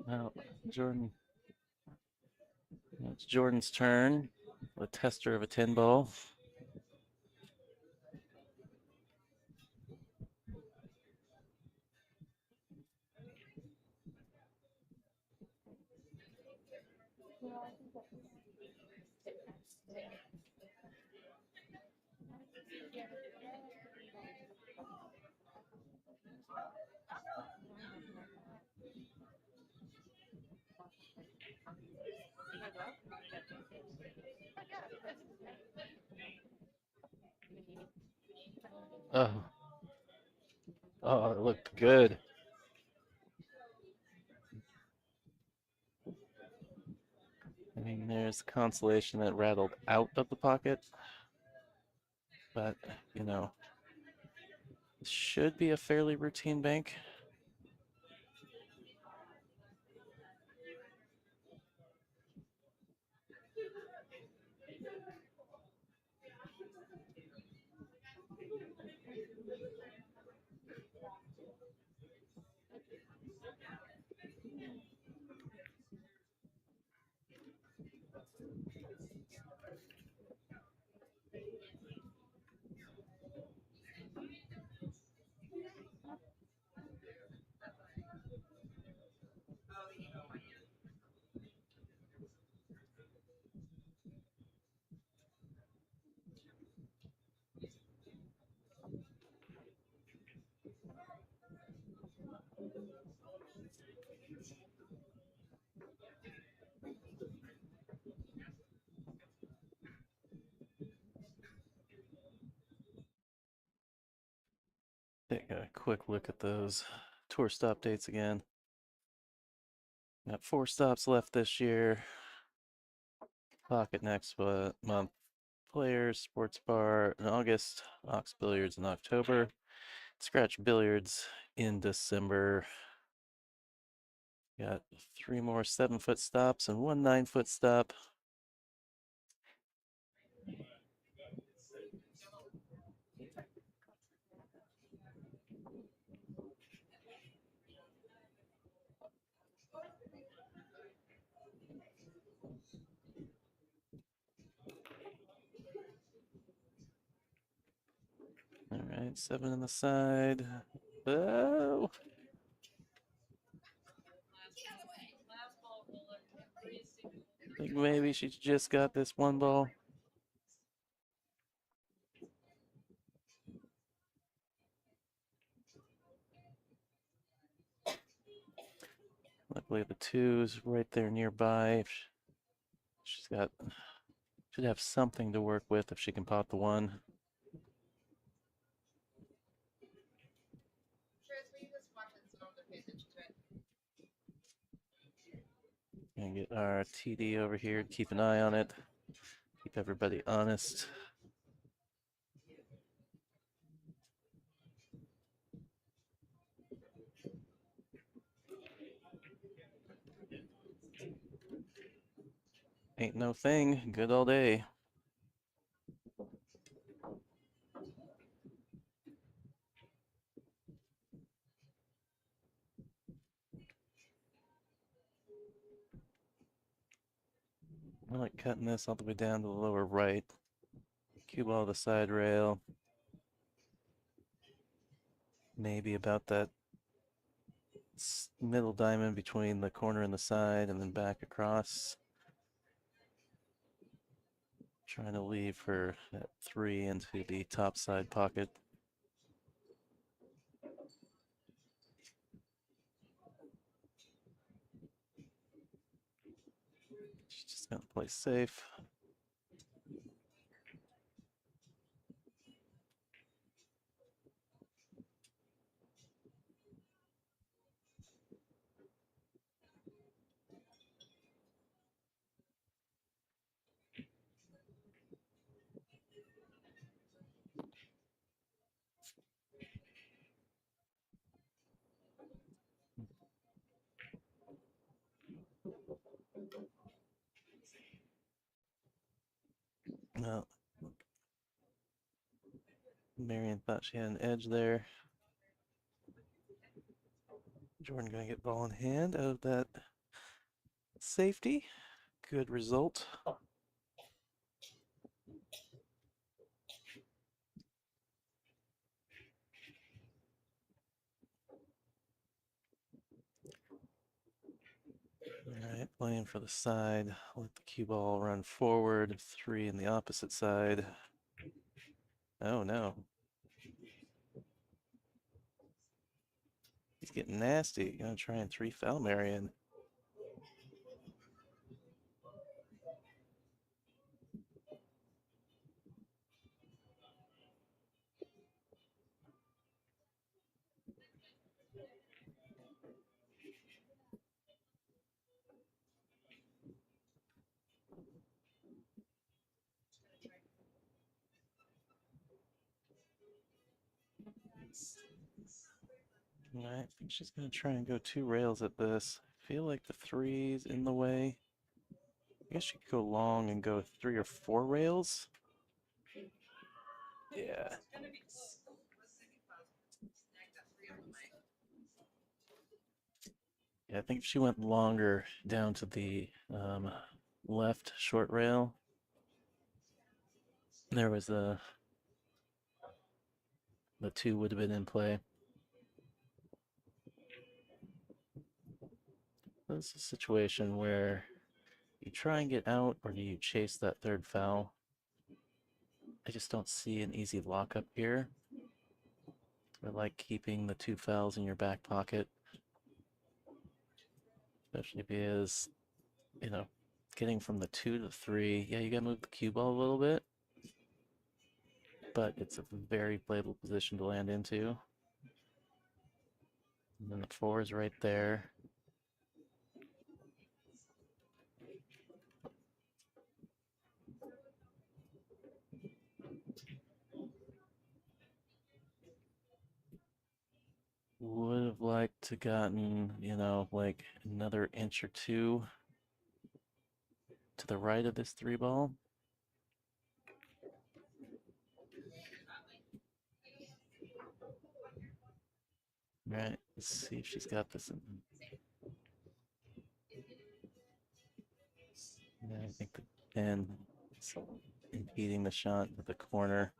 Now, it's Jordan's turn. The tester of a 10 ball. Oh, oh, it looked good. I mean, there's consolation that rattled out of the pocket, but should be a fairly routine bank. Take a quick look at those tour stop dates again. Got 4 stops left this year. Pocket next month. Players, Sports Bar in August. Ox Billiards in October. Scratch Billiards in December. Got 3 more 7-foot stops and 1 9-foot stop. All right, 7 on the side. Oh! I think maybe she's just got this 1 ball. Luckily, the 2's right there nearby. Should have something to work with if she can pot the 1. And get our TD over here. Keep an eye on it. Keep everybody honest. Ain't no thing. Good all day. I like cutting this all the way down to the lower right. Cue ball the side rail. Maybe about that middle diamond between the corner and the side, and then back across. Trying to leave her at 3 into the top side pocket. She's just gonna play safe. Well, Marian thought she had an edge there. Jordan gonna get ball in hand out of that safety. Good result. All right, playing for the side. Let the cue ball run forward. 3 in the opposite side. Oh no. He's getting nasty. Gonna try and 3-foul Marian. All right, I think she's gonna try and go 2 rails at this. I feel like the 3's in the way. I guess she could go long and go 3 or 4 rails. Yeah. Yeah, I think if she went longer down to the left short rail, there was the 2 would have been in play. This is a situation where you try and get out, or do you chase that 3rd foul? I just don't see an easy lockup here. I like keeping the 2 fouls in your back pocket, especially because, you know, getting from the 2 to the 3, yeah, you gotta move the cue ball a little bit, but it's a very playable position to land into. And then the 4 is right there. Would have liked to gotten, you know, like another inch or 2 to the right of this 3 ball. All right, let's see if she's got this in. Yeah, I think the pin is impeding the shot at the corner.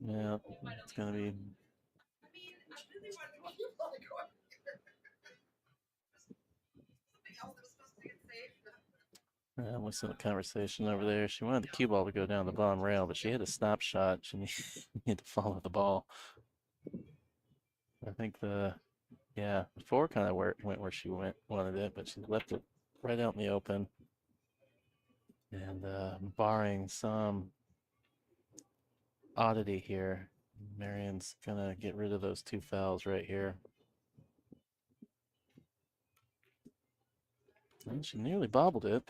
Yeah, it's gonna be. I mean, I really wanted to keep on going. Something else that was supposed to get saved. I'm listening to the conversation over there. She wanted the cue ball to go down the bottom rail, but she had a stop shot. She needed to follow the ball. I think the 4 kind of went where she wanted it, but she left it right out in the open. And barring some oddity here, Marian's gonna get rid of those 2 fouls right here. And she nearly bobbled it.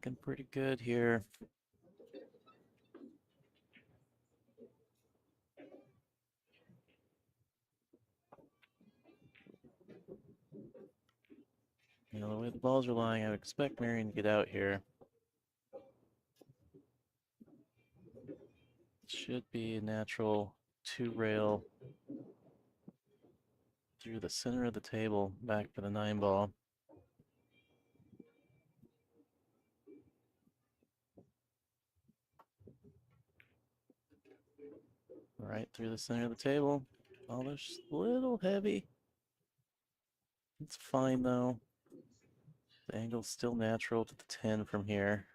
Looking pretty good here. You know, the way the balls are lying, I would expect Marian to get out here. Should be a natural 2-rail through the center of the table, back for the 9-ball. Right through the center of the table. Oh, they're just a little heavy. It's fine though. The angle's still natural to the 10 from here.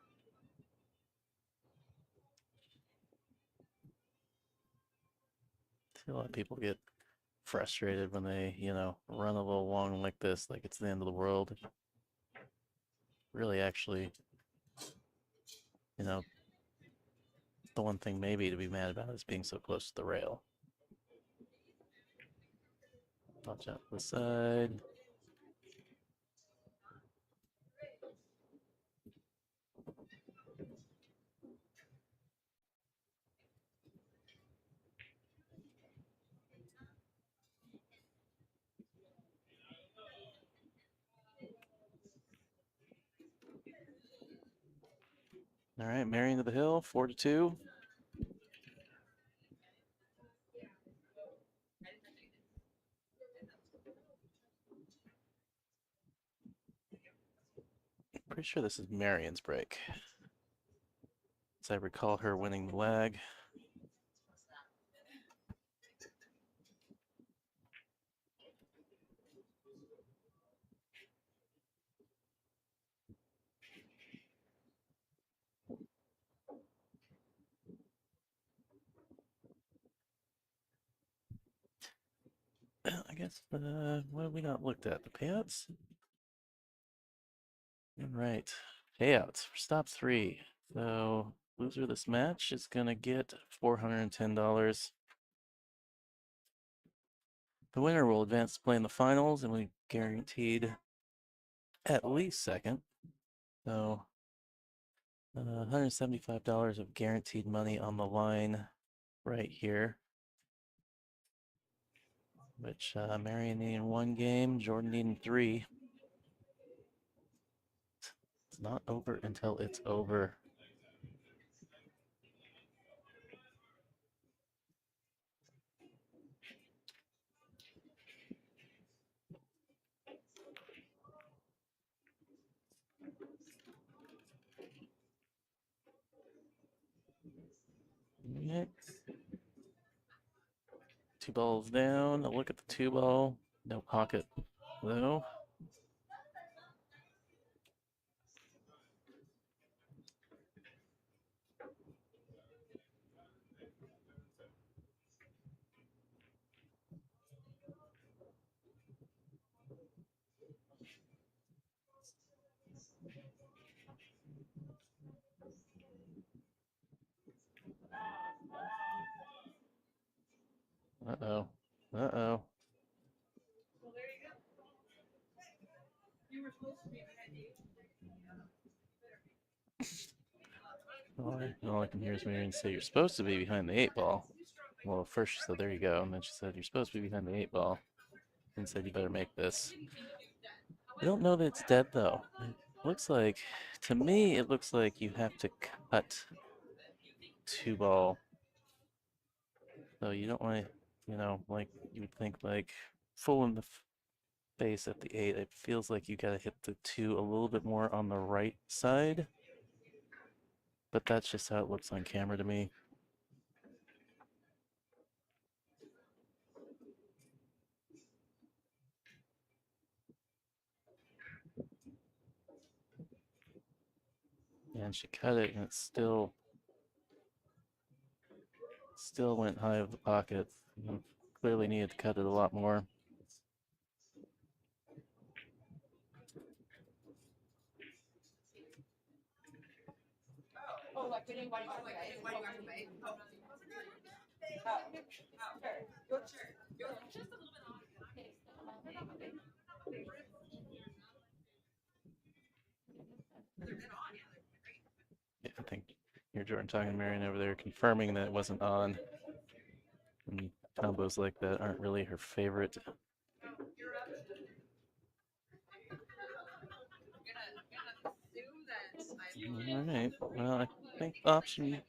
I see a lot of people get frustrated when they, you know, run a little long like this, like it's the end of the world. Really, actually, you know, the one thing maybe to be mad about is being so close to the rail. Watch out to the side. All right, Marian to the hill, 4-2. Pretty sure this is Marian's break, as I recall her winning the lag. I guess, what have we not looked at? The payouts? All right, payouts for stop 3. So, loser of this match is gonna get $410. The winner will advance to play in the finals, and we guaranteed at least second. So, $175 of guaranteed money on the line right here. Which Marian needing 1 game, Jordan needing 3. It's not over until it's over. Next. 2 balls down. A look at the 2-ball. No pocket though. Uh-oh. Uh-oh. Well, there you go. You were supposed to be behind the All I can hear is Marian say, "You're supposed to be behind the 8-ball." Well, first she said, "There you go," and then she said, "You're supposed to be behind the 8-ball," and said, "You better make this." I don't know that it's dead though. It looks like, to me, it looks like you have to cut 2-ball. So you don't want to, you know, like you would think, like full in the face at the 8. It feels like you gotta hit the 2 a little bit more on the right side. But that's just how it looks on camera to me. And she cut it, and it still went high of the pocket. Clearly needed to cut it a lot more. Oh, like we didn't want to walk away. Why do you have to wait? Oh. Just a little bit off. They've been on, yeah. I think you're Jordan talking to Marian over there, confirming that it wasn't on. And combos like that aren't really her favorite. All right. Well, I think option.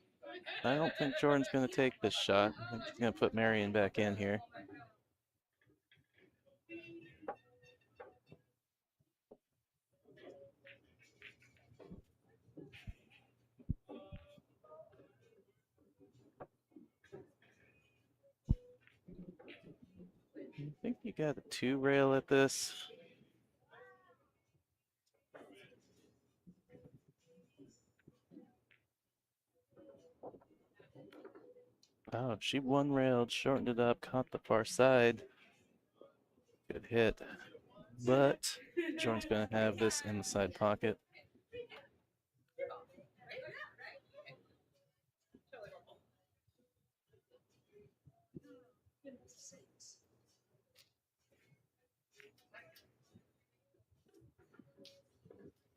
I don't think Jordan's going to take this shot. I think she's going to put Marian back in here. I think you got a 2-rail at this. Oh, she 1-railed, shortened it up, caught the far side. Good hit. But Jordan's going to have this in the side pocket.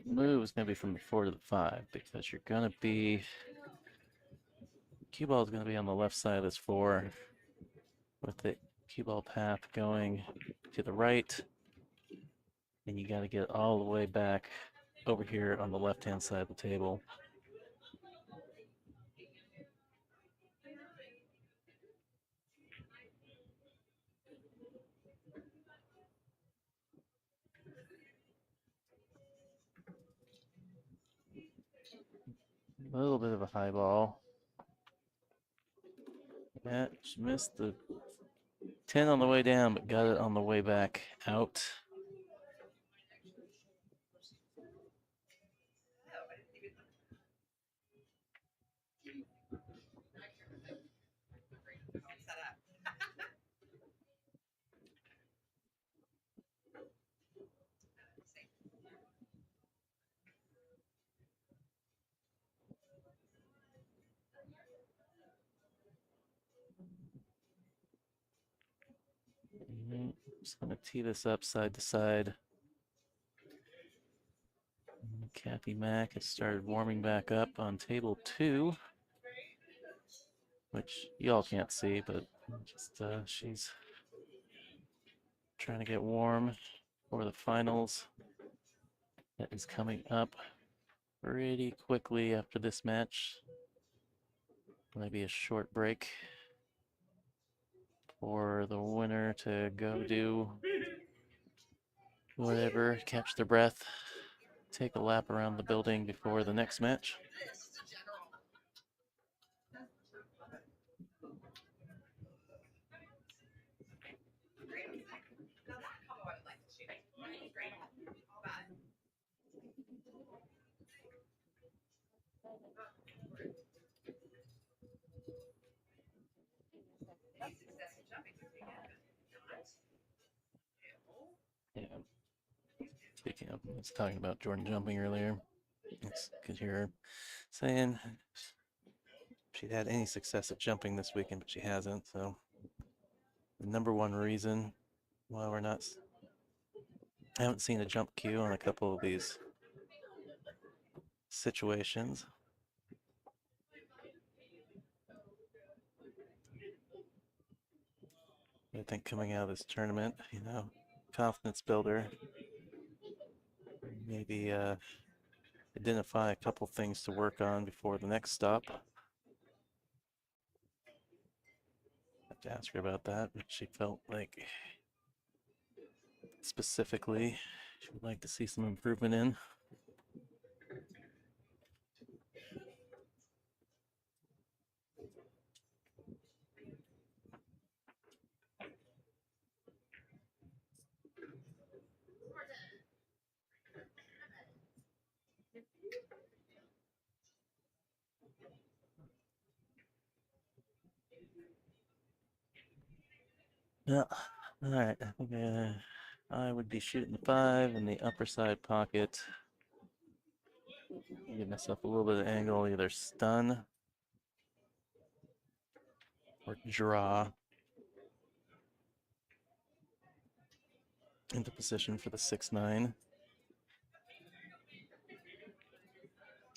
Move is going to be from the 4 to the 5 because you're going to be. Cue ball is going to be on the left side of this 4 with the cue ball path going to the right. And you got to get all the way back over here on the left-hand side of the table. A little bit of a high ball. Yeah, she missed the 10 on the way down, but got it on the way back out. Just going to tee this up side to side. Kathy Mack has started warming back up on table 2, which y'all can't see, but just she's trying to get warm for the finals that is coming up pretty quickly after this match. Maybe a short break for the winner to go do whatever, catch their breath, take a lap around the building before the next match. Yeah. Speaking of, I was talking about Jordan jumping earlier. I could hear her saying if she'd had any success at jumping this weekend, but she hasn't. So the number one reason why I haven't seen a jump cue on a couple of these situations. I think coming out of this tournament, confidence builder. Maybe identify a couple things to work on before the next stop. I have to ask her about that, but she felt like specifically she would like to see some improvement in. Yeah, all right. I think I would be shooting the 5 in the upper side pocket. Give myself a little bit of angle, either stun or draw into position for the 6-9.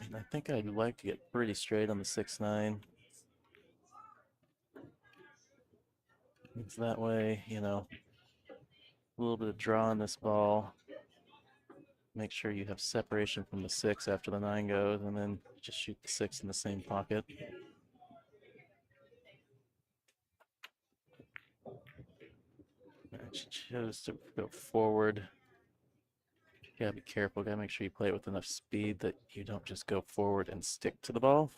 And I think I'd like to get pretty straight on the 6-9. It's that way, you know, a little bit of draw on this ball. Make sure you have separation from the 6 after the 9 goes, and then just shoot the 6 in the same pocket. I chose to go forward. You gotta be careful. Gotta make sure you play it with enough speed that you don't just go forward and stick to the ball.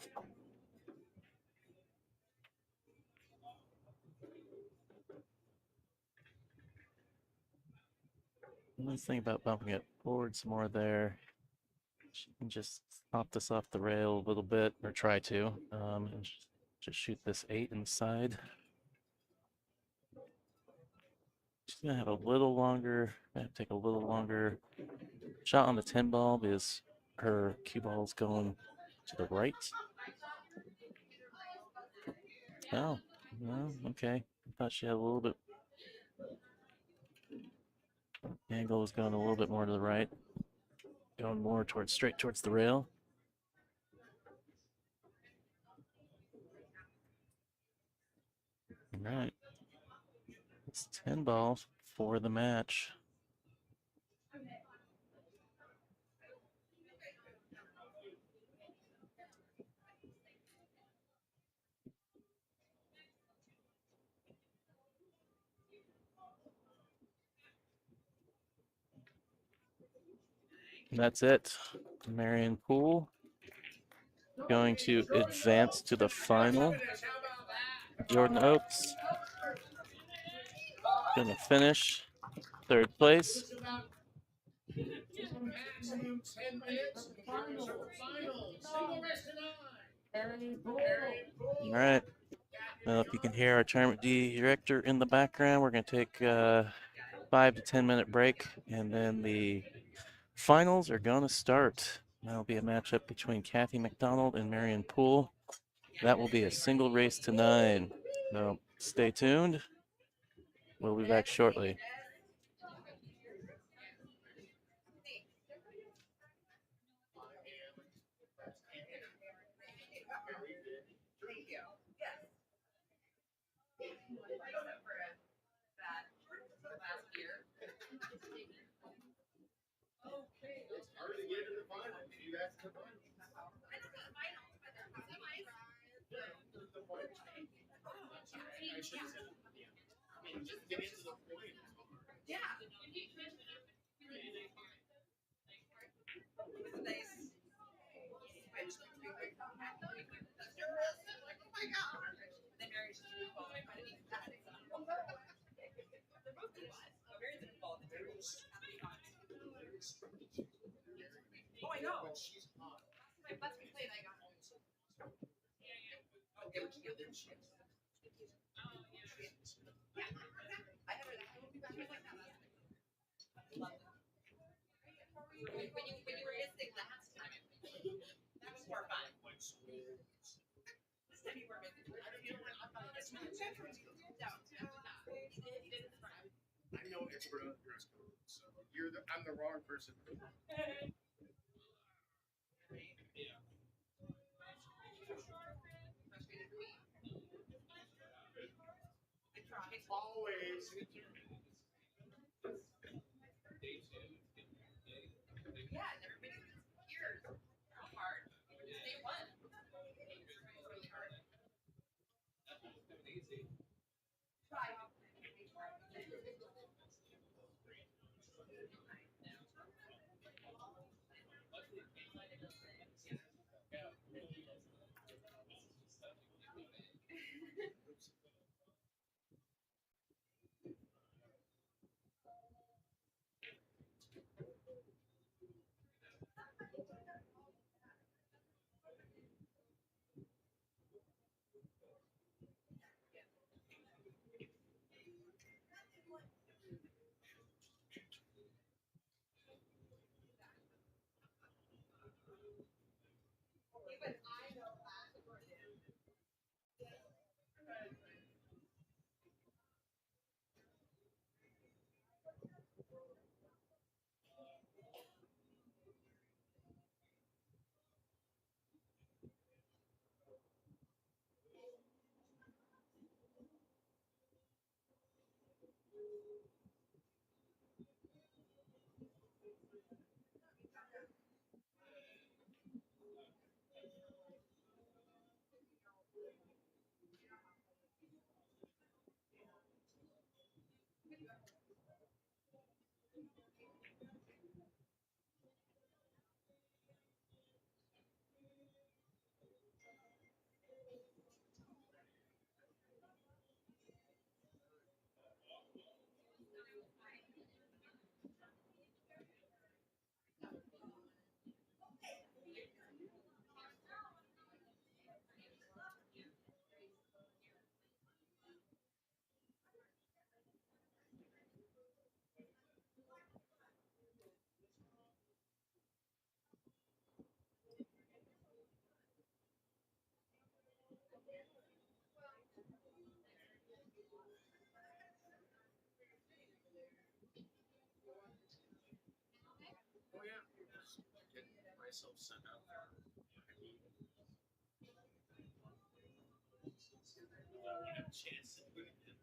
Nice thing about bumping it forward some more there. You can just pop this off the rail a little bit, or try to, and just shoot this 8 inside. She's gonna have a little longer, take a little longer shot on the 10 ball because her cue ball is going to the right. Oh, well, okay. I thought she had a little bit. The angle was going a little bit more to the right, going more towards straight towards the rail. All right, it's 10 balls for the match. And that's it. Marian Poole going to advance to the final. Jordan Oakes going to finish third place. Maximum 10 minutes. Final. Single race tonight. All right. Well, if you can hear our tournament director in the background, we're going to take a 5 to 10 minute break, and then the finals are going to start. That'll be a matchup between Kathy McDonald and Marian Poole. That will be a single race to 9. So stay tuned. We'll be back shortly. It's hard to get to the final. You guys to the final. I should have said it. I mean, just get into the point. Oh, I know. But she's hot. That's my plate I got. Okay, but then she has. I never that. I will be back like that. When you were missing last time, that was more fun. This time you were missing. I I'm no expert on dress code, so I'm the wrong person. Always. Yeah, and everybody's here. How hard? Day one. Really hard. Try. Even I know that. Oh yeah, just get myself sent out there. I won't have a chance to do it again.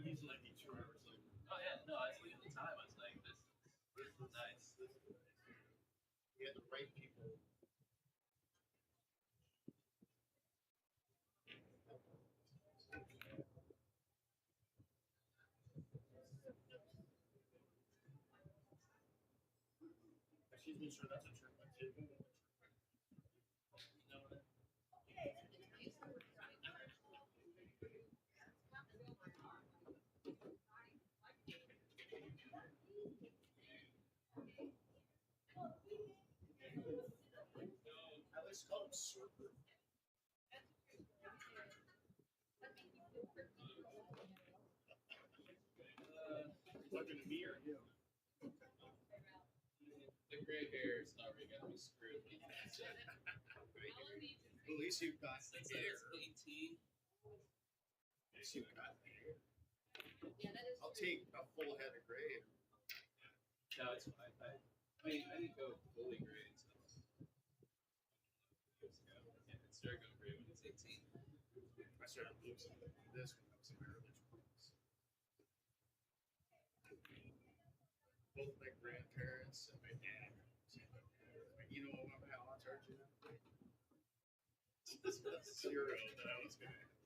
He's like 2 hours like, Oh yeah, no, I was looking at the time. I was like, this is nice. we had the right people. Excuse me, sir, that's a trick. I was called surfer. Talking to me or you? The gray hair is not really gonna be screwed. At least you've got the Since hair. it's AT, At least you've got the hair. I'll take a full head of gray. no, it's fine. I mean, I didn't go fully gray until years ago. And it started going gray when it's 18. I started losing this when I was in my early 20s. Both my grandparents and my dad. You know what my odds are, Jim? That's 0 that I was going to.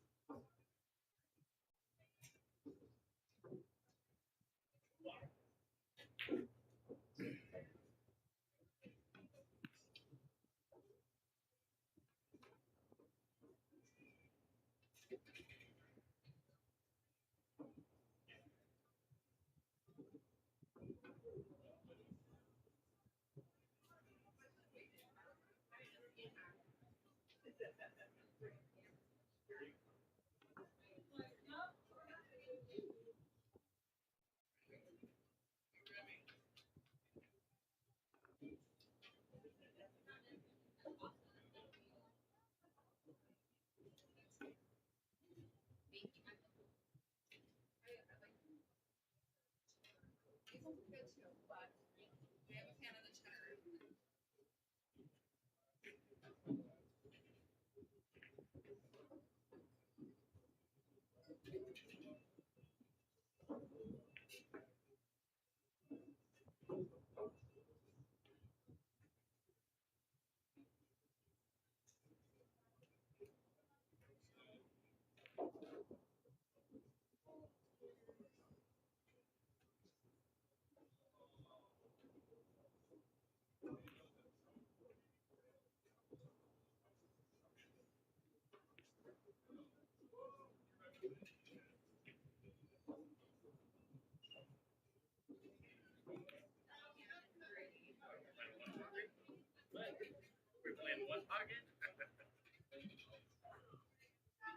We're playing one pocket?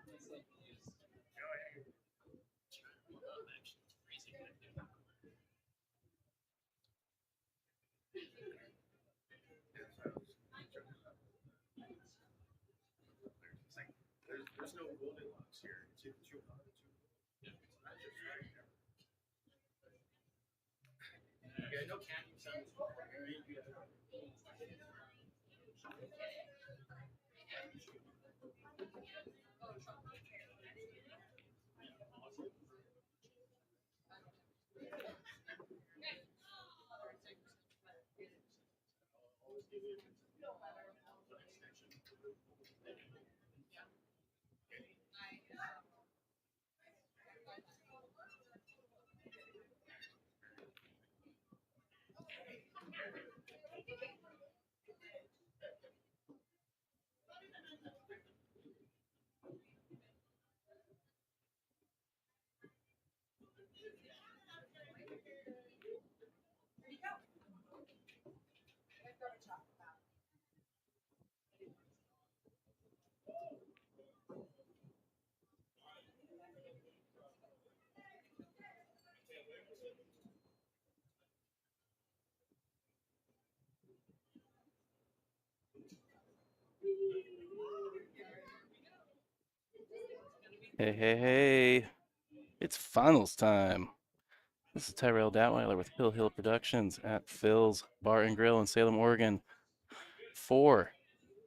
That's like use. Oh, yeah. Actually, it's freezing back there. It's like, there's no Goldilocks here. It's either too hot or too cold. Yeah. It's not just right there. Yeah, no candy sounds. Hey, hey, hey. It's finals time. This is Tyrell Datweiler with Hill Hill Productions at Phil's Bar and Grill in Salem, Oregon for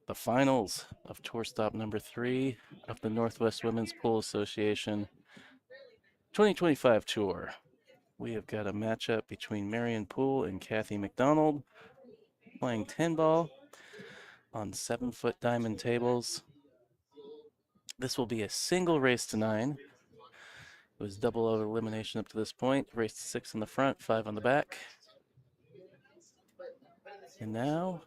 the finals of tour stop number 3 of the Northwest Women's Pool Association 2025 tour. We have got a matchup between Marian Poole and Kathy McDonald playing 10 ball on 7-foot diamond tables. This will be a single race to 9. It was double elimination up to this point. Race to 6 on the front, 5 on the back. And now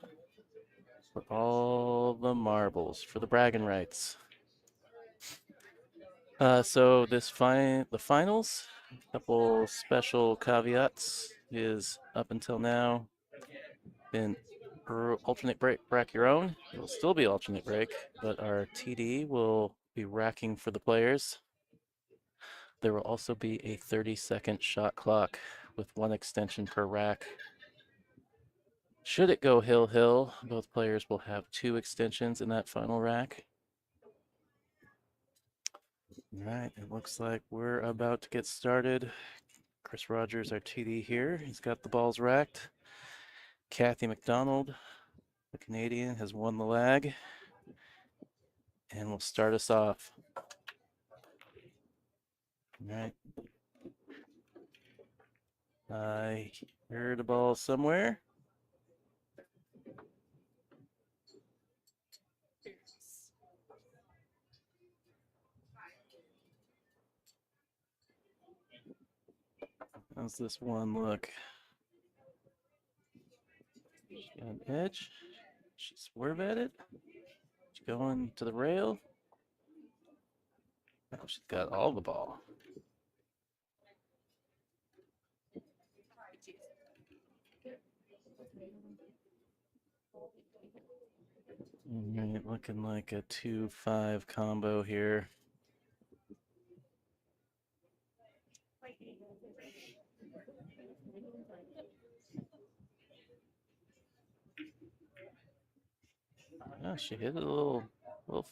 for all the marbles, for the bragging rights. So the finals, a couple special caveats, is up until now been alternate break, rack your own. It will still be alternate break, but our TD will be racking for the players. There will also be a 30-second shot clock with 1 extension per rack. Should it go hill-hill, both players will have 2 extensions in that final rack. All right, it looks like we're about to get started. Chris Rogers, our TD here, he's got the balls racked. Kathy McDonald, the Canadian, has won the lag and will start us off. All right. I heard a ball somewhere. How's this one look? She got an edge. She swerve at it. She's going to the rail. Oh, she's got all the ball. All right, looking like a 2-5 combo here. Oh, she hit it a little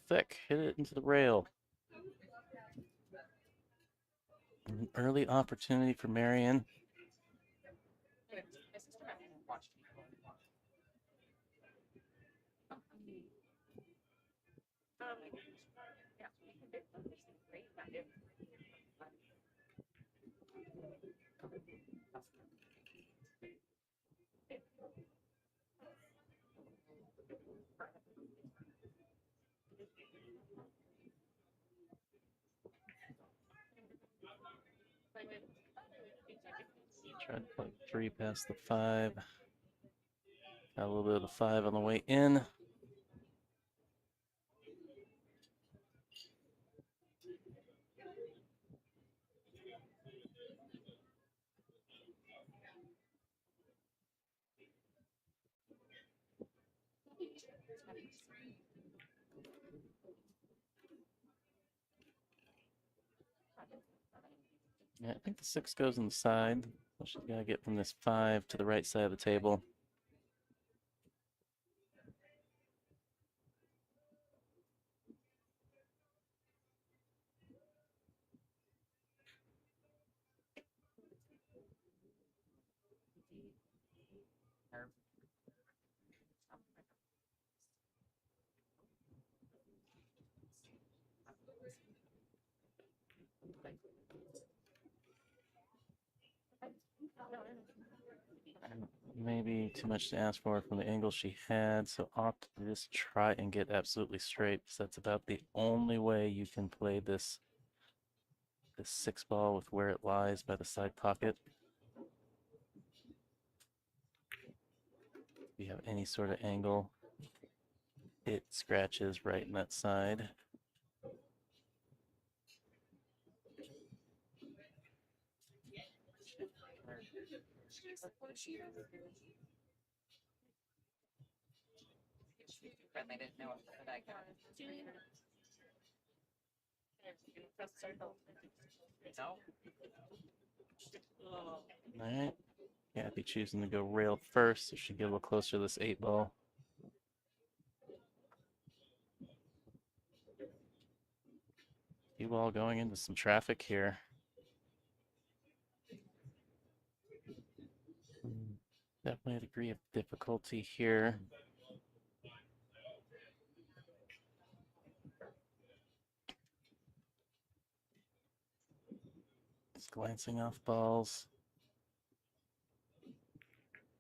thick. Hit it into the rail. An early opportunity for Marian. Tried to play 3 past the 5. Got a little bit of the 5 on the way in. Yeah, I think the 6 goes on the side. So she's got to get from this 5 to the right side of the table. Maybe too much to ask for from the angle she had, so opt to just try and get absolutely straight, because that's about the only way you can play this six ball with where it lies by the side pocket. If you have any sort of angle, it scratches right in that side. Friendly didn't know what I got. All right. Kathy choosing to go rail first, so she get a little closer to this eight ball. You all going into some traffic here. Definitely a degree of difficulty here. Just glancing off balls.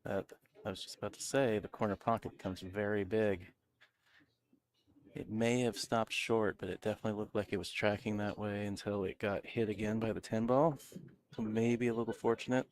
That I was just about to say, the corner pocket becomes very big. It may have stopped short, but it definitely looked like it was tracking that way until it got hit again by the 10 ball. So maybe a little fortunate.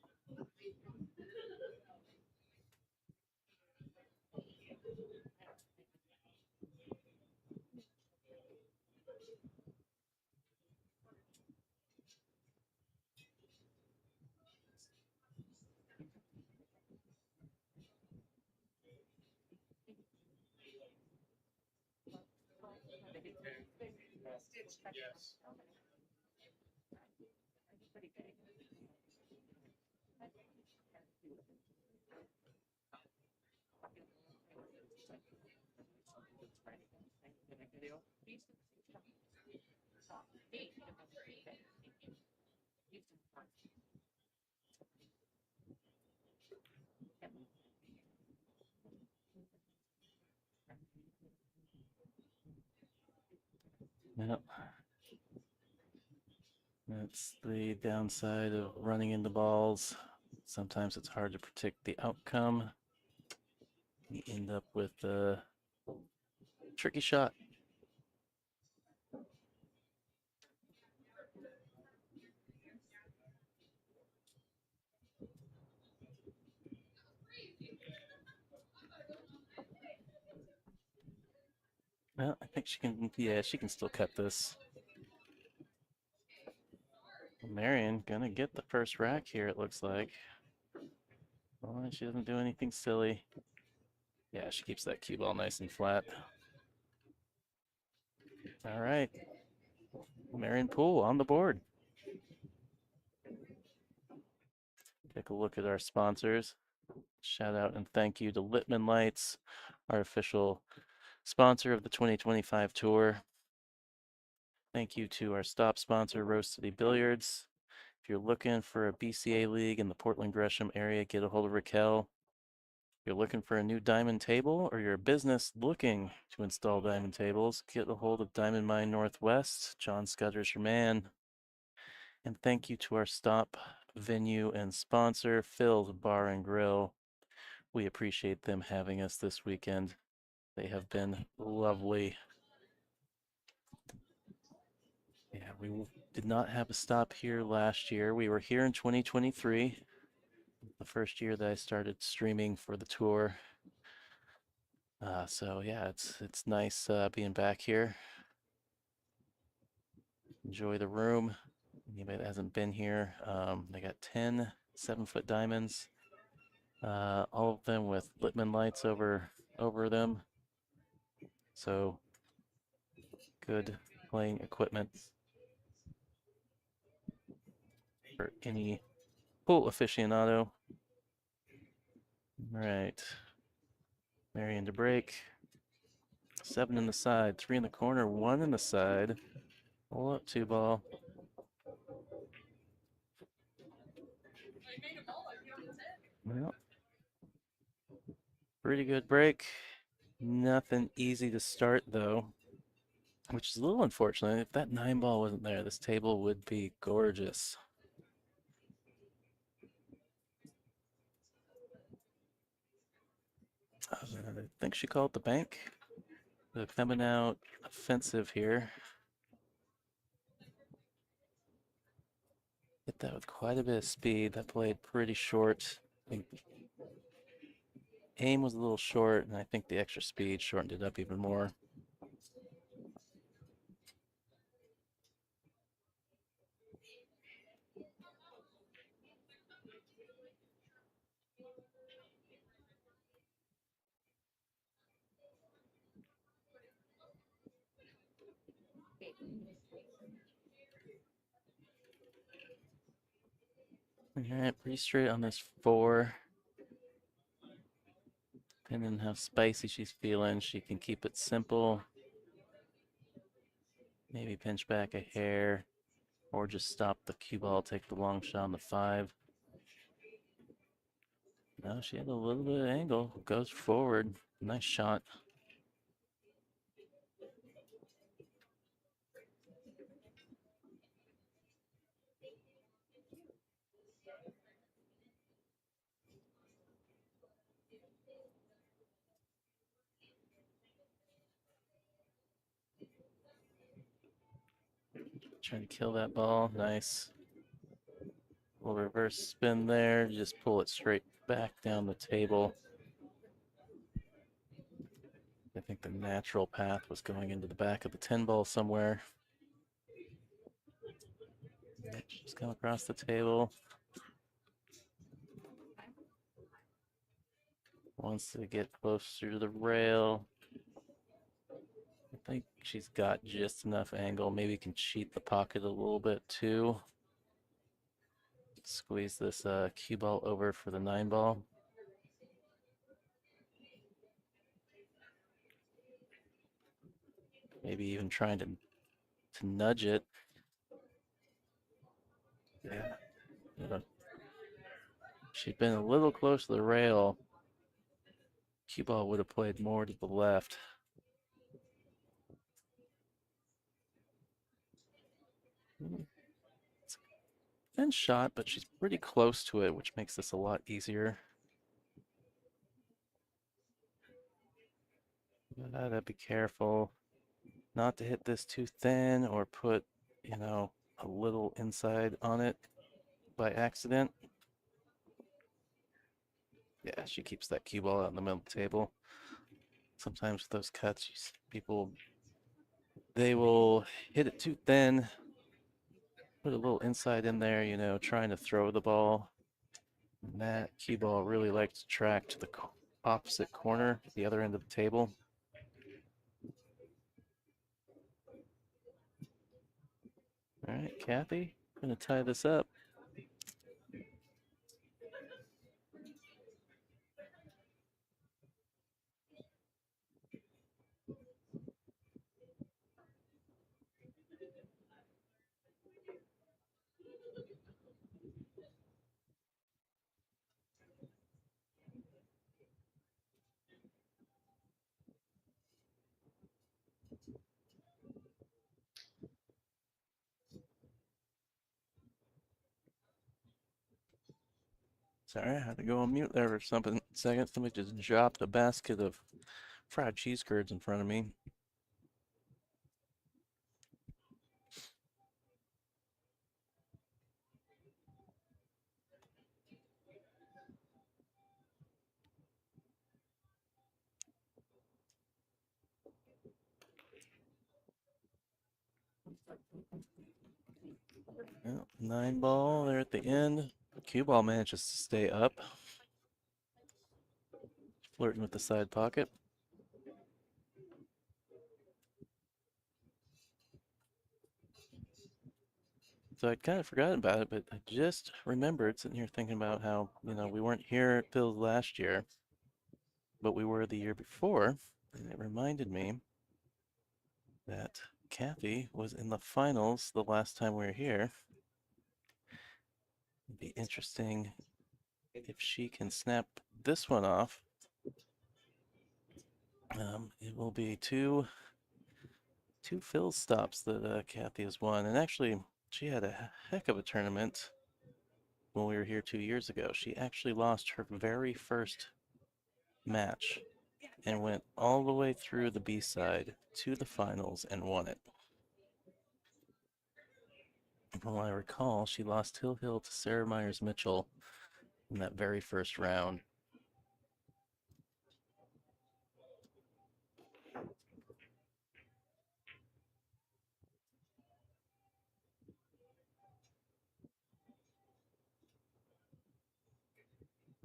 Yes. Yep. That's the downside of running into balls. Sometimes it's hard to predict the outcome. You end up with a tricky shot. Well, I think she can, yeah, she can still cut this. Marian gonna get the first rack here, it looks like. Well, she doesn't do anything silly. Yeah, she keeps that cue ball nice and flat. All right. Marian Poole on the board. Take a look at our sponsors. Shout out and thank you to Littman Lights, our official sponsor of the 2025 tour. Thank you to our stop sponsor, Rose City Billiards. If you're looking for a BCA league in the Portland Gresham area, get a hold of Raquel. If you're looking for a new diamond table, or you're a business looking to install diamond tables, get a hold of Diamond Mine Northwest. John Scudder's your man. And thank you to our stop venue and sponsor, Phil's Bar and Grill. We appreciate them having us this weekend. They have been lovely. Yeah, we did not have a stop here last year. We were here in 2023, the first year that I started streaming for the tour. So yeah, it's nice being back here. Enjoy the room. Anybody that hasn't been here, they got 10 7-foot diamonds, all of them with Littman lights over them. So good playing equipment for any pool aficionado. All right, Marian to break. 7 in the side, 3 in the corner, 1 in the side. Pull up 2 ball. Well, pretty good break. Nothing easy to start though. which is a little unfortunate. If that 9 ball wasn't there, this table would be gorgeous. I think she called the bank. They're coming out offensive here. Hit that with quite a bit of speed. That played pretty short. I think aim was a little short, and I think the extra speed shortened it up even more. All right, pretty straight on this 4. Depending on how spicy she's feeling, she can keep it simple. Maybe pinch back a hair, or just stop the cue ball, take the long shot on the 5. No, she had a little bit of angle. Goes forward. Nice shot. Trying to kill that ball. Nice. Little reverse spin there. Just pull it straight back down the table. I think the natural path was going into the back of the 10 ball somewhere. Just come across the table. Wants to get closer to the rail. I think she's got just enough angle. Maybe can cheat the pocket a little bit too. Squeeze this cue ball over for the 9 ball. Maybe even trying to nudge it. Yeah. She'd been a little close to the rail. Cue ball would have played more to the left. It's a thin shot, but she's pretty close to it, which makes this a lot easier. Gotta be careful not to hit this too thin or put, a little inside on it by accident. Yeah, she keeps that cue ball out in the middle of the table. Sometimes with those cuts, people, they will hit it too thin, put a little inside in there, trying to throw the ball. And that cue ball really likes to track to the opposite corner, the other end of the table. All right, Kathy, I'm going to tie this up. Sorry, I had to go on mute there for something. Second, somebody just dropped a basket of fried cheese curds in front of me. Well, 9 ball there at the end. Cue ball manages to stay up. Flirting with the side pocket. So I'd kind of forgotten about it, but I just remembered sitting here thinking about how, we weren't here at Phil's last year, but we were the year before. And it reminded me that Kathy was in the finals the last time we were here. It'd be interesting if she can snap this one off. It will be two 2 Phil stops that Kathy has won, and actually, she had a heck of a tournament when we were here 2 years ago. She actually lost her very first match and went all the way through the B-side to the finals and won it. From what I recall, she lost Hill Hill to Sarah Myers-Mitchell in that very first round.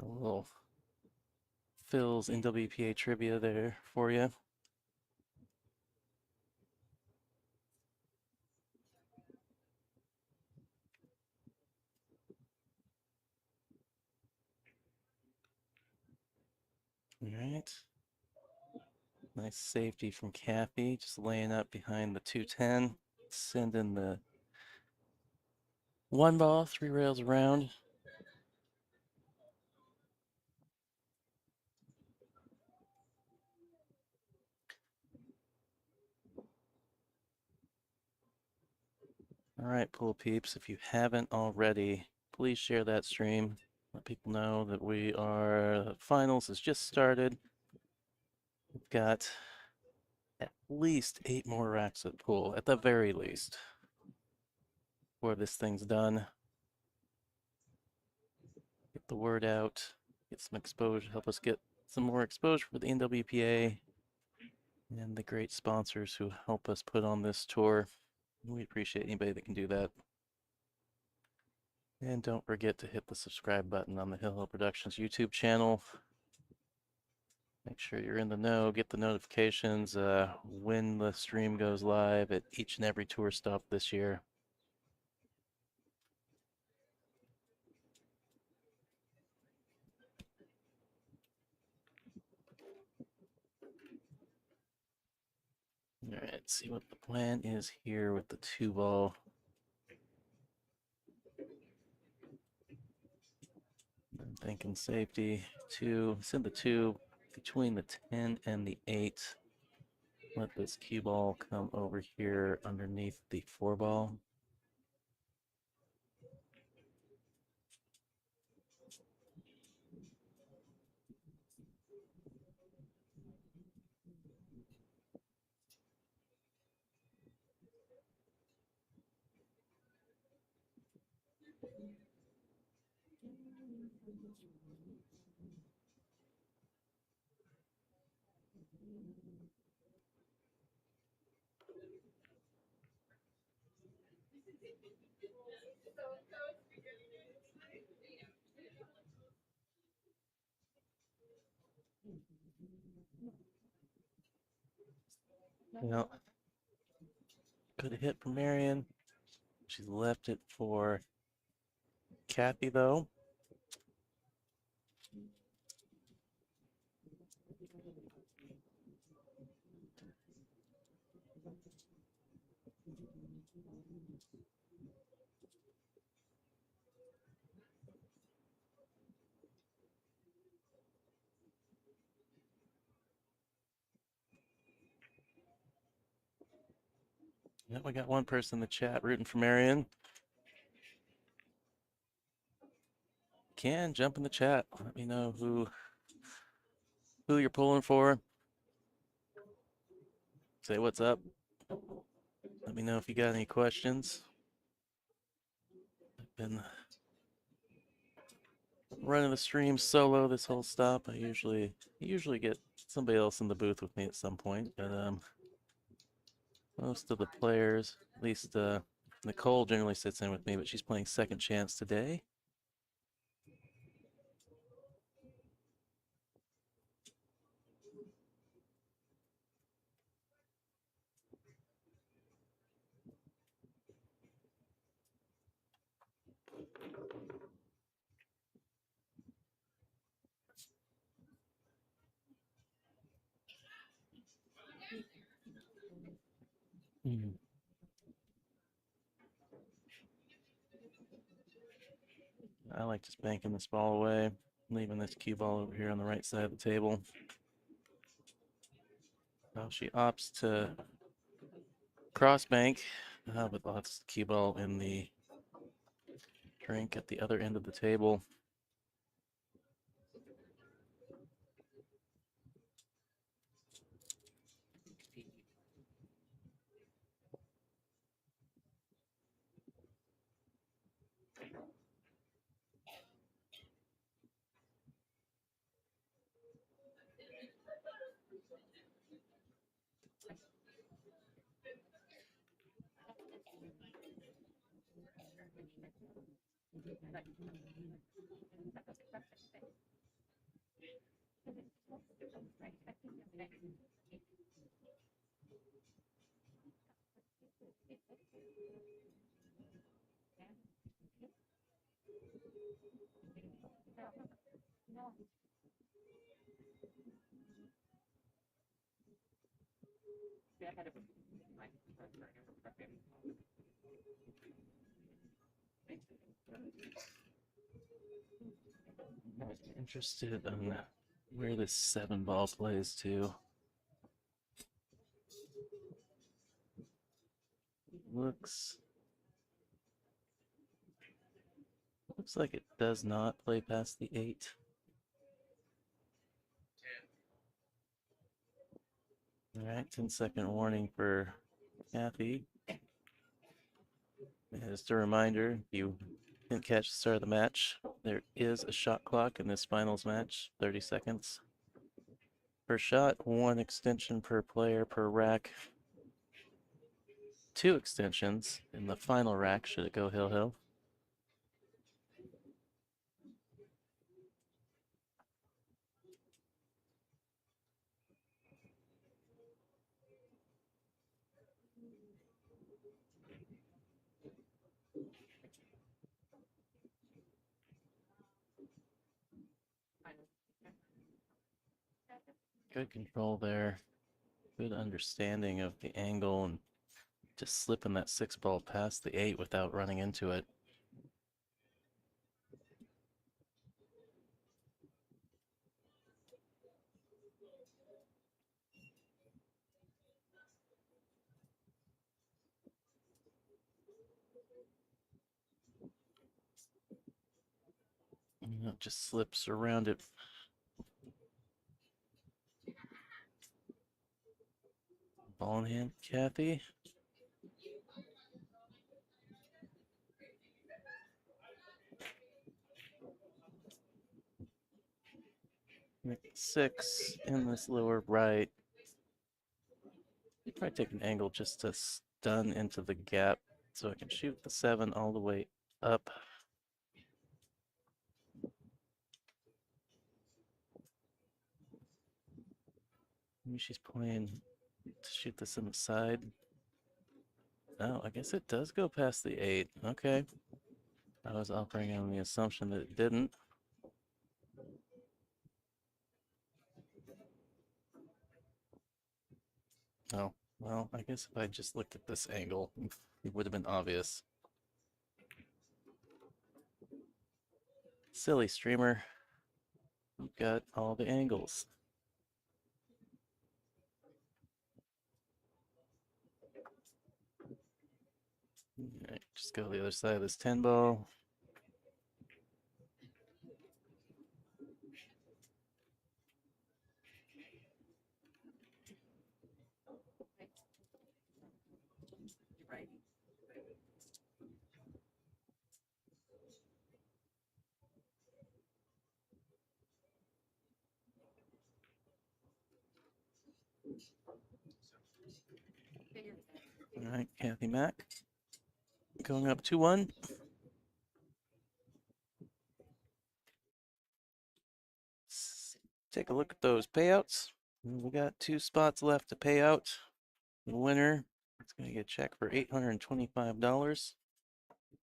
A little Phil's NWPA trivia there for you. All right. Nice safety from Kathy, just laying up behind the 210, sending the 1 ball 3 rails around. All right, pool peeps, if you haven't already, please share that stream. Let people know that the finals has just started. We've got at least 8 more racks at pool, at the very least, before this thing's done. Get the word out, get some exposure, help us get some more exposure for the NWPA and the great sponsors who help us put on this tour. We appreciate anybody that can do that. And don't forget to hit the subscribe button on the Hill Hill Productions YouTube channel. Make sure you're in the know, get the notifications when the stream goes live at each and every tour stop this year. All right, let's see what the plan is here with the 2 ball. I'm thinking safety, 2, send the 2 between the 10 and the 8. Let this cue ball come over here underneath the 4 ball. Well, good hit for Marian. She's left it for Kathy, though. Yep, we got one person in the chat rooting for Marian. Can jump in the chat. Let me know who you're pulling for. Say what's up. Let me know if you got any questions. I've been running the stream solo this whole stop. I usually get somebody else in the booth with me at some point, but most of the players, at least Nicole generally sits in with me, but she's playing second chance today. I like just banking this ball away, leaving this cue ball over here on the right side of the table. Well, she opts to cross bank with lots of cue ball in the drink at the other end of the table. I'm interested in where this 7-ball plays to. Looks like it does not play past the 8. All right, 10-second warning for Kathy. And just a reminder, if you didn't catch the start of the match, there is a shot clock in this finals match, 30 seconds per shot, 1 extension per player per rack, 2 extensions in the final rack should it go hill-hill. Good control there. Good understanding of the angle and just slipping that 6-ball past the 8 without running into it. And it just slips around it. Ball in hand, Kathy. Make 6 in this lower right. You probably take an angle just to stun into the gap so I can shoot the 7 all the way up. Maybe she's playing to shoot this in the side. Oh, I guess it does go past the 8. Okay. I was operating on the assumption that it didn't. Oh, well, I guess if I just looked at this angle, it would have been obvious. Silly streamer. You've got all the angles. All right, just go to the other side of this 10-ball. All right, Kathy Mack going up 2-1. Take a look at those payouts. We got 2 spots left to pay out. The winner is going to get a check for $825.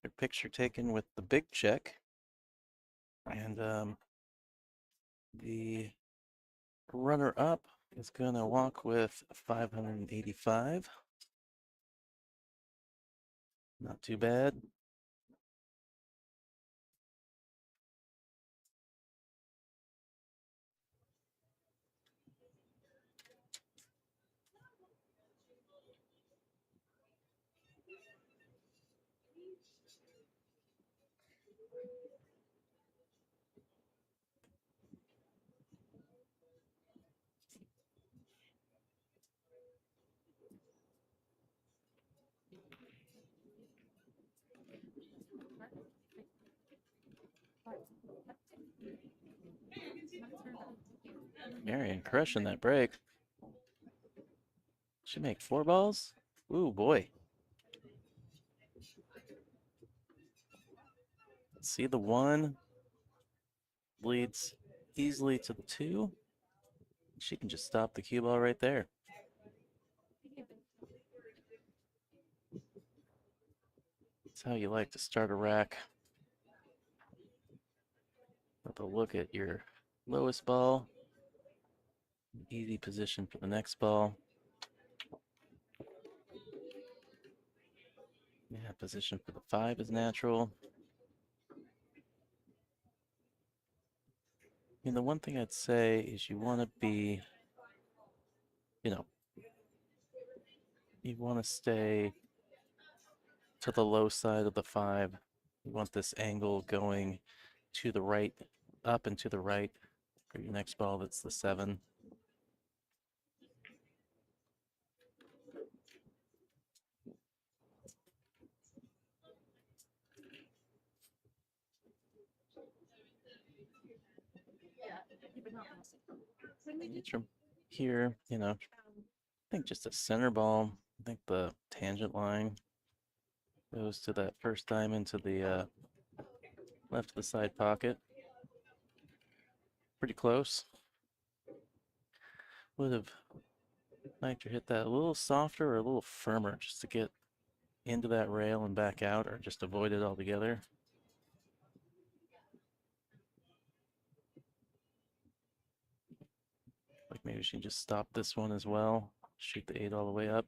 Their picture taken with the big check. And the runner-up is going to walk with $585. Not too bad. Marian crushing that break. She make 4 balls? Ooh, boy. See the 1 leads easily to the 2. She can just stop the cue ball right there. That's how you like to start a rack. With a look at your lowest ball. Easy position for the next ball. Yeah, position for the 5 is natural. I mean, the one thing I'd say is you want to be, you want to stay to the low side of the 5. You want this angle going to the right, up and to the right for your next ball. That's the 7. From here, I think just a center ball. I think the tangent line goes to that first diamond to the left of the side pocket. Pretty close. Would have liked to hit that a little softer or a little firmer just to get into that rail and back out, or just avoid it altogether. Like maybe she just stop this one as well. Shoot the 8 all the way up.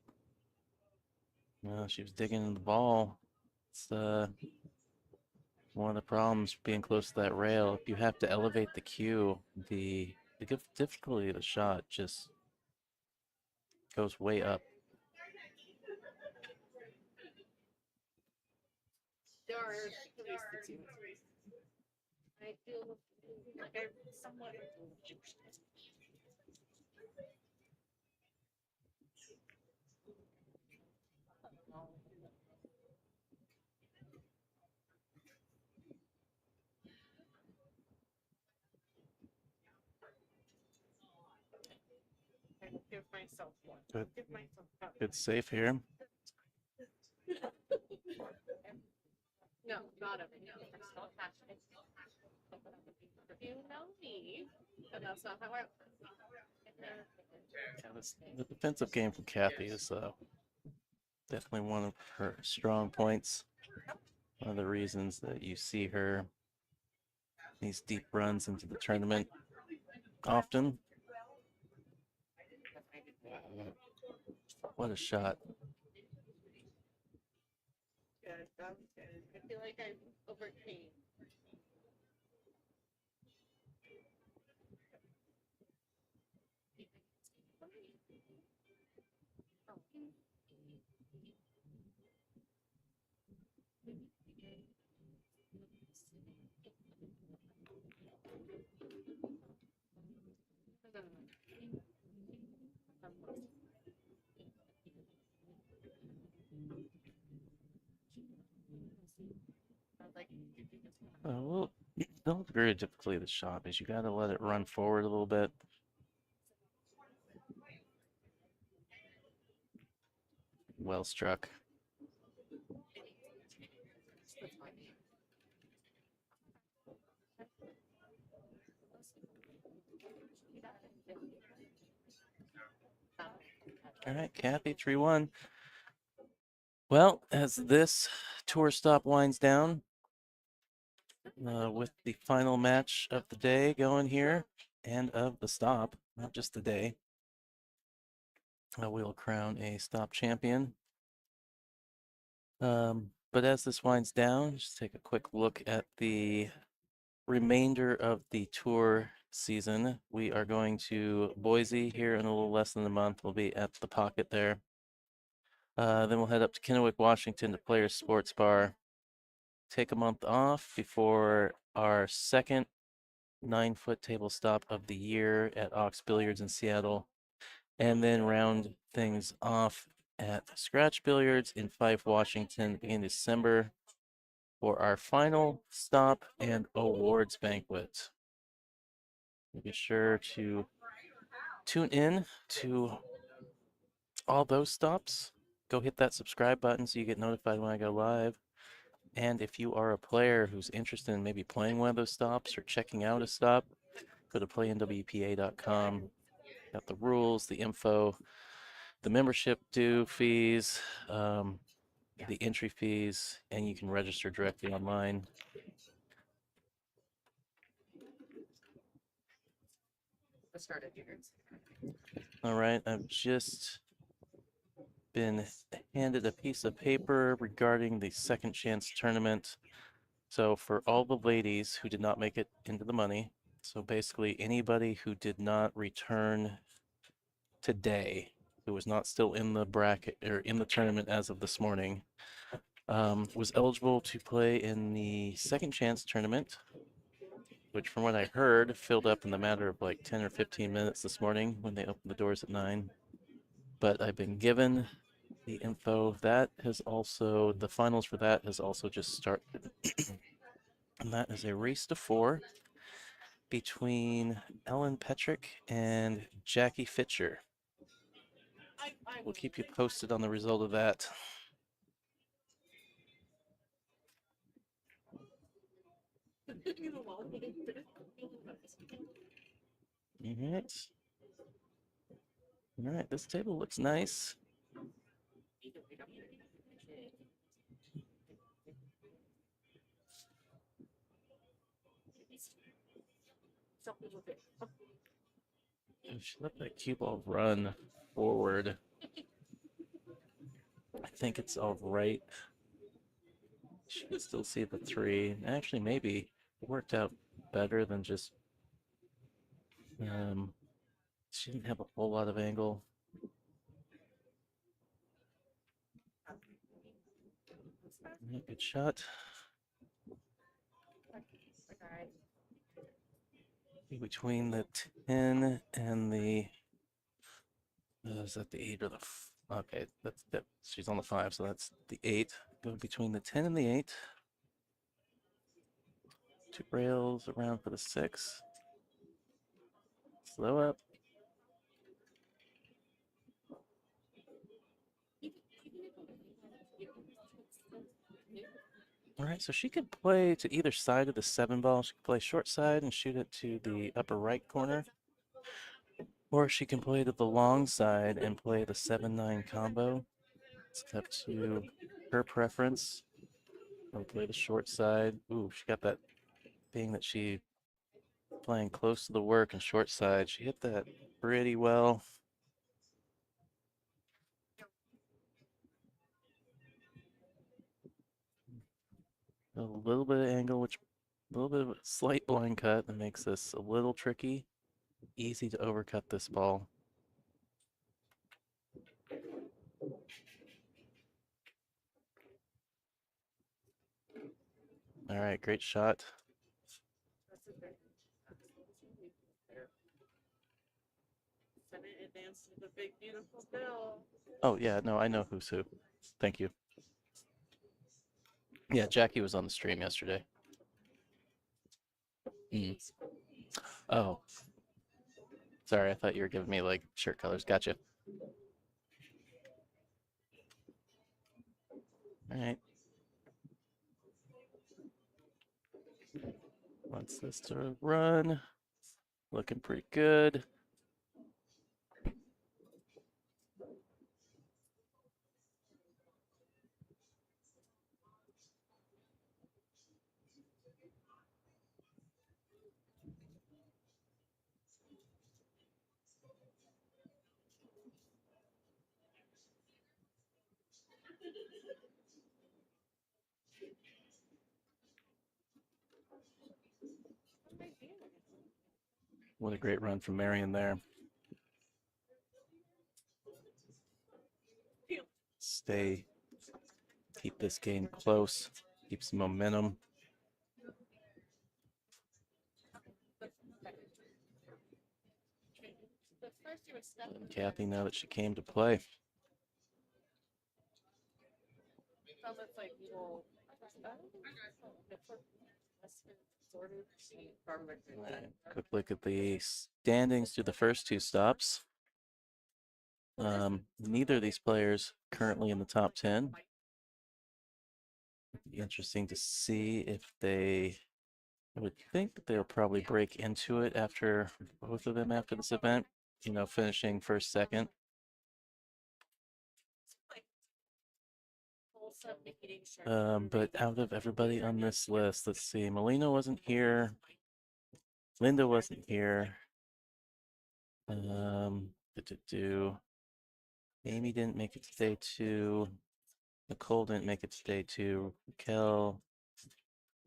Well, she was digging in the ball. It's one of the problems being close to that rail. If you have to elevate the cue, the difficulty of the shot just goes way up. There are at least the 2. I feel like I somewhat. Give myself one. Good. Give myself one. Good safe here. No, not of it. No. You know me, and that's not how I work. Yeah, the defensive game from Kathy is definitely one of her strong points. One of the reasons that you see her these deep runs into the tournament often. What a shot. Good, that was good. I feel like I overcame. Well, the very difficulty of the shot is you got to let it run forward a little bit. Well struck. All right, Kathy, 3-1. Well, as this tour stop winds down, with the final match of the day going here and of the stop, not just the day, we'll crown a stop champion. But as this winds down, just take a quick look at the remainder of the tour season. We are going to Boise here in a little less than a month. We'll be at the Pocket there. Then we'll head up to Kennewick, Washington to Players Sports Bar. take a month off before our second 9-foot table stop of the year at Ox Billiards in Seattle, and then round things off at Scratch Billiards in Fife, Washington in December for our final stop and awards banquet. Be sure to tune in to all those stops. Go hit that subscribe button so you get notified when I go live. And if you are a player who's interested in maybe playing one of those stops or checking out a stop, go to playnwpa.com. Got the rules, the info, the membership due fees, the entry fees, and you can register directly online. All right, I've just been handed a piece of paper regarding the second chance tournament. So for all the ladies who did not make it into the money, so basically anybody who did not return today, who was not still in the bracket or in the tournament as of this morning, was eligible to play in the second chance tournament, which from what I heard filled up in the matter of like 10 or 15 minutes this morning when they opened the doors at 9. But I've been given the info that has also, the finals for that has also just started. And that is a race to 4 between Ellen Petrick and Jackie Fitcher. We'll keep you posted on the result of that. All right, this table looks nice. She let that cue ball run forward. I think it's all right. She can still see the 3. Actually, maybe it worked out better than just. She didn't have a whole lot of angle. Good shot. Between the 10 and the. Is that the 8 or the? Okay, that's that. She's on the 5, so that's the 8. Go between the 10 and the 8. 2 rails around for the 6. Slow up. All right, so she could play to either side of the 7 ball. She could play short side and shoot it to the upper right corner. Or she can play to the long side and play the 7-9 combo. It's up to her preference. I'll play the short side. Ooh, she got that being that she playing close to the work and short side. She hit that pretty well. A little bit of angle, which a little bit of a slight blind cut that makes this a little tricky. Easy to overcut this ball. All right, great shot. Oh yeah, no, I know who's who. Thank you. Yeah, Jackie was on the stream yesterday. Oh. Sorry, I thought you were giving me like shirt colors. Gotcha. All right. Wants this to run. Looking pretty good. What a great run from Marian there. Keep this game close. keep some momentum. And Kathy, now that she came to play. Right, quick look at the standings through the first two stops. Neither of these players currently in the top 10. It'd be interesting to see if they, I would think that they'll probably break into it after both of them after this event, you know, finishing first, second. But out of everybody on this list, let's see, Melina wasn't here. Linda wasn't here. Amy didn't make it to day 2. Nicole didn't make it to day 2.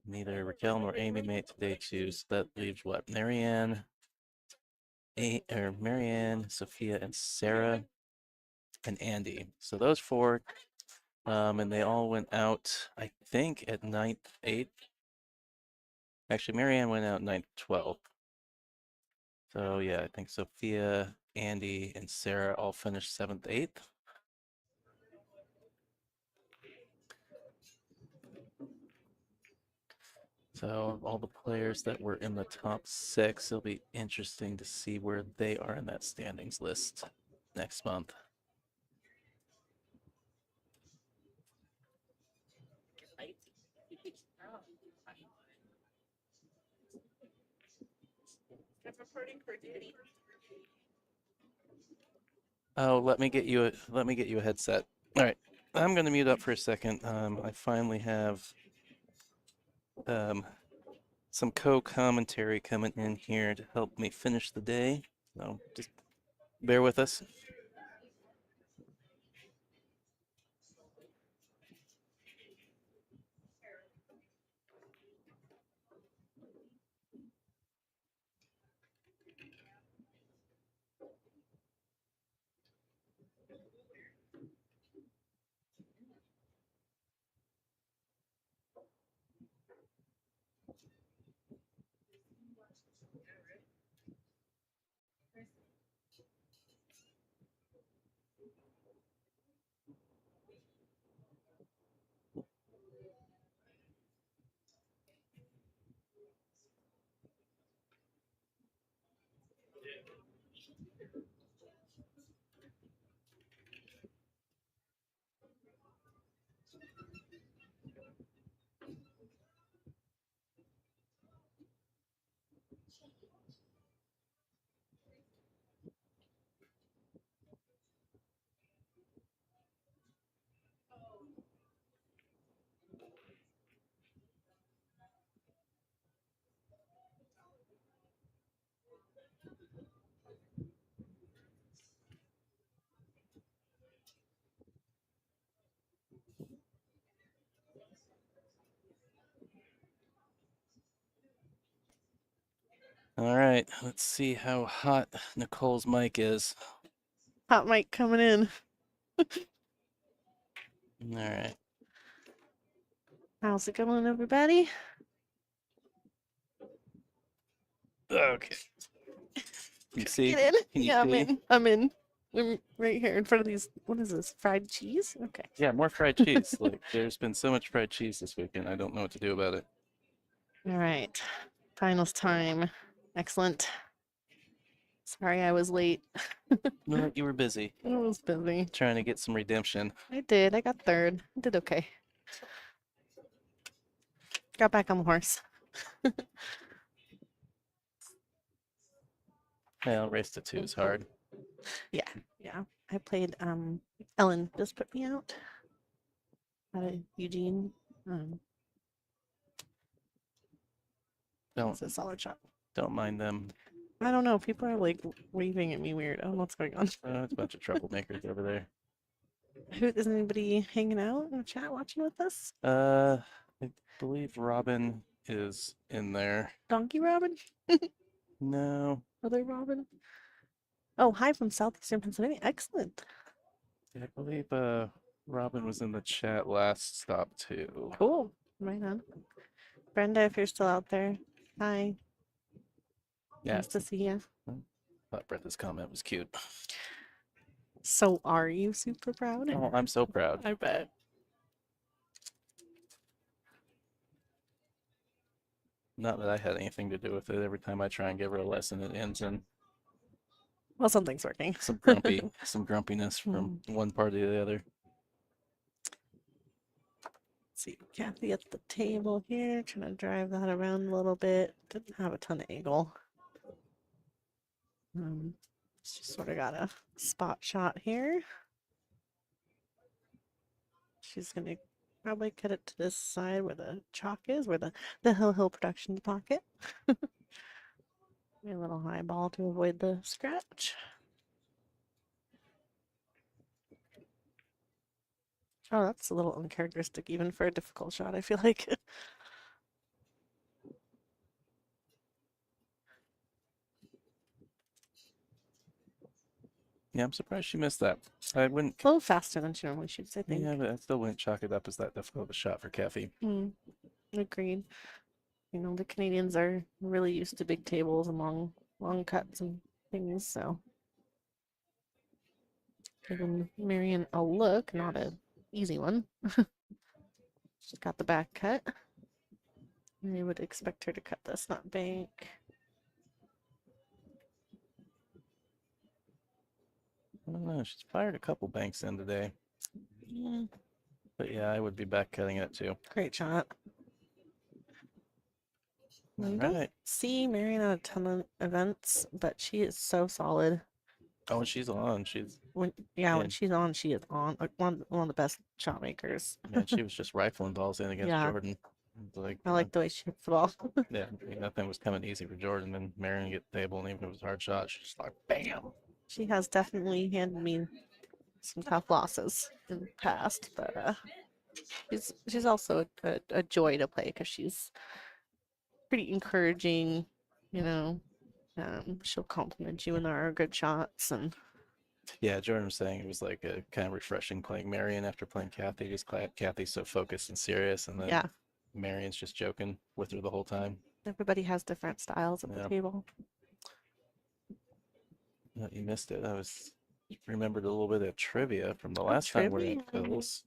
Neither Raquel nor Amy made it to day 2. So that leaves what? Marian, Sophia, and Sarah, and Andy. So those 4, and they all went out, I think, at 9th, 8th. Actually, Marianne went out 9th, 12th. So yeah, I think Sophia, Andy, and Sarah all finished 7th, 8th. So all the players that were in the top 6, it'll be interesting to see where they are in that standings list next month. Oh, let me get you a headset. All right, I'm gonna mute up for a second. I finally have some co-commentary coming in here to help me finish the day. So just bear with us. All right, let's see how hot Nicole's mic is. Hot mic coming in. All right. How's it going, everybody? Okay. Can you see? Get in. Can you Yeah, see? I'm in. I'm right here in front of these. What is this? Fried cheese? Okay. Yeah, more fried cheese. Like, there's been so much fried cheese this weekend. I don't know what to do about it. All right. Finals time. Excellent. Sorry I was late. No, you were busy I was busy. trying to get some redemption. I did. I got 3rd. I did okay. Got back on the horse. Well, race to 2 is hard. Yeah. I played Ellen just put me out of Eugene. It's a solid shot. Don't mind them. I don't know. People are like waving at me weird. I don't know what's going on. It's a bunch of troublemakers over there. Is anybody hanging out in the chat watching with us? I believe Robin is in there. Donkey Robin? No. Other Robin? Oh, hi from southeastern Pennsylvania. Excellent. I believe Robin was in the chat last stop too. Cool. Right on. Brenda, if you're still out there, hi. Yeah, Nice to see you. thought Brenda's comment was cute. So, are you super proud? Oh, I'm so proud. I bet. Not that I had anything to do with it. Every time I try and give her a lesson, it ends in Well, something's working. some grumpiness from one party to the other. See, Kathy at the table here, trying to drive that around a little bit. Didn't have a ton of angle. She sort of got a spot shot here. She's gonna probably cut it to this side where the chalk is, where the Hill Productions pocket. A little high ball to avoid the scratch. Oh, that's a little uncharacteristic even for a difficult shot, I feel like. Yeah, I'm surprised she missed that. I wouldn't. A little faster than she normally shoots, I think. Yeah, but I still wouldn't chalk it up as that difficult of a shot for Kathy. Agreed. You know, the Canadians are really used to big tables and long cuts and things, so giving Marian a look, not an easy one. She's got the back cut. I would expect her to cut this, not bank. I don't know. She's fired a couple banks in today. Yeah, But yeah, I would be back cutting it too. great shot. All We don't right. see Marian at a ton of events, but she is so solid. Oh, she's on. She's When she's on, she is on. Like one of the best shot makers. yeah. She was just rifling balls in against Yeah. Jordan. Like I like the way she hits the ball. yeah, nothing was coming easy for Jordan. Then Marion get the table, and even if it was a hard shot, she's just like bam. She has definitely handed me some tough losses in the past, but she's also a joy to play because she's pretty encouraging. You know, she'll compliment you when there are good shots, and Yeah, Jordan was saying it was like a kind of refreshing playing Marion after playing Kathy. Just Kathy's so focused and serious, and then yeah, Marion's just joking with her the whole time. everybody has different styles at Yeah. the table. You missed it. I was remembered a little bit of trivia from the last time we were at Trivia. Phil's.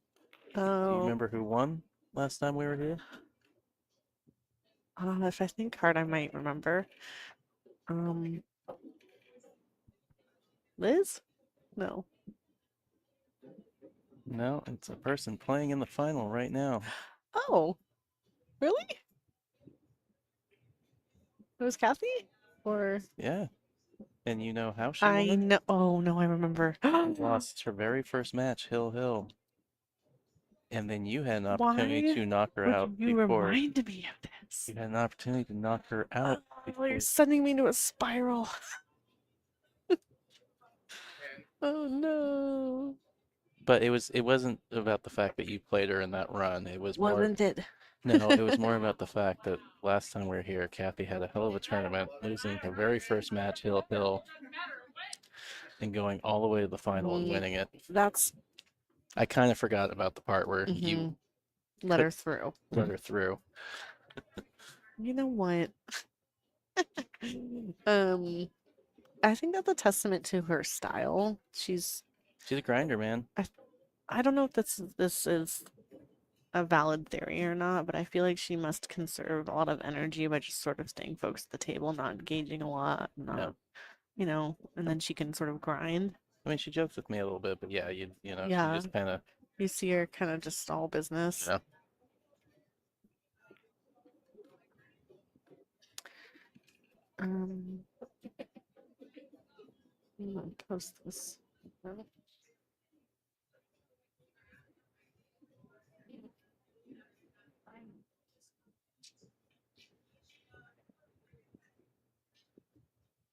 Do you Oh, remember who won last time we were here? if I think hard, I might remember. Liz? No. No, it's a person playing in the final right now. Oh, really? It was Kathy? Or Yeah. And you know how she I won? know. Oh no, I remember. Lost her very first match, Hill. And then you had an Why opportunity to knock her would out you before. remind me of this? You had an opportunity to knock her out Oh, before. you're sending me into a spiral. Oh no. But it wasn't about the fact that you played her in that run. It was more. Wasn't it? No, it was more about the fact that last time we were here, Kathy had a hell of a tournament, losing her very first match, Hill, and going all the way to the final and winning it. That's I kind of forgot about the part where you let her through. let her through. You know what? I think that's a testament to her style. She's a grinder, man. I don't know if this is a valid theory or not, but I feel like she must conserve a lot of energy by just sort of staying focused at the table, not engaging a lot, not you know, and then she can sort of grind. I mean, she jokes with me a little bit, but yeah, you know, Yeah. she just kind of. You see her kind of just all business. Yeah. I'm gonna post this.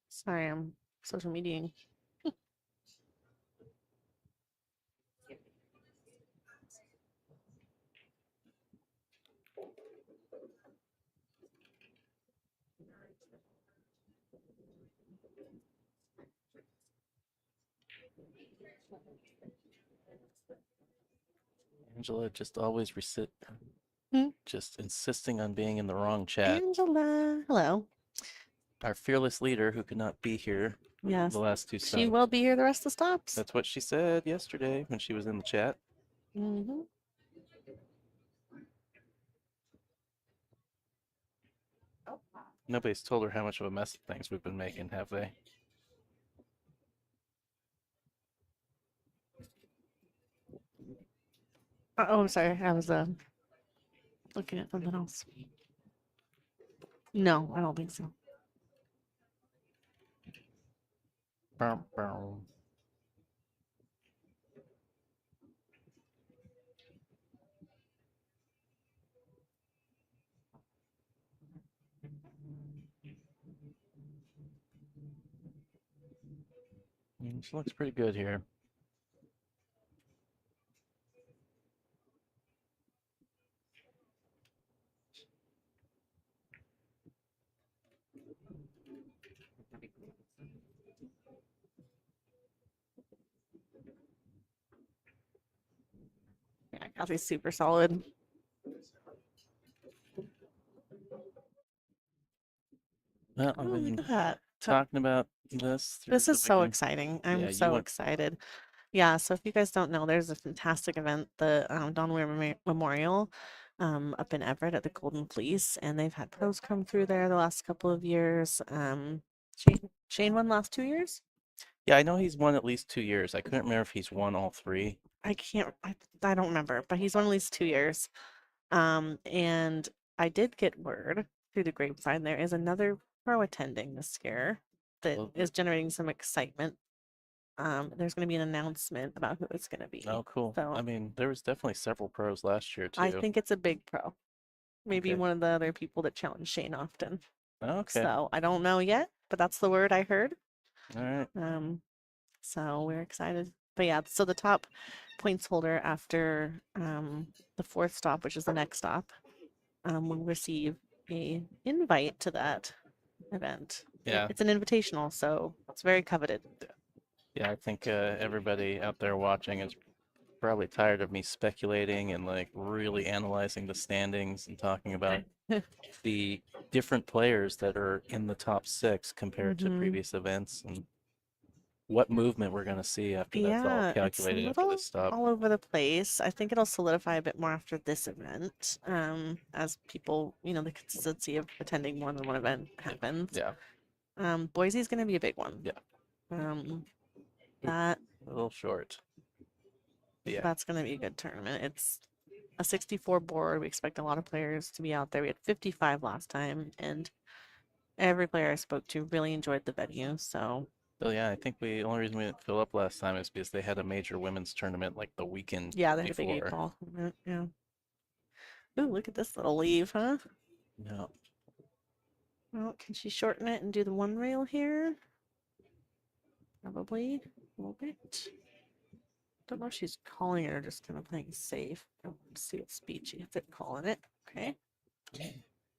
Sorry, I'm social mediaing. Angela just always just insisting on being in the wrong chat. Angela, hello. Our fearless leader who could not be here Yes, the last two she stops. will be here the rest of the stops. That's what she said yesterday when she was in the chat. Mm-hmm. Nobody's told her how much of a mess of things we've been making, have they? Oh, I'm sorry. I was looking at something else. No, I don't think so. Bow, bow. She looks pretty good here. Yeah, Kathy's super solid. Well, Oh, I've look been at that. talking about this. This through is the so weekend. exciting. Yeah, I'm you so went- excited. Yeah, so if you guys don't know, there's a fantastic event, the Don Weir Memorial, up in Everett at the Golden Fleece, and they've had pros come through there the last couple of years. Shane won last 2 years. Yeah, I know he's won at least 2 years. I couldn't remember if he's won all three. I can't, I don't remember, but he's won at least 2 years. And I did get word through the grapevine there is another pro attending this year that Well- is generating some excitement. There's going to be an announcement about who it's going to be. Oh, cool. So I mean, there was definitely several pros last year too. I think it's a big pro. Maybe Okay. one of the other people that challenge Shane often. Okay. So I don't know yet, but that's the word I heard. All right. So we're excited. But yeah, so the top points holder after the fourth stop, which is the next stop, will receive a invite to that event. Yeah. It's an invitational, so it's very coveted. Yeah, I think everybody out there watching is probably tired of me speculating and like really analyzing the standings and talking about the different players that are in the top six compared to Mhm. previous events and what movement we're going to see after that's all Yeah, it's a calculated after little this stop. all over the place. I think it'll solidify a bit more after this event, as people, the consistency of attending more than one event happens. Yeah, Boise's going to be a big one. Yeah. That a little short. But yeah, that's going to be a good tournament. It's a 64 board. We expect a lot of players to be out there. We had 55 last time, and every player I spoke to really enjoyed the venue. So I think the only reason we didn't fill up last time is because they had a major women's tournament like the weekend yeah, they had a big 8 before. ball. Yeah. Ooh, look at this little leave, huh? No. Well, can she shorten it and do the one rail here? Probably a little bit. Don't know if she's calling it or just kind of playing safe. Let's see what speed she hits it calling it. Okay.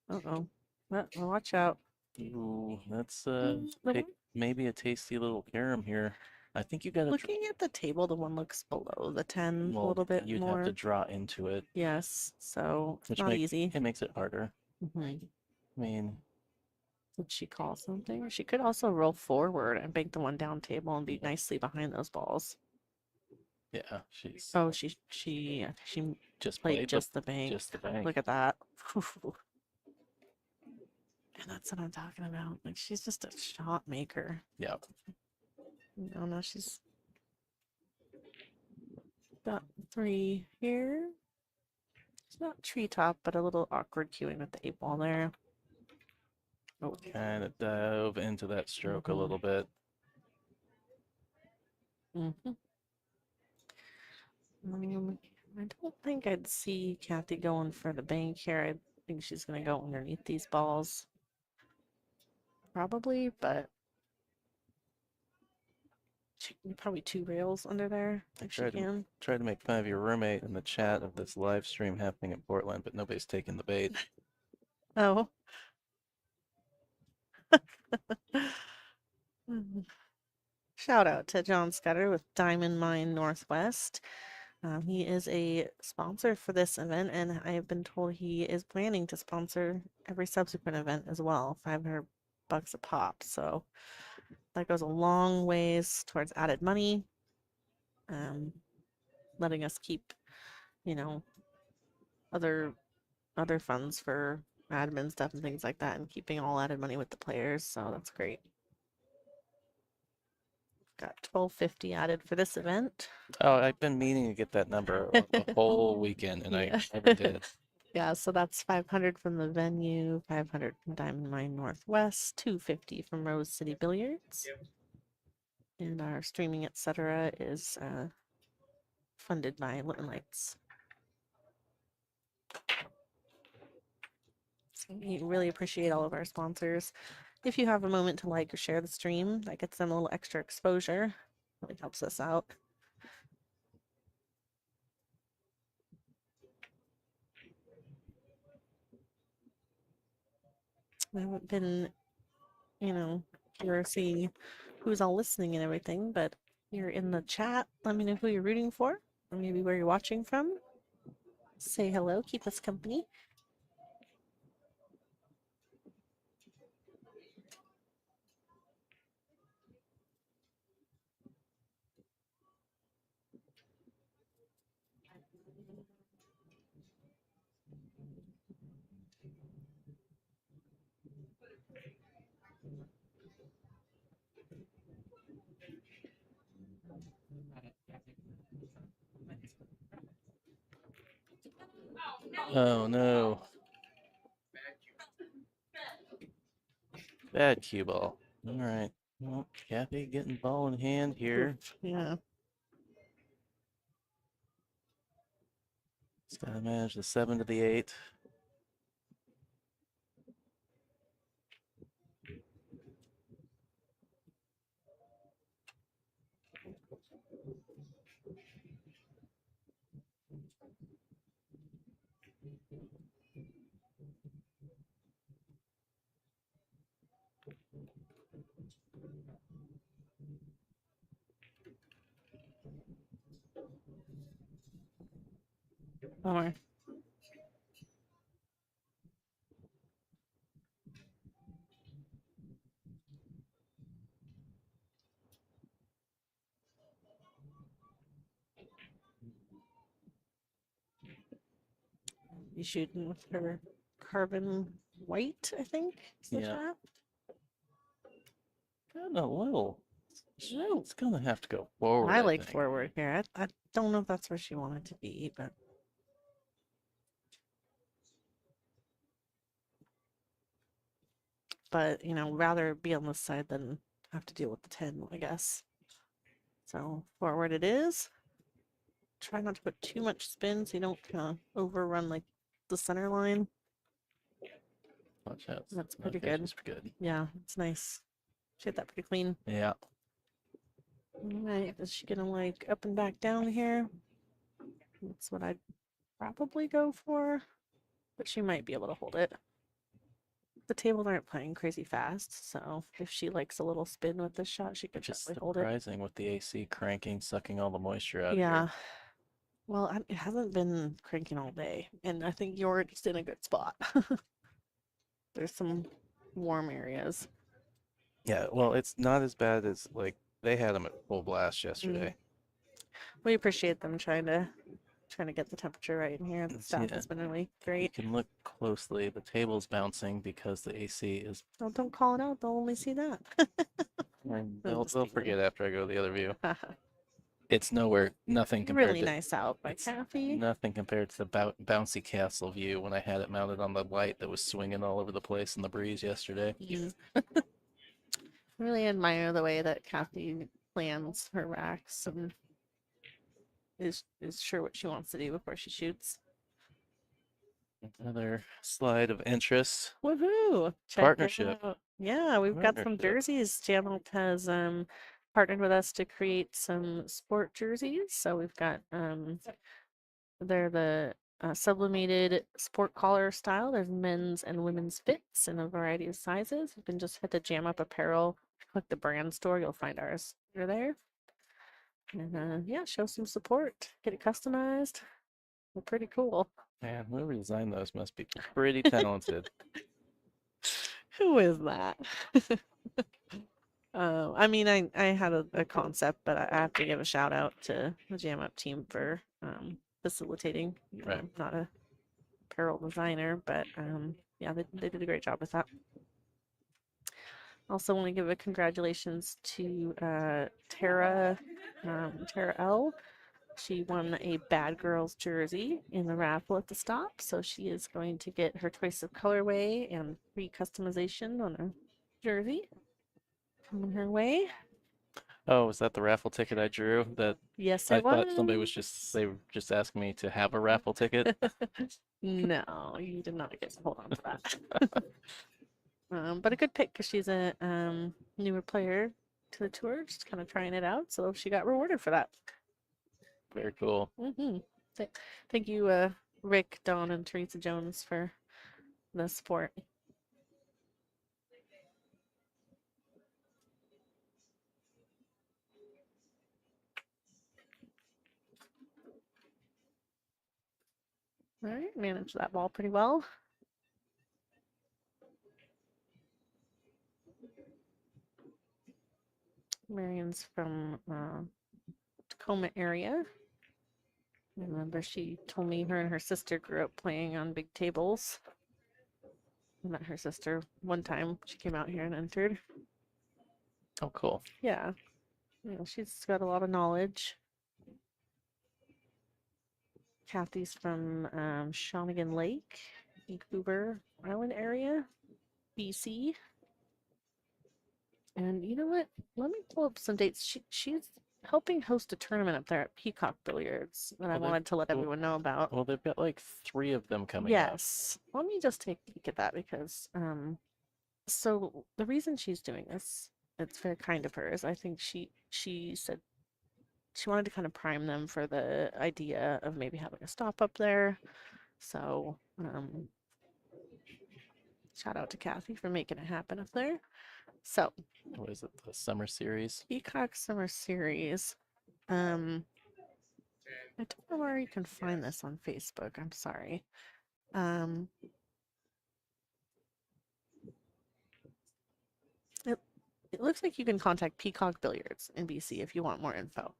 Uh-oh. Well, watch out. Ooh, that's The one- maybe a tasty little carom here. I think you got to Looking at the table, the one looks below the 10 a little bit you'd more. have to draw into it, Yes, so it's which not easy. it makes it harder. Mhm. I mean, Did she call something? She could also roll forward and bank the one down table and be nicely behind those balls. yeah, she's Oh, she just played played just the bank. just the bank. Look at that. And that's what I'm talking about. Like, she's just a shot maker. Yeah. No, she's got 3 here. It's not treetop, but a little awkward queuing with the 8 ball there. Oh, Kind of dove into that stroke a Mhm. little bit. I don't think I'd see Kathy going for the bank here. I think she's gonna go underneath these balls. Probably, but probably 2 rails under there if she can. Tried to make fun of your roommate in the chat of this live stream happening in Portland, but nobody's taking the bait. Oh. Shout out to John Scudder with Diamond Mine Northwest. He is a sponsor for this event, and I have been told he is planning to sponsor every subsequent event as well, $500 a pop. So that goes a long ways towards added money, letting us keep, you know, other funds for admin stuff and things like that, and keeping all added money with the players. So that's great. Got 1250 added for this event. Oh, I've been meaning to get that number a whole weekend, and Yeah. I never did. Yeah, so that's 500 from the venue, 500 from Diamond Mine Northwest, 250 from Rose City Billiards. And our streaming, etc., is funded by Lit Lights. So we really appreciate all of our sponsors. If you have a moment to like or share the stream, that gets them a little extra exposure. Really helps us out. I haven't been, here seeing who's all listening and everything, but you're in the chat. Let me know who you're rooting for, or maybe where you're watching from. Say hello, keep us company. Oh no. Bad cue ball. All right. Well, Kathy getting ball in hand here. Yeah. Just gotta manage the 7 to the 8. Bummer. You shooting with her carbon white, I think. Is the Yeah. shot. Kind of little. It's gonna have to go forward. I like think. forward here. I don't know if that's where she wanted to be, but rather be on this side than have to deal with the 10, I guess. So forward it is. Try not to put too much spin so you don't overrun like the center line. Watch out. That's pretty Okay, good. she's good. Yeah, it's nice. She hit that pretty clean. Yeah. All right, is she gonna like up and back down here? That's what I'd probably go for, but she might be able to hold it. The tables aren't playing crazy fast, so if she likes a little spin with this shot, she could Just definitely hold it. surprising with the AC cranking, sucking all the moisture out Yeah. here. Well, it hasn't been cranking all day, and I think you're just in a good spot. There's some warm areas. Yeah, well, it's not as bad as like they had them at full blast yesterday. We appreciate them trying to get the temperature right in here. The staff Yeah. has been really You great. can look closely. The table's bouncing because the AC is. Oh, don't call it out. They'll only see that. They'll just kidding. forget after I go to the other view. It's nowhere, nothing compared Really to nice out by Kathy. nothing compared to the bouncy castle view when I had it mounted on the light that was swinging all over the place in the breeze yesterday. Really admire the way that Kathy plans her racks and is sure what she wants to do before she shoots. Another slide of interest. Woohoo! Check it Partnership. out. Yeah, we've got some Partnership. jerseys. Channel has partnered with us to create some sport jerseys. So we've got they're the sublimated sport collar style. There's men's and women's fits in a variety of sizes. You can just hit the Jam Up Apparel, click the brand store, you'll find ours. They're there. And yeah, show some support, get it customized. They're pretty cool. Man, whoever designed those must be pretty talented. Who is that? I mean, I had a concept, but I have to give a shout out to the Jam Up team for facilitating. You know, Right. I'm not a apparel designer, but yeah, they did a great job with that. Also want to give a congratulations to Tara Tara L. She won a Bad Girls jersey in the raffle at the stop, so she is going to get her choice of colorway and free customization on a jersey coming her way. Oh, was that the raffle ticket I drew? That Yes, I it thought somebody was. was they were just asking me to have a raffle ticket. No, you did not get to hold on to that. But a good pick because she's a newer player to the tour, just kind of trying it out. So she got rewarded for that. Very cool. Thank you, Rick, Dawn, and Teresa Jones for the support. All right, managed that ball pretty well. Marian's from Tacoma area. I remember she told me her and her sister grew up playing on big tables. I met her sister one time. She came out here and entered. Oh, cool. Yeah. She's got a lot of knowledge. Kathy's from Shawnigan Lake, Vancouver Island area, BC. And you know what? Let me pull up some dates. She's helping host a tournament up there at Peacock Billiards that I Well, wanted to let everyone know about. Well, they've got like 3 of them coming up. Yes. Let me just take a peek at that because so the reason she's doing this, it's very kind of her, is I think she said she wanted to kind of prime them for the idea of maybe having a stop up there. So shout out to Kathy for making it happen up there. So What is it? The summer series? Peacock Summer Series. I don't know where you can find this on Facebook. I'm sorry. It looks like you can contact Peacock Billiards in BC if you want more info.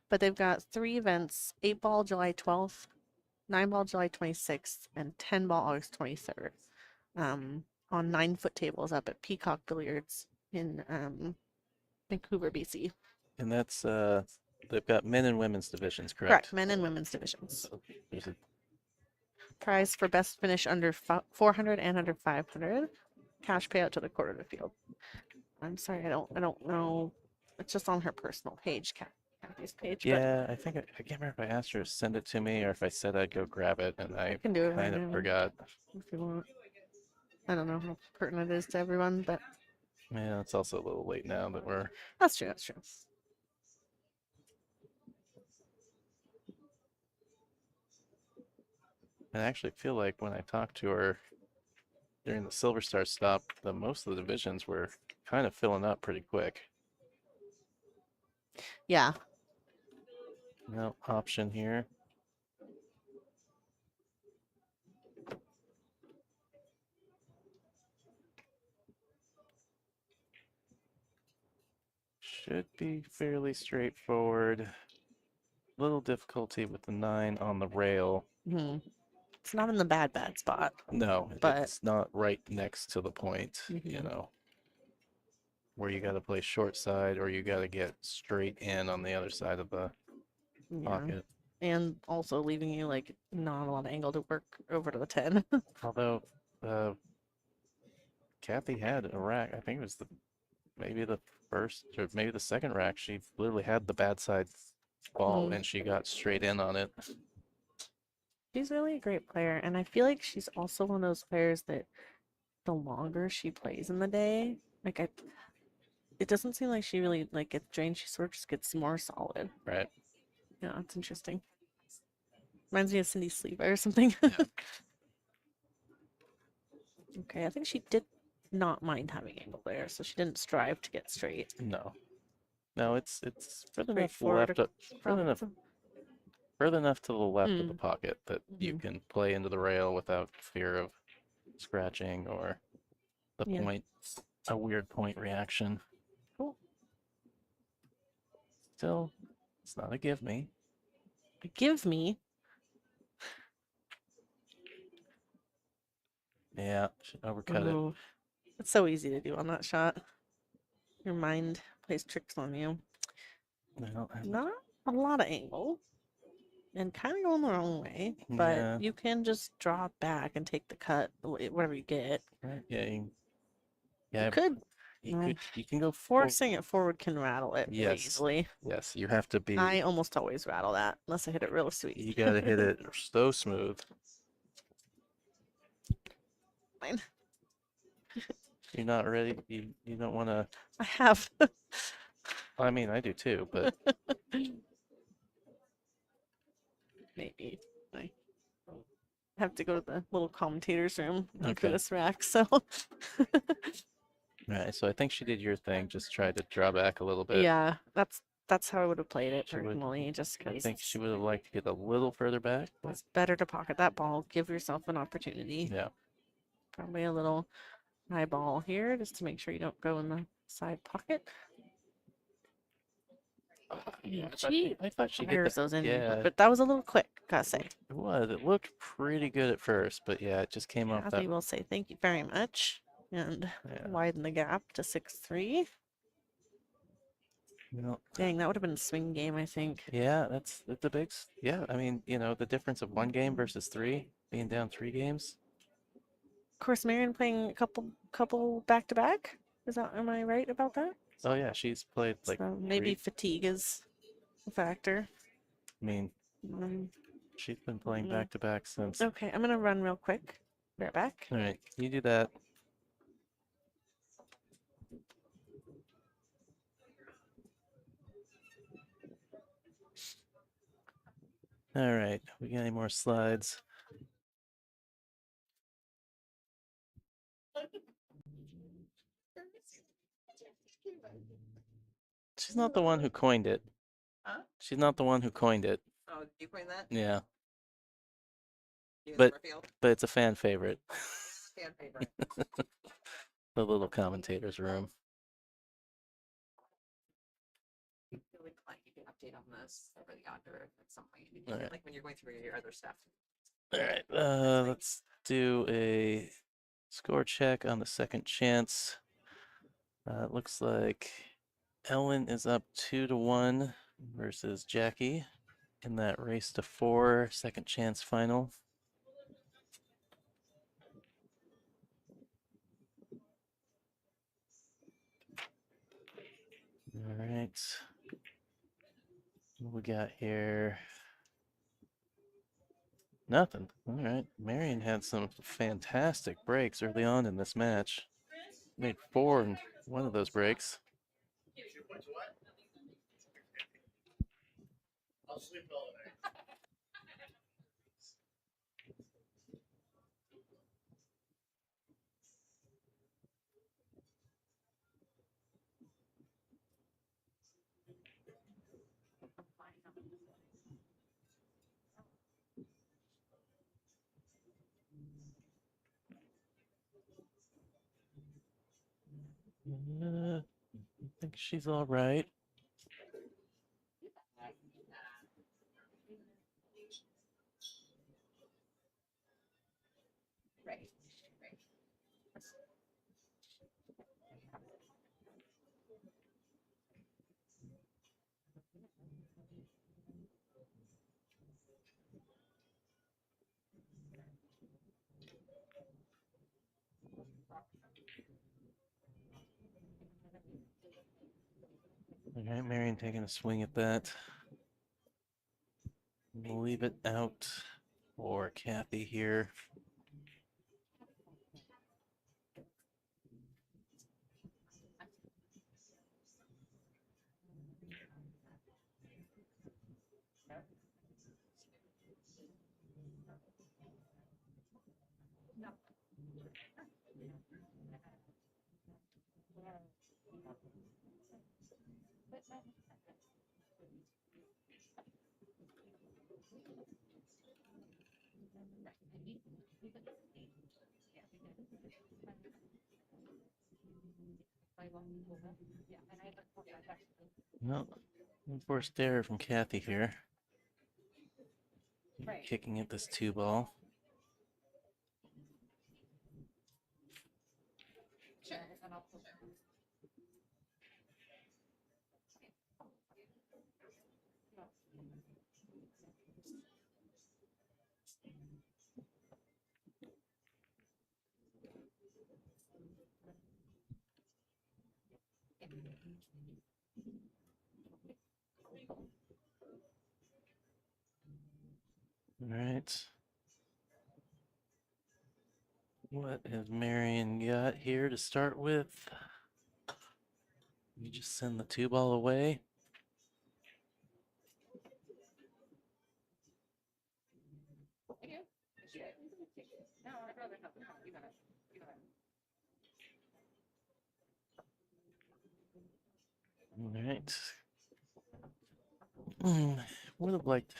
But they've got 3 events: 8 ball July 12th, 9 ball July 26th, and 10 ball August 23rd. On 9-foot tables up at Peacock Billiards in Vancouver, BC. And that's they've got men and women's divisions, correct? Correct, men and women's divisions. So there's a Prize for best finish under 400 and under 500. Cash payout to the quarter of the field. I'm sorry, I don't know. It's just on her personal page, Kathy's page. Yeah, I think I can't remember if I asked her to send it to me or if I said I'd go grab it, and I can do it right kind of now. forgot. If you want. I don't know how pertinent it is to everyone, but Yeah, it's also a little late now that we're. that's true. That's true. I actually feel like when I talked to her during the Silver Star stop, most of the divisions were kind of filling up pretty quick. Yeah. No option here. Should be fairly straightforward. Little difficulty with the 9 on the rail. It's not in the bad spot. No, but it's not right next to the point, you know, where you got to play short side or you got to get straight in on the other side of the pocket. And also leaving you like not a lot of angle to work over to the 10. Although Kathy had a rack, I think it was maybe the first or maybe the second rack, she literally had the bad side ball and she got straight in on it. She's really a great player, and I feel like she's also one of those players that the longer she plays in the day, like it doesn't seem like she really like gets drained. She sort of just gets more solid. Right. Yeah, it's interesting. Reminds me of Cindy Sleva or something. Yeah. Okay, I think she did not mind having angle there, so she didn't strive to get straight. No. No, it's further enough Straightforward. left, further enough to the left of the Mm. pocket that you Mhm. can play into the rail without fear of scratching or the Yeah. point, a weird point reaction. Cool. Still, it's not a give me. Give me. Yeah, she overcut it. Ooh. It's so easy to do on that shot. Your mind plays tricks on you. Well, Not a lot of angle. And kind of going the wrong way, but yeah, you can just draw back and take the cut, whatever you get. right, yeah, You yeah. could. You can go Forcing it forward can rattle it really Yes. easily. Yes, you have to be. I almost always rattle that unless I hit it real sweet. You gotta hit it so smooth. Fine. You're not ready. You don't want to. I have. I mean, I do too, but Maybe. I have to go to the little commentator's room for Okay. this rack, so. right. So I think she did your thing. Just tried to draw back a little bit. Yeah, that's how I would have played it She would- personally, just I because think she would have liked to get a little further back. But it's better to pocket that ball. Give yourself an opportunity. yeah. Probably a little high ball here just to make sure you don't go in the side pocket. Yeah, She I thought she hit fires that. those in, Yeah, but that was a little quick, gotta say. it was. It looked pretty good at first, but yeah, it just came off Kathy that. will say thank you very much and Yeah. widen the gap to 6-3. Well, Dang, that would have been a swing game, I think. yeah, that's a big. Yeah, I mean, the difference of one game versus three, being down 3 games. Of course, Marian playing a couple back to back. Am I right about that? Oh yeah, she's played like So maybe 3. fatigue is a factor. I mean, Um, she's been playing Mm. back to back since. okay, I'm gonna run real quick. Be right back. All right, you do that. All right, we got any more slides? She's not the one who coined it. Huh? She's not the one who coined it. Oh, did you coin that? Yeah, You But- Summerfield? but it's a fan favorite. Fan favorite. The little commentator's room. Really like you can update on this over the author at some point. Alright. Like when you're going through your other stuff. All right, let's do a score check on the second chance. It looks like Ellen is up 2-1 versus Jackie in that race to 4 second chance final. All right. What we got here? Nothing. All right. Marian had some fantastic breaks early on in this match. Made 4 in one of those breaks. 2 points what? I'll sleep all night. I think she's all right. Right. All right, Marian taking a swing at that. We'll leave it out for Kathy here. Well, forced error from Kathy here. Kicking at this 2-ball. All right. What has Marian got here to start with? You just send the 2-ball away. All right. Would have liked,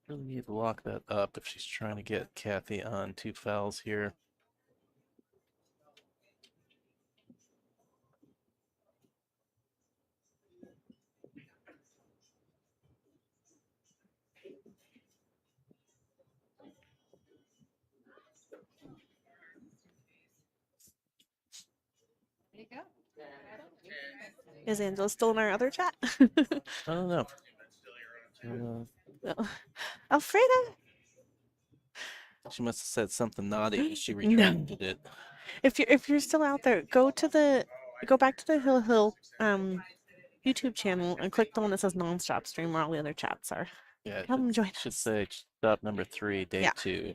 really need to lock that up if she's trying to get Kathy on 2 fouls here. Is Angela still in our other chat? I don't know. No. Alfreda, She must have said something naughty and she No. retracted it. if you're still out there, go back to the Hill YouTube channel and click the one that says nonstop stream where all the other chats are. Yeah, it Come join should us. say stop number 3, day Yeah. 2,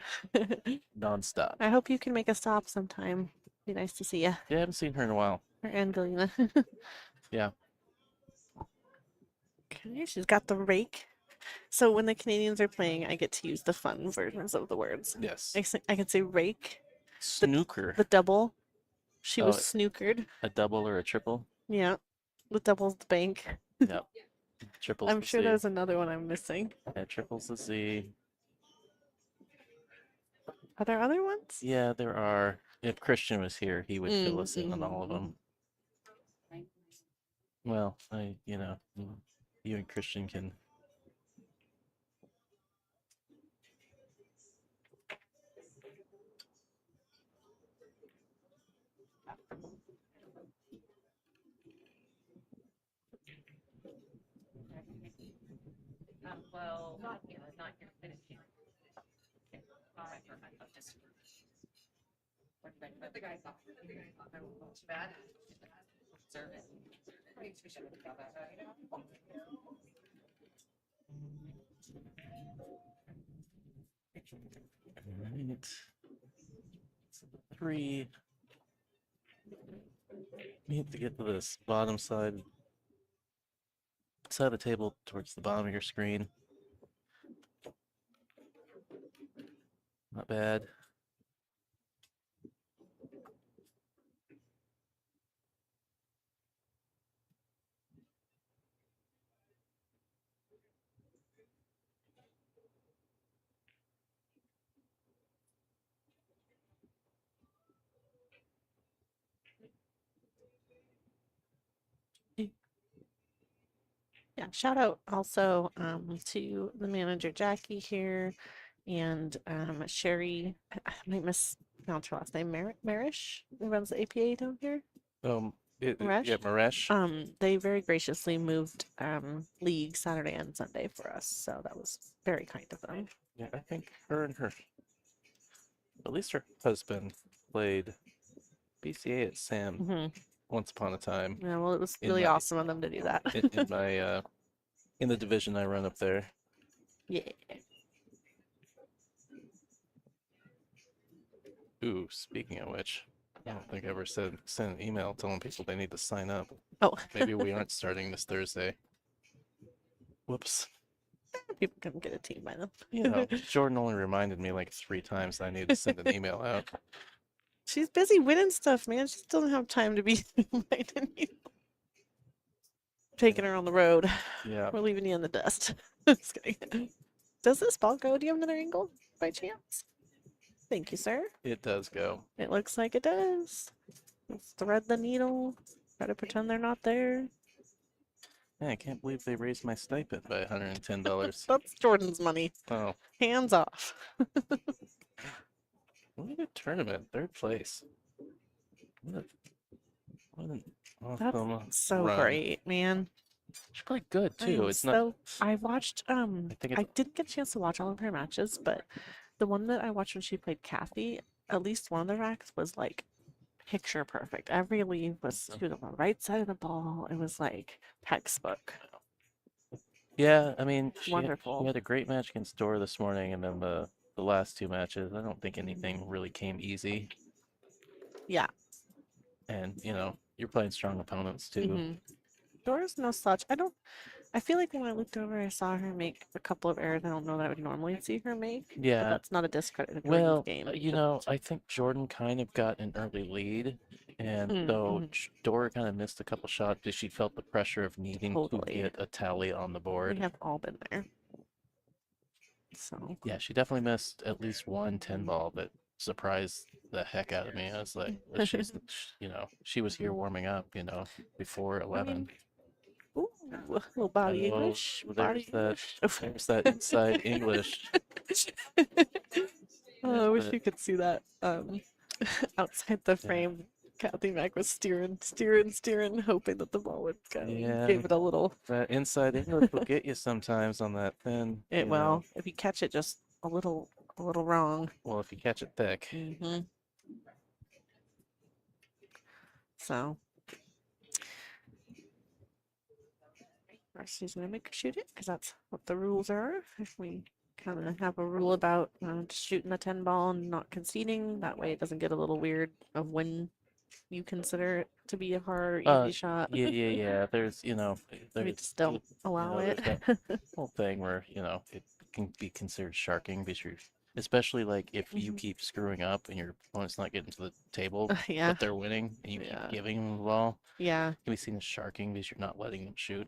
nonstop. I hope you can make a stop sometime. Be nice to see you. Yeah, I haven't seen her in a while. Or Angelina. Yeah. Okay, she's got the rake. So when the Canadians are playing, I get to use the fun versions of the words. Yes. I can say rake, Snooker. the double. She was Oh, snookered. a double or a triple? Yeah. The double's the bank. Yep. Triple's I'm the sure Z. there's another one I'm missing. Yeah, triple's the Z. Are there other ones? Yeah, there are. If Christian was here, he would fill us in on all of them. Well, you and Christian can. Well, not here, finish here. Okay. All right, perfect. I'll just. But the guy thought, I don't know, too bad. Observe it. We should have got that, you know? Alright. So the 3. Need to get to this bottom side of the table towards the bottom of your screen. Not bad. Yeah, shout out also to the manager Jackie here and Sherry. I might mispronounce her last name. Marish, who runs the APA down here. Maresh? Yeah, Maresh. They very graciously moved league Saturday and Sunday for us, so that was very kind of them. Yeah, I think at least her husband played BCA at Sam Mm-hmm. once upon a time. Yeah, well, it was In really my- awesome of them to do that. in my in the division I run up there. Yeah. Ooh, speaking of which, I don't think I ever sent an email telling people they need to sign up. Oh, Maybe we aren't starting this Thursday. Whoops. people can get a team by them. You know, Jordan only reminded me like 3 times I need to send an email out. She's busy winning stuff, man. She doesn't have time to be reminding you. taking her on the road. Yeah, We're leaving you in the dust. Just kidding. Does this ball go? Do you have another angle by chance? Thank you, sir. it does go. It looks like it does. Let's thread the needle. Try to pretend they're not there. Man, I can't believe they raised my stipend by $110. That's Jordan's money. Oh, Hands off. what a good tournament. Third place. What an awesome That's so run. great, man. She played good I too. am It's not. so I watched I think it's. I didn't get a chance to watch all of her matches, but the one that I watched when she played Kathy, at least one of the racks was like picture perfect. Every lead was she was on the right side of the ball. It was like textbook. Yeah, I mean, she Wonderful. had a great match against Dora this morning, and then the last two matches, I don't think anything really came easy. Yeah. And you're playing strong opponents too. Mm-hmm. Dora's no slouch. I feel like when I looked over, I saw her make a couple of errors I don't know that I would normally see her make. But Yeah. that's not a discredit of Jordan's Well, game. I think Jordan kind of got an early lead, and Mm, so mhm. Dora kind of missed a couple shots because she felt the pressure of needing to Totally. get a tally on the board. We have all been there. So Yeah, she definitely missed at least one 10 ball that surprised the heck out of me. I was like, but she was here warming up, before 11. ooh, little body Oh, English. there's Body that, English. there's that inside English. Oh, I wish but- you could see that. Outside the frame, Kathy Mack was steering, hoping that the ball would go. Yeah. Gave it a little. That inside English will get you sometimes on that thin. It will. If you catch it just a little wrong. Well, if you catch it thick. Mm-hmm. So. She's gonna make her shoot it because that's what the rules are. If we kind of have a rule about just shooting the 10 ball and not conceding, that way it doesn't get a little weird of when you consider it to be a hard or easy shot. Yeah. There's, We just don't allow there's it. that whole thing where, it can be considered sharking because especially like if you keep screwing up and your opponent's not getting to the table, Yeah. but they're winning and you Yeah. keep giving them the ball, Yeah, it can be seen as sharking because you're not letting them shoot.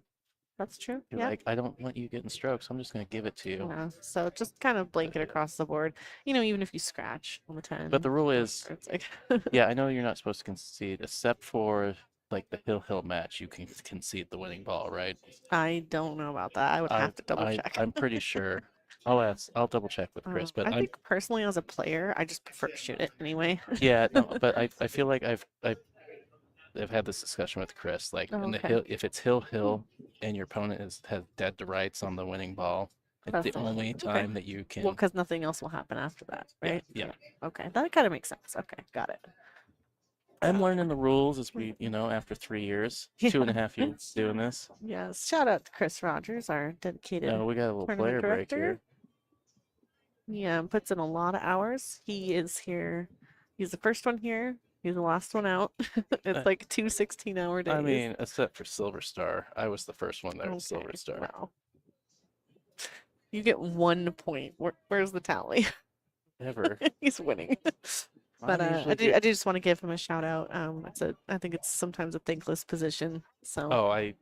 that's true. You're Yeah. like, I don't want you getting strokes. I'm just going to give it to you. Yeah. So just kind of blanket across the board. Even if you scratch on the 10. But the rule is, it's like yeah, I know you're not supposed to concede, except for like the Hill match, you can concede the winning ball, right? I don't know about that. I would have to double check. I'm pretty sure. I'll double check with Chris, but I think personally as a player, I just prefer to shoot it anyway. yeah, no, but I feel like I've had this discussion with Chris. Like Oh, in the okay. hill, if it's hill, and your opponent has dead to rights on the winning ball, it's That's the the- only okay. time that you can. Well, because nothing else will happen after that, Yeah, right? yeah. Okay, that kind of makes sense. Okay, got it. I'm learning the rules as we, after 3 years, Yeah. 2.5 years doing this. Yes, shout out to Chris Rogers, our dedicated. No, we got a little player tournament break here. Yeah, puts in a lot of hours. He is here. He's the first one here. He's the last one out. It's like 2 16-hour days. I mean, except for Silver Star, I was the first one there. Silver Okay, Star. Wow. You get 1 point. Where's the tally? Ever. He's winning. But I do just want to give him a shout out. I think it's sometimes a thankless position. So Oh, I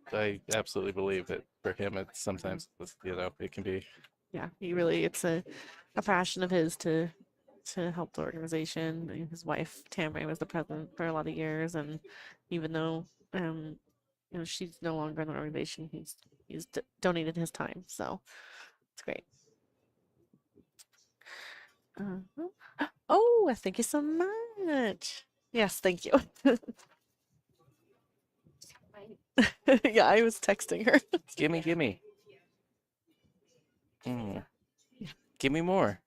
absolutely believe that for him, it's sometimes it can be. yeah, it's a passion of his to help the organization. And his wife Tamara was the president for a lot of years, and even though she's no longer in the organization, he's donated his time. So it's great. Oh, thank you so much. Yes, thank you. Yeah, I was texting her. Gimme. Give me more.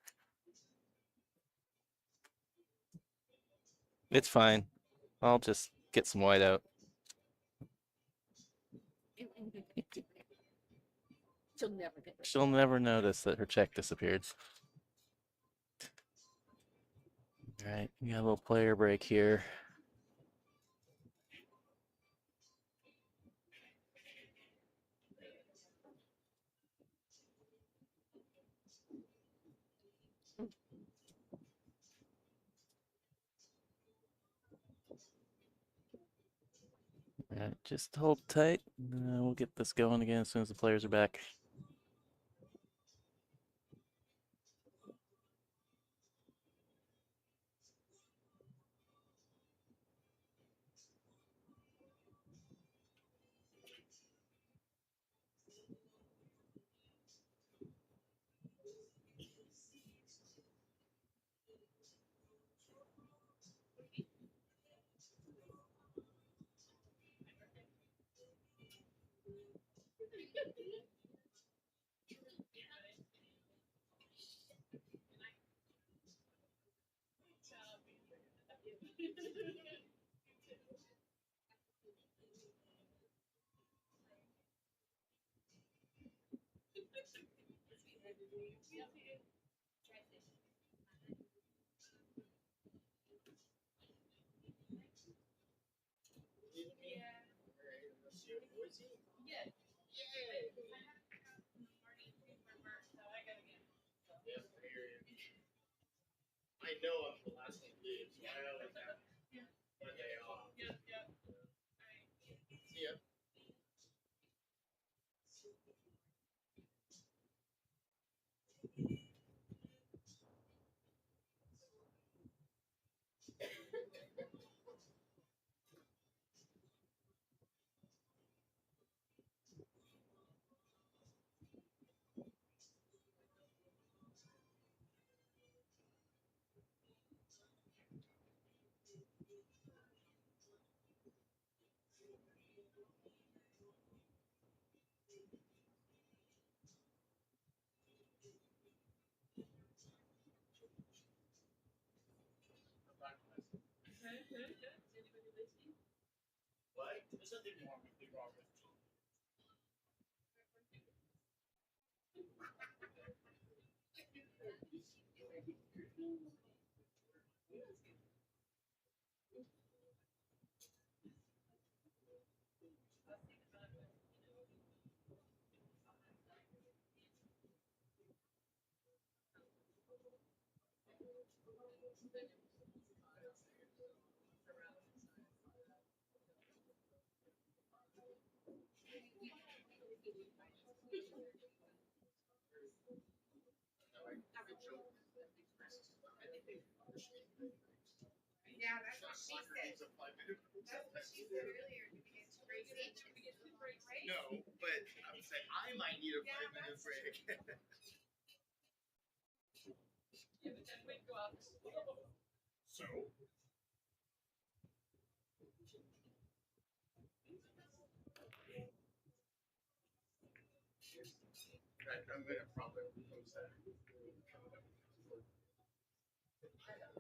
It's fine. I'll just get some white out. She'll never notice that her check disappeared. All right, we got a little player break here. All right, Just hold tight. We'll get this going again as soon as the players are back. I know I'm the last one to leave, so I always have one day off. See ya. What? There's nothing wrong with me, Robert. Yeah, that's what she said. That's what she said earlier. To begin to break each. No, but I'm saying I might need a 5-minute break. So? I'm gonna probably post that.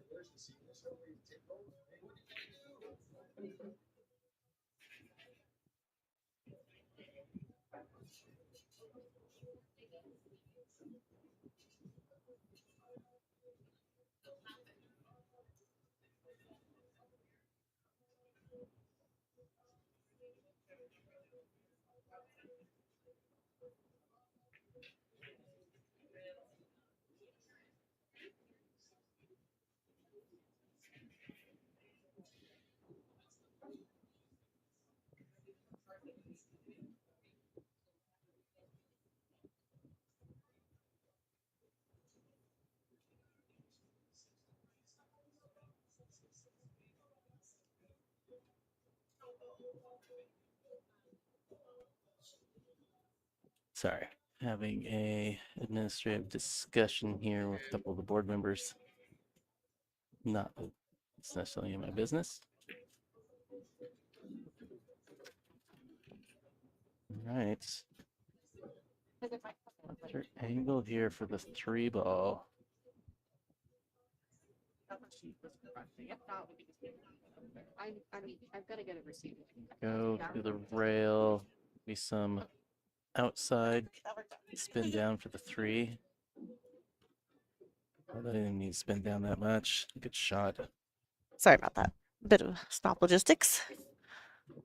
Where's the sequel? Sorry, having a administrative discussion here with a couple of the board members. Not that it's necessarily in my business. All right. What's your angle here for the 3-ball? I mean, I've got to get it received. Go to the rail. Be some outside. Spin down for the 3. Oh, I didn't need to spin down that much. Good shot. Sorry about that. Bit of stop logistics,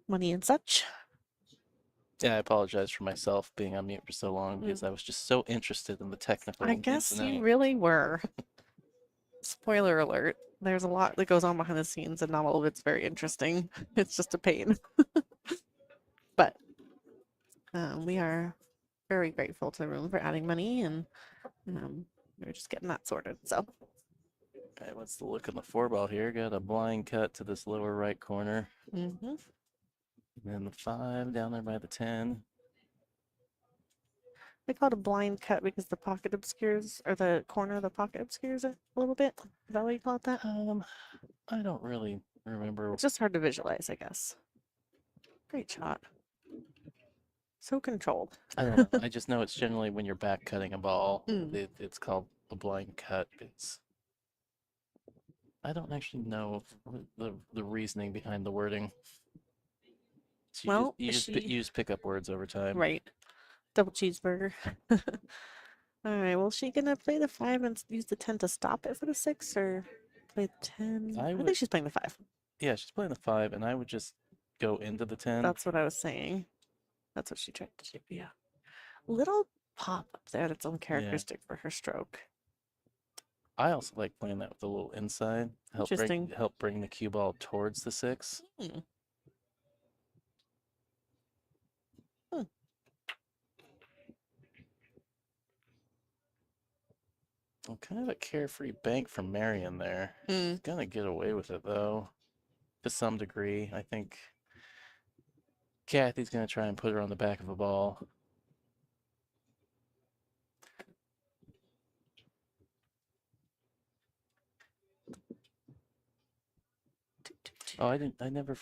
money and such. Yeah, I apologize for myself being on mute for so long because I was just so interested in the technical. I ins guess and you outs. really were. Spoiler alert. There's a lot that goes on behind the scenes and not all of it's very interesting. It's just a pain. We are very grateful to the room for adding money, and we're just getting that sorted. So Okay, what's the look on the 4-ball here? Got a blind cut to this lower right corner. mhm. And then the 5 down there by the 10. They call it a blind cut because the pocket obscures, or the corner of the pocket obscures it a little bit. Is that what you call it that? I don't really remember. It's just hard to visualize, I guess. Great shot. So controlled. I don't know. I just know it's generally when you're back cutting a ball, Mm. it's called a blind cut. I don't actually know the reasoning behind the wording. So Well, you just pick up words over time. Right. Double cheeseburger. All right. Well, is she gonna play the 5 and use the 10 to stop it for the 6, or play the 10? I think she's playing the 5. Yeah, she's playing the 5, and I would just go into the 10. That's what I was saying. That's what she tried to do. Yeah. Little pop up there that's uncharacteristic for her stroke. I also like playing that with a little inside. Interesting. Help bring the cue ball towards the 6. Well, kind of a carefree bank from Marian there. She's gonna get away with it though, to some degree. I think Kathy's gonna try and put her on the back of a ball. Oh, I never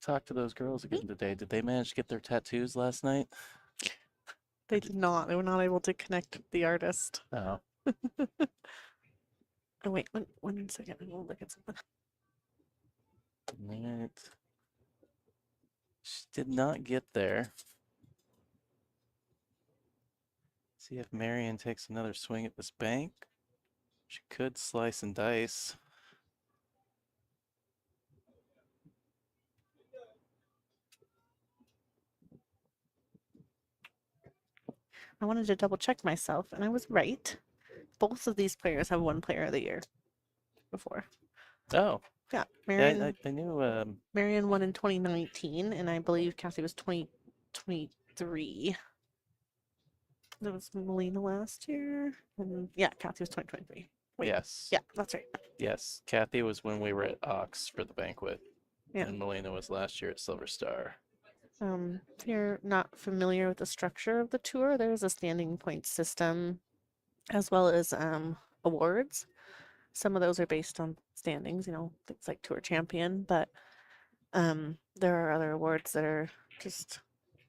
talked to those girls again today. Did they manage to get their tattoos last night? They did not. They were not able to connect with the artist. Oh. Oh wait, one second. I'm gonna look at something. Right. She did not get there. See if Marian takes another swing at this bank. She could slice and dice. I wanted to double check myself, and I was right. Both of these players have won Player of the Year before. Oh. Yeah, Marian. I knew. Marian won in 2019, and I believe Kathy was 2023. That was Melina last year, and yeah, Kathy was 2023. Wait, yes. Yeah, that's right. Yes, Kathy was when we were at Ox for the banquet. Yeah. And Melina was last year at Silver Star. If you're not familiar with the structure of the tour, there's a standing point system as well as awards. Some of those are based on standings, things like Tour Champion, but there are other awards that are just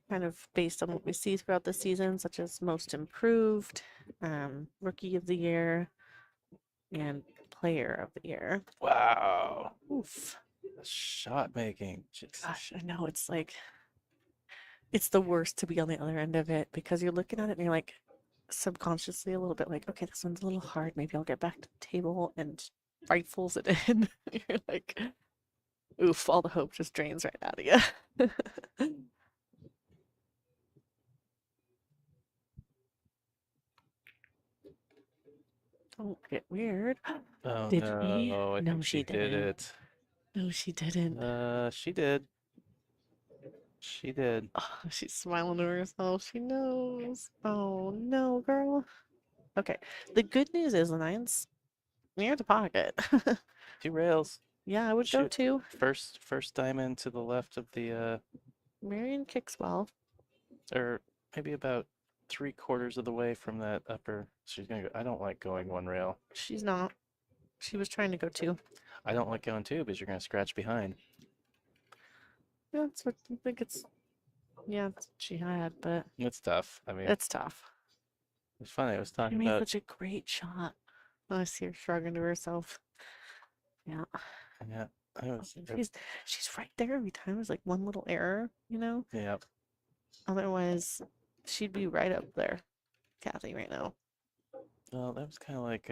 kind of based on what we see throughout the season, such as Most Improved, Rookie of the Year, and Player of the Year. Wow. Oof. Shot making. Gosh, I know. It's like, it's the worst to be on the other end of it because you're looking at it and you're like, subconsciously a little bit like, okay, this one's a little hard. Maybe I'll get back to the table, and rifles it in. You're like, oof, all the hope just drains right out of you. Don't get weird. Oh, Did no, we? I No, think she did didn't. it. No, she didn't. She did. She did. Oh, she's smiling to herself. She knows. Oh, no, girl. Okay. The good news is the 9's near the pocket. 2 rails. Yeah, I would go Shoot. 2. First diamond to the left of the Marian kicks well. or maybe about 3/4 of the way from that upper. She's gonna go. I don't like going 1 rail. She's not. She was trying to go 2. I don't like going 2 because you're gonna scratch behind. Yeah, that's what I think it's. Yeah, that's what she had, but It's tough. I mean, it's tough. it's funny. I was She talking made about. such a great shot. I see her shrugging to herself. Yeah. Yeah. She's right there every time. There's like one little error, Yeah. Otherwise, she'd be right up there, Kathy, right now. Well, that was kind of like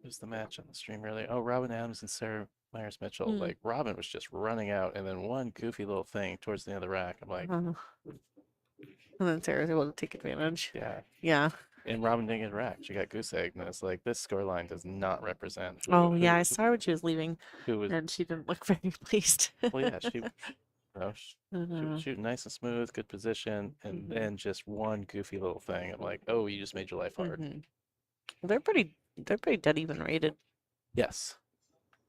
was the match on the stream earlier. Oh, Robin Adams and Sarah Myers Mitchell. Like Robin was just running out, and then one goofy little thing towards the end of the rack. I'm like, and then Sarah's able to take advantage. Yeah. Yeah. And Robin didn't get racked. She got goose egged, and it's like this scoreline does not represent. I saw her when she was leaving, and she didn't look very pleased. Well, yeah, know, shooting nice and smooth, good position, and then just one goofy little thing. I'm like, oh, you just made your life hard. Mhm. They're pretty dead even rated, Yes.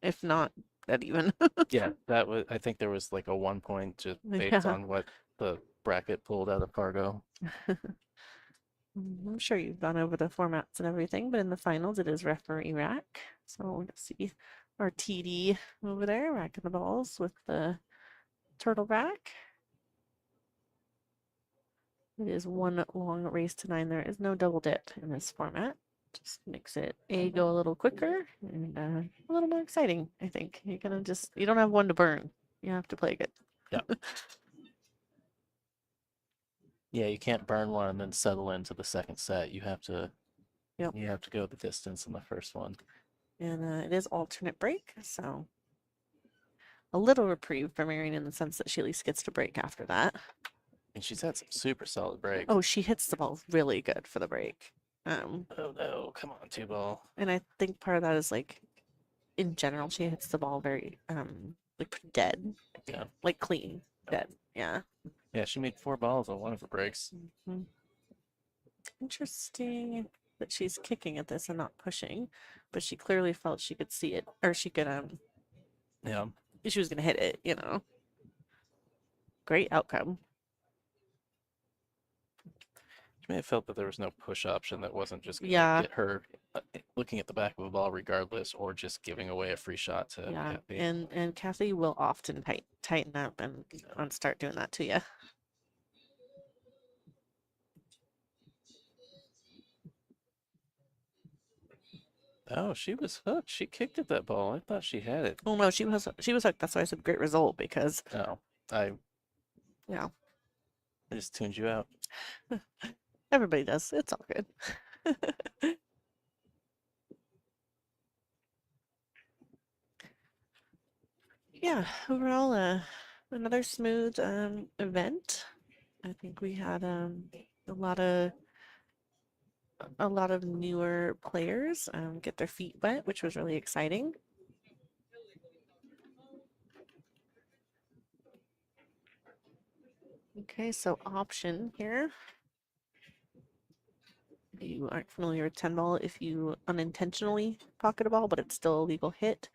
if not dead even. Yeah, that was. I think there was like a 1 point just based Yeah. on what the bracket pulled out of Fargo. I'm sure you've gone over the formats and everything, but in the finals it is referee rack. So let's see our TD over there, racking the balls with the turtle rack. It is one long race to 9. There is no double dip in this format. Just makes it go a little quicker and a little more exciting, I think. You don't have one to burn. You have to play good. Yeah. Yeah, you can't burn one and then settle into the second set. You have to Yep. you have to go the distance in the first one. And it is alternate break, so a little reprieve for Marian in the sense that she at least gets to break after that. And she's had some super solid breaks. Oh, she hits the ball really good for the break. Oh no, come on, 2-ball. And I think part of that is like, in general, she hits the ball very like pretty dead. Yeah. Like clean, dead. Yeah. Yeah, she made 4 balls on one of her breaks. Interesting that she's kicking at this and not pushing, but she clearly felt she could see it, or she could Yeah. she was gonna hit it, you know. Great outcome. She may have felt that there was no push option that wasn't just going to Yeah. get her looking at the back of a ball regardless, or just giving away a free shot to Yeah, Kathy. and Kathy will often tighten up and start doing that to you. Oh, she was hooked. She kicked at that ball. I thought she had it. Oh no, she was hooked. That's why I said great result, because No, yeah, I just tuned you out. everybody does. It's all good. Yeah, overall, another smooth event. I think we had a lot of newer players get their feet wet, which was really exciting. Okay, so option here. If you aren't familiar with 10-ball, if you unintentionally pocket a ball, but it's still a legal hit,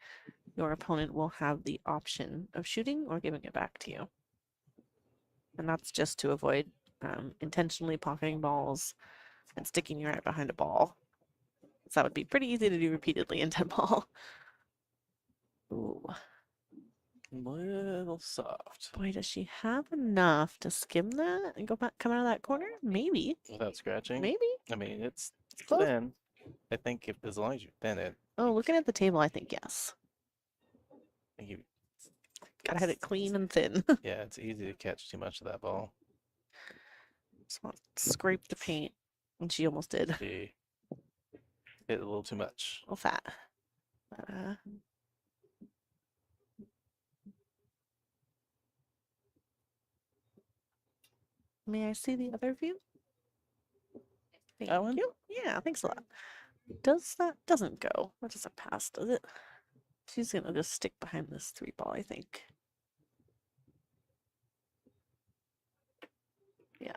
your opponent will have the option of shooting or giving it back to you. And that's just to avoid intentionally pocketing balls and sticking you right behind a ball. So that would be pretty easy to do repeatedly in 10-ball. Ooh. Little soft. Boy, does she have enough to skim that and come out of that corner? Maybe. Without scratching? Maybe. I mean, it's Close. thin. I think as long as you thin it. Oh, looking at the table, I think yes. You, Gotta hit it clean and thin. yeah, it's easy to catch too much of that ball. Just want to scrape the paint, and she almost did. She hit a little too much. A little fat. But, may I see the other view? Thank That one? you. Yeah, thanks a lot. Doesn't go. That doesn't pass, does it? She's gonna just stick behind this 3-ball, I think. Yeah.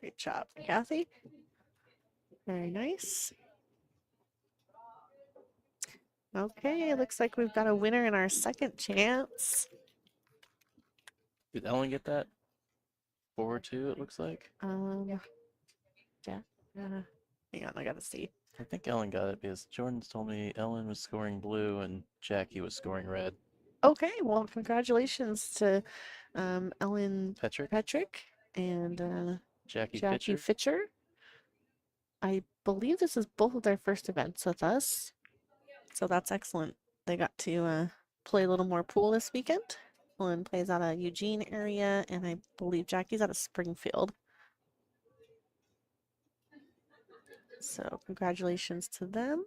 Great job, Kathy. Very nice. Okay, looks like we've got a winner in our second chance. Did Ellen get that? 4-2, it looks like. Yeah. Hang on, I gotta see. I think Ellen got it because Jordan's told me Ellen was scoring blue and Jackie was scoring red. Okay, well, congratulations to Ellen Petrick and Jackie Jackie Fitcher. Fitcher. I believe this is both of their first events with us, so that's excellent. They got to play a little more pool this weekend. Ellen plays out of Eugene area, and I believe Jackie's out of Springfield. So congratulations to them.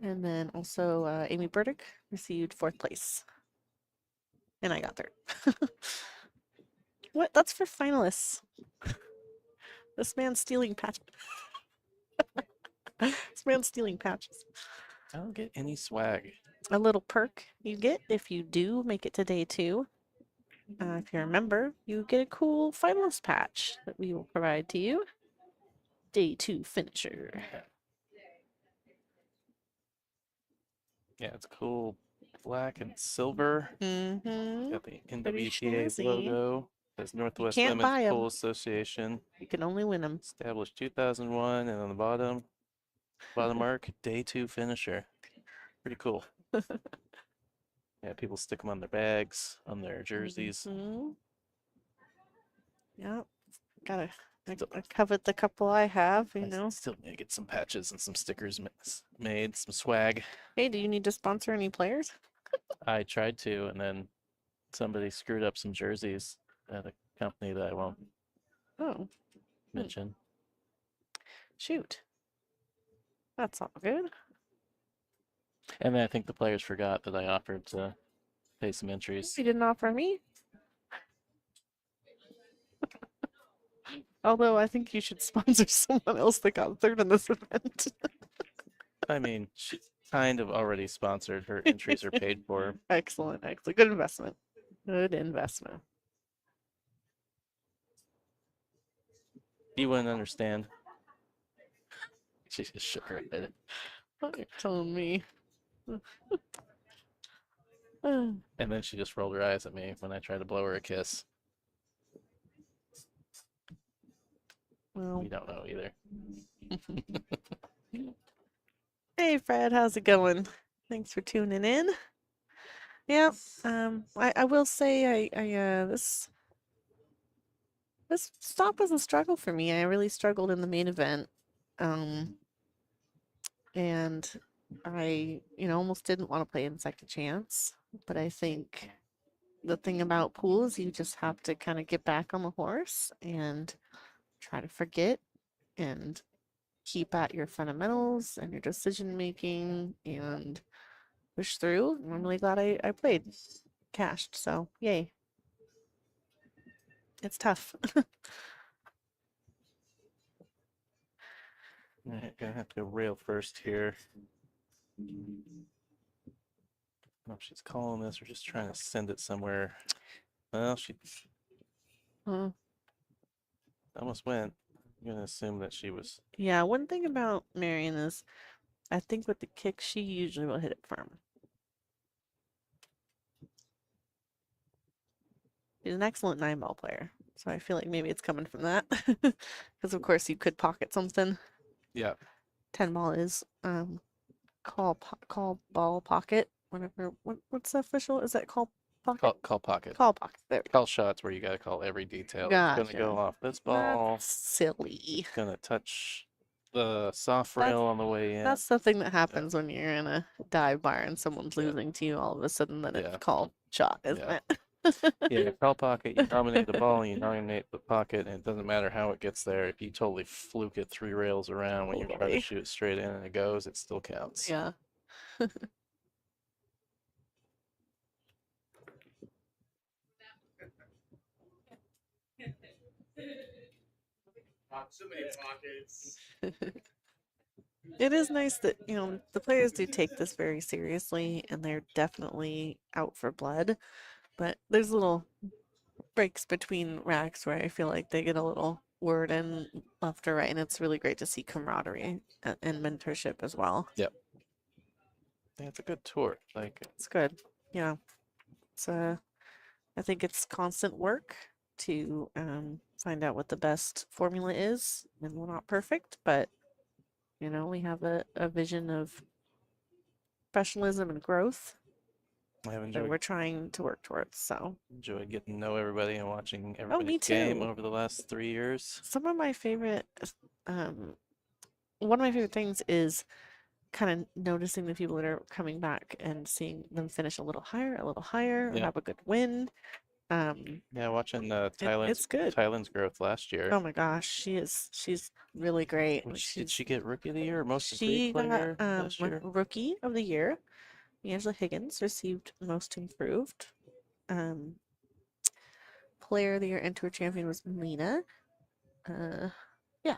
And then also Amy Burdick received 4th place. And I got 3rd. What? That's for finalists. This man's stealing patches. This man's stealing patches. I don't get any swag. a little perk you get if you do make it to day 2. If you're a member, you get a cool finalist patch that we will provide to you. Day 2 finisher. Yeah, it's cool. Black and silver. Mm-hmm. Got the Pretty NWPA snazzy. logo. Says Northwest can't Women's buy 'em. Pool Association. You can only win them. Established 2001, and on the bottom mark, day 2 finisher. Pretty cool. Yeah, people stick them on their bags, on their jerseys. Mm-hmm. Yep. I covered the couple I have, you know. Still need to get some patches and some stickers made, some swag. Hey, do you need to sponsor any players? I tried to, and then somebody screwed up some jerseys at a company that I won't Oh, mention. shoot. That's all good. And then I think the players forgot that I offered to pay some entries. You didn't offer me? Although I think you should sponsor someone else that got third in this event. I mean, she kind of already sponsored. Her entries are paid for. Excellent, excellent. Good investment. Good investment. You wouldn't understand. She just shook her head. What you're telling me. And then she just rolled her eyes at me when I tried to blow her a kiss. Well, We don't know either. hey Fred, how's it going? Thanks for tuning in. Yeah, I will say this stop was a struggle for me. I really struggled in the main event. And I, almost didn't want to play in second chance, but I think the thing about pool is you just have to kind of get back on the horse and try to forget and keep at your fundamentals and your decision making and push through. I'm really glad I played cashed, so yay. It's tough. Alright, gonna have to go rail first here. I don't know if she's calling this or just trying to send it somewhere. Well, she almost went. I'm gonna assume that she was. Yeah, one thing about Marian is I think with the kick, she usually will hit it firm. She's an excellent 9-ball player, so I feel like maybe it's coming from that. Because of course you could pocket something. Yeah. 10-ball is call ball pocket. Whatever. What's the official? Is that call pocket? Call pocket. Call pocket. There. Call shots where you gotta call every detail. It's Gotcha. gonna go off this ball. That's silly. Gonna touch the soft rail on the way in. That's the thing that happens when you're in a dive bar and someone's losing to you all of a sudden. Then it's called shot, isn't it? Yeah, call pocket, you nominate the ball and you nominate the pocket, and it doesn't matter how it gets there. If you totally fluke it 3 rails around when you're trying Totally. to shoot straight in and it goes, it still counts. Yeah. So many pockets. It is nice that, the players do take this very seriously and they're definitely out for blood. But there's little breaks between racks where I feel like they get a little word in left or right, and it's really great to see camaraderie and mentorship as well. Yep. Yeah, it's a good tour. Like, It's good. Yeah. I think it's constant work to find out what the best formula is, and we're not perfect, but we have a vision of professionalism and growth I have that we're trying to work towards. So enjoyed getting to know everybody and watching me everybody's game too. over the last 3 years. Some of my favorite, one of my favorite things is kind of noticing the people that are coming back and seeing them finish a little higher, or Yeah. have a good win. Yeah, watching it's good. Tylen's growth last year. Oh my gosh, she's really great. Did she get Rookie of the Year or Most She Improved Player got last year? Rookie of the Year. Angela Higgins received Most Improved. Player of the Year and Tour Champion was Lena. Yeah.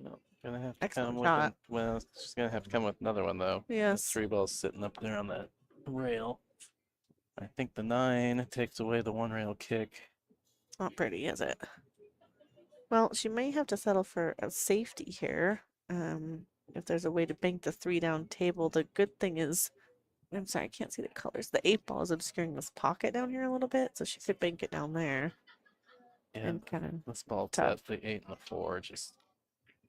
No, Gonna have to Excellent come with shot. well, she's gonna have to come with another one though. The Yes. 3 ball's sitting up there on that rail. I think the 9 takes away the 1 rail kick. It's not pretty, is it? Well, she may have to settle for a safety here. If there's a way to bank the 3 down table. The good thing is, I'm sorry, I can't see the colors. The 8 ball is obscuring this pocket down here a little bit, so she could bank it down there. Yeah, And kind of this ball tough. set, the 8 and the 4 just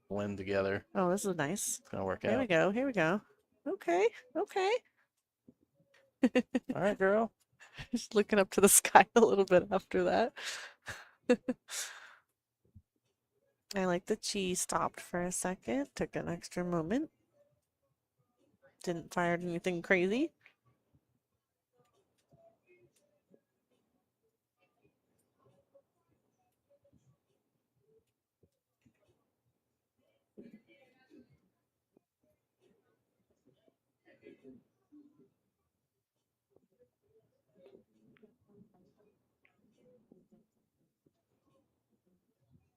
blend together. Oh, this is nice. It's gonna work Here we out. go. Here we go. Okay. Okay. All right, girl. Just looking up to the sky a little bit after that. I like that she stopped for a second, took an extra moment. Didn't fire anything crazy.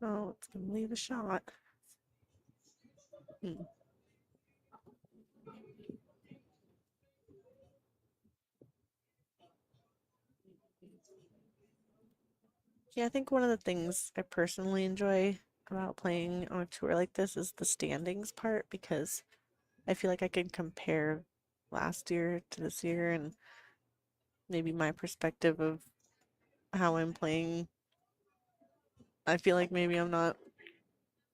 Oh, it's gonna leave a shot. Hmm. Yeah, I think one of the things I personally enjoy about playing on a tour like this is the standings part, because I feel like I can compare last year to this year and maybe my perspective of how I'm playing. I feel like maybe I'm not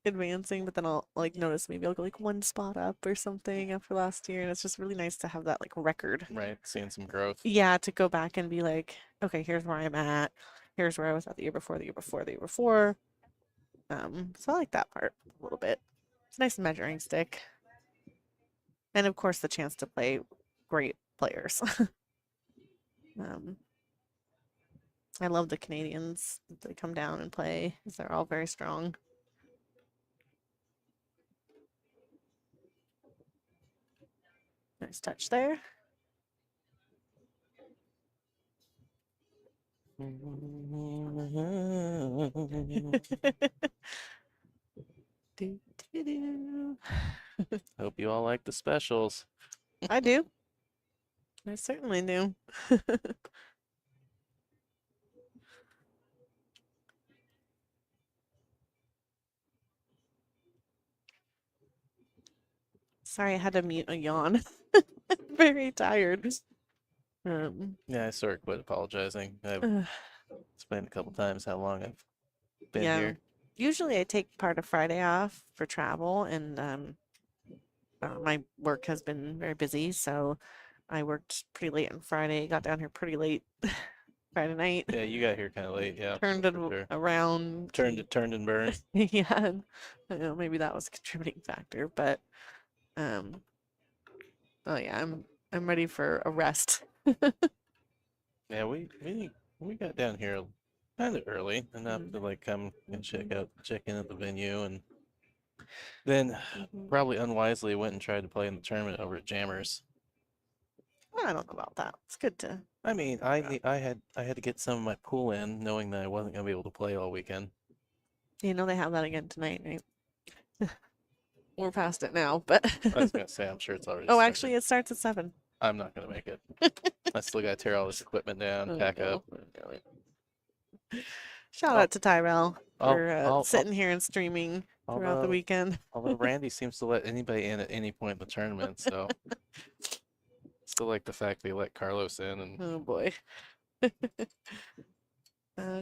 advancing, but then I'll like notice maybe I'll go like 1 spot up or something after last year, and it's just really nice to have that like record. Right, seeing some growth. Yeah, to go back and be like, okay, here's where I'm at. Here's where I was at the year before, the year before, the year before. So I like that part a little bit. It's a nice measuring stick. And of course the chance to play great players. I love the Canadians. They come down and play. They're all very strong. Nice touch there. Do, do, do. Hope you all like the specials. I do. I certainly do. Sorry, I had to mute a yawn. Very tired. Yeah, I sort of quit apologizing. I've Ugh. explained a couple times how long I've been Yeah. here. Usually I take part of Friday off for travel, and my work has been very busy, so I worked pretty late on Friday, got down here pretty late Friday night, Yeah, you got here kind of late. Yeah, turned for it sure. around. Turned and burned. Yeah, and, I know maybe that was a contributing factor, but oh yeah, I'm ready for a rest. Yeah, we got down here kind of early enough Mm. to like come and check in at the venue, and then Mhm. probably unwisely went and tried to play in the tournament over at Jammers. I don't know about that. It's good to. I mean, I had to get some of my pool in, knowing that I wasn't gonna be able to play all weekend. You know they have that again tonight, right? We're past it now, but I was gonna say, I'm sure it's already oh, started. actually, it starts at 7. I'm not gonna make it. I still gotta tear all this equipment down, Oh, pack no. up. Shout I'll- out to Tyrell for I'll- sitting here and streaming throughout the although- weekend. Although Randy seems to let anybody in at any point in the tournament, so still like the fact they let Carlos in, and Oh boy.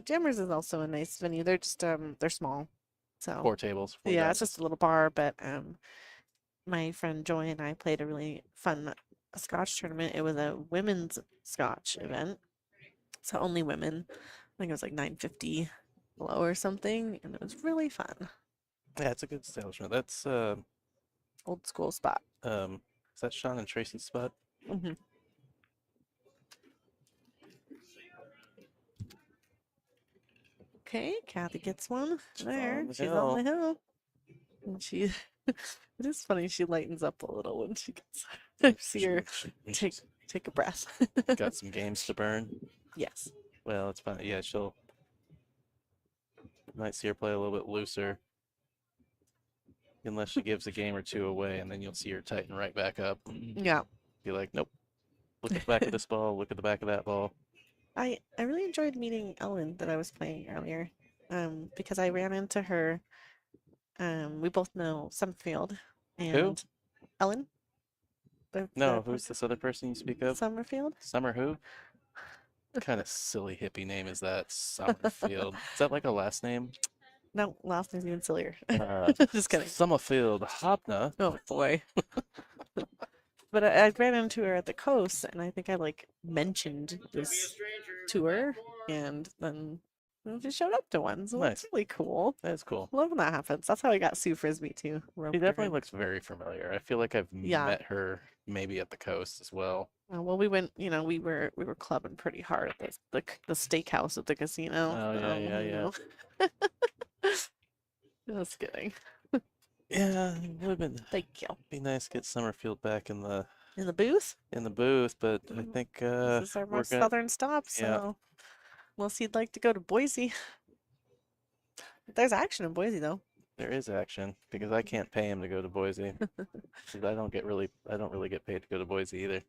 Jammers is also a nice venue. They're just they're small, so 4 tables. 4 yeah, it's guys. just a little bar. But my friend Joy and I played a really fun Scotch tournament. It was a women's Scotch event, so only women. I think it was like 950 below or something, and it was really fun. Yeah, it's a good establishment. That's Old school spot. is that Sean and Tracy's spot? Hmm. Okay, Kathy gets one. She's There, on the she's on the hill. And she, it is funny, she lightens up a little when she gets, I see her take a breath. Got some games to burn. Yes. Well, it's fine. Yeah, might see her play a little bit looser. unless she gives a game or two away, and then you'll see her tighten right back up. Yeah. Be like, nope. Look at the back of this ball. Look at the back of that ball. I really enjoyed meeting Ellen that I was playing earlier. Because I ran into her. We both know Summerfield and Ellen. No, who's this other person you speak of? Summerfield? Summer who? Kind of silly hippie name is that? Summerfield. Is that like a last name? No, last name's even sillier. Uh, Just kidding. Summerfield Hopna. Oh boy. But I ran into her at the coast, and I think I like mentioned this to her, and then she showed up to one. So that's Nice. really cool. That's cool. Love when that happens. That's how I got Sue Frisbee too. She roped her definitely in. looks very familiar. I feel like I've Yeah. met her maybe at the coast as well. Well, we went. We were clubbing pretty hard at the steakhouse at the casino. Oh, yeah, yeah. Just kidding. Yeah, it would have been Thank you. be nice to get Summerfield back in the booth. booth, but I think This is our we're most gonna southern stop, so yeah. unless you'd like to go to Boise. There's action in Boise though. There is action because I can't pay him to go to Boise. 'Cause I don't really get paid to go to Boise either.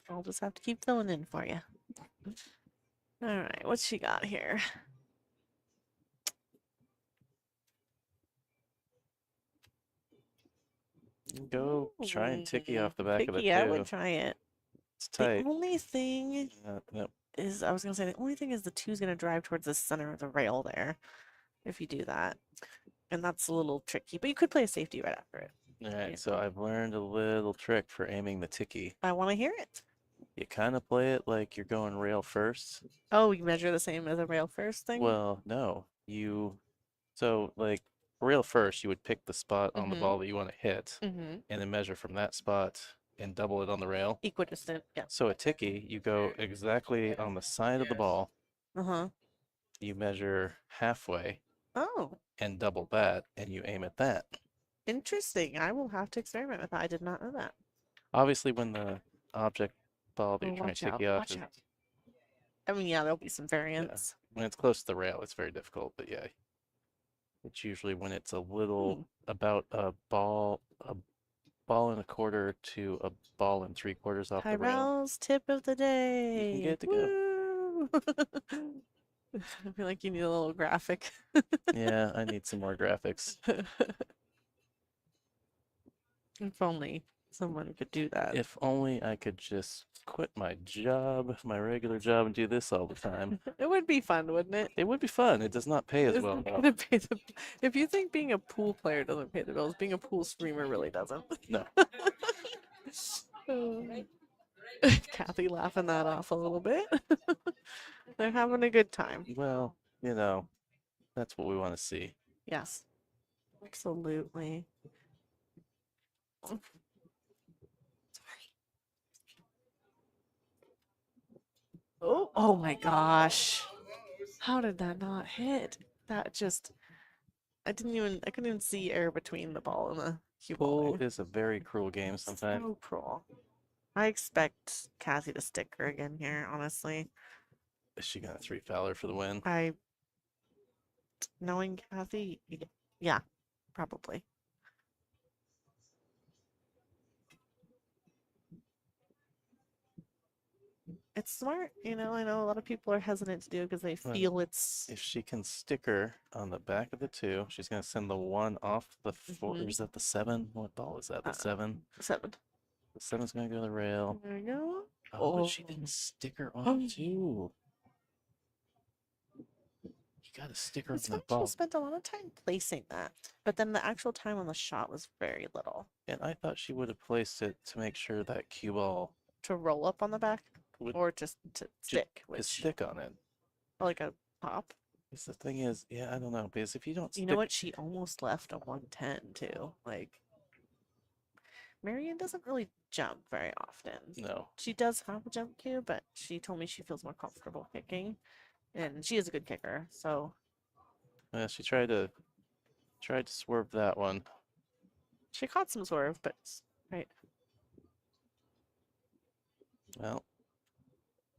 I'll just have to keep filling in for you. All right, what's she got here? Go try and ticky off the back of the Ticky, I two. would try it. It's tight. The only thing Yep. is, I was gonna say, the only thing is the two's gonna drive towards the center of the rail there, if you do that, and that's a little tricky. But you could play a safety right after it. All right, Yeah. so I've learned a little trick for aiming the ticky. I want to hear it. You kind of play it like you're going rail first. Oh, you measure the same as a rail first thing? Well, no. So like rail first, you would pick the spot on the Mhm. ball that you want to hit Mm-hmm. and then measure from that spot and double it on the rail. Equidistant, yeah. So a ticky, you go exactly on the side of the ball, Uh-huh. you measure halfway Oh, and double that, and you aim at that. interesting. I will have to experiment with that. I did not know that. Obviously, when the object ball that Oh, you're trying watch to out, ticky off watch is, out. I mean, yeah, there'll be some variance. when it's close to the rail, it's very difficult, but yeah. It's usually when it's a little about a ball and a quarter to a ball and 3/4 off the rail. Tyrell's tip of the day. get to go. Woo! I feel like you need a little graphic. Yeah, I need some more graphics. If only someone could do that. If only I could just quit my job, my regular job, and do this all the time. It would be fun, wouldn't it? It would be fun. It does not pay as well. Isn't though. gonna pay the- If you think being a pool player doesn't pay the bills, being a pool streamer really doesn't. No. Kathy laughing that off a little bit. They're having a good time. Well, that's what we want to see. Yes. Absolutely. Oh my gosh. How did that not hit? That just, I couldn't even see air between the ball and the cue ball. Pool is a very cruel game sometimes. So cruel. I expect Kathy to stick her again here, honestly. Is she gonna 3-fouler for the win? Knowing Kathy, yeah, probably. It's smart, I know a lot of people are hesitant to do it because they Well, feel it's If she can stick her on the back of the 2, she's gonna send the 1 off the 4. Mhm. Is that the 7? What ball is that? The 7? 7. The 7's gonna go to the rail. There you go. Oh, but she Oh. didn't stick her on the 2. You gotta stick her on It's the fun. She ball. spent a lot of time placing that, but then the actual time on the shot was very little. And I thought she would have placed it to make sure that cue ball To roll up on the back, would or just to stick, to which stick on it. like a pop. Because the thing is, yeah, I don't know. Because if you don't You stick, know what? She almost left a 110 too. Like, Marian doesn't really jump very often. no. She does have a jump cue, but she told me she feels more comfortable kicking, and she is a good kicker. So Yeah, she tried to swerve that one. she caught some swerve, but right. Well,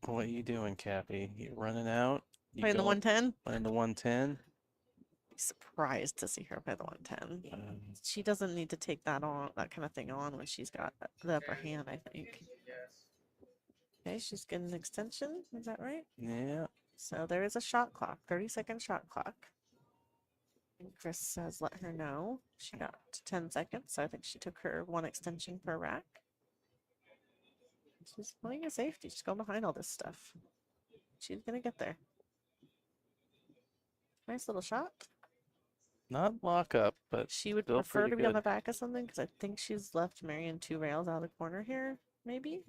what are you doing, Kathy? You running out? You Playing the going- 110. Playing the 110? surprised to see her play the 110. Um, She doesn't need to take that kind of thing on when she's got the upper hand, I think. Okay, she's getting an extension. Is that right? yeah. So there is a shot clock, 30-second shot clock. And Chris has let her know she got to 10 seconds. So I think she took her 1 extension per rack. She's playing a safety. She's going behind all this stuff. She's gonna get there. Nice little shot. Not lock up, but She would still prefer pretty to be on the good. back of something because I think she's left Marian 2 rails out of the corner here, maybe?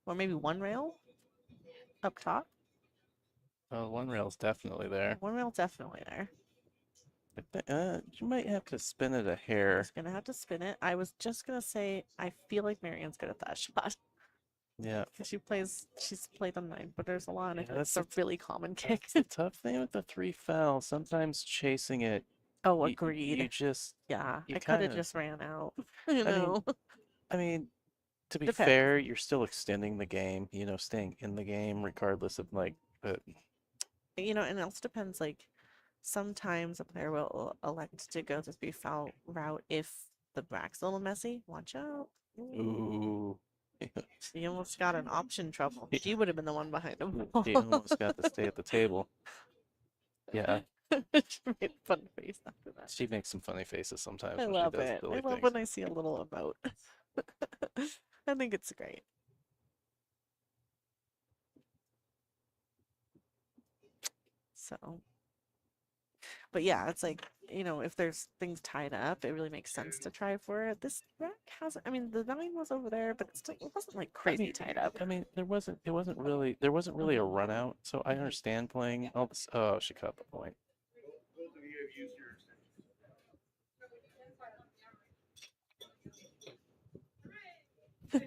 Or maybe 1 rail up top. Oh, one rail's definitely there. 1 rail definitely there. You might have to spin it a hair. Just gonna have to spin it. I was just gonna say I feel like Marian's good at that shot. Yeah. Because she's played on 9-footers a lot, and Yeah, it's a really common kick. The tough thing with the 3 foul, sometimes chasing it, Oh, you agreed. just, Yeah, you I could have kinda- just ran out. You I mean, know. I mean, to be Depends. fair, you're still extending the game, staying in the game regardless of but You know, and it also depends, like, sometimes a player will elect to go the 3 foul route if the rack's a little messy. Watch out. ooh. She almost got an option trouble. She would have been the one behind him. She almost got to stay at the table. Yeah, She made a fun face after that. she makes some funny faces sometimes I when love she does it. I silly love things. when I see a little emote. I think it's great. So, but yeah, it's like, if there's things tied up, it really makes sense to try for it. This rack has, I mean, the 9 was over there, but it wasn't like crazy tied up. I mean, there wasn't really a run out, so I understand playing all this. Oh, she cut the point. Those of you who have used your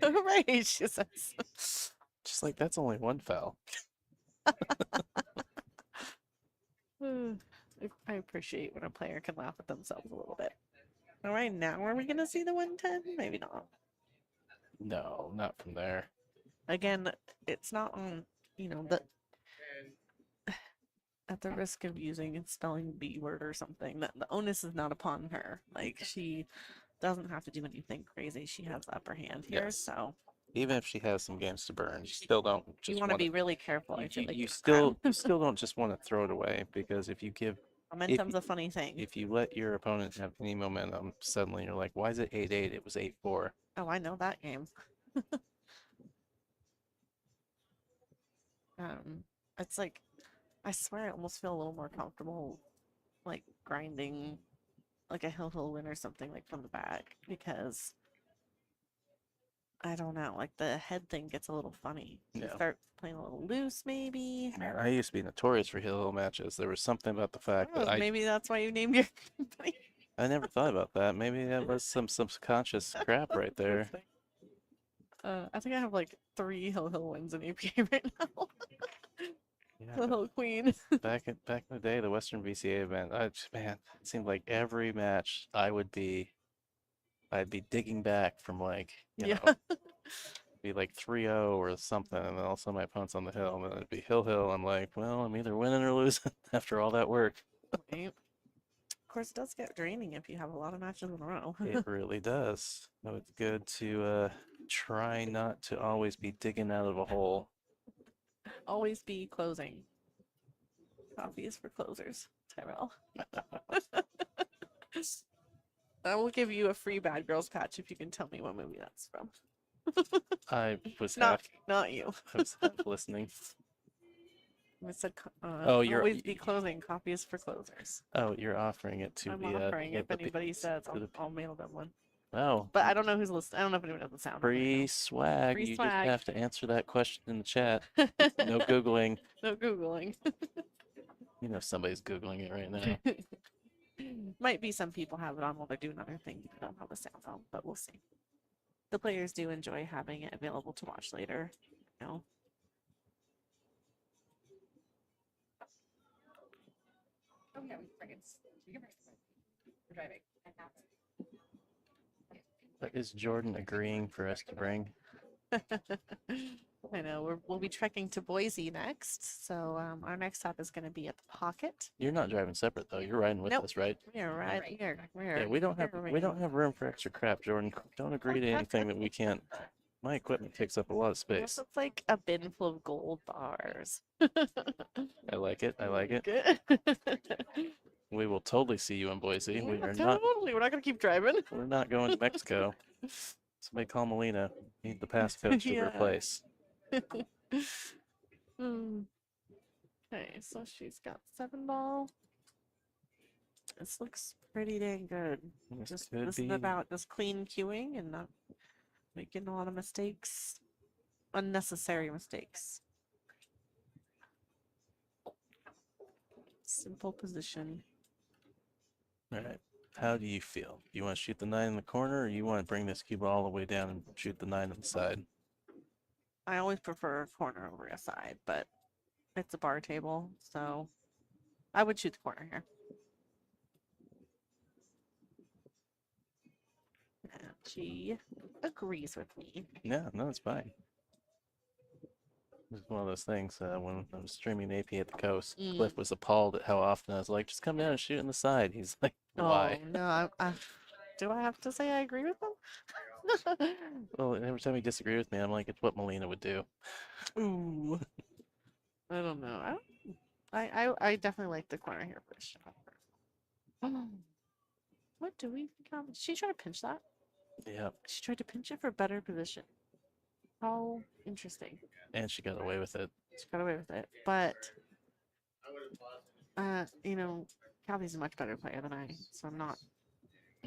Hooray, she says. Just like that's only 1 foul. I appreciate when a player can laugh at themselves a little bit. All right, now are we going to see the 110? Maybe not. No, not from there. Again, it's not on, the at the risk of using and spelling B word or something, that the onus is not upon her. Like, she doesn't have to do anything crazy. She has the upper hand here, Yes. so Even if she has some games to burn, you still don't just you want to be really careful. I feel like you with still don't just want to throw it away, because if you give that. Momentum's a funny thing. if you let your opponent have any momentum, suddenly you're like, why is it 8-8? It was 8-4. Oh, I know that game. It's like, I swear I almost feel a little more comfortable, like, grinding like a hill win or something, like, from the back, because I don't know, like, the head thing gets a little funny. You Yeah. start playing a little loose, maybe. Man, I used to be notorious for hill matches. There was something about the fact Oh, that maybe that's why you named your company. I never thought about that. Maybe that was some subconscious crap right there. I think I have like 3 hill wins in APA right now. Yeah, The Hill Queen. back in the day, the Western VCA event, man, it seemed like every match I'd be digging back from, like, Yeah. be like 3-0 or something, and then also my opponent's on the hill, and then it'd be hill. I'm like, well, I'm either winning or losing after all that work. Right. Of course, it does get draining if you have a lot of matches in a row. It really does. So it's good to try not to always be digging out of a hole. Always be closing. Coffee is for closers, Tyrell. I will give you a free Bad Girls patch if you can tell me what movie that's from. I was Not you. I was half listening. I said, Oh, always be closing. Coffee is for closers. Oh, you're offering it to I'm the offering it. If anybody says, to the- I'll mail them one. Oh, But I don't know who's listening. I don't know if anyone knows the sound. free swag. Free You swag. just have to answer that question in the chat. No Googling. No Googling. Somebody's Googling it right now. Might be some people have it on while they're doing other things. I don't have the sound on, but we'll see. The players do enjoy having it available to watch later. Oh yeah, we can we're driving. But is Jordan agreeing for us to bring? I know we'll be trekking to Boise next, so our next stop is going to be at the Pocket. You're not driving separate though. You're riding with Nope. us, right? We are right here. Yeah, we don't have room for extra crap, Jordan. Don't agree to anything that we can't. My equipment takes up a lot of space. It's like a bin full of gold bars. I like it. I like it. Good. We will totally see you in Boise. We are not. Totally. We're not gonna keep driving. We're not going to Mexico. Somebody call Melina. Need the passcode to Yeah. replace. Okay, so she's got 7 ball. This looks pretty dang good. This This is about just clean queuing and not making a lot of mistakes, unnecessary mistakes. Simple position. All right. How do you feel? Do you want to shoot the 9 in the corner, or you want to bring this cube all the way down and shoot the 9 on the side? I always prefer a corner over a side, but it's a bar table, so I would shoot the corner here. And she agrees with me. Yeah, no, it's fine. It's one of those things. When I was streaming AP at the coast, Cliff was appalled at how often I was like, "Just come down and shoot on the side." He's like, "Why?" Oh, no, do I have to say I agree with them? Well, every time he disagreed with me, I'm like, "It's what Melina would do." Ooh. I don't know. I definitely like the corner here for sure. What do we think of? She tried to pinch that? Yeah. She tried to pinch it for better position. How interesting. And she got away with it. She got away with it. But I would have paused. you know, Kathy's a much better player than I, so I'm not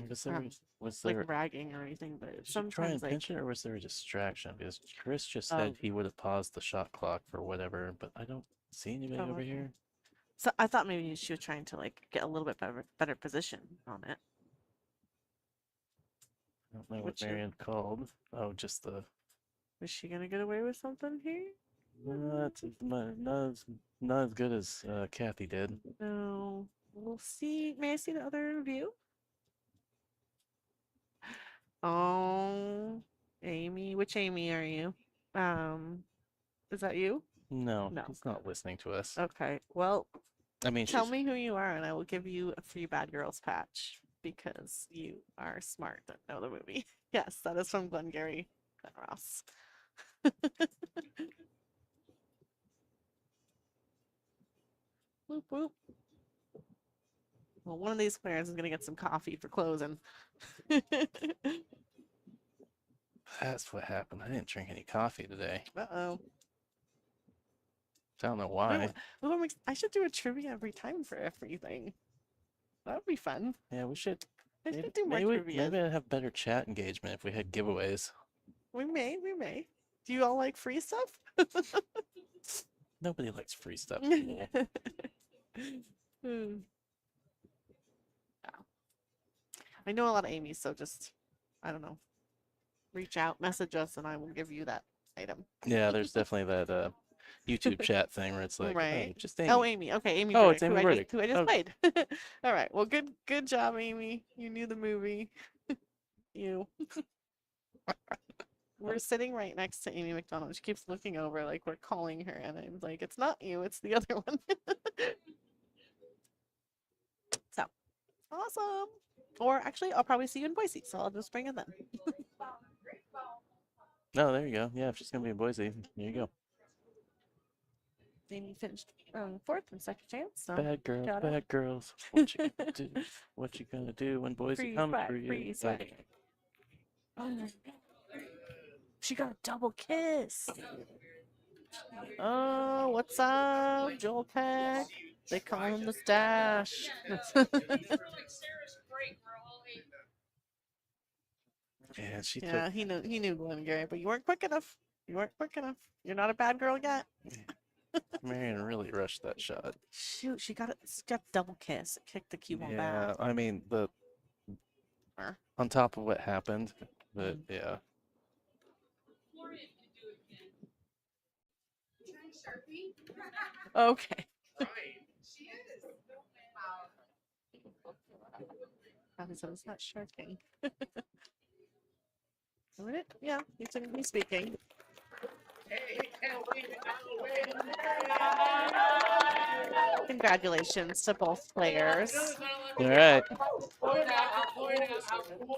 Was there like ragging or anything, but did you try sometimes and like pinch it, or was there a distraction? Because Chris just said he would have paused the shot clock for whatever, but I don't see anybody over okay. here. So I thought maybe she was trying to like get a little bit better position on it. I don't know what Which Marian called. Oh, just the. Is she gonna get away with something here? Not as good as Kathy did. No. We'll see. May I see the other view? Oh, Amy. Which Amy are you? Is that you? No, No. he's not listening to us. Okay. Well, I mean, tell me who you are, and I will give you a free Bad Girls patch because you are smart and know the movie. Yes, that is from Glengarry and Ross. Whoop, whoop. Well, one of these players is gonna get some coffee for closing. That's what happened. I didn't drink any coffee today. Uh-oh. I don't know why. I should do a trivia every time for everything. That would be fun. Yeah, we should. I should do more trivia. Maybe I'd have better chat engagement if we had giveaways. We may. Do you all like free stuff? Nobody likes free stuff. I know a lot of Amy's, so just, I don't know. Reach out, message us, and I will give you that item. Yeah, there's definitely that YouTube chat thing where it's like, right. Oh, just Amy. Oh, Amy. Okay, Amy. Oh, Burdick, it's Amy Burdick. who I just played. All right. Well, good job, Amy. You knew the movie. You. We're sitting right next to Amy McDonald. She keeps looking over like we're calling her, and I'm like, it's not you, it's the other one. So, awesome. Or actually, I'll probably see you in Boise, so I'll just bring it then. No, there you go. Yeah, if she's gonna be in Boise, there you go. Amy finished 4th and second chance. So Bad girls, shout out. bad girls. What you gonna do? What you gonna do when Boise comes for you? Oh, she got a double kiss. Oh, what's up, Joel Peck? They call him the Stash. Yeah, she Yeah, took. he knew Glengarry, but you weren't quick enough. You're not a bad girl yet. Marian really rushed that shot. Shoot, she got double kiss. It kicked the cube on Yeah, back. I mean on top of what happened, but yeah. Okay. She is. Happy said it's not sharking. Would it? Yeah, he's speaking. Congratulations to both players. All right. Point out how cool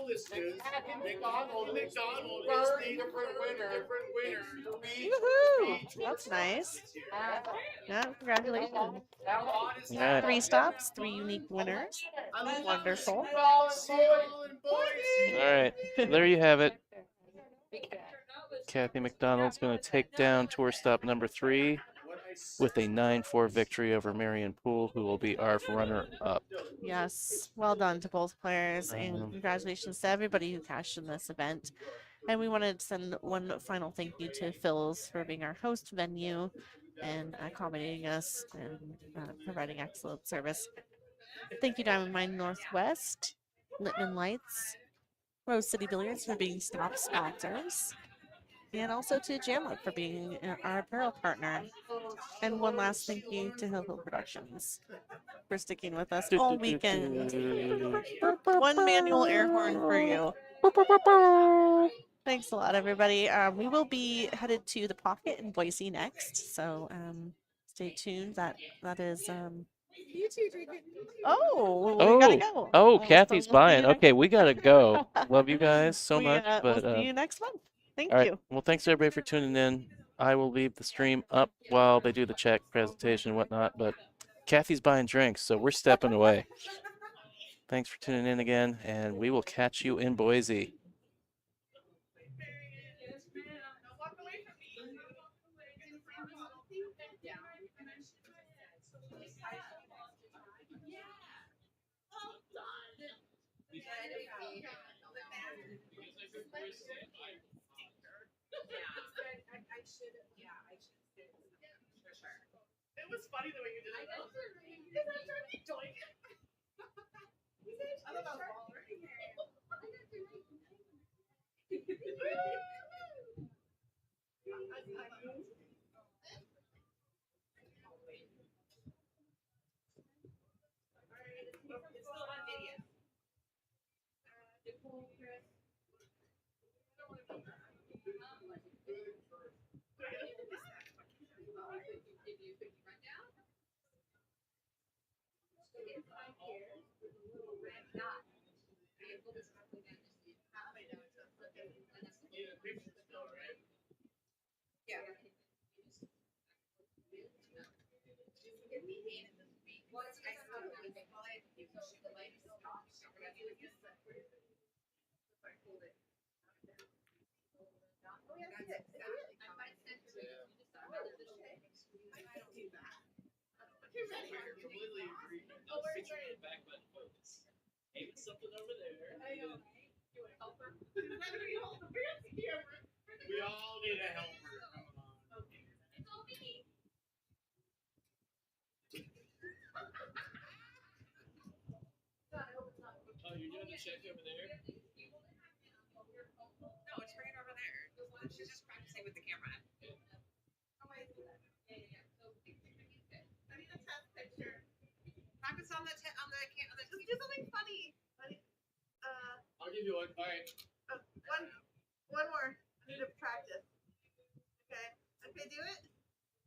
this is. McDonald is the different winner. Woohoo! That's nice. Yeah, congratulations. All right. 3 stops, 3 unique winners. Wonderful. All right. There you have it. Kathy McDonald's going to take down tour stop number 3 with a 9-4 victory over Marian Poole, who will be our runner-up. Yes, well done to both players, and congratulations to everybody who cashed in this event. And we wanted to send one final thank you to Phil's for being our host venue and accommodating us and providing excellent service. Thank you, Diamond Mine Northwest, Littman Lights, Rose City Billiards for being stop sponsors, and also to Jamla for being our apparel partner. And one last thank you to Hill Hill Productions for sticking with us all weekend. One manual air horn for you. Thanks a lot, everybody. We will be headed to the Pocket in Boise next, so stay tuned. That is You two drinking. Oh, we gotta go. Oh, We'll Kathy's see buying. you next- Okay, we gotta go. Love you guys so much, but we'll see you next month. Thank all right. you. Well, thanks everybody for tuning in. I will leave the stream up while they do the check presentation and whatnot, but Kathy's buying drinks, so we're stepping away. Thanks for tuning in again, and we will catch you in Boise. It was funny the way you did it. Because I'm trying to enjoy it. I thought that was baller. It's still on video. Yeah. Completely agree. Back button focus. Hey, there's something over there. I know. You want to help her? We all need a helper. Come on. Okay. It's all me. Oh, you're doing the check over there? No, it's bringing over there. She's just practicing with the camera. Oh, I see that. Yeah. So, I need a test picture. Practice on the camera. Just do something funny. I'll give you one. All right. One more. I need to practice. Okay. Okay, do it.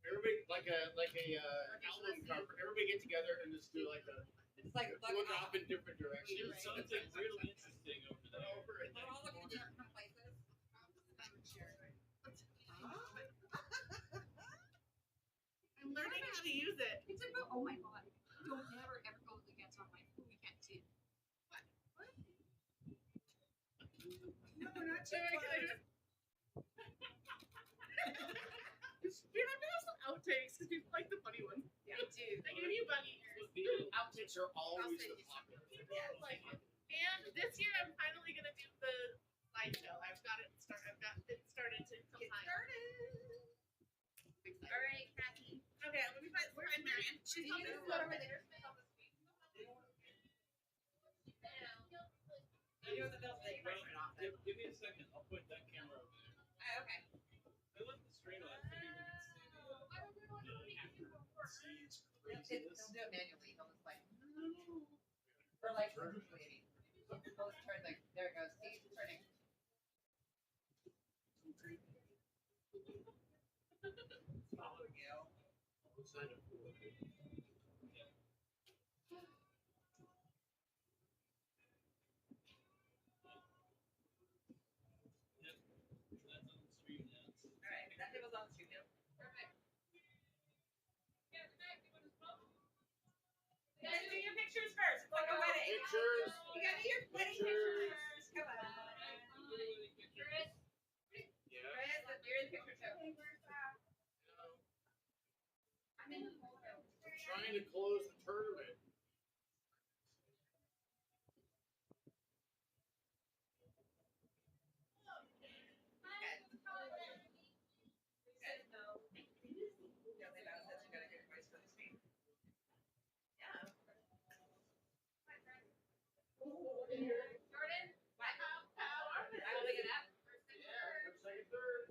Everybody like a album cover. Everybody get together and just do like a. It's like look off in different directions. There's something really interesting over there. They're all looking in different places. I'm learning how to use it. It's like, oh my god. Don't never ever go against on my phone. We can't see. No, not sure. Dude, I'm gonna have some outtakes because people like the funny ones. Yeah, dude. I gave you bunny ears. Outtakes are always the popular. People like it. And this year I'm finally gonna do the slideshow. I've got it started to come All right, Kathy. Okay, let me find Marian. She's on this one over there. Give me a second. I'll put that camera over there. Okay. I left the stream on. They'll do it manually. They'll just like, or like waiting. Both turn like, there it goes. See, it's turning. Alright, that table's on the street now. Perfect. You guys do your pictures first. It's like a wedding. Pictures. You gotta do your wedding pictures first. Come on. Chris, Yeah. you're in the picture too. Trying to close the tournament. Jordan, what? I will look it up. Second, third.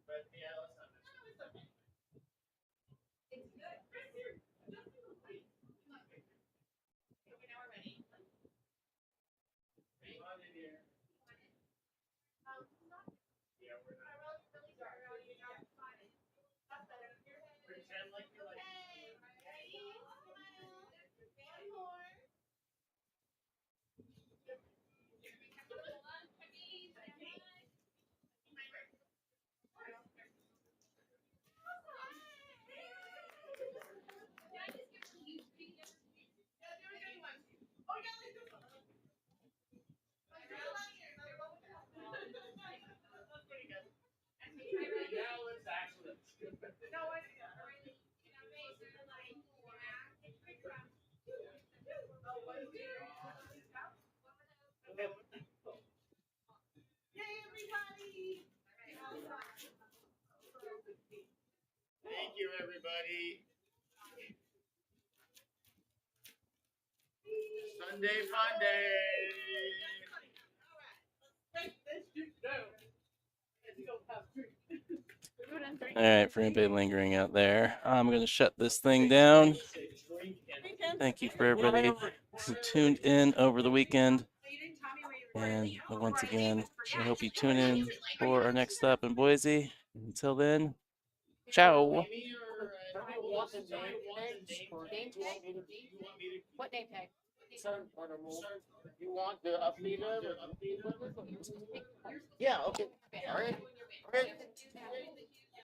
But yeah, let's not mention it. Hang on in here. Yeah, we're not. Pretend like you like it. Now let's actually. Thank you, everybody. Sunday fun day. All right, for anybody lingering out there, I'm going to shut this thing down. Thank you for everybody who tuned in over the weekend. And once again, I hope you tune in for our next stop in Boise. Until then, ciao. What name tag? You want to update them? Yeah, okay. All right.